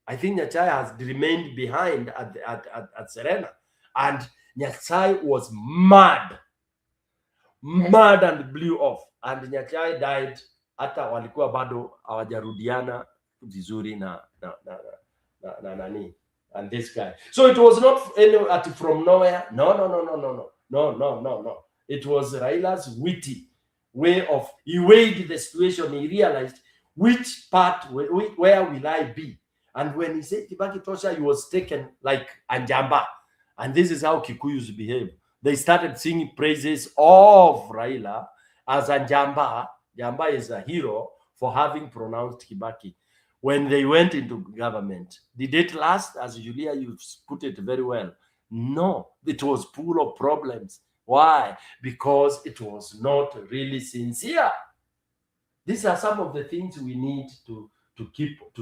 I think Nyachae has remained behind at Serena, and Nyachae was mad and blew off, and Nyachae died. Hata walikuwa bado hawajarudiana vizuri na nani and this guy. So it was not from nowhere. No. It was Raila's witty way of, he weighed the situation. He realized which part, where will I be? And when he said Kibaki Tosha, he was taken like Anjamba. And this is how Kikuyus behave. They started singing praises of Raila as Anjamba. Jamba is a hero for having pronounced Kibaki. When they went into government, did it last? As Julia, you put it very well. No, it was full of problems. Why? Because it was not really sincere. These are some of the things we need to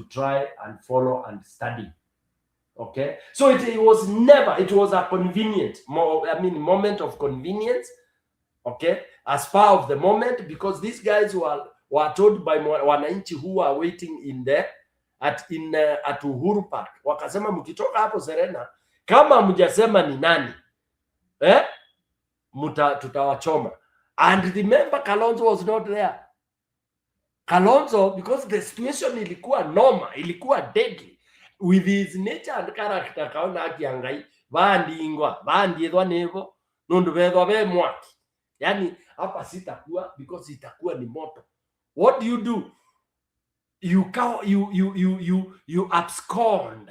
try and follow and study. Okay, so it was never, it was a convenient, moment of convenience. Okay, as part of the moment, because these guys were told by wananchi who were waiting in there at Uhuru Park, wakasema mkitoka hapo Serena, kama mjasema ni nani, tutawachoma. And remember, Kalonzo was not there. Kalonzo, because the situation ilikuwa noma, ilikuwa deadly, with his nature and character, kaona akiangai bandingwa bandiethwa nevo nundu bethwa be mwaki. Yani hapa sitakuwa, because itakuwa ni moto. What do? You abscond.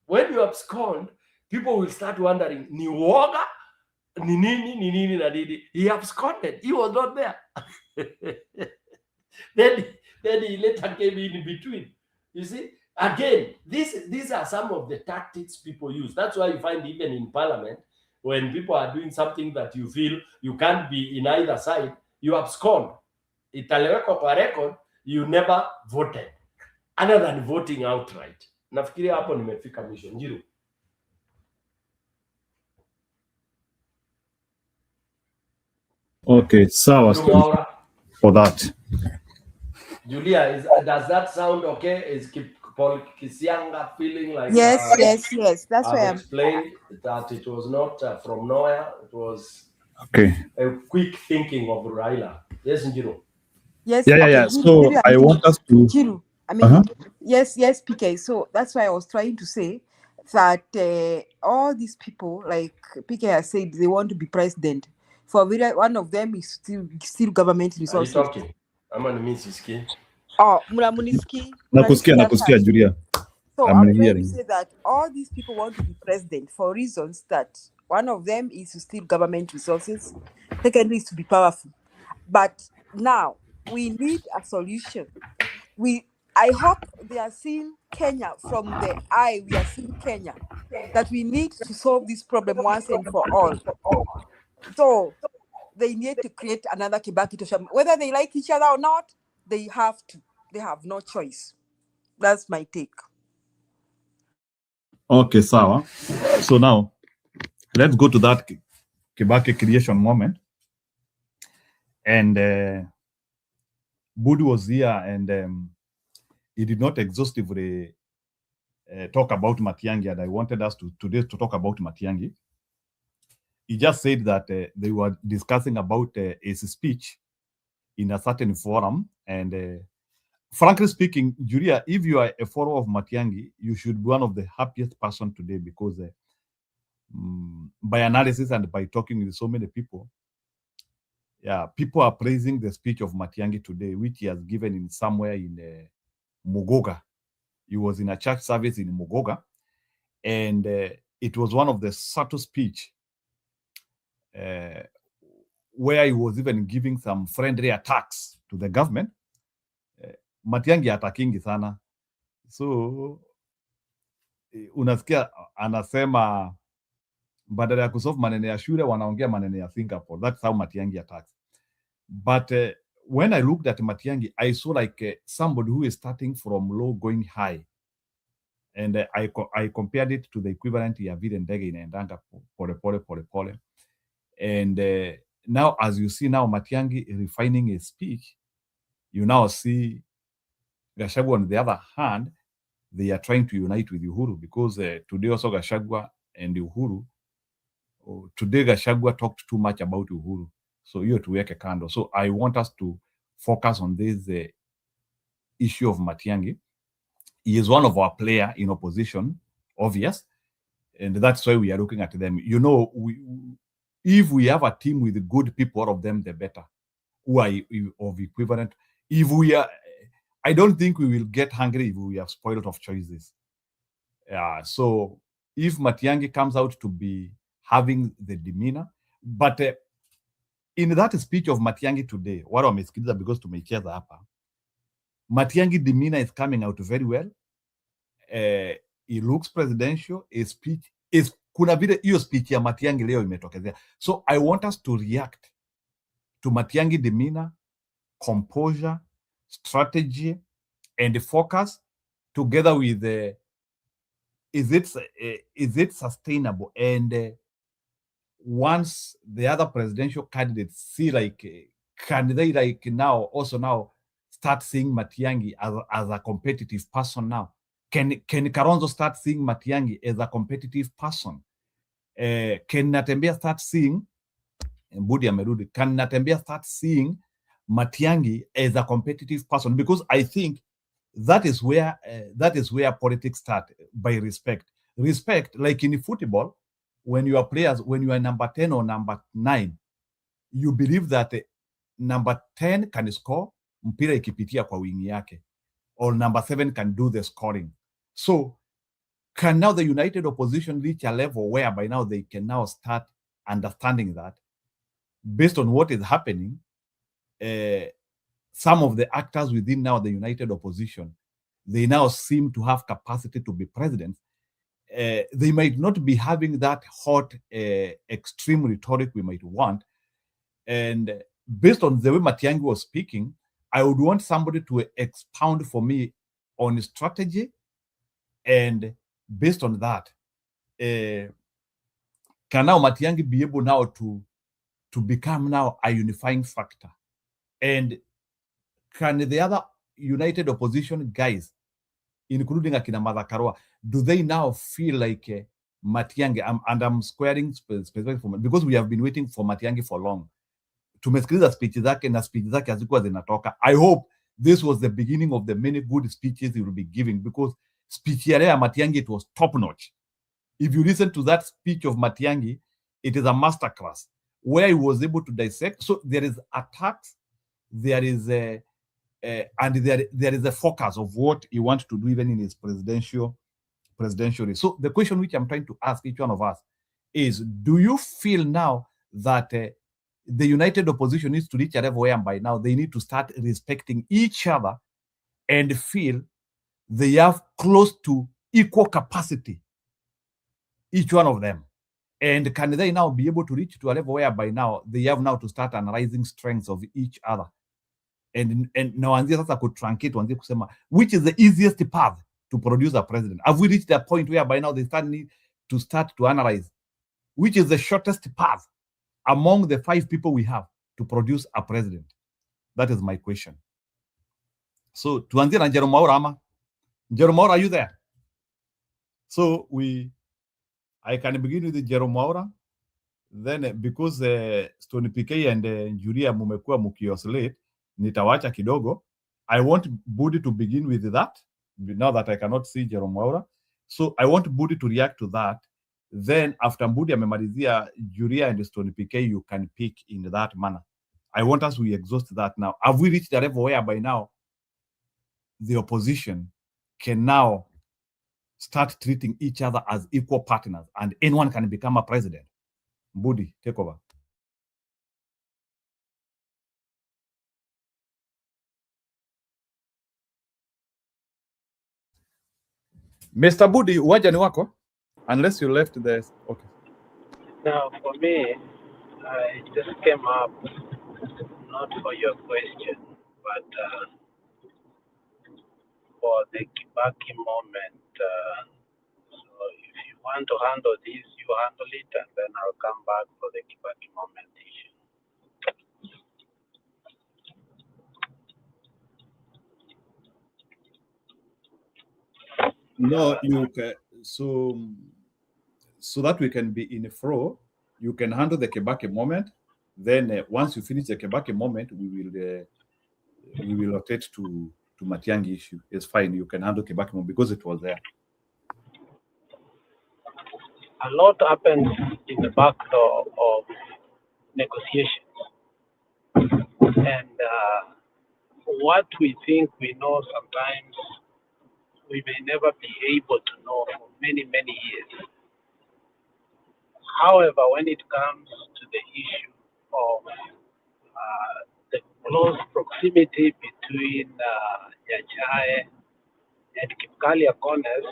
When you abscond, people will start wondering, ni woga, ni nini na nini. He absconded. He was not there. Then he later came in between. You see, again, these are some of the tactics people use. That's why you find even in parliament, when people are doing something that you feel you can't be in either side, you abscond. Italewekwa kwa record, you never voted, other than voting outright. Nafikiria hapo nimefika mwisho. Njiru. Okay, sawa for that. Julia, does that sound okay? Is Paul Kisianga feeling like yes. That's why I'm explained that it was not from nowhere. It was okay. A quick thinking of Raila. Yes, Njiru. Yes. Yeah. Okay, So Jiru, I want us to. Jiru, I mean, yes, PK. So that's why I was trying to say that all these people, like PK has said, they want to be president. For one of them is still government resources. Are you talking? I'm going to miss his skin. Oh, Mulamuniski. Nakusikia, Julia. So I'm trying to say that all these people want to be president for reasons that one of them is to steal government resources. Secondly, is to be powerful. But now we need a solution. I hope they are seeing Kenya from the eye. We are seeing Kenya, that we need to solve this problem once and for all. So they need to create another Kibaki Tosha. Whether they like each other or not, they have to. They have no choice. That's my take. Okay, sawa. So now, let's go to that Kibaki creation moment. And Budu was here, and he did not exhaustively talk about Matiang'i, and I wanted us today to talk about Matiang'i. He just said that they were discussing about his speech in a certain forum, and frankly speaking, Julia, if you are a follower of Matiang'i, you should be one of the happiest person today, because by analysis and by talking with so many people, people are praising the speech of Matiang'i today, which he has given in somewhere in Mugoga. He was in a church service in Mugoga, and it was one of the subtle speech where he was even giving some friendly attacks to the government. Matiang'i atakingi sana. So unasikia anasema badala ya kusolve maneno ya shule wanaongea maneno ya Singapore. That's how Matiang'i attacks. But when I looked at Matiang'i, I saw like somebody who is starting from low going high. And I compared it to the equivalent ya vile ndege inaendanga pole pole. And now, as you see now, Matiang'i refining his speech, you now see Gachagua on the other hand, they are trying to unite with Uhuru, because today also Gachagua and Uhuru, today Gachagua talked too much about Uhuru. So you have to work a candle. So I want us to focus on this issue of Matiang'i. He is one of our players in opposition, obvious, and that's why we are looking at them. You know, if we have a team with good people, all of them, the better, who are of equivalent. If we are, I don't think we will get hungry if we have spoiled of choices. So if Matiang'i comes out to be having the demeanor, but in that speech of Matiang'i today, wale wamesikiliza because tumeicheza hapa, Matiang'i demeanor is coming out very well. He looks presidential. His speech is kuna vile hiyo speech ya Matiang'i leo imetokezea. So I want us to react to Matiang'i demeanor, composure, strategy, and focus together with is it sustainable? And once the other presidential candidates see can they now start seeing Matiang'i as a competitive person now? Can Kalonzo start seeing Matiang'i as a competitive person? Can Natembeya start seeing Mbudi amerudi? Can Natembeya start seeing Matiang'i as a competitive person? Because I think that is where politics start, by respect. Respect, like in football, when you are players, when you are number 10 or number 9, you believe that number 10 can score mpira ikipitia kwa wingi yake, or number 7 can do the scoring. So can now the united opposition reach a level where by now they can now start understanding that based on what is happening, some of the actors within now the united opposition, they now seem to have capacity to be presidents. They might not be having that hot, extreme rhetoric we might want. And based on the way Matiang'i was speaking, I would want somebody to expound for me on strategy. And based on that, can now Matiang'i be able now to become now a unifying factor? And can the other united opposition guys, including Akina Martha Karua, do they now feel like Matiang'i, I'm squaring specifically for, because we have been waiting for Matiang'i for long. Tumesikiliza speech zake na speech zake hazikuwa zinatoka. I hope this was the beginning of the many good speeches he will be giving, because speech ya Matiang'i, it was top notch. If you listen to that speech of Matiang'i, it is a masterclass where he was able to dissect. So there is attacks, there is and there is a focus of what he wants to do even in his presidential race. So the question which I'm trying to ask each one of us is, do you feel now that the united opposition needs to reach a level where by now they need to start respecting each other and feel they have close to equal capacity, each one of them? And can they now be able to reach to a level where by now they have now to start analyzing strengths of each other? And now wanzie sasa kutruncate, wanzie kusema which is the easiest path to produce a president. Have we reached a point where by now they need to start to analyze which is the shortest path among the 5 people we have to produce a president? That is my question. So tuanzie na Jerome Mwaura ama? Jerome Mwaura, are you there? So I can begin with Jerome Mwaura. Then because Stony PK and Julia mumekuwa mukioslate, nitawacha kidogo. I want Budi to begin with that, now that I cannot see Jerome Mwaura. So I want Budi to react to that. Then after Budi amemalizia Julia and Stony PK, you can pick in that manner. I want us to exhaust that now. Have we reached the level where by now the opposition can now start treating each other as equal partners and anyone can become a president? Budi, take over. Mr. Budi, uwanja ni wako? Unless you left the... Okay. Now, for me, I just came up not for your question, but for the Kibaki moment. So if you want to handle this, you handle it, and then I'll come back for the Kibaki moment issue. No, you can, so that we can be in a flow, you can handle the Kibaki moment. Then once you finish the Kibaki moment, we will rotate to Matiang'i issue. It's fine. You can handle Kibaki moment because it was there. A lot happens in the back door of negotiations, and what we think we know sometimes we may never be able to know for many, many years. However, when it comes to the issue of the close proximity between Nyachae and Kipkalia Corners,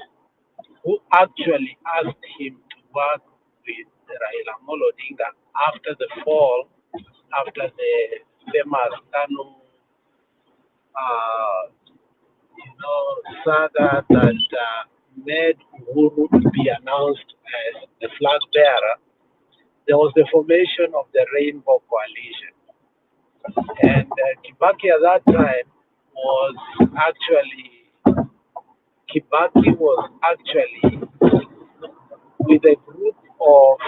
who actually asked him to work with Raila Amolo Odinga after the fall, after the famous KANU saga that made Uhuru to be announced as the flag bearer, there was the formation of the Rainbow Coalition. And Kibaki at that time was actually with a group of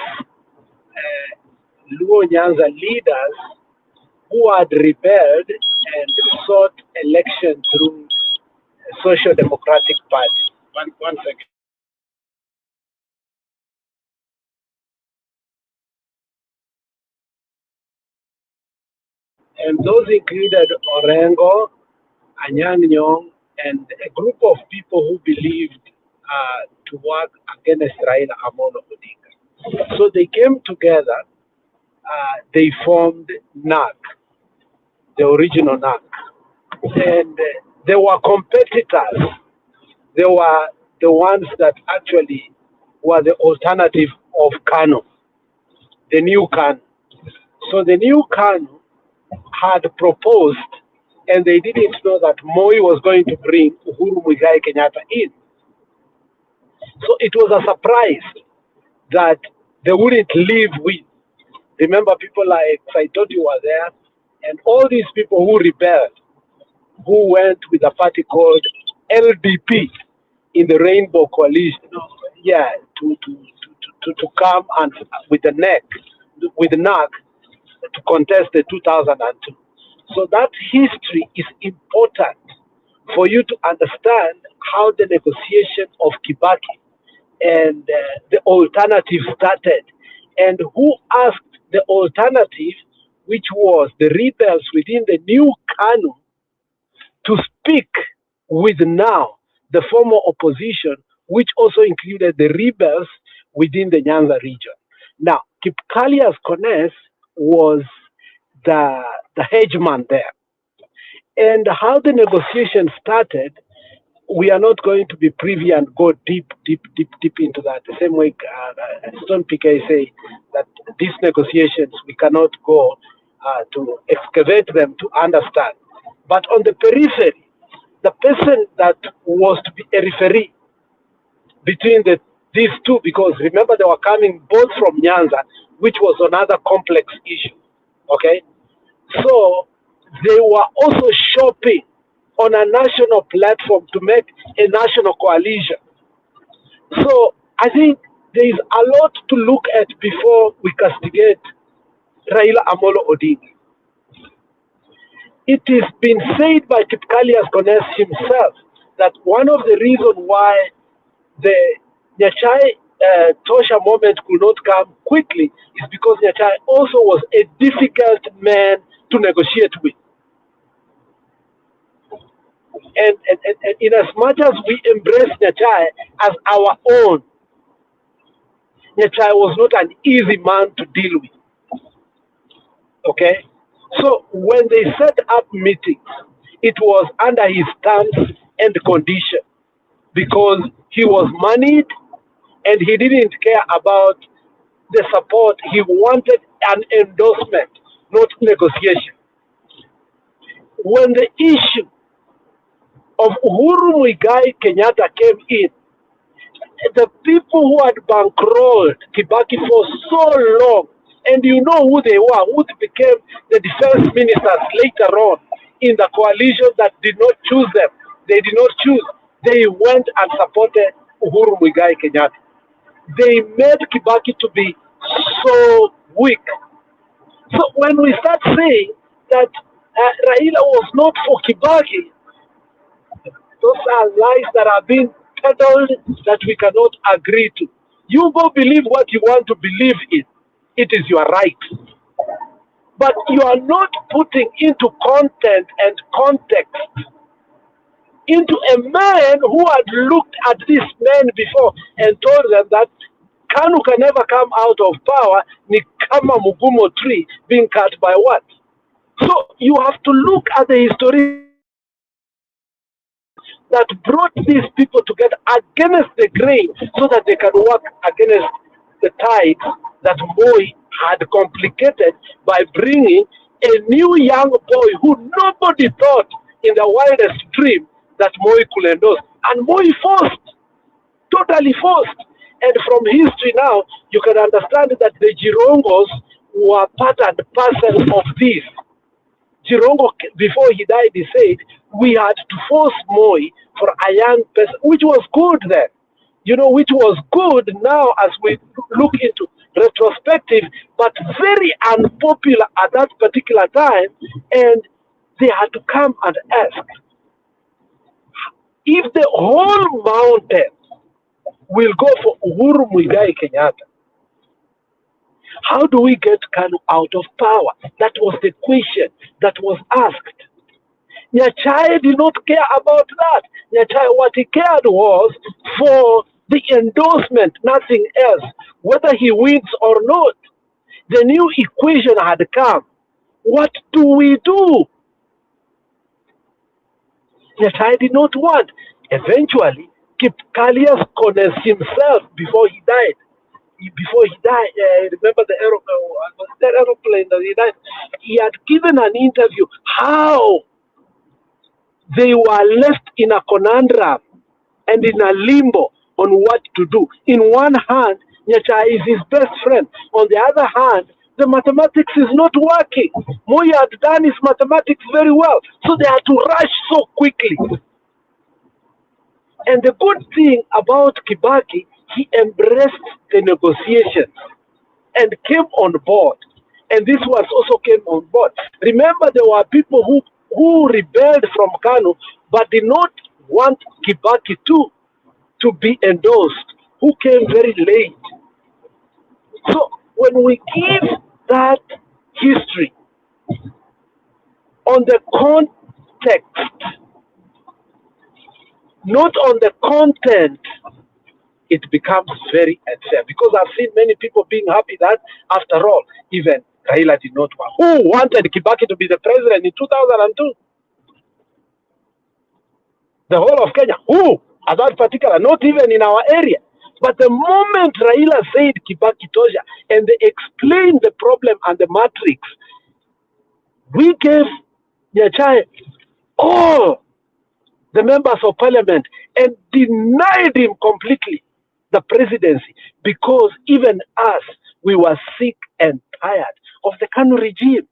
Luo Nyanza leaders who had rebelled and sought election through a Social Democratic Party. One second. And those included Orengo, Anyang' Nyong'o, and a group of people who believed to work against Raila Amolo Odinga. So they came together, they formed NAC, the original NAC. And they were competitors. They were the ones that actually were the alternative of KANU, the new KANU. So the new KANU had proposed, and they didn't know that Moi was going to bring Uhuru Muigai Kenyatta in. So it was a surprise that they wouldn't live with. Remember, people like Saitoti were there, and all these people who rebelled, who went with a party called LDP in the Rainbow Coalition, to come and with the NAC to contest the 2002. So that history is important for you to understand how the negotiation of Kibaki and the alternative started, and who asked the alternative, which was the rebels within the new KANU, to speak with now the former opposition, which also included the rebels within the Nyanza region. Now, Kipkalias Kones was the hegemon there. And how the negotiation started, we are not going to be privy and go deep into that. The same way Stone PK say that these negotiations, we cannot go to excavate them to understand. But on the periphery, the person that was to be a referee between these two, because remember they were coming both from Nyanza, which was another complex issue, okay? So they were also shopping on a national platform to make a national coalition. So I think there is a lot to look at before we castigate Raila Amolo Odinga. It has been said by Kipkalias Kones himself that one of the reasons why the Nyachae Tosha moment could not come quickly is because Nyachae also was a difficult man to negotiate with. And in as much as we embrace Nyachae as our own, Nyachae was not an easy man to deal with. Okay? So when they set up meetings, it was under his terms and condition, because he was moneyed and he didn't care about the support. He wanted an endorsement, not negotiation. When the issue of Uhuru Muigai Kenyatta came in, the people who had bankrolled Kibaki for so long, and you know who they were, who became the defense ministers later on in the coalition that did not choose them. They did not choose. They went and supported Uhuru Muigai Kenyatta. They made Kibaki to be so weak. So when we start saying that Raila was not for Kibaki, those are lies that are being peddled that we cannot agree to. You go believe what you want to believe in. It is your right. but you are not putting into content and context into a man who had looked at these men before and told them that KANU can never come out of power, ni kama mugumo tree being cut by what? So you have to look at the history that brought these people together against the grain so that they can work against the tide that Moi had complicated by bringing a new young boy who nobody thought in the wildest dream that Moi could endorse. And Moi forced, totally forced. And from history now, you can understand that the Jirongos were part and parcel of this. Jirongo, before he died, he said, we had to force Moi for a young person, which was good then. You know, which was good now as we look into retrospective, but very unpopular at that particular time. And they had to come and ask, if the whole mountain will go for Uhuru Muigai Kenyatta, how do we get KANU out of power? That was the question that was asked. Nyachae did not care about that. Nyachae, what he cared was for the endorsement, nothing else. Whether he wins or not, the new equation had come. What do we do? Nyachae did not want. Eventually, Kipkalias connects himself before he died. Remember the aeroplane that he died? He had given an interview how they were left in a conundrum and in a limbo on what to do. In one hand, Nyachae is his best friend. On the other hand, the mathematics is not working. Moi had done his mathematics very well, so they had to rush so quickly. And the good thing about Kibaki, he embraced the negotiations and came on board. And this was also came on board. Remember, there were people who rebelled from KANU but did not want Kibaki to be endorsed, who came very late. So when we give that history on the context, not on the content, it becomes very unfair. Because I've seen many people being happy that, after all, even Raila did not want. Who wanted Kibaki to be the president in 2002? The whole of Kenya. Who? At that particular, not even in our area. But the moment Raila said Kibaki tosha, and they explained the problem and the matrix, we gave Nyachae all the members of parliament and denied him completely the presidency, because even us, we were sick and tired of the KANU regime.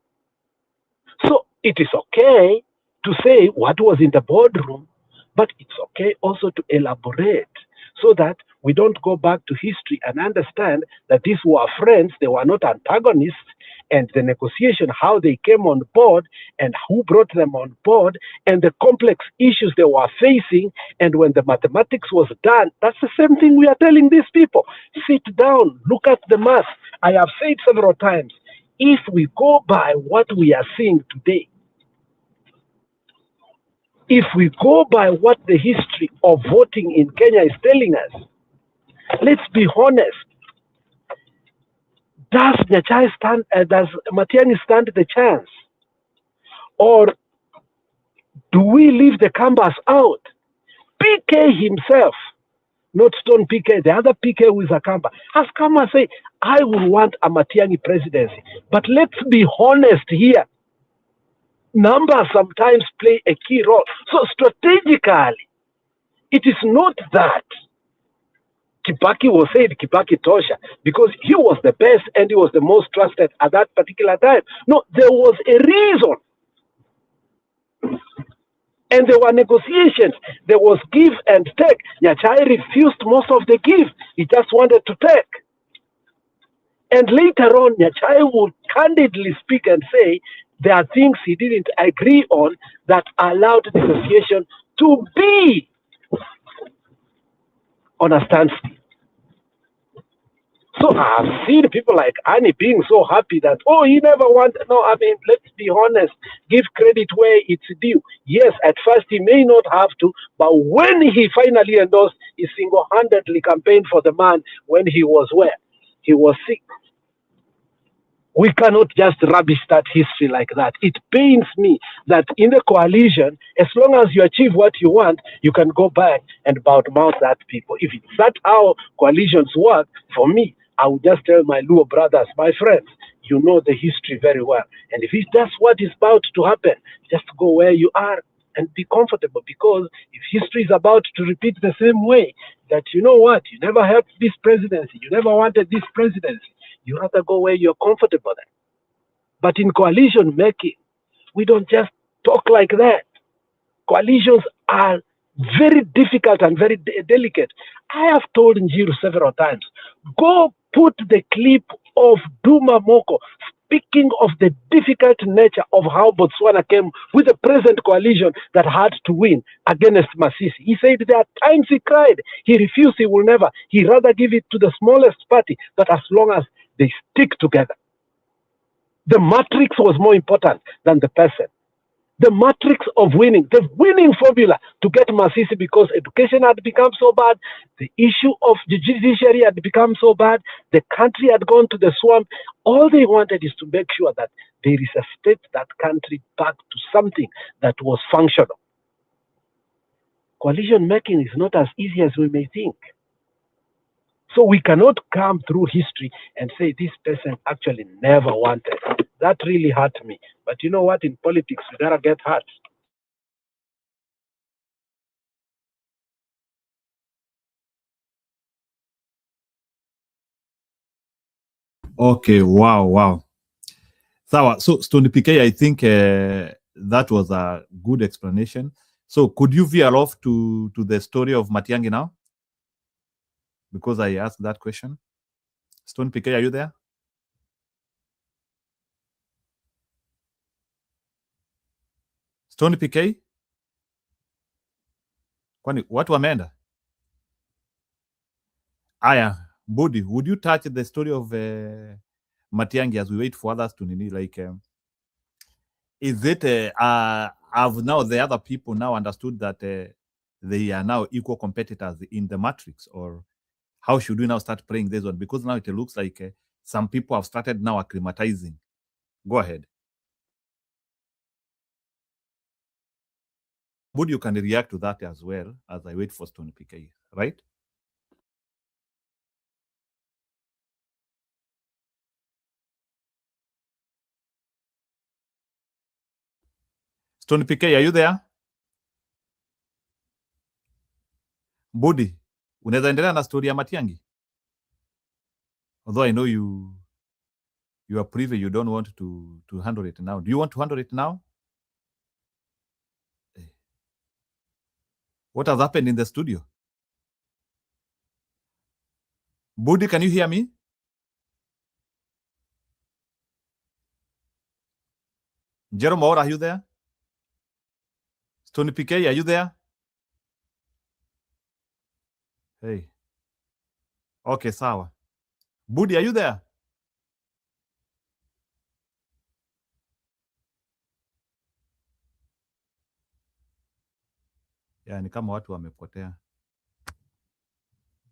So it is okay to say what was in the boardroom, but it's okay also to elaborate so that we don't go back to history and understand that these were friends, they were not antagonists, and the negotiation, how they came on board and who brought them on board and the complex issues they were facing. And when the mathematics was done, that's the same thing we are telling these people. Sit down, look at the math. I have said several times, if we go by what we are seeing today, if we go by what the history of voting in Kenya is telling us, let's be honest. Does Nyachae stand? Does Matiang'i stand the chance, or do we leave the canvas out? PK himself, not Stone PK, the other PK who is a Kamba, has come and say, I would want a Matiang'i presidency. But let's be honest here. Numbers sometimes play a key role. So strategically, it is not that Kibaki was said Kibaki tosha because he was the best and he was the most trusted at that particular time. No, there was a reason. And there were negotiations. There was give and take. Nyachae refused most of the give. He just wanted to take. And later on, Nyachae would candidly speak and say there are things he didn't agree on that allowed negotiation to be on a standstill. So I've seen people like Annie being so happy that, oh, he never wanted. No, I mean, let's be honest. Give credit where it's due. Yes, at first he may not have to, but when he finally endorsed, he single-handedly campaigned for the man when he was where? He was sick. We cannot just rubbish that history like that. It pains me that in the coalition, as long as you achieve what you want, you can go back and badmouth that people. If it's that how coalitions work, for me, I would just tell my Luo brothers, my friends, you know the history very well. And if that's what is about to happen, just go where you are and be comfortable, because if history is about to repeat the same way, that you know what, you never helped this presidency, you never wanted this presidency, you rather go where you're comfortable then. But in coalition making, we don't just talk like that. Coalitions are very difficult and very delicate. I have told Njiru several times, go put the clip of Duma Moko speaking of the difficult nature of how Botswana came with the present coalition that had to win against Masisi. He said there are times he cried. He refused, he will never. He'd rather give it to the smallest party, but as long as they stick together. The matrix was more important than the person. The matrix of winning, the winning formula to get Masisi, because education had become so bad, the issue of the judiciary had become so bad, the country had gone to the swamp. All they wanted is to make sure that there is a state, that country back to something that was functional. Coalition making is not as easy as we may think. So we cannot come through history and say this person actually never wanted. That really hurt me. But you know what? In politics, you gotta get hurt. Okay, wow. Sawa. So Stony PK, I think that was a good explanation. So could you veer off to the story of Matiang'i now? Because I asked that question. Stone PK, are you there? Stone PK? Kwani watu wameenda? Aya, Budi, would you touch the story of Matiang'i as we wait for others to nini? Like, is it have now the other people now understood that they are now equal competitors in the matrix, or how should we now start playing this one? Because now it looks like some people have started now acclimatizing. Go ahead. Would you can react to that as well as I wait for Stone PK, right? Stone PK, are you there? Budi, unaweza endelea na story ya Matiang'i? Although I know you are privy, you don't want to handle it now. Do you want to handle it now? What has happened in the studio? Budi, can you hear me? Jerome Ora, are you there? Stony PK, are you there? Hey. Okay, sawa. Budi, are you there? Ya, ni kama watu wamepotea.